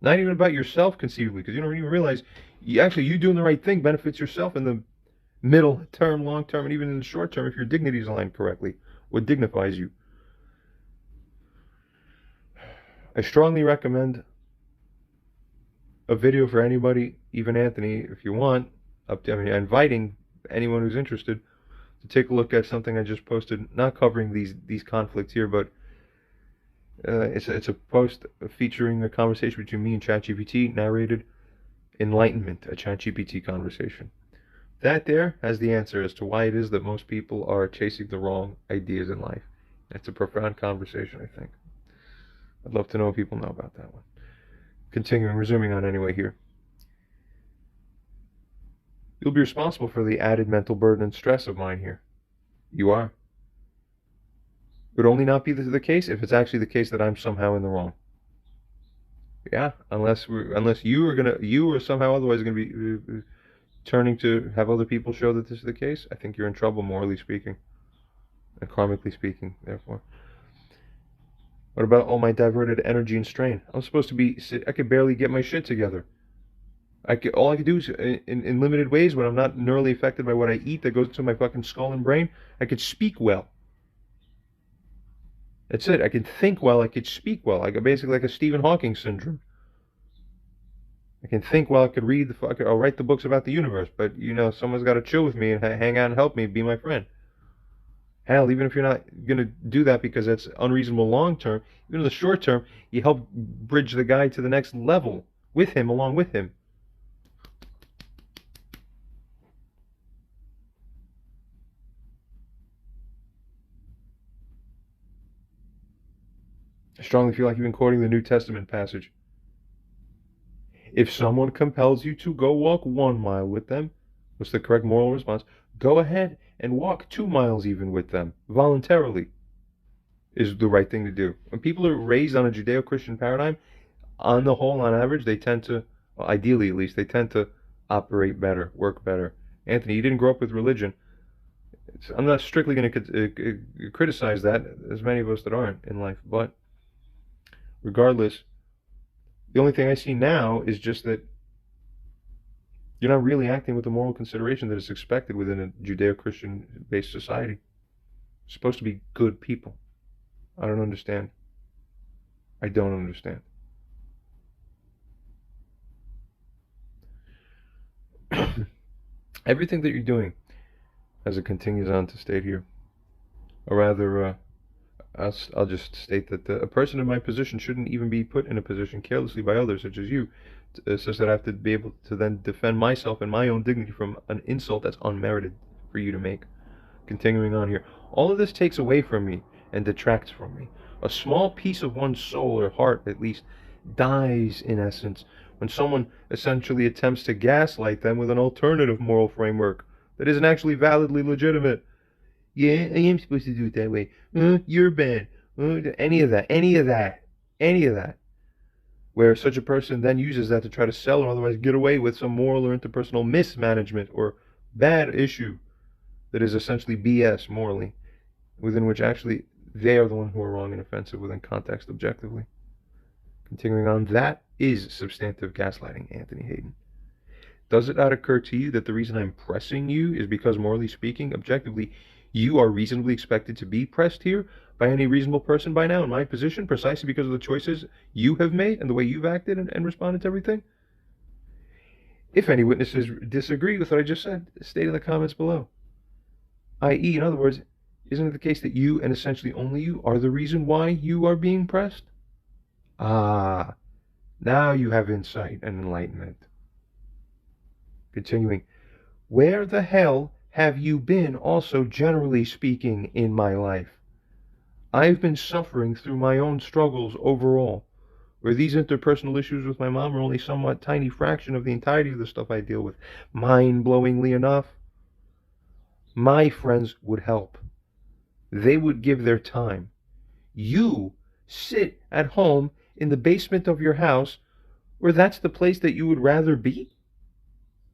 Not even about yourself, conceivably, because you don't even realize you doing the right thing benefits yourself in the middle term, long term, and even in the short term if your dignity is aligned correctly. What dignifies you. I strongly recommend a video for anybody, even Anthony, if you want, inviting anyone who's interested to take a look at something I just posted, not covering these conflicts here, but it's a post featuring a conversation between me and ChatGPT, narrated Enlightenment, a ChatGPT conversation. That there has the answer as to why it is that most people are chasing the wrong ideas in life. It's a profound conversation, I think. I'd love to know what people know about that one. Continuing, resuming on anyway here. You'll be responsible for the added mental burden and stress of mine here. You are. It would only not be the case if it's actually the case that I'm somehow in the wrong. Yeah, unless you or somehow otherwise gonna be turning to have other people show that this is the case. I think you're in trouble, morally speaking, and karmically speaking. Therefore, what about all my diverted energy and strain? I'm supposed to be. I could barely get my shit together. All I could do is, in limited ways, when I'm not neurally affected by what I eat that goes into my fucking skull and brain, I could speak well. That's it. I could think well. I could speak well. I could basically like a Stephen Hawking syndrome. I can think well. I could read I'll write the books about the universe. But someone's got to chill with me and hang out and help me, be my friend. Hell, even if you're not gonna do that because that's unreasonable long term, even in the short term, you help bridge the guy to the next level with him, along with him. I strongly feel like you've been quoting the New Testament passage. If someone compels you to go walk 1 mile with them, what's the correct moral response? Go ahead and walk 2 miles even with them, voluntarily, is the right thing to do. When people are raised on a Judeo-Christian paradigm, on the whole, on average, they tend to, well, ideally at least, they tend to operate better, work better. Anthony, you didn't grow up with religion. I'm not strictly going to criticize that, as many of us that aren't in life, but regardless, the only thing I see now is just that you're not really acting with the moral consideration that is expected within a Judeo-Christian based society. You're supposed to be good people. I don't understand. I don't understand. Everything that you're doing, as it continues on to state here, or rather, I'll just state that a person in my position shouldn't even be put in a position carelessly by others, such as you, such that I have to be able to then defend myself and my own dignity from an insult that's unmerited for you to make. Continuing on here, all of this takes away from me and detracts from me. A small piece of one's soul or heart, at least, dies in essence when someone essentially attempts to gaslight them with an alternative moral framework that isn't actually validly legitimate. Yeah, I am supposed to do it that way. You're bad. Any of that. Where such a person then uses that to try to sell or otherwise get away with some moral or interpersonal mismanagement or bad issue that is essentially BS morally, within which actually they are the ones who are wrong and offensive within context objectively. Continuing on, that is substantive gaslighting, Anthony Haydenn. Does it not occur to you that the reason I'm pressing you is because, morally speaking, objectively, you are reasonably expected to be pressed here by any reasonable person by now in my position, precisely because of the choices you have made and the way you've acted and responded to everything? If any witnesses disagree with what I just said, state in the comments below. I.e., in other words, isn't it the case that you, and essentially only you, are the reason why you are being pressed? Ah, now you have insight and enlightenment. Continuing, where the hell have you been also generally speaking in my life? I've been suffering through my own struggles overall, where these interpersonal issues with my mom are only somewhat tiny fraction of the entirety of the stuff I deal with. Mind-blowingly enough, my friends would help. They would give their time. You sit at home in the basement of your house, where that's the place that you would rather be,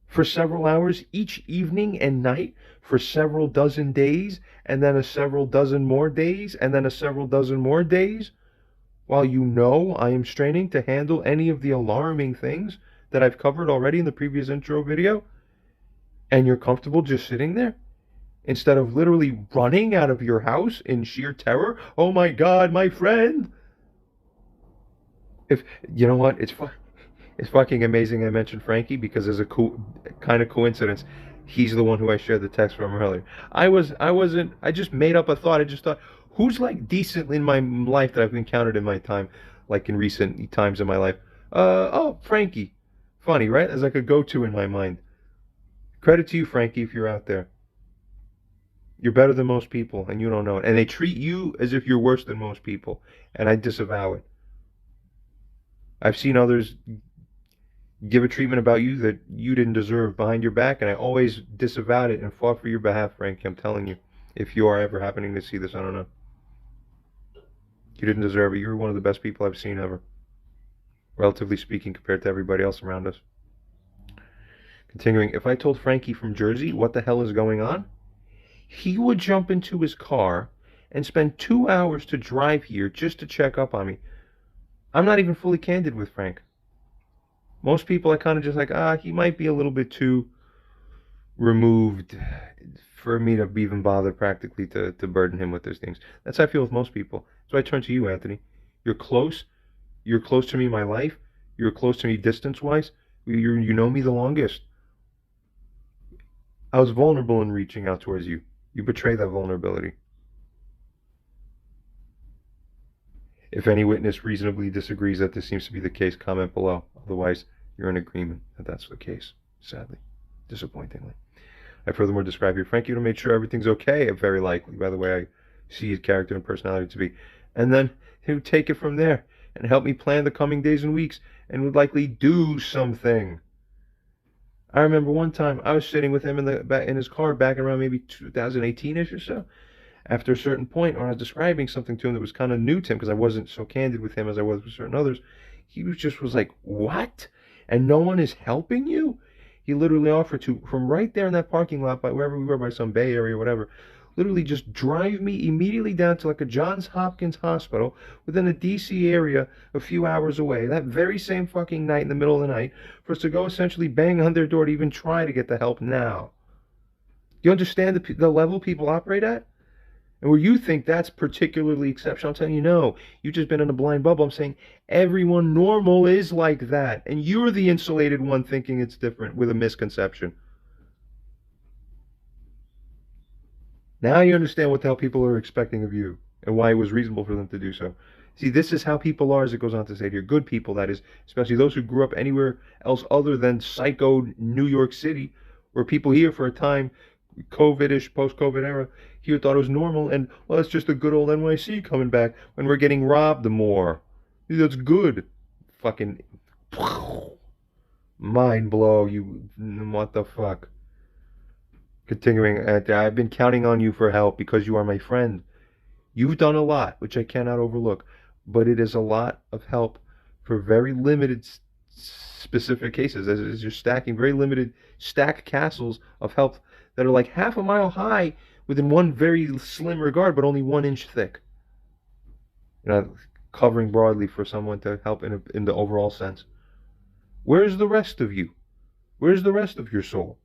for several hours each evening and night, for several dozen days, and then a several dozen more days, and then a several dozen more days, while you know I am straining to handle any of the alarming things that I've covered already in the previous intro video, and you're comfortable just sitting there, instead of literally running out of your house in sheer terror. Oh my God, my friend! If you know what, it's fucking amazing I mentioned Frankie, because there's a kind of coincidence. He's the one who I shared the text from earlier. I just made up a thought. I just thought, who's like decent in my life that I've encountered in my time, like in recent times in my life? Oh, Frankie. Funny, right? As like a go-to in my mind. Credit to you, Frankie, if you're out there. You're better than most people, and you don't know it. And they treat you as if you're worse than most people, and I disavow it. I've seen others give a treatment about you that you didn't deserve behind your back, and I always disavowed it and fought for your behalf, Frankie. I'm telling you, if you are ever happening to see this, I don't know. You didn't deserve it. You were one of the best people I've seen ever, relatively speaking, compared to everybody else around us. Continuing, if I told Frankie from Jersey what the hell is going on, he would jump into his car and spend 2 hours to drive here just to check up on me. I'm not even fully candid with Frank. Most people I kind of just like, he might be a little bit too removed for me to even bother practically to burden him with those things. That's how I feel with most people. So I turn to you, Anthony. You're close. You're close to me in my life. You're close to me distance-wise. You know me the longest. I was vulnerable in reaching out towards you. You betray that vulnerability. If any witness reasonably disagrees that this seems to be the case, comment below. Otherwise, you're in agreement that that's the case, sadly, disappointingly. I furthermore describe here, Frankie would have made sure everything's okay, very likely, by the way I see his character and personality to be. And then he would take it from there and help me plan the coming days and weeks and would likely do something. I remember one time I was sitting with him in his car back around maybe 2018-ish or so. After a certain point, when I was describing something to him that was kind of new to him, because I wasn't so candid with him as I was with certain others, he was like, what? And no one is helping you? He literally offered to, from right there in that parking lot, by wherever we were, by some Bay Area or whatever, literally just drive me immediately down to like a Johns Hopkins hospital within the D.C. area a few hours away, that very same fucking night in the middle of the night, for us to go essentially bang on their door to even try to get the help now. You understand the level people operate at? And where you think that's particularly exceptional, I'm telling you, no. You've just been in a blind bubble. I'm saying everyone normal is like that. And you're the insulated one thinking it's different with a misconception. Now you understand what the hell people are expecting of you and why it was reasonable for them to do so. See, this is how people are, as it goes on to say here. Good people, that is, especially those who grew up anywhere else other than psycho New York City, or people here for a time, COVID-ish, post-COVID era, here thought it was normal, and, well, it's just the good old NYC coming back when we're getting robbed more. That's good. Fucking mind blow, you, what the fuck. Continuing, I've been counting on you for help because you are my friend. You've done a lot, which I cannot overlook, but it is a lot of help for very limited specific cases, as you're stacking very limited stacked castles of help that are like half a mile high within one very slim regard, but only 1 inch thick. You know, covering broadly for someone to help in the overall sense. Where's the rest of you? Where's the rest of your soul?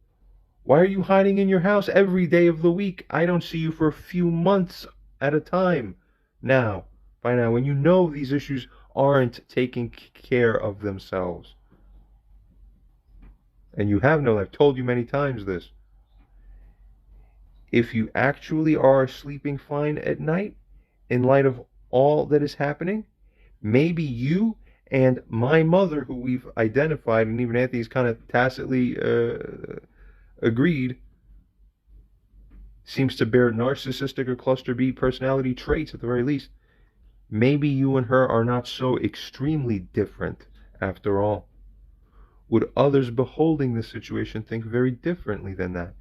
Why are you hiding in your house every day of the week? I don't see you for a few months at a time now, by now, when you know these issues aren't taking care of themselves. And you have known, I've told you many times this. If you actually are sleeping fine at night, in light of all that is happening, maybe you and my mother, who we've identified, and even Anthony's kind of tacitly agreed, seems to bear narcissistic or cluster B personality traits at the very least. Maybe you and her are not so extremely different after all. Would others beholding this situation think very differently than that?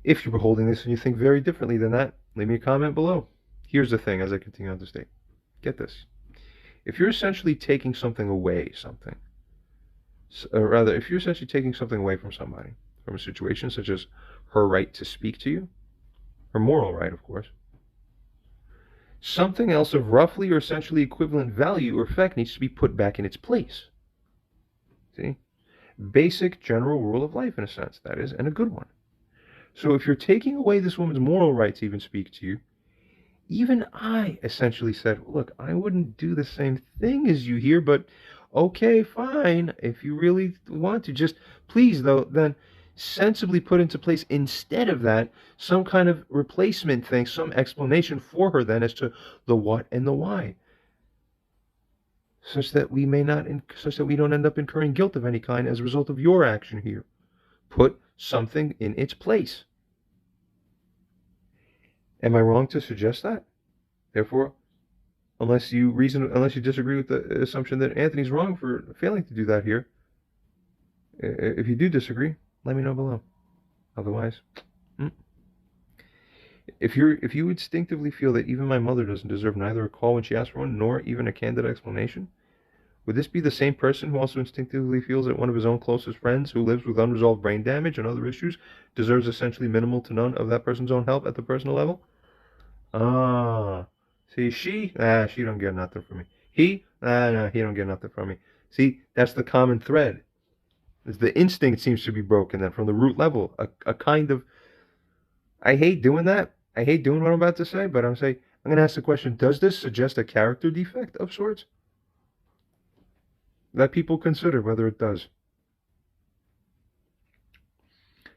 If you're beholding this and you think very differently than that, leave me a comment below. Here's the thing, as I continue on to state. Get this. If you're essentially taking something away, if you're essentially taking something away from somebody, from a situation such as her right to speak to you, her moral right, of course, something else of roughly or essentially equivalent value or effect needs to be put back in its place. See? Basic general rule of life, in a sense, that is, and a good one. So if you're taking away this woman's moral right to even speak to you, even I essentially said, look, I wouldn't do the same thing as you here, but okay, fine. If you really want to, just please, though, then sensibly put into place instead of that some kind of replacement thing, some explanation for her then as to the what and the why, such that we don't end up incurring guilt of any kind as a result of your action here. Put something in its place. Am I wrong to suggest that? Therefore, unless you disagree with the assumption that Anthony's wrong for failing to do that here, if you do disagree, let me know below. Otherwise, If you instinctively feel that even my mother doesn't deserve neither a call when she asks for one, nor even a candid explanation, would this be the same person who also instinctively feels that one of his own closest friends who lives with unresolved brain damage and other issues deserves essentially minimal to none of that person's own help at the personal level? Ah, see, she don't get nothing from me. He, no, he don't get nothing from me. See, that's the common thread. The instinct seems to be broken then from the root level. A kind of, I hate doing that. I hate doing what I'm about to say, but I'm going to ask the question, does this suggest a character defect of sorts? That people consider whether it does.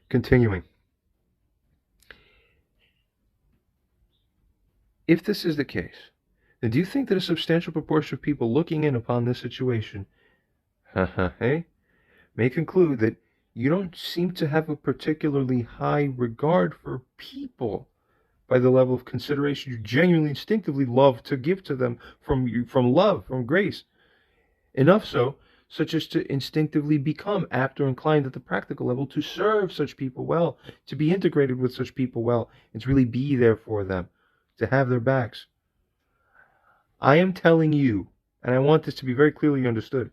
Continuing. If this is the case, then do you think that a substantial proportion of people looking in upon this situation, may conclude that you don't seem to have a particularly high regard for people by the level of consideration you genuinely instinctively love to give to them from love, from grace? Enough so, such as to instinctively become apt or inclined at the practical level to serve such people well, to be integrated with such people well, and to really be there for them, to have their backs. I am telling you, and I want this to be very clearly understood,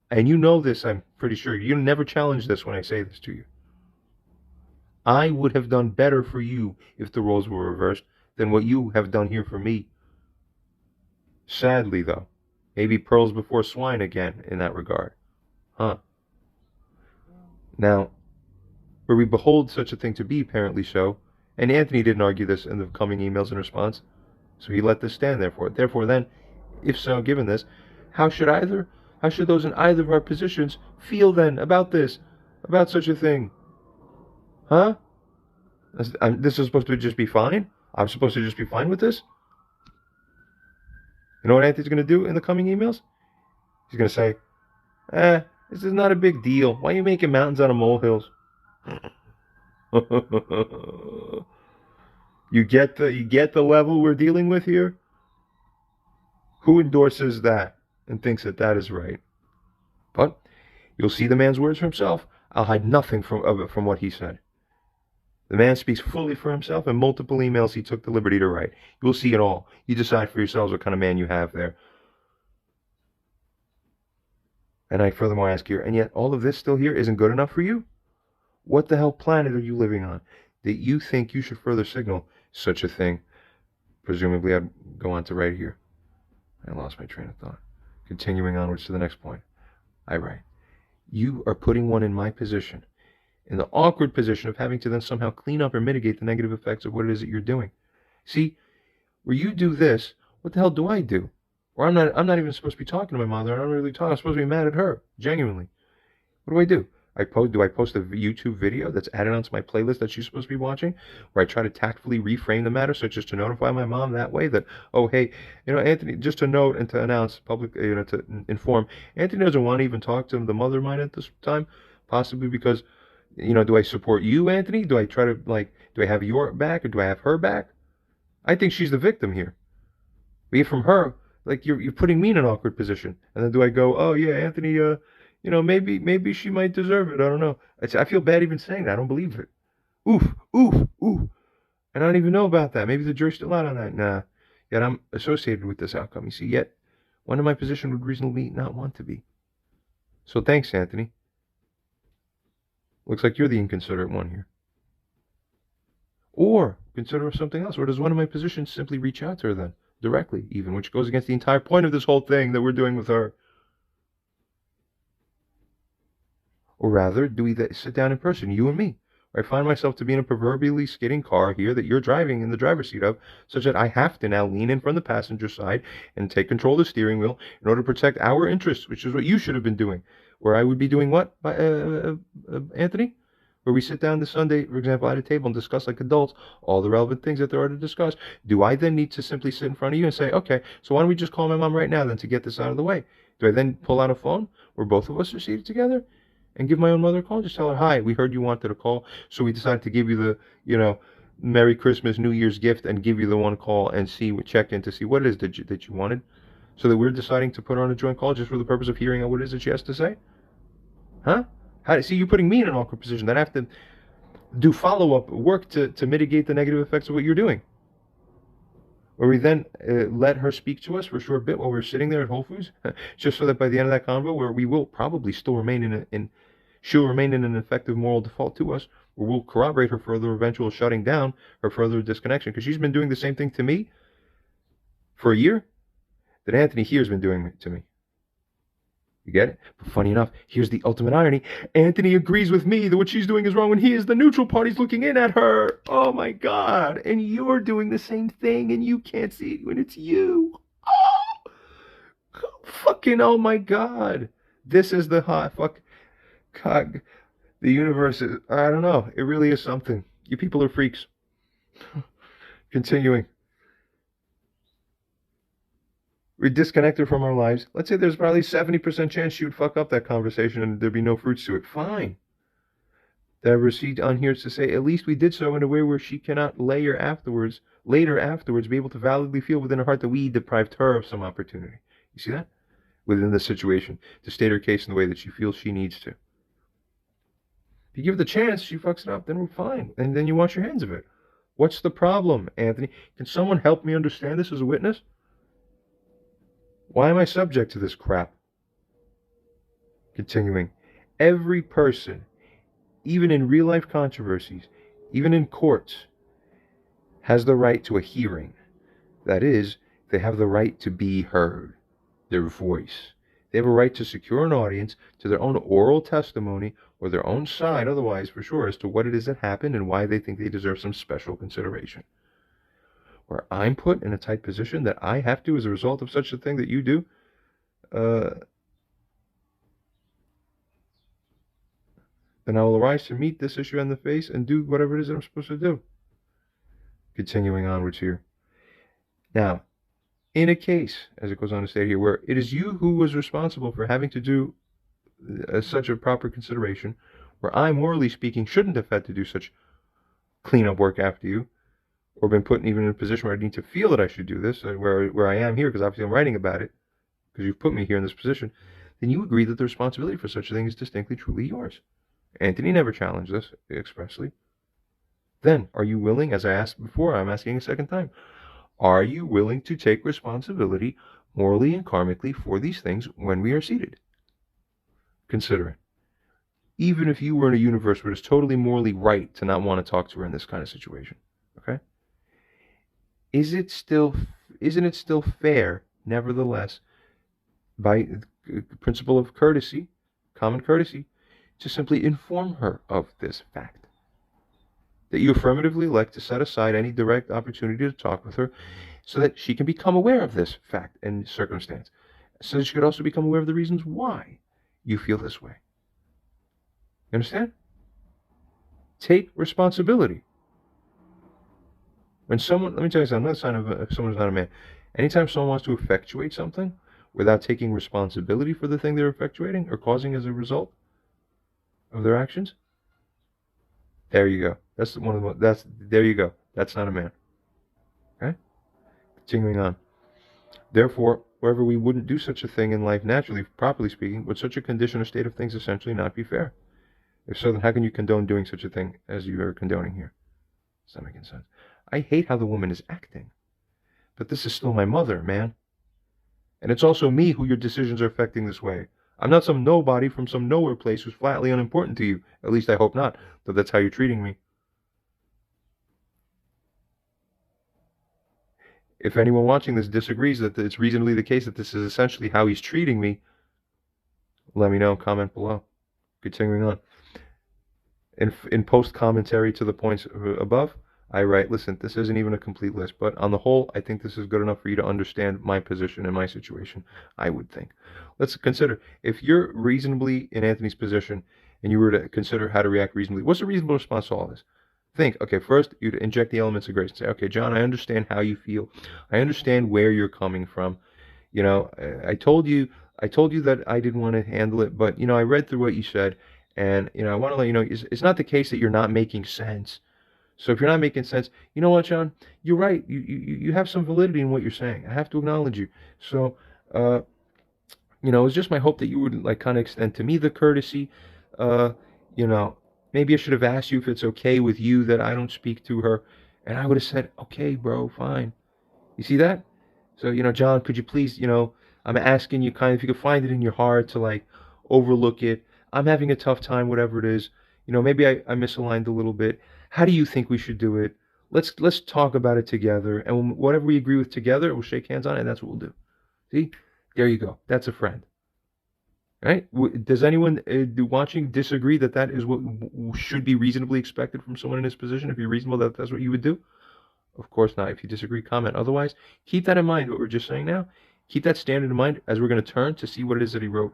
and you know this, I'm pretty sure. You never challenge this when I say this to you. I would have done better for you if the roles were reversed than what you have done here for me. Sadly, though, maybe pearls before swine again in that regard. Now, where we behold such a thing to be apparently so, and Anthony didn't argue this in the coming emails in response, so he let this stand therefore. Therefore then, if so, given this, how should those in either of our positions feel then about this, about such a thing? This is supposed to just be fine? I'm supposed to just be fine with this? You know what Anthony's going to do in the coming emails? He's going to say, this is not a big deal. Why are you making mountains out of molehills? You get the level we're dealing with here? Who endorses that and thinks that that is right? But you'll see the man's words for himself. I'll hide nothing from what he said. The man speaks fully for himself in multiple emails he took the liberty to write. You will see it all. You decide for yourselves what kind of man you have there. And I furthermore ask here, and yet all of this still here isn't good enough for you? What the hell planet are you living on that you think you should further signal such a thing? Presumably I'd go on to write here. I lost my train of thought. Continuing onwards to the next point. I write, you are putting one in my position, in the awkward position of having to then somehow clean up or mitigate the negative effects of what it is that you're doing. See, where you do this, what the hell do I do? Or I'm not even supposed to be talking to my mother. I'm not really talking. I'm supposed to be mad at her, genuinely. What do? Do I post a YouTube video that's added onto my playlist that she's supposed to be watching, where I try to tactfully reframe the matter, such as to notify my mom that way that, oh, hey, Anthony, just to note and to announce public, to inform, Anthony doesn't want to even talk to the mother of mine at this time, possibly because, do I support you, Anthony? Do I try to, do I have your back or do I have her back? I think she's the victim here. Be it from her, you're putting me in an awkward position. And then do I go, oh, yeah, Anthony, maybe she might deserve it. I don't know. I feel bad even saying that. I don't believe it. Oof. And I don't even know about that. Maybe the jury's still out on that. Nah. Yet I'm associated with this outcome. You see, yet one in my position would reasonably not want to be. So thanks, Anthony. Looks like you're the inconsiderate one here. Or consider something else. Or does one of my positions simply reach out to her then? Directly, even, which goes against the entire point of this whole thing that we're doing with her. Or rather, do we sit down in person, you and me, where I find myself to be in a proverbially skidding car here that you're driving in the driver's seat of, such that I have to now lean in from the passenger side and take control of the steering wheel in order to protect our interests, which is what you should have been doing. Where I would be doing what, Anthony? Where we sit down this Sunday, for example, at a table and discuss like adults all the relevant things that there are to discuss. Do I then need to simply sit in front of you and say, okay, so why don't we just call my mom right now then to get this out of the way? Do I then pull out a phone where both of us are seated together and give my own mother a call? Just tell her, hi, we heard you wanted a call, so we decided to give you the, Merry Christmas, New Year's gift and give you the one call and check in to see what it is that you wanted, so that we're deciding to put her on a joint call just for the purpose of hearing out what it is that she has to say? Huh? See, you're putting me in an awkward position. That I have to do follow-up work to mitigate the negative effects of what you're doing. Where we then let her speak to us for a short bit while we're sitting there at Whole Foods, just so that by the end of that convo, where we will probably still remain she'll remain in an effective moral default to us, where we'll corroborate her further eventual shutting down, her further disconnection, because she's been doing the same thing to me for a year that Anthony here has been doing to me. You get it? But funny enough, here's the ultimate irony. Anthony agrees with me that what she's doing is wrong when he is the neutral party's looking in at her. Oh my God. And you're doing the same thing and you can't see it when it's you. Oh, fucking oh my God. This is the hot fuck. God, the universe is, I don't know. It really is something. You people are freaks. Continuing. We disconnect her from our lives. Let's say there's probably 70% chance she would fuck up that conversation and there'd be no fruits to it. Fine. That receipt on here is to say, at least we did so in a way where she cannot later afterwards, be able to validly feel within her heart that we deprived her of some opportunity. You see that? Within the situation, to state her case in the way that she feels she needs to. If you give it the chance, she fucks it up, then we're fine. And then you wash your hands of it. What's the problem, Anthony? Can someone help me understand this as a witness? Why am I subject to this crap? Continuing. Every person, even in real-life controversies, even in courts, has the right to a hearing. That is, they have the right to be heard, their voice. They have a right to secure an audience to their own oral testimony or their own side, otherwise, for sure, as to what it is that happened and why they think they deserve some special consideration. Where I'm put in a tight position that I have to, as a result of such a thing that you do, then I will arise to meet this issue in the face and do whatever it is that I'm supposed to do. Continuing onwards here. Now, in a case, as it goes on to state here, where it is you who was responsible for having to do such a proper consideration, where I, morally speaking, shouldn't have had to do such cleanup work after you, or been put even in a position where I need to feel that I should do this, where I am here, because obviously I'm writing about it, because you've put me here in this position, then you agree that the responsibility for such a thing is distinctly, truly yours. Anthony never challenged this expressly. Then, are you willing, as I asked before, I'm asking a second time, are you willing to take responsibility, morally and karmically, for these things when we are seated? Consider it. Even if you were in a universe where it's totally morally right to not want to talk to her in this kind of situation, okay? Isn't it still fair, nevertheless, by the principle of courtesy, common courtesy, to simply inform her of this fact? That you affirmatively elect to set aside any direct opportunity to talk with her so that she can become aware of this fact and circumstance, so that she could also become aware of the reasons why you feel this way. You understand? Take responsibility. When someone, let me tell you something, another sign of someone who's not a man. Anytime someone wants to effectuate something without taking responsibility for the thing they're effectuating or causing as a result of their actions, there you go. There you go. That's not a man. Okay? Continuing on. Therefore, wherever we wouldn't do such a thing in life naturally, properly speaking, would such a condition or state of things essentially not be fair? If so, then how can you condone doing such a thing as you are condoning here? It's not making sense. I hate how the woman is acting. But this is still my mother, man. And it's also me who your decisions are affecting this way. I'm not some nobody from some nowhere place who's flatly unimportant to you. At least I hope not, though that's how you're treating me. If anyone watching this disagrees that it's reasonably the case that this is essentially how he's treating me, let me know. Comment below. Continuing on. In post commentary to the points above, I write, listen, this isn't even a complete list, but on the whole, I think this is good enough for you to understand my position and my situation, I would think. Let's consider, if you're reasonably in Anthony's position and you were to consider how to react reasonably, what's a reasonable response to all this? Think, okay, first, you'd inject the elements of grace and say, okay, John, I understand how you feel. I understand where you're coming from. You know, I told you that I didn't want to handle it, but, you know, I read through what you said, and, you know, I want to let you know, it's not the case that you're not making sense. So if you're not making sense, you know what, John? You're right. You have some validity in what you're saying. I have to acknowledge you. So, you know, it's just my hope that you would, like, kind of extend to me the courtesy, you know, Maybe I should have asked you if it's okay with you that I don't speak to her. And I would have said, okay, bro, fine. You see that? So, John, could you please, I'm asking you if you could find it in your heart to like overlook it. I'm having a tough time, whatever it is. Maybe I misaligned a little bit. How do you think we should do it? Let's talk about it together. And whatever we agree with together, we'll shake hands on it, and that's what we'll do. See? There you go. That's a friend. Right? Does anyone watching disagree that that is what should be reasonably expected from someone in this position? If you're reasonable, that's what you would do? Of course not. If you disagree, comment. Otherwise, keep that in mind, what we're just saying now. Keep that standard in mind as we're going to turn to see what it is that he wrote.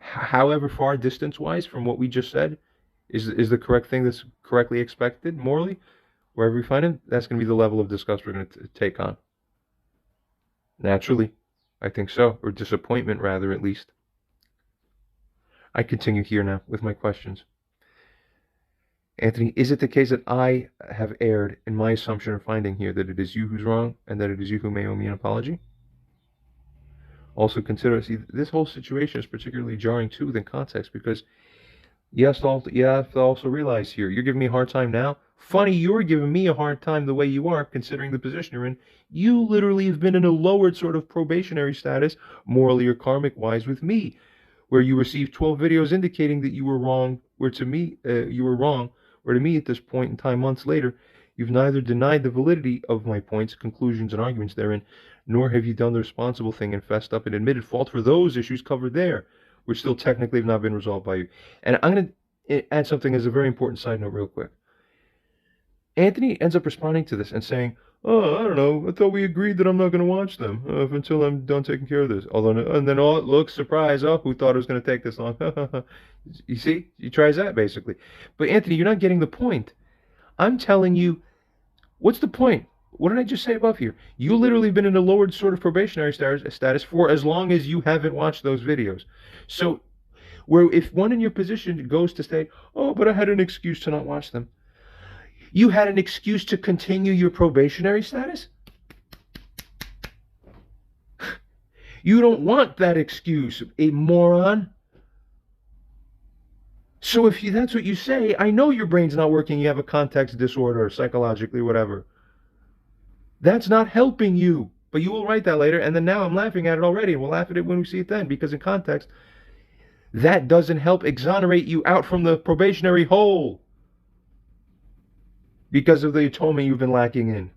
However far distance-wise from what we just said is the correct thing that's correctly expected morally, wherever we find him, that's going to be the level of disgust we're going to take on. Naturally, I think so. Or disappointment, rather, at least. I continue here now with my questions. Anthony, is it the case that I have erred in my assumption or finding here that it is you who's wrong and that it is you who may owe me an apology? Also consider, see, this whole situation is particularly jarring too within context because you have to also realize here, you're giving me a hard time now. Funny, you're giving me a hard time the way you are, considering the position you're in. You literally have been in a lowered sort of probationary status, morally or karmic-wise, with me, where you received 12 videos indicating that you were wrong, where to me, you were wrong, or to me at this point in time, months later, you've neither denied the validity of my points, conclusions, and arguments therein, nor have you done the responsible thing and fessed up and admitted fault for those issues covered there, which still technically have not been resolved by you. And I'm going to add something as a very important side note real quick. Anthony ends up responding to this and saying, oh, I don't know, I thought we agreed that I'm not going to watch them until I'm done taking care of this. And then, oh, look, surprise, oh, who thought it was going to take this long? You see? He tries that, basically. But, Anthony, you're not getting the point. I'm telling you, what's the point? What did I just say above here? You literally been in a lowered sort of probationary status for as long as you haven't watched those videos. So, where if one in your position goes to say, oh, but I had an excuse to not watch them. You had an excuse to continue your probationary status? You don't want that excuse, a moron. So if that's what you say, I know your brain's not working, you have a context disorder, psychologically, whatever. That's not helping you. But you will write that later, and then now I'm laughing at it already, and we'll laugh at it when we see it then, because in context, that doesn't help exonerate you out from the probationary hole. Because of the atonement you've been lacking in.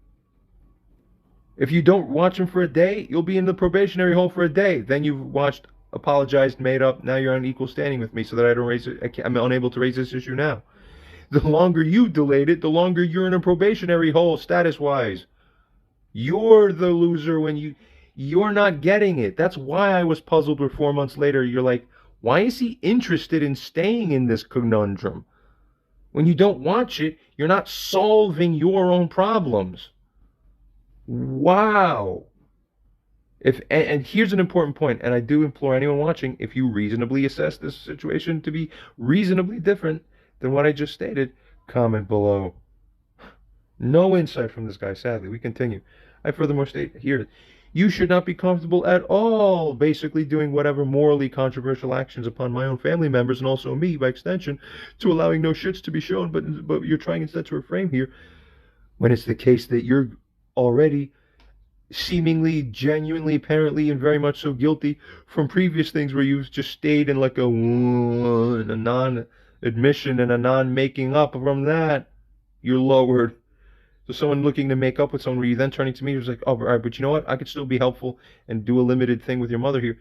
If you don't watch them for a day, you'll be in the probationary hole for a day. Then you've watched, apologized, made up. Now you're on equal standing with me so that I don't raise it. I'm unable to raise this issue now. The longer you delayed it, the longer you're in a probationary hole status-wise. You're the loser when you're not getting it. That's why I was puzzled where 4 months later you're like, why is he interested in staying in this conundrum? When you don't watch it, you're not solving your own problems. Wow. And here's an important point, and I do implore anyone watching, if you reasonably assess this situation to be reasonably different than what I just stated, comment below. No insight from this guy, sadly. We continue. I furthermore state here, you should not be comfortable at all basically doing whatever morally controversial actions upon my own family members and also me by extension to allowing no shits to be shown, but you're trying instead to reframe here when it's the case that you're already seemingly, genuinely, apparently, and very much so guilty from previous things where you've just stayed in like a non-admission and a non-making up from that. You're lowered. So someone looking to make up with someone where you then turning to me was like, oh, all right, but you know what? I could still be helpful and do a limited thing with your mother here.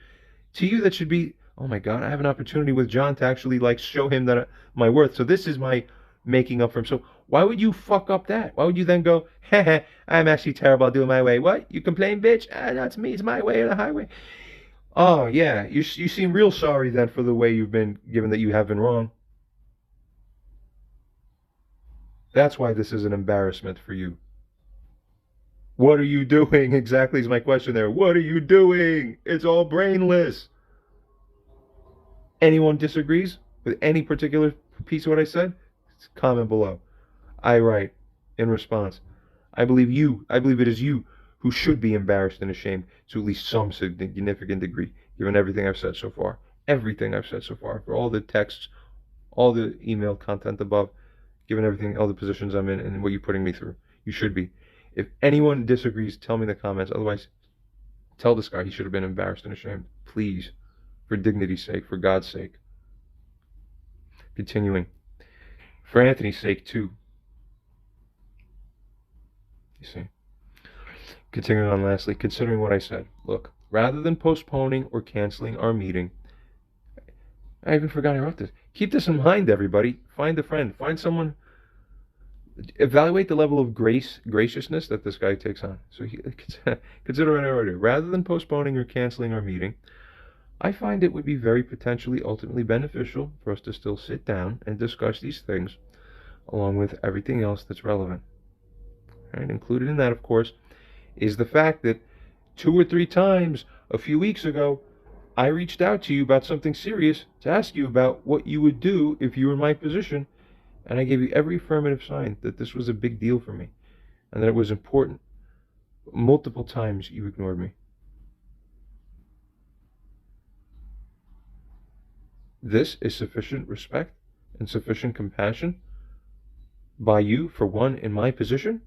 To you, that should be, oh my God, I have an opportunity with John to actually like show him that my worth. So this is my making up for him. So why would you fuck up that? Why would you then go, heh, I'm actually terrible, I'll do it my way. What? You complain, bitch? No, it's me, it's my way or the highway. Oh yeah, you seem real sorry then for the way you've been, given that you have been wrong. That's why this is an embarrassment for you. What are you doing? Exactly is my question there. What are you doing? It's all brainless. Anyone disagrees with any particular piece of what I said? Comment below. I write in response, I believe it is you who should be embarrassed and ashamed to at least some significant degree, given everything I've said so far. Everything I've said so far, for all the texts, all the email content above, given everything, all the positions I'm in, and what you're putting me through. You should be. If anyone disagrees, tell me in the comments. Otherwise, tell this guy he should have been embarrassed and ashamed. Please. For dignity's sake, for God's sake. Continuing. For Anthony's sake, too. You see. Continuing on lastly, considering what I said. Look, rather than postponing or canceling our meeting, I even forgot I wrote this. Keep this in mind, everybody. Find a friend. Find someone. Evaluate the level of graciousness that this guy takes on. So consider what I wrote here. Rather than postponing or canceling our meeting, I find it would be very potentially ultimately beneficial for us to still sit down and discuss these things along with everything else that's relevant. Right? Included in that, of course, is the fact that 2 or 3 times a few weeks ago, I reached out to you about something serious to ask you about what you would do if you were in my position, and I gave you every affirmative sign that this was a big deal for me and that it was important. Multiple times you ignored me. This is sufficient respect and sufficient compassion by you for one in my position,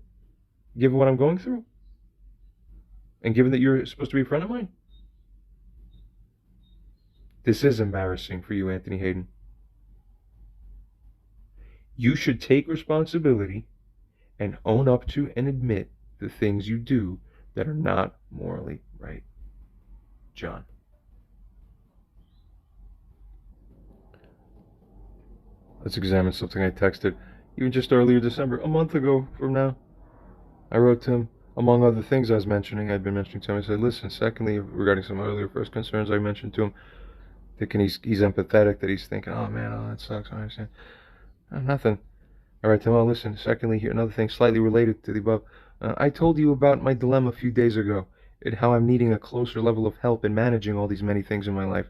given what I'm going through, and given that you're supposed to be a friend of mine. This is embarrassing for you, Anthony Haydenn. You should take responsibility and own up to and admit the things you do that are not morally right. John. Let's examine something I texted even just earlier December, a month ago from now. I wrote to him, among other things I'd been mentioning to him. I said, listen, secondly, regarding some earlier first concerns I mentioned to him, thinking he's empathetic, that he's thinking, oh man, oh that sucks, I understand. Nothing. I write to him, oh listen, secondly, here another thing slightly related to the above. I told you about my dilemma a few days ago, and how I'm needing a closer level of help in managing all these many things in my life.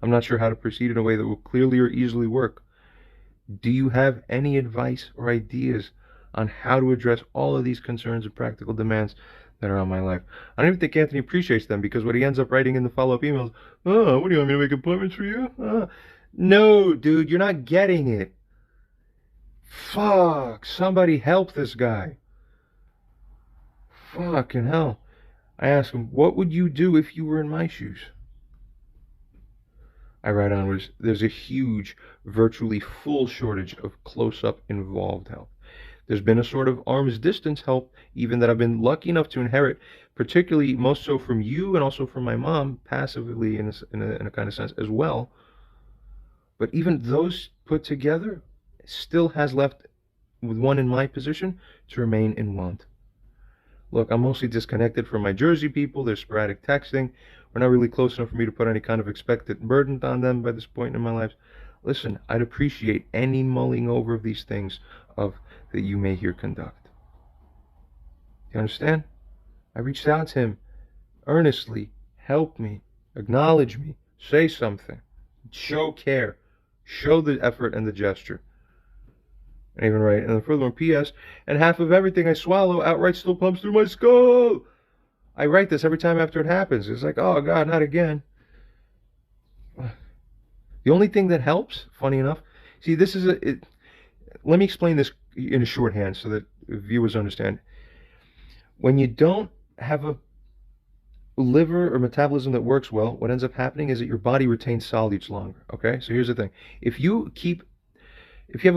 I'm not sure how to proceed in a way that will clearly or easily work. Do you have any advice or ideas on how to address all of these concerns and practical demands that are on my life? I don't even think Anthony appreciates them, because what he ends up writing in the follow-up emails, oh, what do you want me to make appointments for you? No, dude, you're not getting it. Fuck, somebody help this guy. Fucking hell. I ask him, what would you do if you were in my shoes? I write on, there's a huge, virtually full shortage of close-up involved help. There's been a sort of arm's distance help, even that I've been lucky enough to inherit, particularly most so from you and also from my mom, passively in a kind of sense as well. But even those put together still has left with one in my position to remain in want. Look, I'm mostly disconnected from my Jersey people. There's sporadic texting. We're not really close enough for me to put any kind of expected burden on them by this point in my life. Listen, I'd appreciate any mulling over of these things that you may here conduct. You understand? I reached out to him earnestly. Help me. Acknowledge me. Say something. Show care. Show the effort and the gesture. And even write, and then furthermore, P.S., and half of everything I swallow outright still pumps through my skull. I write this every time after it happens. It's like, oh God, not again. The only thing that helps, funny enough, see, this is let me explain this in a shorthand so that viewers understand. When you don't have a liver or metabolism that works well, what ends up happening is that your body retains solids longer. Okay, so here's the thing: if you have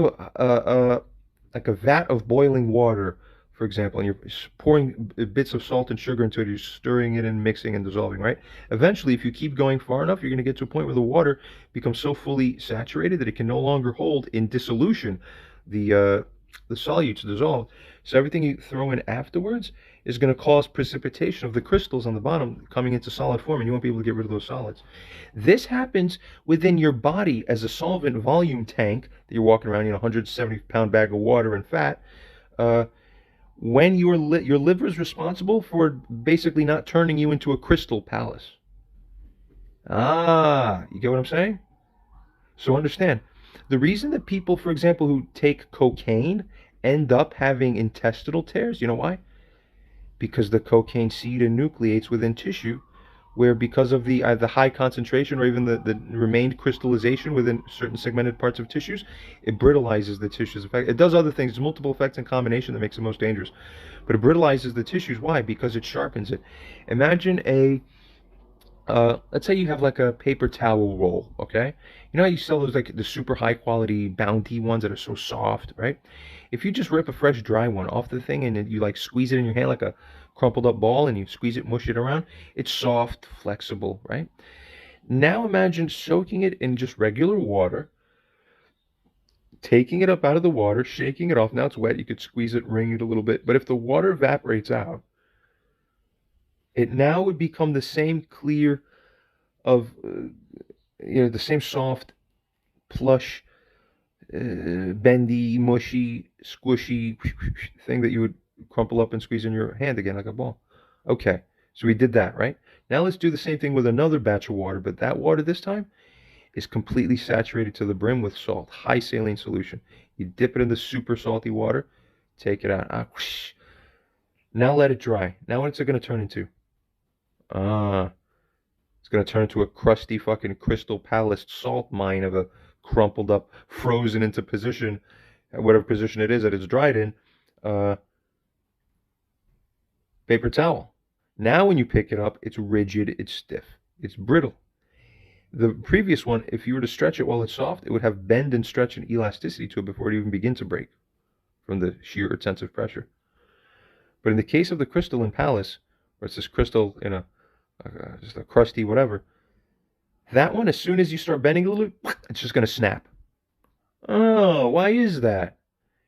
like a vat of boiling water, for example, and you're pouring bits of salt and sugar into it, you're stirring it and mixing and dissolving, right? Eventually, if you keep going far enough, you're going to get to a point where the water becomes so fully saturated that it can no longer hold in dissolution the solutes dissolved. So everything you throw in afterwards is going to cause precipitation of the crystals on the bottom coming into solid form, and you won't be able to get rid of those solids. This happens within your body as a solvent volume tank that you're walking around, 170-pound bag of water and fat. When your liver is responsible for basically not turning you into a crystal palace. You get what I'm saying? So understand, the reason that people, for example, who take cocaine end up having intestinal tears, you know why? Because the cocaine seed enucleates within tissue where because of the high concentration or even the remained crystallization within certain segmented parts of tissues, it brittleizes the tissues. In fact, it does other things. There's multiple effects in combination that makes it most dangerous. But it brittleizes the tissues. Why? Because it sharpens it. Imagine let's say you have like a paper towel roll, okay? You know how you sell those like the super high quality Bounty ones that are so soft, right? If you just rip a fresh dry one off the thing and you like squeeze it in your hand like a crumpled up ball and you squeeze it, mush it around, it's soft, flexible, right? Now imagine soaking it in just regular water, taking it up out of the water, shaking it off. Now it's wet, you could squeeze it, wring it a little bit, but if the water evaporates out, it now would become the same clear of, the same soft, plush, bendy, mushy, squishy thing that you would crumple up and squeeze in your hand again like a ball. Okay, so we did that, right? Now let's do the same thing with another batch of water, but that water this time is completely saturated to the brim with salt, high saline solution. You dip it in the super salty water, take it out. Now let it dry. Now what's it going to turn into? It's going to turn into a crusty fucking Crystal Palace salt mine of a crumpled up, frozen into position, whatever position it is that it's dried in, paper towel. Now when you pick it up, it's rigid, it's stiff, it's brittle. The previous one, if you were to stretch it while it's soft, it would have bend and stretch and elasticity to it before it even begins to break from the sheer intensive pressure. But in the case of the crystalline palace, where it's this crystal in just a crusty whatever, that one, as soon as you start bending a little, it's just going to snap. Oh, why is that?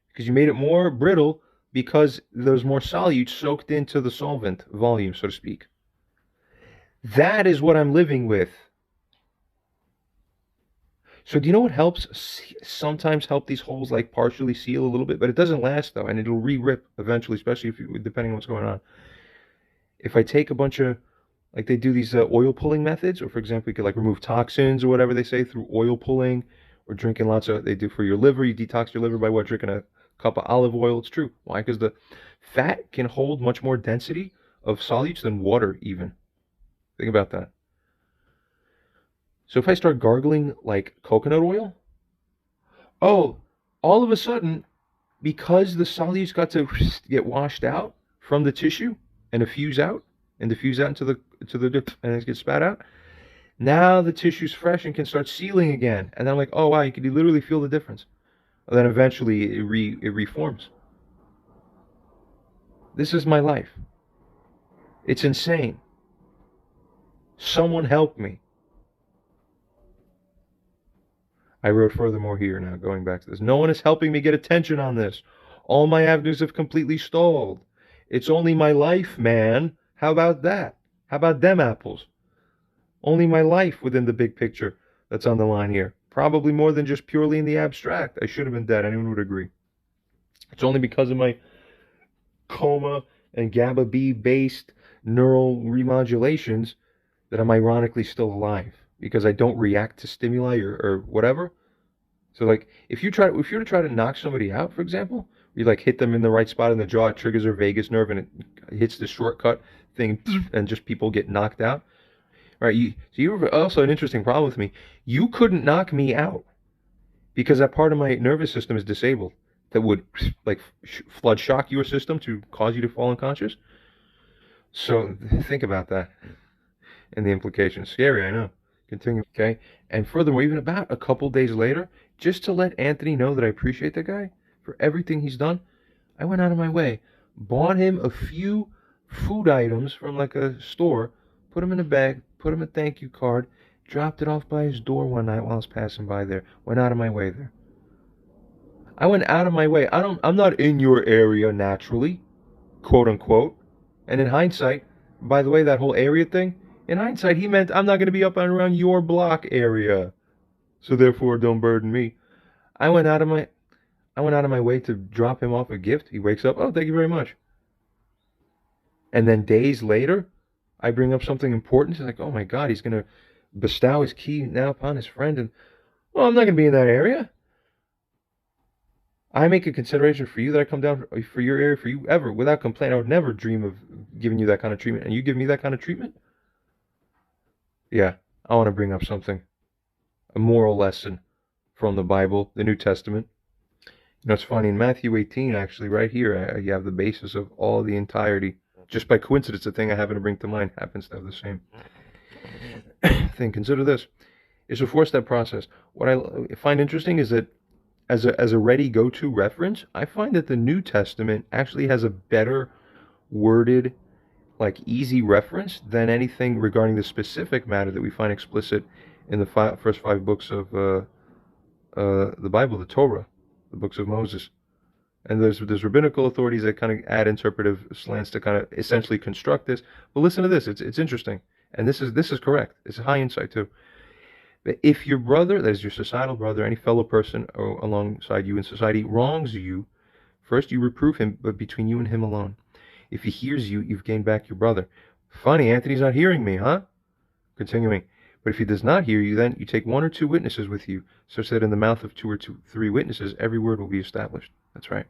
Because you made it more brittle because there's more solute soaked into the solvent volume, so to speak. That is what I'm living with. So do you know what helps? Sometimes help these holes like partially seal a little bit, but it doesn't last though, and it'll re-rip eventually, especially depending on what's going on. If I take a bunch of, like they do these oil pulling methods, or for example, you could like remove toxins or whatever they say through oil pulling, or drinking lots of, they do for your liver, you detox your liver by what, drinking a cup of olive oil. It's true. Why? Because the fat can hold much more density of solutes than water even. Think about that. So if I start gargling like coconut oil, all of a sudden, because the solutes got to get washed out from the tissue and diffuse out into the and it gets spat out, now the tissue's fresh and can start sealing again. And then I'm like, oh wow, you can literally feel the difference. And then eventually it reforms. This is my life. It's insane. Someone help me. I wrote furthermore here now, going back to this. No one is helping me get attention on this. All my avenues have completely stalled. It's only my life, man. How about that? How about them apples? Only my life within the big picture that's on the line here. Probably more than just purely in the abstract. I should have been dead. Anyone would agree. It's only because of my coma and GABA B based neural remodulations that I'm ironically still alive. Because I don't react to stimuli or whatever. So like if you were to try to knock somebody out, for example, you like hit them in the right spot in the jaw, it triggers their vagus nerve and it hits the shortcut thing and just people get knocked out. All right, so you have also an interesting problem with me. You couldn't knock me out because that part of my nervous system is disabled that would like flood shock your system to cause you to fall unconscious. So think about that and the implications. Scary, I know. Continue, okay? And furthermore, even about a couple days later, just to let Anthony know that I appreciate the guy for everything he's done, I went out of my way, bought him a few food items from like a store, put him in a bag, put him a thank you card, dropped it off by his door one night while I was passing by there. Went out of my way there. I went out of my way. I'm not in your area naturally, quote unquote. And in hindsight, by the way, that whole area thing, in hindsight, he meant I'm not going to be up and around your block area. So therefore, don't burden me. I went out of my way to drop him off a gift. He wakes up, oh, thank you very much. And then days later, I bring up something important. He's like, oh my God, he's going to bestow his key now upon his friend. And, well, I'm not going to be in that area. I make a consideration for you that I come down for your area, for you ever, without complaint. I would never dream of giving you that kind of treatment. And you give me that kind of treatment? Yeah, I want to bring up something, a moral lesson from the Bible, the New Testament. You know, it's funny, in Matthew 18, actually, right here, you have the basis of all the entirety. Just by coincidence, the thing I happen to bring to mind happens to have the same thing. Consider this. It's a four-step process. What I find interesting is that as a ready go-to reference, I find that the New Testament actually has a better worded, like easy reference than anything regarding the specific matter that we find explicit in the first five books of the Bible, the Torah, the books of Moses. And there's rabbinical authorities that kind of add interpretive slants to kind of essentially construct this. But listen to this; it's interesting, and this is correct. It's high insight too. But if your brother, that is your societal brother, any fellow person alongside you in society, wrongs you, first you reprove him, but between you and him alone. If he hears you, you've gained back your brother. Funny, Anthony's not hearing me, huh? Continuing. But if he does not hear you, then you take one or two witnesses with you, such that in the mouth of two or three witnesses, every word will be established. That's right.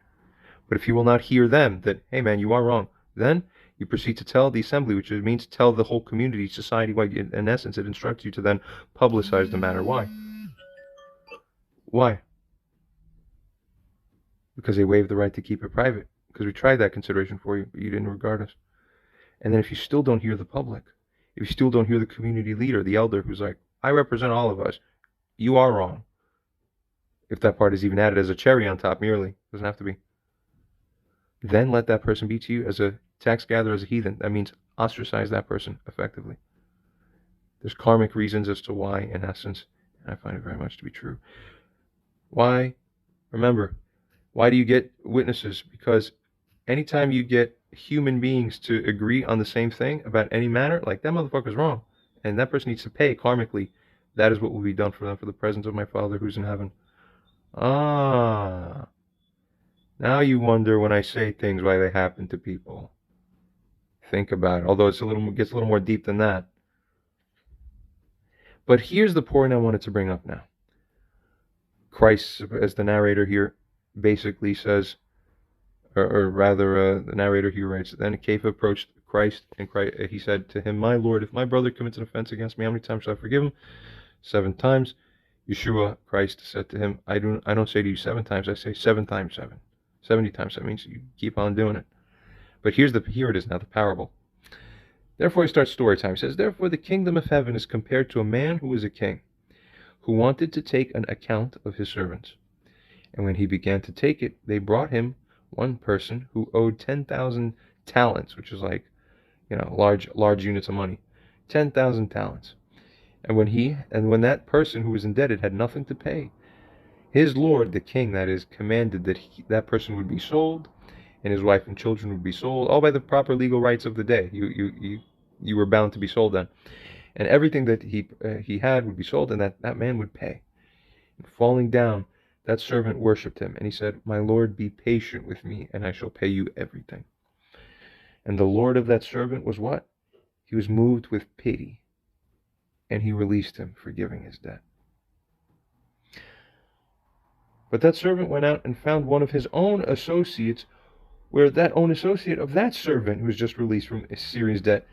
But if you will not hear them, that, hey man, you are wrong, then you proceed to tell the assembly, which means tell the whole community, society-wide. In essence, it instructs you to then publicize the matter. Why? Why? Because they waived the right to keep it private. Because we tried that consideration for you, but you didn't regard us. And then if you still don't hear the public, if you still don't hear the community leader, the elder, who's like, I represent all of us, you are wrong. If that part is even added as a cherry on top merely, doesn't have to be. Then let that person be to you as a tax gatherer, as a heathen. That means ostracize that person effectively. There's karmic reasons as to why, in essence, and I find it very much to be true. Why? Remember, why do you get witnesses? Because anytime you get human beings to agree on the same thing about any matter, like that motherfucker's wrong, and that person needs to pay karmically, that is what will be done for them for the presence of my Father who's in heaven. Ah, now you wonder when I say things why they happen to people. Think about it, although gets a little more deep than that. But here's the point I wanted to bring up now. Christ, as the narrator here, basically says, or rather, the narrator here writes, then Kepha approached Christ, and he said to him, my Lord, if my brother commits an offense against me, how many times shall I forgive him? 7 times. Yeshua, Christ, said to him, I don't say to you 7 times, I say 7 times 7. 70 times. That means you keep on doing it. But here it is now, the parable. Therefore he starts story time. He says, therefore the kingdom of heaven is compared to a man who was a king, who wanted to take an account of his servants. And when he began to take it, they brought him one person who owed 10,000 talents, which is like, large units of money. 10,000 talents. And when that person who was indebted had nothing to pay, his lord, the king, that is, commanded that that person would be sold, and his wife and children would be sold, all by the proper legal rights of the day. You were bound to be sold then. And everything that he had would be sold, and that man would pay. And falling down, that servant worshipped him, and he said, my lord, be patient with me, and I shall pay you everything. And the lord of that servant was what? He was moved with pity, and he released him, forgiving his debt. But that servant went out and found one of his own associates, where that own associate of that servant who was just released from a serious debt,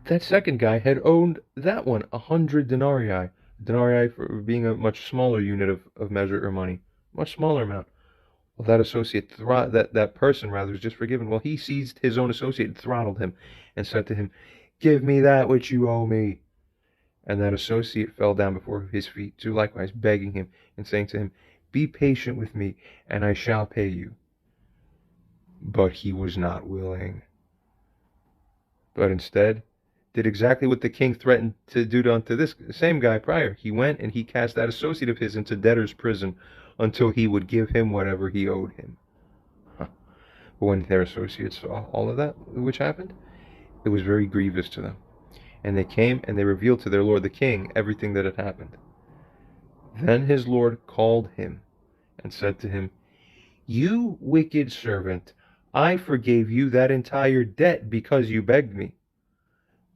that second guy had owed that one 100 denarii. Denarii for being a much smaller unit of measure or money, much smaller amount. Well, that associate, that person rather, was just forgiven. Well, he seized his own associate and throttled him and said to him, give me that which you owe me. And that associate fell down before his feet, too, likewise begging him and saying to him, be patient with me, and I shall pay you. But he was not willing, but instead did exactly what the king threatened to do to this same guy prior. He went and he cast that associate of his into debtor's prison until he would give him whatever he owed him. But when their associates saw all of that which happened, it was very grievous to them. And they came and they revealed to their lord the king everything that had happened. Then his lord called him and said to him, you wicked servant, I forgave you that entire debt because you begged me.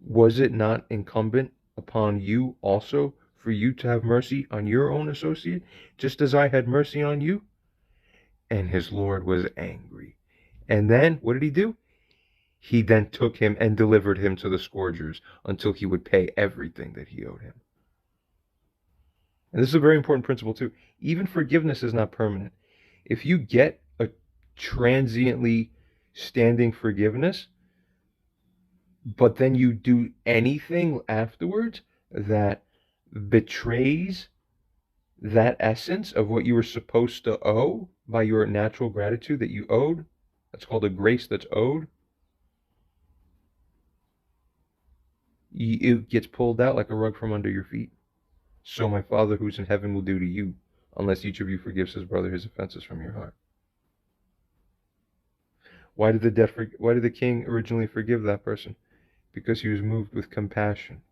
Was it not incumbent upon you also for you to have mercy on your own associate, just as I had mercy on you? And his lord was angry. And then, what did he do? He then took him and delivered him to the scourgers until he would pay everything that he owed him. And this is a very important principle too. Even forgiveness is not permanent. If you get a transiently standing forgiveness, but then you do anything afterwards that betrays that essence of what you were supposed to owe by your natural gratitude that you owed, that's called a grace that's owed, it gets pulled out like a rug from under your feet. So my Father who's in heaven will do to you, unless each of you forgives his brother his offenses from your heart. Why did the king originally forgive that person? Because he was moved with compassion.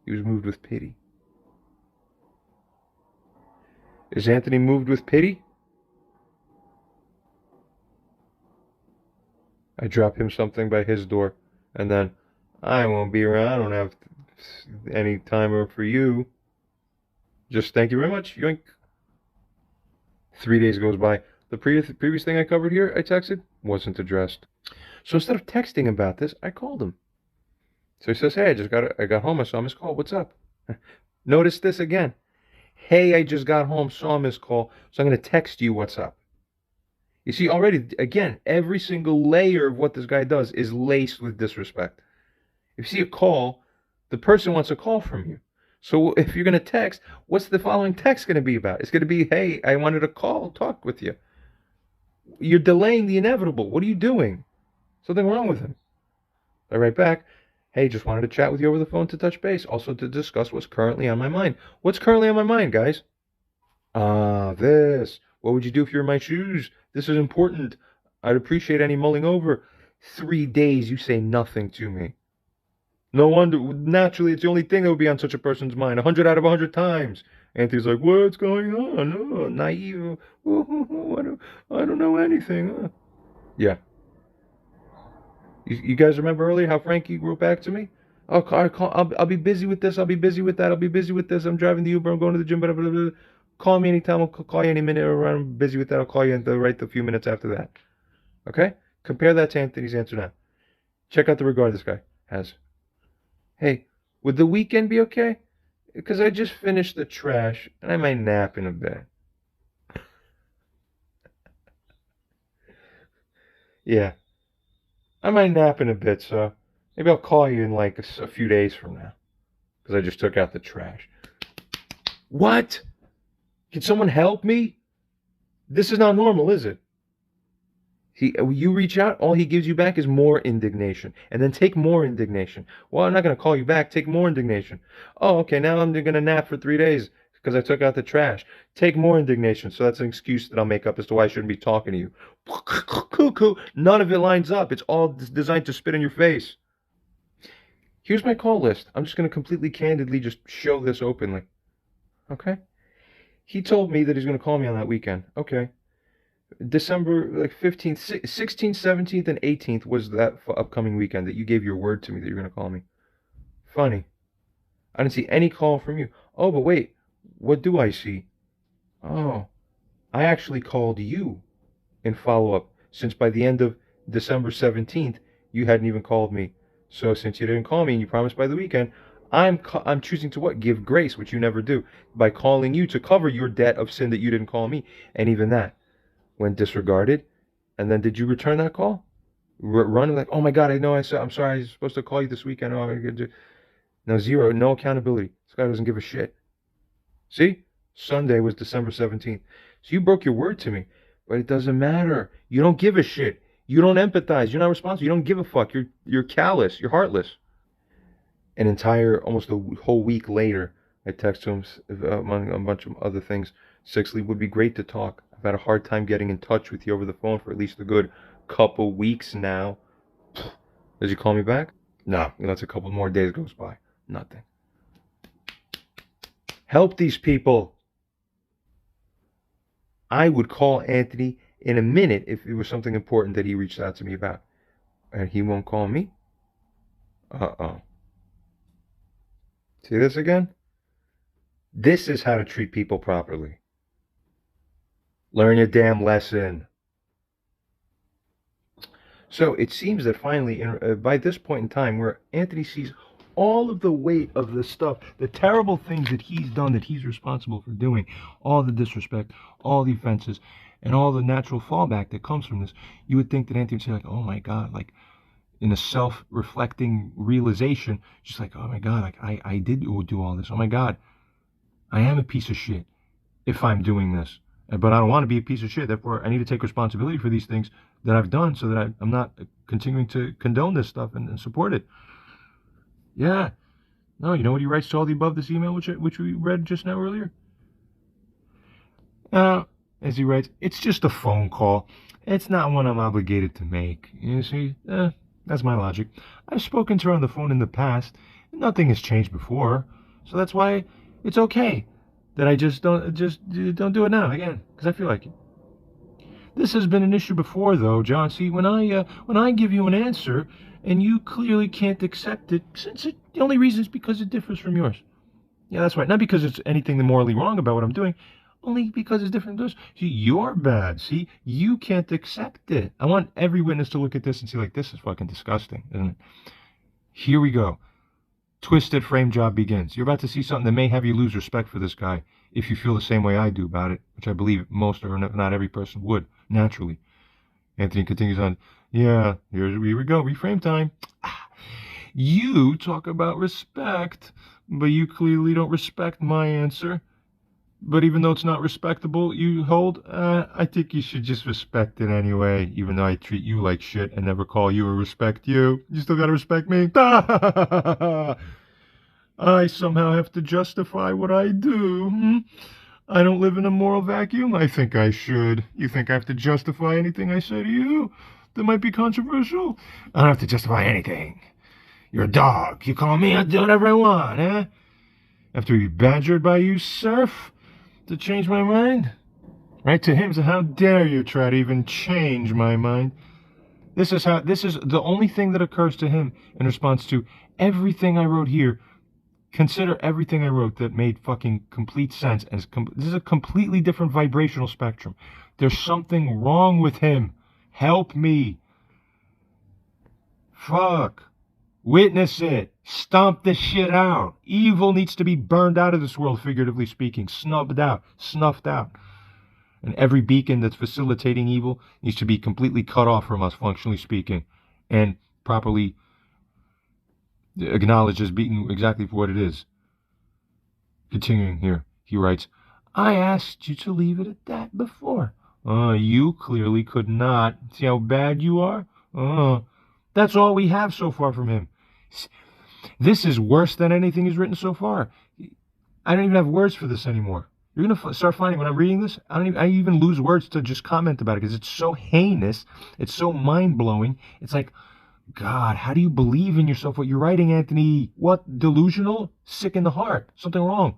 He was moved with pity. Is Anthony moved with pity? I drop him something by his door, and then I won't be around. I don't have any time for you. Just thank you very much. Yoink. 3 days goes by. The previous thing I covered here, I texted, wasn't addressed. So instead of texting about this, I called him. So he says, hey, I got home, I saw his call. What's up? Notice this again. Hey, I just got home, saw his call, so I'm going to text you what's up. You see, already, again, every single layer of what this guy does is laced with disrespect. If you see a call, the person wants a call from you. So if you're going to text, what's the following text going to be about? It's going to be, hey, I wanted to talk with you. You're delaying the inevitable. What are you doing? Something wrong with him. I write back, hey, just wanted to chat with you over the phone to touch base, also to discuss what's currently on my mind. What's currently on my mind, guys? This. What would you do if you were in my shoes? This is important. I'd appreciate any mulling over. 3 days, you say nothing to me. No wonder, naturally, it's the only thing that would be on such a person's mind. 100 out of 100 times. Anthony's like, what's going on? Oh, naive. I don't know anything. Yeah. You guys remember earlier how Frankie wrote back to me? I'll be busy with this. I'll be busy with that. I'll be busy with this. I'm driving the Uber. I'm going to the gym. Blah, blah, blah. Call me anytime. I'll call you any minute. Or I'm busy with that. I'll call you right a few minutes after that. Okay? Compare that to Anthony's answer now. Check out the regard this guy has. Hey, would the weekend be okay? Because I just finished the trash and I might nap in a bed. Yeah. I might nap in a bit, so maybe I'll call you in like a few days from now. Because I just took out the trash. What? Can someone help me? This is not normal, is it? You reach out, all he gives you back is more indignation. And then take more indignation. Well, I'm not going to call you back. Take more indignation. Oh, okay, now I'm going to nap for 3 days because I took out the trash. Take more indignation. So that's an excuse that I'll make up as to why I shouldn't be talking to you. Cuckoo. None of it lines up. It's all designed to spit in your face. Here's my call list. I'm just going to completely candidly just show this openly. Okay? He told me that he's going to call me on that weekend. Okay. December 15th, 16th, 17th, and 18th was that upcoming weekend that you gave your word to me that you're going to call me. Funny. I didn't see any call from you. Oh, but wait. What do I see? Oh, I actually called you in follow-up, since by the end of December 17th, you hadn't even called me. So since you didn't call me and you promised by the weekend, I'm choosing to what? Give grace, which you never do, by calling you to cover your debt of sin that you didn't call me. And even that went disregarded. And then did you return that call? Run like, oh my God, I'm sorry, I was supposed to call you this weekend. No, zero, no accountability. This guy doesn't give a shit. See? Sunday was December 17th. So you broke your word to me. But it doesn't matter. You don't give a shit. You don't empathize. You're not responsible. You don't give a fuck. You're callous. You're heartless. Almost a whole week later, I text him among a bunch of other things. Sixthly, would be great to talk. I've had a hard time getting in touch with you over the phone for at least a good couple weeks now. Does he call me back? No. That's a couple more days goes by. Nothing. Help these people. I would call Anthony in a minute if it was something important that he reached out to me about. And he won't call me? Uh-oh. See this again? This is how to treat people properly. Learn your damn lesson. So it seems that finally, by this point in time, where Anthony sees all of the weight of the stuff, the terrible things that he's done, that he's responsible for doing, all the disrespect, all the offenses, and all the natural fallback that comes from this, you would think that Anthony would say, like, oh my God, like, in a self-reflecting realization, just like, oh my God, like, I did do all this. Oh my God, I am a piece of shit if I'm doing this. But I don't want to be a piece of shit. Therefore, I need to take responsibility for these things that I've done so that I'm not continuing to condone this stuff and support it. Yeah. No, you know what he writes to all the above this email, which we read just now earlier? As he writes, it's just a phone call. It's not one I'm obligated to make. You see? That's my logic. I've spoken to her on the phone in the past. Nothing has changed before. So that's why it's okay that I just don't do it now again, because I feel like it. This has been an issue before, though, John. See, when I give you an answer and you clearly can't accept it, the only reason is because it differs from yours. Yeah, that's right. Not because it's anything morally wrong about what I'm doing, only because it's different from yours. See, you're bad. See, you can't accept it. I want every witness to look at this and see, like, this is fucking disgusting, isn't it? Here we go. Twisted frame job begins. You're about to see something that may have you lose respect for this guy if you feel the same way I do about it, which I believe most or not every person would, naturally. Anthony continues on, yeah, here we go, reframe time. You talk about respect, but you clearly don't respect my answer. But even though it's not respectable, you hold, I think you should just respect it anyway, even though I treat you like shit and never call you or respect you. You still gotta respect me. I somehow have to justify what I do. I don't live in a moral vacuum. I think I should. You think I have to justify anything I say to you that might be controversial? I don't have to justify anything. You're a dog. You call me, I'll do whatever I want, eh? Have to be badgered by you, serf, to change my mind? Right to him, so how dare you try to even change my mind? This is the only thing that occurs to him in response to everything I wrote here. Consider everything I wrote that made fucking complete sense. This is a completely different vibrational spectrum. There's something wrong with him. Help me. Fuck. Witness it. Stomp this shit out. Evil needs to be burned out of this world, figuratively speaking. Snuffed out. And every beacon that's facilitating evil needs to be completely cut off from us, functionally speaking, and properly acknowledged as being exactly for what it is. Continuing here, he writes, I asked you to leave it at that before. You clearly could not. See how bad you are? That's all we have so far from him. This is worse than anything he's written so far. I don't even have words for this anymore. You're going to start finding when I'm reading this, I even lose words to just comment about it because it's so heinous. It's so mind-blowing. It's like, God, how do you believe in yourself what you're writing, Anthony? What, delusional? Sick in the heart. Something wrong.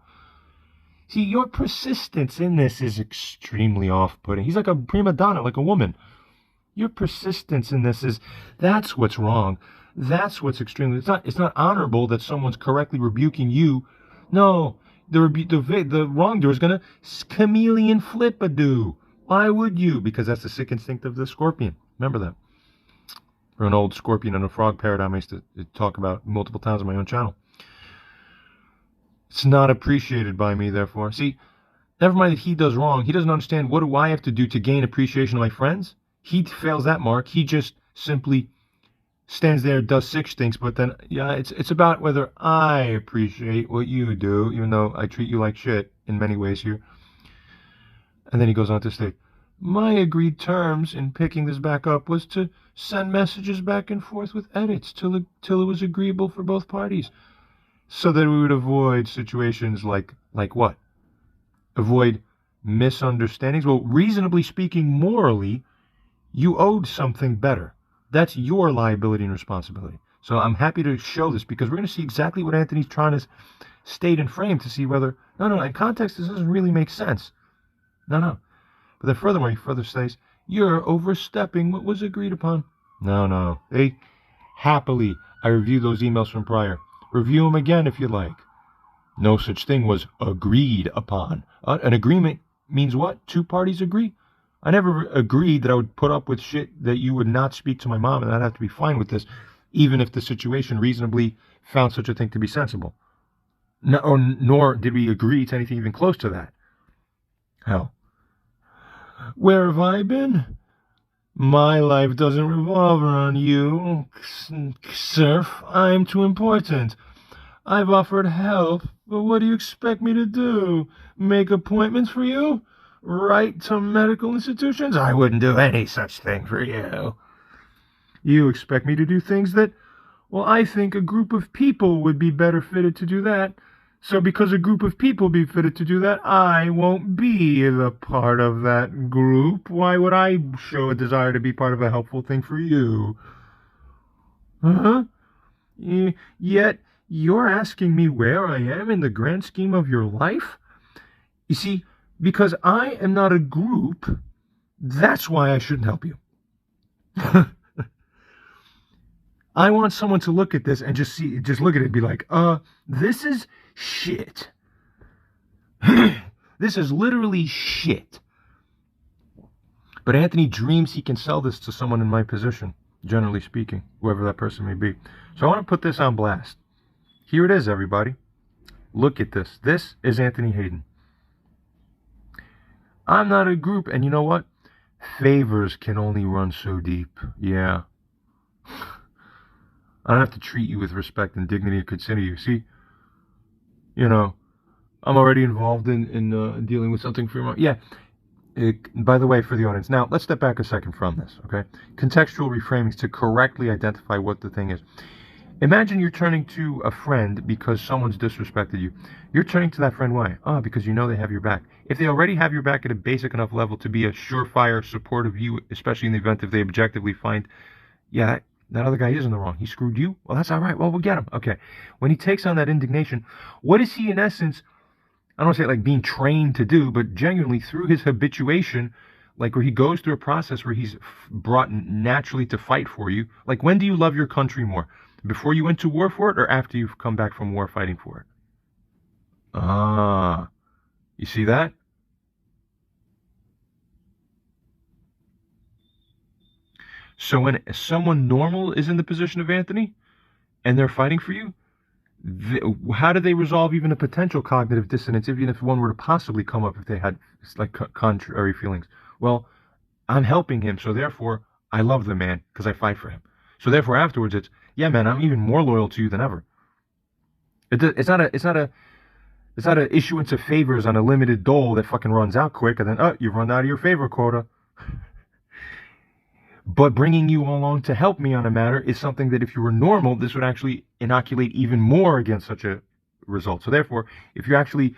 See, your persistence in this is extremely off-putting. He's like a prima donna, like a woman. Your persistence in this that's what's wrong. That's what's extremely, it's not honorable that someone's correctly rebuking you. No, the wrongdoer is going to chameleon flip-a-do. Why would you? Because that's the sick instinct of the scorpion. Remember that. Or an old scorpion and a frog paradigm I used to talk about multiple times on my own channel. It's not appreciated by me, therefore. See, never mind that he does wrong. He doesn't understand what do I have to do to gain appreciation of my friends. He fails that mark. He just simply stands there, does six things, but then, yeah, it's about whether I appreciate what you do, even though I treat you like shit in many ways here. And then he goes on to state, my agreed terms in picking this back up was to send messages back and forth with edits till it was agreeable for both parties, so that we would avoid situations like what? Avoid misunderstandings? Well, reasonably speaking, morally, you owed something better. That's your liability and responsibility. So I'm happy to show this because we're going to see exactly what Anthony's trying to state and frame to see whether, no, in context, this doesn't really make sense. No. But then furthermore, he further says, you're overstepping what was agreed upon. No. Hey, happily, I review those emails from prior. Review them again if you like. No such thing was agreed upon. An agreement means what? Two parties agree. I never agreed that I would put up with shit that you would not speak to my mom and I'd have to be fine with this, even if the situation reasonably found such a thing to be sensible. No, nor did we agree to anything even close to that. Hell. Where have I been? My life doesn't revolve around you, Surf. I'm too important. I've offered help, but what do you expect me to do? Make appointments for you? Write to medical institutions? I wouldn't do any such thing for you. You expect me to do things that, well, I think a group of people would be better fitted to do that. So because a group of people be fitted to do that, I won't be the part of that group. Why would I show a desire to be part of a helpful thing for you? Huh? Yet you're asking me where I am in the grand scheme of your life? You see, because I am not a group, that's why I shouldn't help you. I want someone to look at this and just look at it and be like, this is shit. This is literally shit. But Anthony dreams he can sell this to someone in my position, generally speaking, whoever that person may be. So I want to put this on blast. Here it is, everybody. Look at this. This is Anthony Haydenn. I'm not a group, and you know what? Favors can only run so deep. Yeah. I don't have to treat you with respect and dignity or consider you. See, you know, I'm already involved in dealing with something for your mom. Yeah. By the way, for the audience, now let's step back a second from this, okay? Contextual reframings to correctly identify what the thing is. Imagine you're turning to a friend because someone's disrespected you. You're turning to that friend, why? Because you know they have your back. If they already have your back at a basic enough level to be a surefire support of you, especially in the event if they objectively find, yeah, that other guy is in the wrong. He screwed you? Well, that's all right. Well, we'll get him. Okay. When he takes on that indignation, what is he in essence, I don't want to say like being trained to do, but genuinely through his habituation, like where he goes through a process where he's brought naturally to fight for you. Like, when do you love your country more? Before you went to war for it or after you've come back from war fighting for it? You see that? So when someone normal is in the position of Anthony and they're fighting for you, how do they resolve even a potential cognitive dissonance, even if one were to possibly come up if they had like contrary feelings? Well, I'm helping him, so therefore I love the man because I fight for him. So therefore afterwards it's, yeah, man, I'm even more loyal to you than ever. It's not an issuance of favors on a limited dole that fucking runs out quick and then, you've run out of your favor quota. But bringing you along to help me on a matter is something that if you were normal, this would actually inoculate even more against such a result. So therefore, if you're actually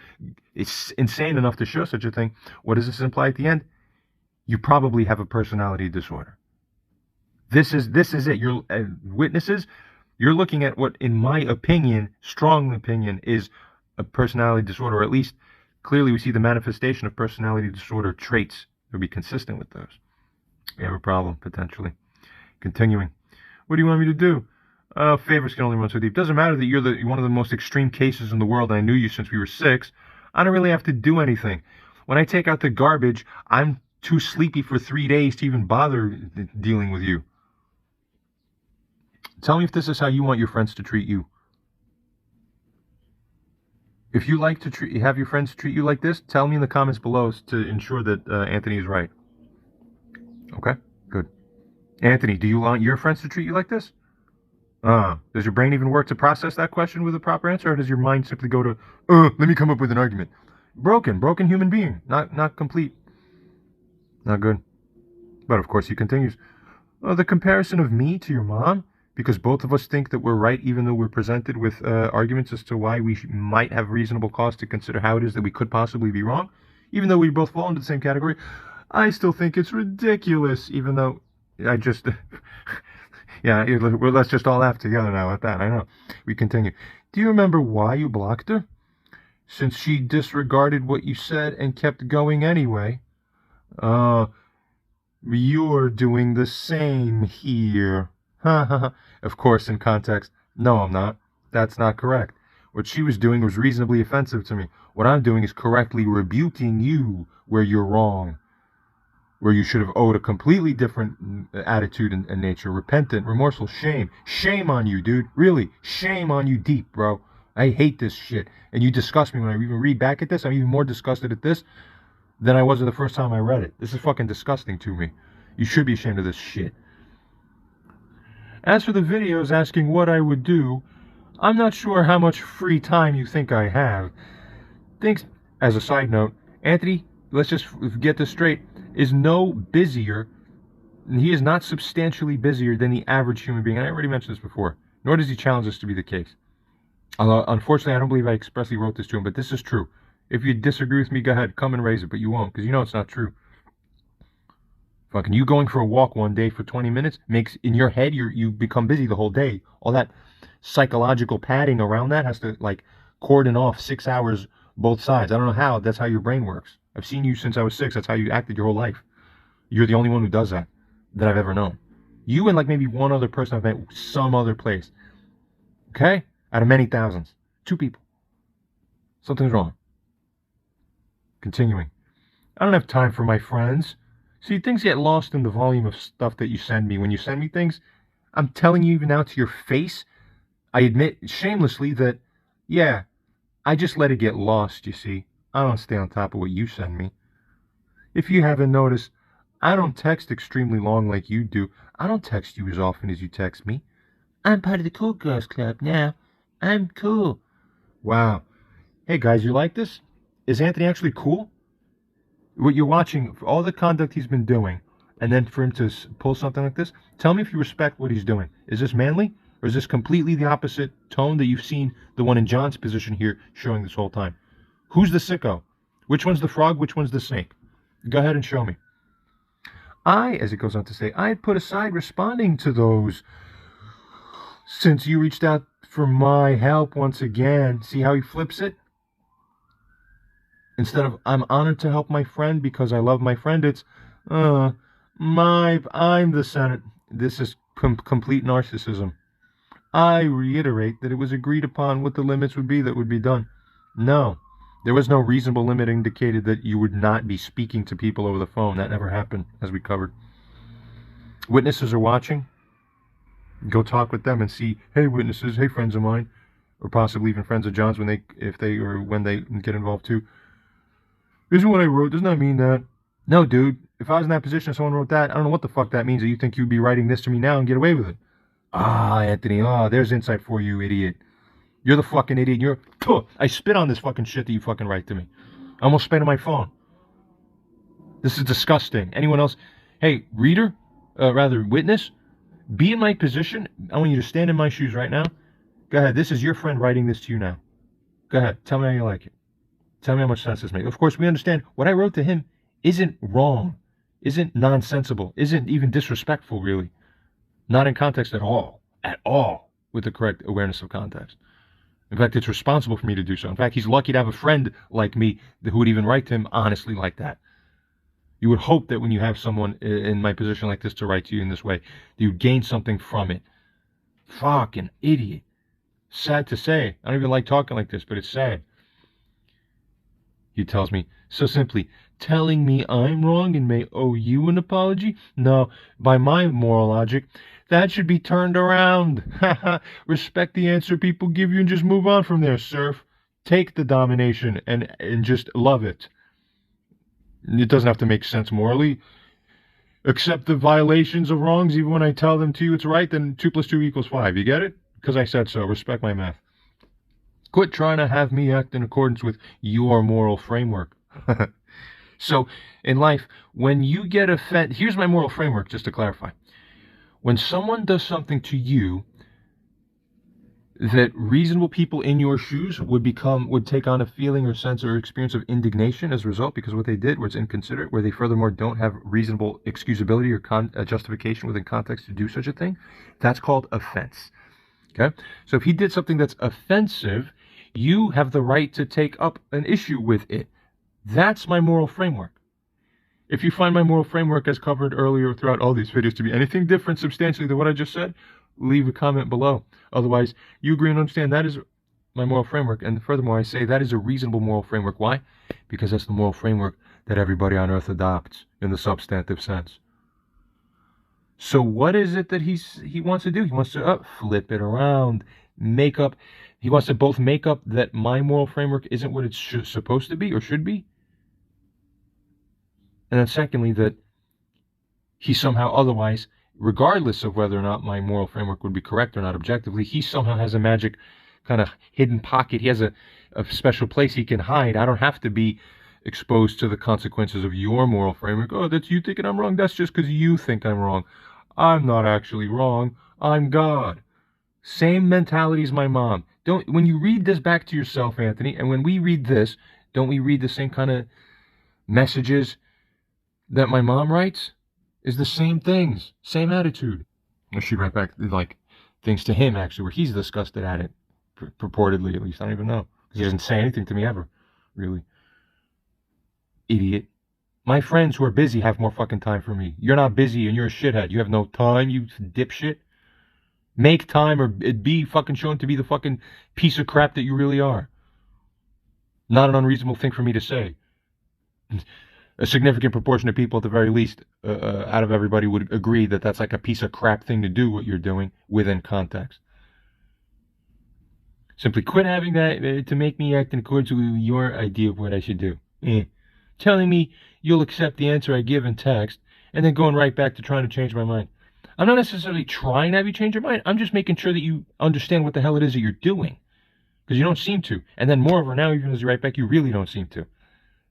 insane enough to show such a thing, what does this imply at the end? You probably have a personality disorder. This is it. Your witnesses, you're looking at what, in my opinion, strong opinion, is a personality disorder, or at least clearly we see the manifestation of personality disorder traits that would be consistent with those. We have a problem, potentially. Continuing. What do you want me to do? Favors can only run so deep. Doesn't matter that you're one of the most extreme cases in the world, and I knew you since we were 6. I don't really have to do anything. When I take out the garbage, I'm too sleepy for 3 days to even bother dealing with you. Tell me if this is how you want your friends to treat you. If you like to have your friends treat you like this, tell me in the comments below to ensure that Anthony is right. Okay, good. Anthony, do you want your friends to treat you like this? Does your brain even work to process that question with a proper answer, or does your mind simply go to, let me come up with an argument? Broken human being, not complete. Not good. But of course he continues. The comparison of me to your mom, because both of us think that we're right, even though we're presented with arguments as to why we might have reasonable cause to consider how it is that we could possibly be wrong, even though we both fall into the same category. I still think it's ridiculous, even though I just, yeah, let's just all laugh together now at that. I know. We continue. Do you remember why you blocked her? Since she disregarded what you said and kept going anyway. You're doing the same here. Of course, in context, no, I'm not. That's not correct. What she was doing was reasonably offensive to me. What I'm doing is correctly rebuking you where you're wrong. where you should have owed a completely different attitude and nature, repentant, remorseful, shame. Shame on you, dude. Really, shame on you deep, bro. I hate this shit. And you disgust me when I even read back at this. I'm even more disgusted at this than I was the first time I read it. This is fucking disgusting to me. You should be ashamed of this shit. As for the videos asking what I would do, I'm not sure how much free time you think I have. Thinks, as a side note, Anthony, let's just get this straight, is no busier, he is not substantially busier than the average human being. And I already mentioned this before, nor does he challenge this to be the case. Unfortunately, I don't believe I expressly wrote this to him, but this is true. If you disagree with me, go ahead, come and raise it, but you won't, because you know it's not true. Fucking you going for a walk one day for 20 minutes makes, in your head, you become busy the whole day. All that psychological padding around that has to, like, cordon off 6 hours both sides. I don't know how. That's how your brain works. I've seen you since I was 6. That's how you acted your whole life. You're the only one who does that I've ever known. You and, like, maybe one other person I've met some other place. Okay? Out of many thousands. 2 people. Something's wrong. Continuing. I don't have time for my friends. See, things get lost in the volume of stuff that you send me. When you send me things, I'm telling you even now to your face, I admit shamelessly that, yeah, I just let it get lost, you see. I don't stay on top of what you send me. If you haven't noticed, I don't text extremely long like you do. I don't text you as often as you text me. I'm part of the cool girls club now. I'm cool. Wow. Hey guys, you like this? Is Anthony actually cool? What you're watching, for all the conduct he's been doing, and then for him to pull something like this, tell me if you respect what he's doing. Is this manly? Or is this completely the opposite tone that you've seen the one in John's position here showing this whole time? Who's the sicko? Which one's the frog? Which one's the snake? Go ahead and show me. As it goes on to say, I had put aside responding to those since you reached out for my help once again. See how he flips it? Instead of, I'm honored to help my friend because I love my friend, it's, I'm the Senate. This is complete narcissism. I reiterate that it was agreed upon what the limits would be that would be done. No, there was no reasonable limit indicated that you would not be speaking to people over the phone. That never happened, as we covered. Witnesses are watching. Go talk with them and see, hey, witnesses, hey, friends of mine, or possibly even friends of John's when they get involved too. This is what I wrote. Doesn't that mean that? No, dude. If I was in that position and someone wrote that, I don't know what the fuck that means that you think you'd be writing this to me now and get away with it. Anthony. There's insight for you, idiot. You're the fucking idiot. I spit on this fucking shit that you fucking write to me. I almost spit on my phone. This is disgusting. Anyone else? Hey, reader? Witness? Be in my position. I want you to stand in my shoes right now. Go ahead. This is your friend writing this to you now. Go ahead. Tell me how you like it. Tell me how much sense this makes. Of course, we understand what I wrote to him isn't wrong, isn't nonsensical, isn't even disrespectful, really. Not in context at all, with the correct awareness of context. In fact, it's responsible for me to do so. In fact, he's lucky to have a friend like me who would even write to him honestly like that. You would hope that when you have someone in my position like this to write to you in this way, that you'd gain something from it. Fucking idiot. Sad to say. I don't even like talking like this, but it's sad. He tells me, so simply, telling me I'm wrong and may owe you an apology? No, by my moral logic, that should be turned around. Respect the answer people give you and just move on from there, serf. Take the domination and just love it. It doesn't have to make sense morally. Accept the violations of wrongs even when I tell them to you it's right, then 2 + 2 = 5. You get it? Because I said so. Respect my math. Quit trying to have me act in accordance with your moral framework. So, in life, when you get offended, here's my moral framework, just to clarify. When someone does something to you that reasonable people in your shoes would take on a feeling or sense or experience of indignation as a result because of what they did, where it's inconsiderate, where they furthermore don't have reasonable excusability or justification within context to do such a thing, that's called offense. Okay? So if he did something that's offensive, you have the right to take up an issue with it. That's my moral framework. If you find my moral framework as covered earlier throughout all these videos to be anything different substantially than what I just said, leave a comment below. Otherwise, you agree and understand that is my moral framework. And furthermore, I say that is a reasonable moral framework. Why? Because that's the moral framework that everybody on earth adopts in the substantive sense. So what is it that he wants to do? He wants to flip it around, he wants to both make up that my moral framework isn't what it's supposed to be or should be, and then secondly, that he somehow otherwise, regardless of whether or not my moral framework would be correct or not objectively, he somehow has a magic kind of hidden pocket. He has a special place he can hide. I don't have to be exposed to the consequences of your moral framework. Oh, that's you thinking I'm wrong. That's just because you think I'm wrong. I'm not actually wrong. I'm God. Same mentality as my mom. When you read this back to yourself, Anthony, and when we read this, don't we read the same kind of messages that my mom writes? Is the same things, same attitude. She write back like things to him actually, where he's disgusted at it, purportedly at least. I don't even know, because he doesn't say anything to me ever, really. Idiot. My friends who are busy have more fucking time for me. You're not busy and you're a shithead. You have no time, you dipshit. Make time or be fucking shown to be the fucking piece of crap that you really are. Not an unreasonable thing for me to say. A significant proportion of people, at the very least, out of everybody, would agree that that's like a piece of crap thing to do, what you're doing, within context. Simply quit having that to make me act in accordance with your idea of what I should do. Telling me you'll accept the answer I give in text, and then going right back to trying to change my mind. I'm not necessarily trying to have you change your mind. I'm just making sure that you understand what the hell it is that you're doing. Because you don't seem to. And then moreover, now even as you write back, you really don't seem to.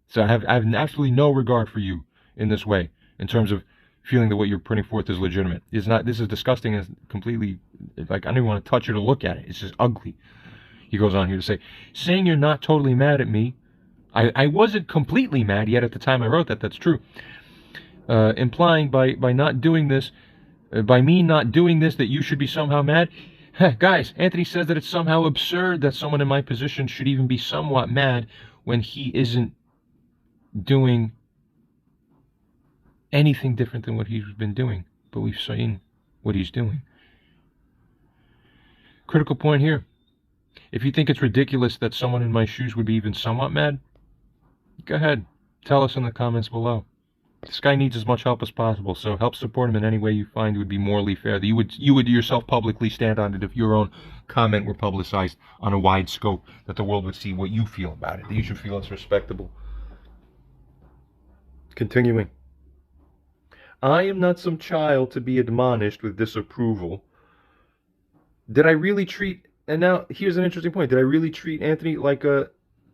So I have absolutely no regard for you in this way, in terms of feeling that what you're putting forth is legitimate. This is disgusting and completely, like, I don't even want to touch it or look at it. It's just ugly. He goes on here to say, saying you're not totally mad at me. I wasn't completely mad yet at the time I wrote that, that's true. Implying by not doing this, by me not doing this, that you should be somehow mad. Guys, Anthony says that it's somehow absurd that someone in my position should even be somewhat mad when he isn't doing anything different than what he's been doing, but we've seen what he's doing. Critical point here. If you think it's ridiculous that someone in my shoes would be even somewhat mad, go ahead. Tell us in the comments below. This guy needs as much help as possible, so help support him in any way you find would be morally fair. That you would yourself publicly stand on it if your own comment were publicized on a wide scope, that the world would see what you feel about it, that you should feel it's respectable. Continuing. I am not some child to be admonished with disapproval. Did I really treat, and now here's an interesting point, did I really treat Anthony like a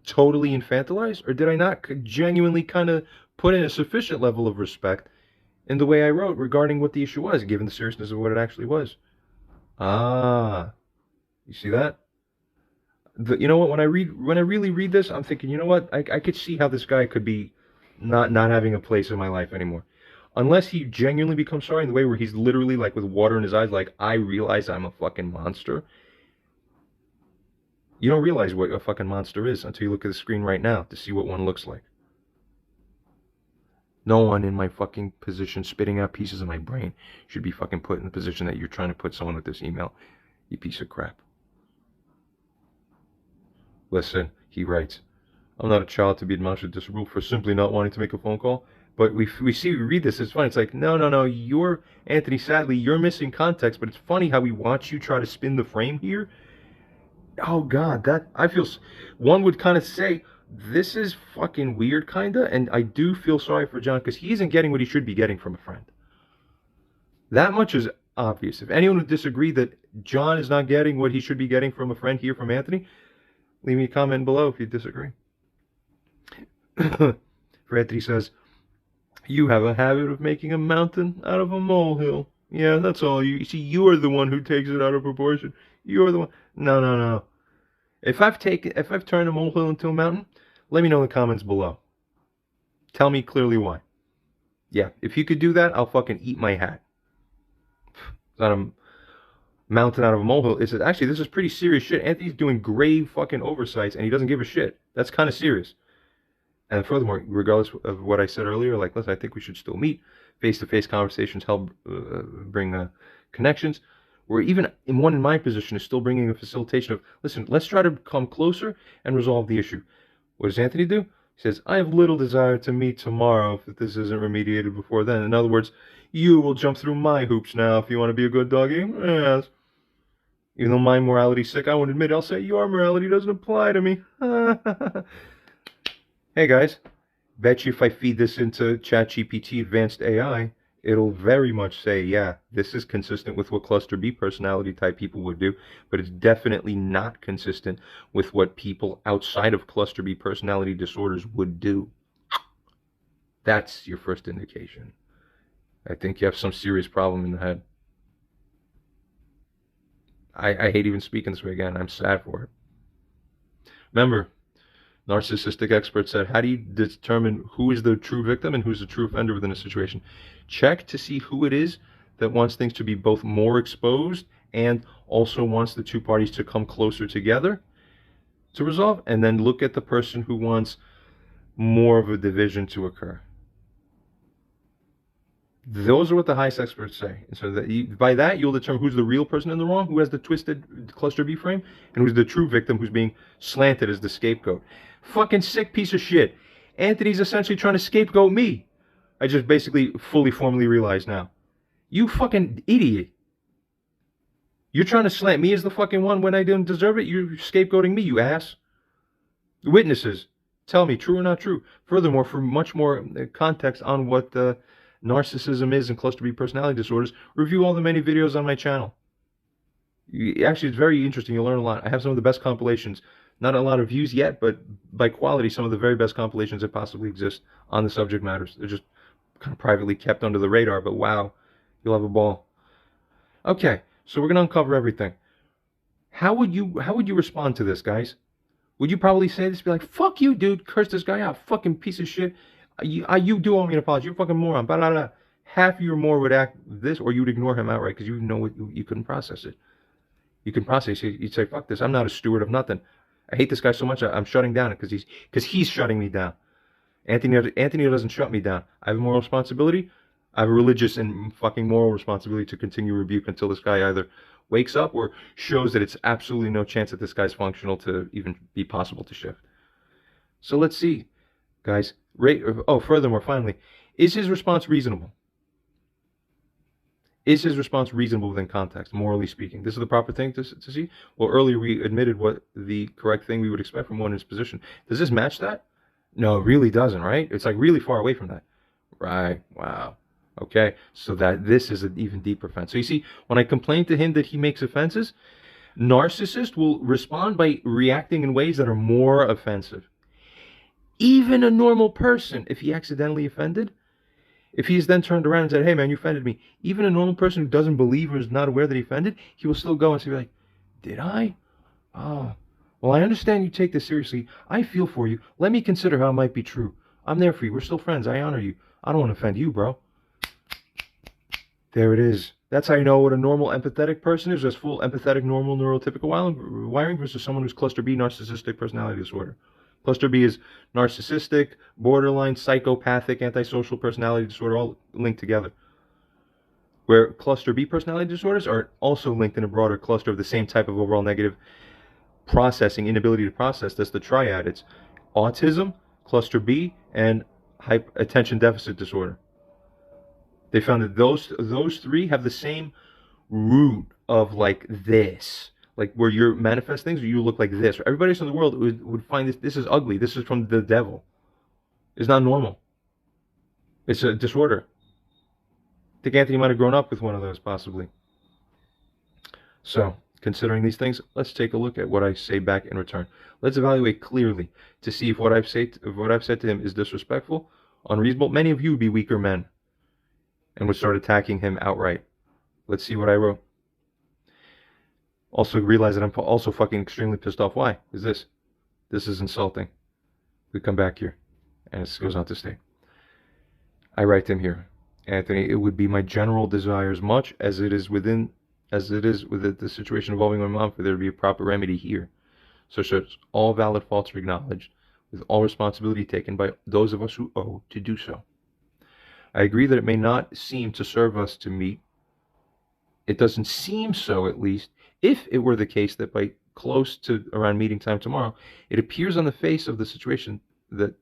totally infantilized, or did I not genuinely kind of put in a sufficient level of respect in the way I wrote regarding what the issue was, given the seriousness of what it actually was? Ah, you see that? You know what, when I really read this, I'm thinking, you know what, I could see how this guy could be not having a place in my life anymore. Unless he genuinely becomes sorry in the way where he's literally like with water in his eyes, like, I realize I'm a fucking monster. You don't realize what a fucking monster is until you look at the screen right now to see what one looks like. No one in my fucking position spitting out pieces of my brain should be fucking put in the position that you're trying to put someone with this email, you piece of crap. Listen, he writes, I'm not a child to be admonished with disapproval for simply not wanting to make a phone call. But we read this, it's funny. It's like, no, you're, Anthony, sadly, you're missing context, but it's funny how we watch you try to spin the frame here. Oh, God, I feel, one would kind of say, this is fucking weird, kind of, and I do feel sorry for John, because he isn't getting what he should be getting from a friend. That much is obvious. If anyone would disagree that John is not getting what he should be getting from a friend here from Anthony, leave me a comment below if you disagree. For Anthony says, you have a habit of making a mountain out of a molehill. Yeah, that's all. You see, you're the one who takes it out of proportion. You're the one. No. If I've turned a molehill into a mountain, let me know in the comments below. Tell me clearly why. Yeah, if you could do that, I'll fucking eat my hat. It's not a mountain out of a molehill. It's actually, this is pretty serious shit. Anthony's doing grave fucking oversights, and he doesn't give a shit. That's kind of serious. And furthermore, regardless of what I said earlier, like, listen, I think we should still meet. Face-to-face conversations help bring connections. Where even one in my position is still bringing a facilitation of, listen, let's try to come closer and resolve the issue. What does Anthony do? He says, I have little desire to meet tomorrow if this isn't remediated before then. In other words, you will jump through my hoops now if you want to be a good doggy. Yes. Even though my morality's sick, I won't admit it. I'll say your morality doesn't apply to me. Hey guys, bet you if I feed this into ChatGPT Advanced AI, it'll very much say, yeah, this is consistent with what cluster B personality type people would do, but it's definitely not consistent with what people outside of cluster B personality disorders would do. That's your first indication. I think you have some serious problem in the head. I hate even speaking this way again. I'm sad for it. Remember, narcissistic experts said, how do you determine who is the true victim and who's the true offender within a situation? Check to see who it is that wants things to be both more exposed and also wants the two parties to come closer together to resolve, and then look at the person who wants more of a division to occur. Those are what the highest experts say. And so that by that, you'll determine who's the real person in the wrong, who has the twisted cluster B frame, and who's the true victim who's being slanted as the scapegoat. Fucking sick piece of shit. Anthony's essentially trying to scapegoat me. I just basically formally realized now. You fucking idiot. You're trying to slant me as the fucking one when I didn't deserve it? You're scapegoating me, you ass. Witnesses, tell me, true or not true. Furthermore, for much more context on what narcissism is and cluster B personality disorders, review all the many videos on my channel. Actually, it's very interesting. You'll learn a lot. I have some of the best compilations. Not a lot of views yet, but by quality, some of the very best compilations that possibly exist on the subject matters. They're just kind of privately kept under the radar, but wow, you'll have a ball. Okay, so we're going to uncover everything. How would you respond to this, guys? Would you probably say this, be like, fuck you, dude, curse this guy out, fucking piece of shit. You do owe me an apology. You're a fucking moron. Blah, blah, blah. Half of you or more would act this, or you'd ignore him outright because you know you couldn't process it. You can process it. You'd say, fuck this. I'm not a steward of nothing. I hate this guy so much. I'm shutting down because he's shutting me down. Anthony doesn't shut me down. I have a moral responsibility. I have a religious and fucking moral responsibility to continue Rebuke until this guy either wakes up or shows that it's absolutely no chance that this guy's functional to even be possible to shift. So let's see, guys. Furthermore, finally, is his response reasonable? Is his response reasonable within context, morally speaking? This is the proper thing to see? Well, earlier we admitted what the correct thing we would expect from one in his position. Does this match that? No, it really doesn't, right? It's like really far away from that. Right, wow. Okay, so that this is an even deeper offense. So you see, when I complain to him that he makes offenses, narcissists will respond by reacting in ways that are more offensive. Even a normal person, if he accidentally offended, if he's then turned around and said, hey man, you offended me, even a normal person who doesn't believe or is not aware that he offended, he will still go and say like, did I? Oh, well, I understand you take this seriously. I feel for you. Let me consider how it might be true. I'm there for you. We're still friends. I honor you. I don't want to offend you, bro. There it is. That's how you know what a normal empathetic person is. That's full empathetic, normal, neurotypical wiring versus someone who's cluster B, narcissistic personality disorder. Cluster B is narcissistic, borderline, psychopathic, antisocial personality disorder, all linked together. Where cluster B personality disorders are also linked in a broader cluster of the same type of overall negative processing, inability to process. That's the triad. It's autism, cluster B, and attention deficit disorder. They found that those three have the same root of like this. Like where you manifest things, or you look like this. Everybody else in the world would find this is ugly. This is from the devil. It's not normal. It's a disorder. I think Anthony might have grown up with one of those, possibly. So, considering these things, let's take a look at what I say back in return. Let's evaluate clearly to see if what I've said to him is disrespectful, unreasonable. Many of you would be weaker men and would start attacking him outright. Let's see what I wrote. Also realize that I'm also fucking extremely pissed off. Why? Because this is insulting. We come back here, and it goes on to state. I write to him here, Anthony, it would be my general desire, as much as it is with the situation involving my mom, for there to be a proper remedy here, such that all valid faults are acknowledged, with all responsibility taken by those of us who owe to do so. I agree that it may not seem to serve us to meet. It doesn't seem so, at least, if it were the case that by close to around meeting time tomorrow, it appears on the face of the situation that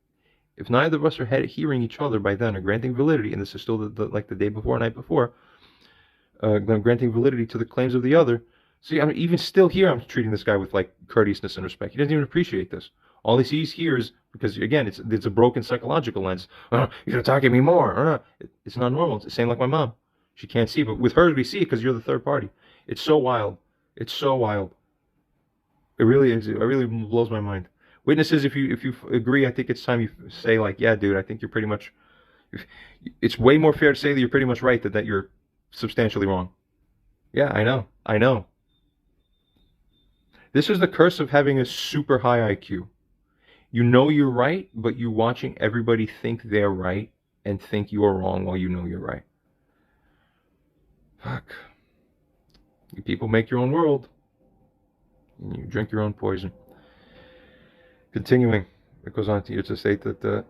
If neither of us are hearing each other by then or granting validity, and this is still like the day before, night before, granting validity to the claims of the other. See, I'm even still here. I'm treating this guy with like courteousness and respect. He doesn't even appreciate this. All he sees here is because again, it's a broken psychological lens. You're attacking me more. It's not normal. It's the same like my mom. She can't see, but with her we see it because you're the third party. It's so wild. It's so wild. It really is. It really blows my mind. Witnesses, if you agree, I think it's time you say like, yeah, dude, I think you're pretty much. It's way more fair to say that you're pretty much right than that you're substantially wrong. Yeah, I know. I know. This is the curse of having a super high IQ. You know you're right, but you're watching everybody think they're right and think you're wrong while you know you're right. Fuck. You people make your own world. And you drink your own poison. Continuing, it goes on to state that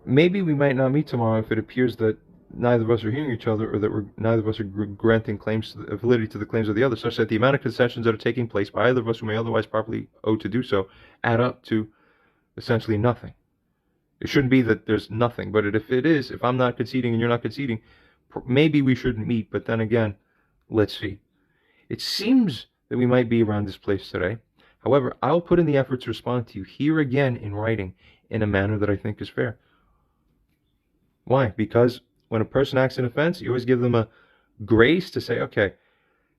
maybe we might not meet tomorrow if it appears that neither of us are hearing each other, or that neither of us are granting claims to validity to the claims of the other, such that the amount of concessions that are taking place by either of us who may otherwise properly owe to do so add up to essentially nothing. It shouldn't be that there's nothing, but if it is, if I'm not conceding and you're not conceding, maybe we shouldn't meet, but then again, let's see. It seems that we might be around this place today. However, I'll put in the effort to respond to you here again in writing in a manner that I think is fair. Why? Because when a person acts in offense, you always give them a grace to say, okay,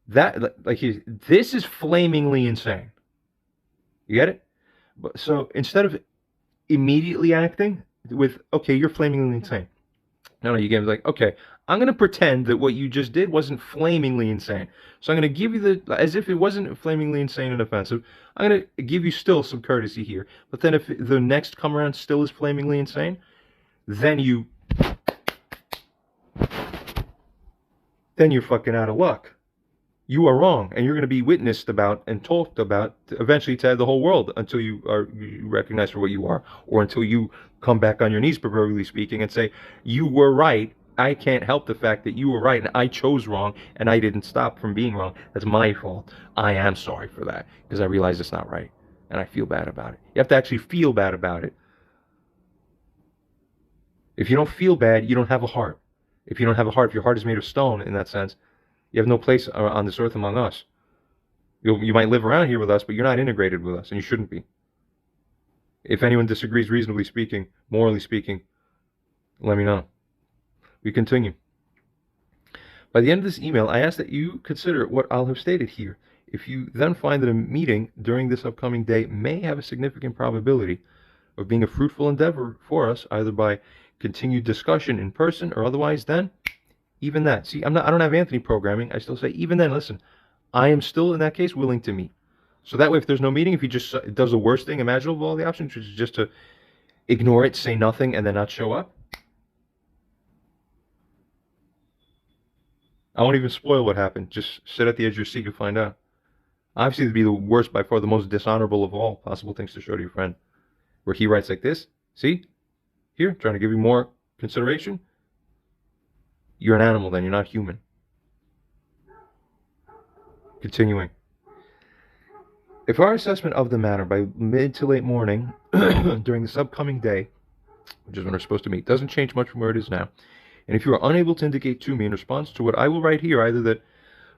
this is flamingly insane. You get it? So instead of immediately acting with, okay, you're flamingly insane. No, you give them like, okay, I'm going to pretend that what you just did wasn't flamingly insane. So I'm going to give you as if it wasn't flamingly insane and offensive, I'm going to give you still some courtesy here. But then if the next come around still is flamingly insane, then you're fucking out of luck. You are wrong, and you're going to be witnessed about and talked about eventually to the whole world until you are recognized for what you are, or until you come back on your knees, proverbially speaking, and say, you were right. I can't help the fact that you were right, and I chose wrong, and I didn't stop from being wrong. That's my fault. I am sorry for that, because I realize it's not right, and I feel bad about it. You have to actually feel bad about it. If you don't feel bad, you don't have a heart. If you don't have a heart, if your heart is made of stone, in that sense, you have no place on this earth among us. You might live around here with us, but you're not integrated with us, and you shouldn't be. If anyone disagrees, reasonably speaking, morally speaking, let me know. We continue. By the end of this email, I ask that you consider what I'll have stated here. If you then find that a meeting during this upcoming day may have a significant probability of being a fruitful endeavor for us, either by continued discussion in person or otherwise, then even that. See, I don't have Anthony programming. I still say, even then, listen, I am still in that case willing to meet. So that way, if there's no meeting, if he just does the worst thing imaginable of all the options, which is just to ignore it, say nothing, and then not show up, I won't even spoil what happened. Just sit at the edge of your seat and find out. Obviously, it'd be the worst, by far the most dishonorable of all possible things to show to your friend. Where he writes like this, see? Here, trying to give you more consideration. You're an animal then, you're not human. Continuing. If our assessment of the matter by mid to late morning during this upcoming day, which is when we're supposed to meet, doesn't change much from where it is now, and if you are unable to indicate to me in response to what I will write here, either that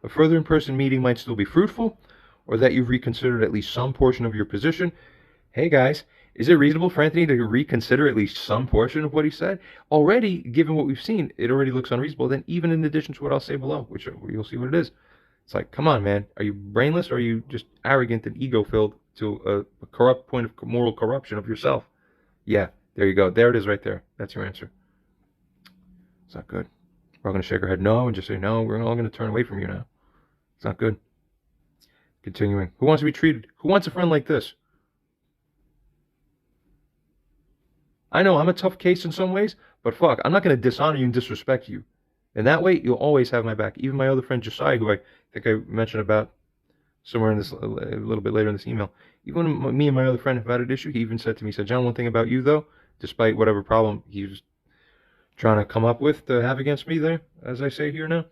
a further in-person meeting might still be fruitful, or that you've reconsidered at least some portion of your position, hey guys, is it reasonable for Anthony to reconsider at least some portion of what he said? Already, given what we've seen, it already looks unreasonable. Then even in addition to what I'll say below, which you'll see what it is. It's like, come on, man. Are you brainless, or are you just arrogant and ego-filled to a corrupt point of moral corruption of yourself? Yeah, there you go. There it is right there. That's your answer. It's not good. We're all going to shake our head no and just say, no, we're all going to turn away from you now. It's not good. Continuing. Who wants to be treated? Who wants a friend like this? I know I'm a tough case in some ways, but fuck, I'm not going to dishonor you and disrespect you. And that way, you'll always have my back. Even my other friend Josiah, who I think I mentioned about somewhere in this, a little bit later in this email. Even when me and my other friend have had an issue, he even said to me, he said, John, one thing about you though, despite whatever problem he was trying to come up with to have against me there, as I say here now,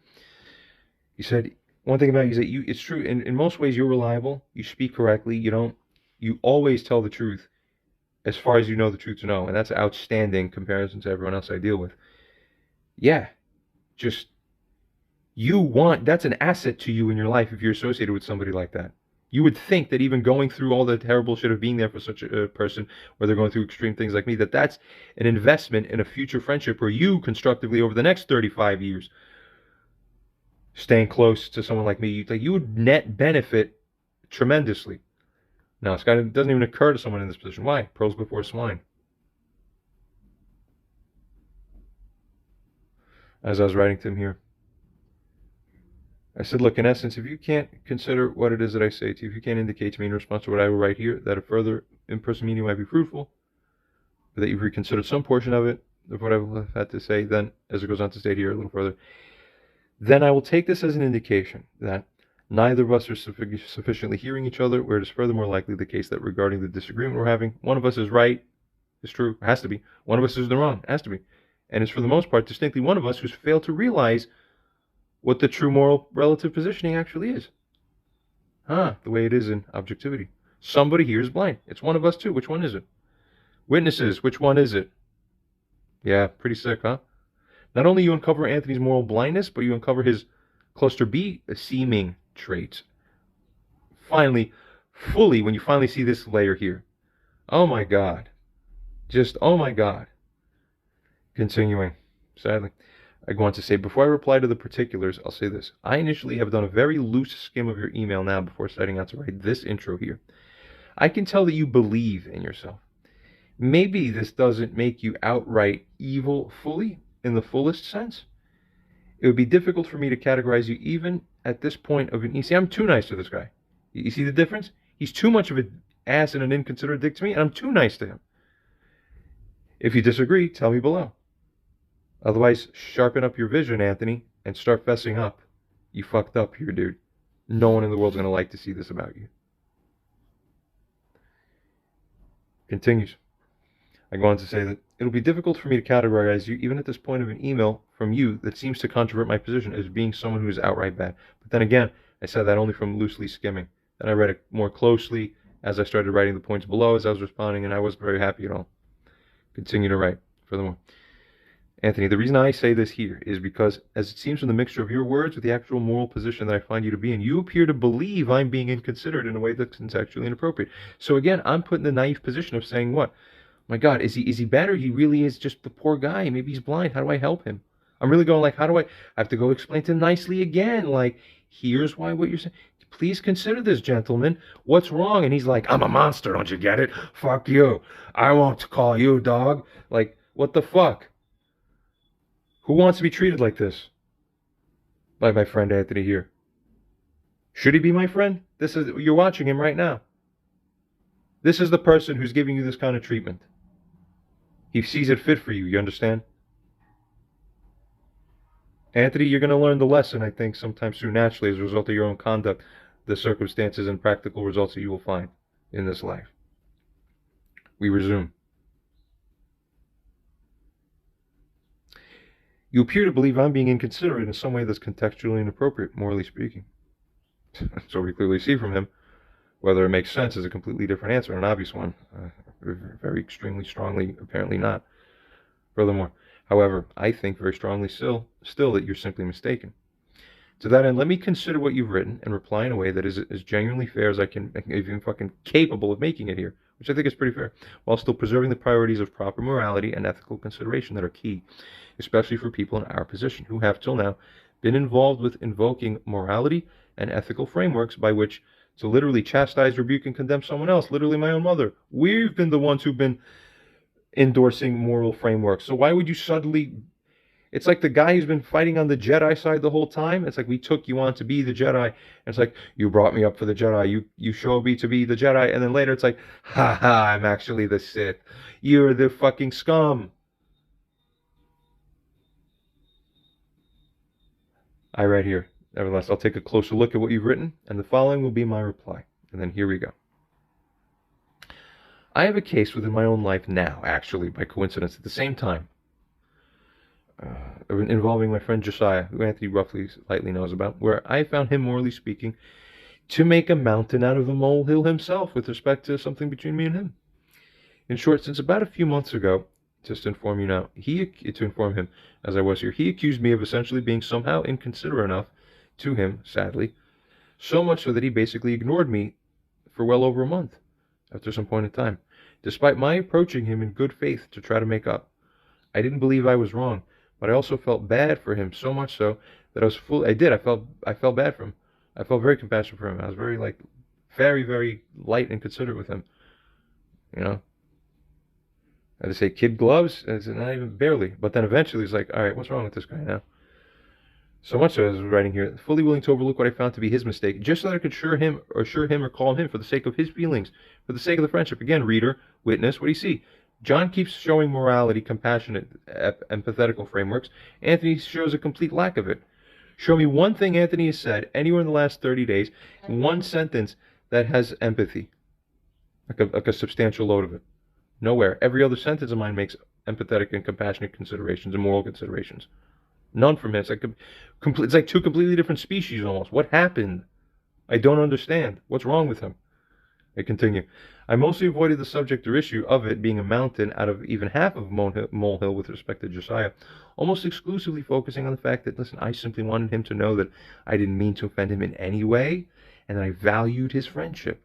he said, one thing about you is that it's true, in most ways you're reliable, you speak correctly, you always tell the truth, as far as you know the truth to know, and that's outstanding comparison to everyone else I deal with. Yeah, just that's an asset to you in your life if you're associated with somebody like that. You would think that even going through all the terrible shit of being there for such a person, where they're going through extreme things like me, that's an investment in a future friendship where you constructively over the next 35 years, staying close to someone like me, you would net benefit tremendously. Now, it doesn't even occur to someone in this position. Why? Pearls before swine. As I was writing to him here, I said, look, in essence, if you can't consider what it is that I say to you, if you can't indicate to me in response to what I will write here, that a further in-person meeting might be fruitful, but that you've reconsidered some portion of it, of what I've had to say, then, as it goes on to state here a little further, then I will take this as an indication that neither of us are sufficiently hearing each other, where it is furthermore likely the case that regarding the disagreement we're having, one of us is right, is true, has to be. One of us is in the wrong, has to be. And it's for the most part distinctly one of us who's failed to realize what the true moral relative positioning actually is. The way it is in objectivity. Somebody here is blind. It's one of us too. Which one is it? Witnesses, which one is it? Yeah, pretty sick, huh? Not only you uncover Anthony's moral blindness, but you uncover his cluster B seeming traits. Finally, fully, when you finally see this layer here. Oh my God. Just, oh my God. Continuing, sadly. I go on to say, before I reply to the particulars, I'll say this. I initially have done a very loose skim of your email now before setting out to write this intro here. I can tell that you believe in yourself. Maybe this doesn't make you outright evil fully, in the fullest sense. It would be difficult for me to categorize you even at this point of an... You see, I'm too nice to this guy. You see the difference? He's too much of an ass and an inconsiderate dick to me, and I'm too nice to him. If you disagree, tell me below. Otherwise, sharpen up your vision, Anthony, and start fessing up. You fucked up here, dude. No one in the world's going to like to see this about you. Continues. I go on to say that it'll be difficult for me to categorize you, even at this point of an email from you that seems to controvert my position as being someone who is outright bad. But then again, I said that only from loosely skimming. Then I read it more closely as I started writing the points below as I was responding, and I wasn't very happy at all. Continue to write. Furthermore. Anthony, the reason I say this here is because, as it seems from the mixture of your words with the actual moral position that I find you to be in, you appear to believe I'm being inconsiderate in a way that's contextually inappropriate. So again, I'm put in the naive position of saying, what? My God, is he bad, or he really is just the poor guy? Maybe he's blind. How do I help him? I'm really going like, how do I have to go explain to him nicely again? Like, here's why what you're saying. Please consider this, gentleman. What's wrong? And he's like, I'm a monster. Don't you get it? Fuck you. I won't call you, dog. Like, what the fuck? Who wants to be treated like this? By my friend Anthony here. Should he be my friend? You're watching him right now. This is the person who's giving you this kind of treatment. He sees it fit for you, you understand? Anthony, you're going to learn the lesson, I think, sometime soon, naturally, as a result of your own conduct, the circumstances and practical results that you will find in this life. We resume. You appear to believe I'm being inconsiderate in some way that's contextually inappropriate, morally speaking. So we clearly see from him. Whether it makes sense is a completely different answer, an obvious one. Very extremely strongly, apparently not. Furthermore, however, I think very strongly still that you're simply mistaken. To that end, let me consider what you've written and reply in a way that is as genuinely fair as I can, even fucking capable of making it here, which I think is pretty fair, while still preserving the priorities of proper morality and ethical consideration that are key, especially for people in our position who have till now been involved with invoking morality and ethical frameworks by which to literally chastise, rebuke, and condemn someone else, literally my own mother. We've been the ones who've been endorsing moral frameworks. So why would you suddenly... It's like the guy who's been fighting on the Jedi side the whole time. It's like, we took you on to be the Jedi. And it's like, you brought me up for the Jedi. You showed me to be the Jedi. And then later it's like, ha ha, I'm actually the Sith. You're the fucking scum. I write here. Nevertheless, I'll take a closer look at what you've written, and the following will be my reply. And then here we go. I have a case within my own life now, actually, by coincidence, at the same time, involving my friend Josiah, who Anthony roughly, lightly knows about, where I found him, morally speaking, to make a mountain out of a molehill himself with respect to something between me and him. In short, since about a few months ago, just to inform you now, to inform him as I was here, he accused me of essentially being somehow inconsiderate enough to him, sadly, so much so that he basically ignored me for well over a month after some point in time, despite my approaching him in good faith to try to make up. I didn't believe I was wrong, but I also felt bad for him, so much so that I felt bad for him. I felt very compassionate for him. I was very, very, very light and considerate with him. You know? I had to say kid gloves, and it's not even barely. But then eventually he's like, all right, what's wrong with this guy now? So much so, as I was writing here, fully willing to overlook what I found to be his mistake, just so that I could assure him or calm him for the sake of his feelings, for the sake of the friendship. Again, reader, witness, what do you see? John keeps showing morality, compassionate, empathetical frameworks. Anthony shows a complete lack of it. Show me one thing Anthony has said anywhere in the last 30 days, one sentence that has empathy, like a substantial load of it. Nowhere. Every other sentence of mine makes empathetic and compassionate considerations and moral considerations. None from him. It's like two completely different species almost. What happened? I don't understand. What's wrong with him? I continue. I mostly avoided the subject or issue of it being a mountain out of even half of Molehill with respect to Josiah, almost exclusively focusing on the fact that, listen, I simply wanted him to know that I didn't mean to offend him in any way, and that I valued his friendship.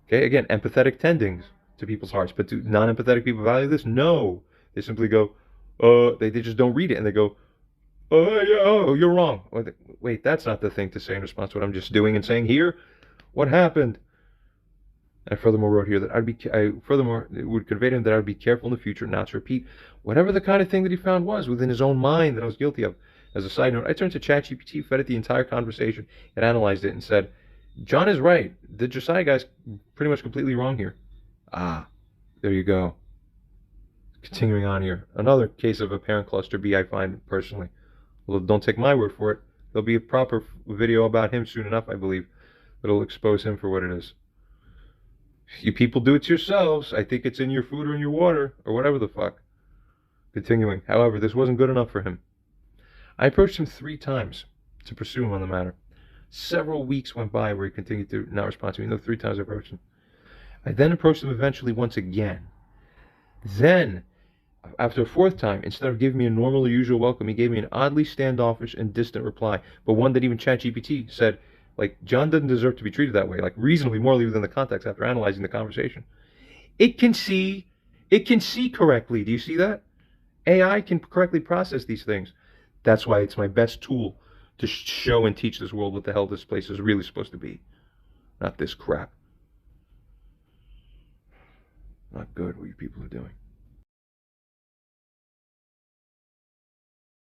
Okay, again, empathetic tendings to people's hearts, but do non-empathetic people value this? No. They simply go, they just don't read it, and they go, you're wrong. Wait, that's not the thing to say in response to what I'm just doing and saying here. What happened? I furthermore wrote here that it would convey to him that I would be careful in the future not to repeat whatever the kind of thing that he found was within his own mind that I was guilty of. As a side note, I turned to ChatGPT, fed it the entire conversation, and analyzed it, and said, John is right. The Josiah guy's pretty much completely wrong here. Ah, there you go. Continuing on here. Another case of a parent cluster B, I find, personally. Well, don't take my word for it. There'll be a proper video about him soon enough, I believe, that'll expose him for what it is. You people do it yourselves. I think it's in your food or in your water, or whatever the fuck. Continuing. However, this wasn't good enough for him. I approached him 3 times to pursue him on the matter. Several weeks went by where he continued to not respond to me. No, 3 times I approached him. I then approached him eventually once again. Then, after a 4th time, instead of giving me a normal or usual welcome, he gave me an oddly standoffish and distant reply, but one that even ChatGPT said, John doesn't deserve to be treated that way, reasonably, morally within the context after analyzing the conversation. It can see correctly. Do you see that? AI can correctly process these things. That's why it's my best tool to show and teach this world what the hell this place is really supposed to be. Not this crap. Not good what you people are doing.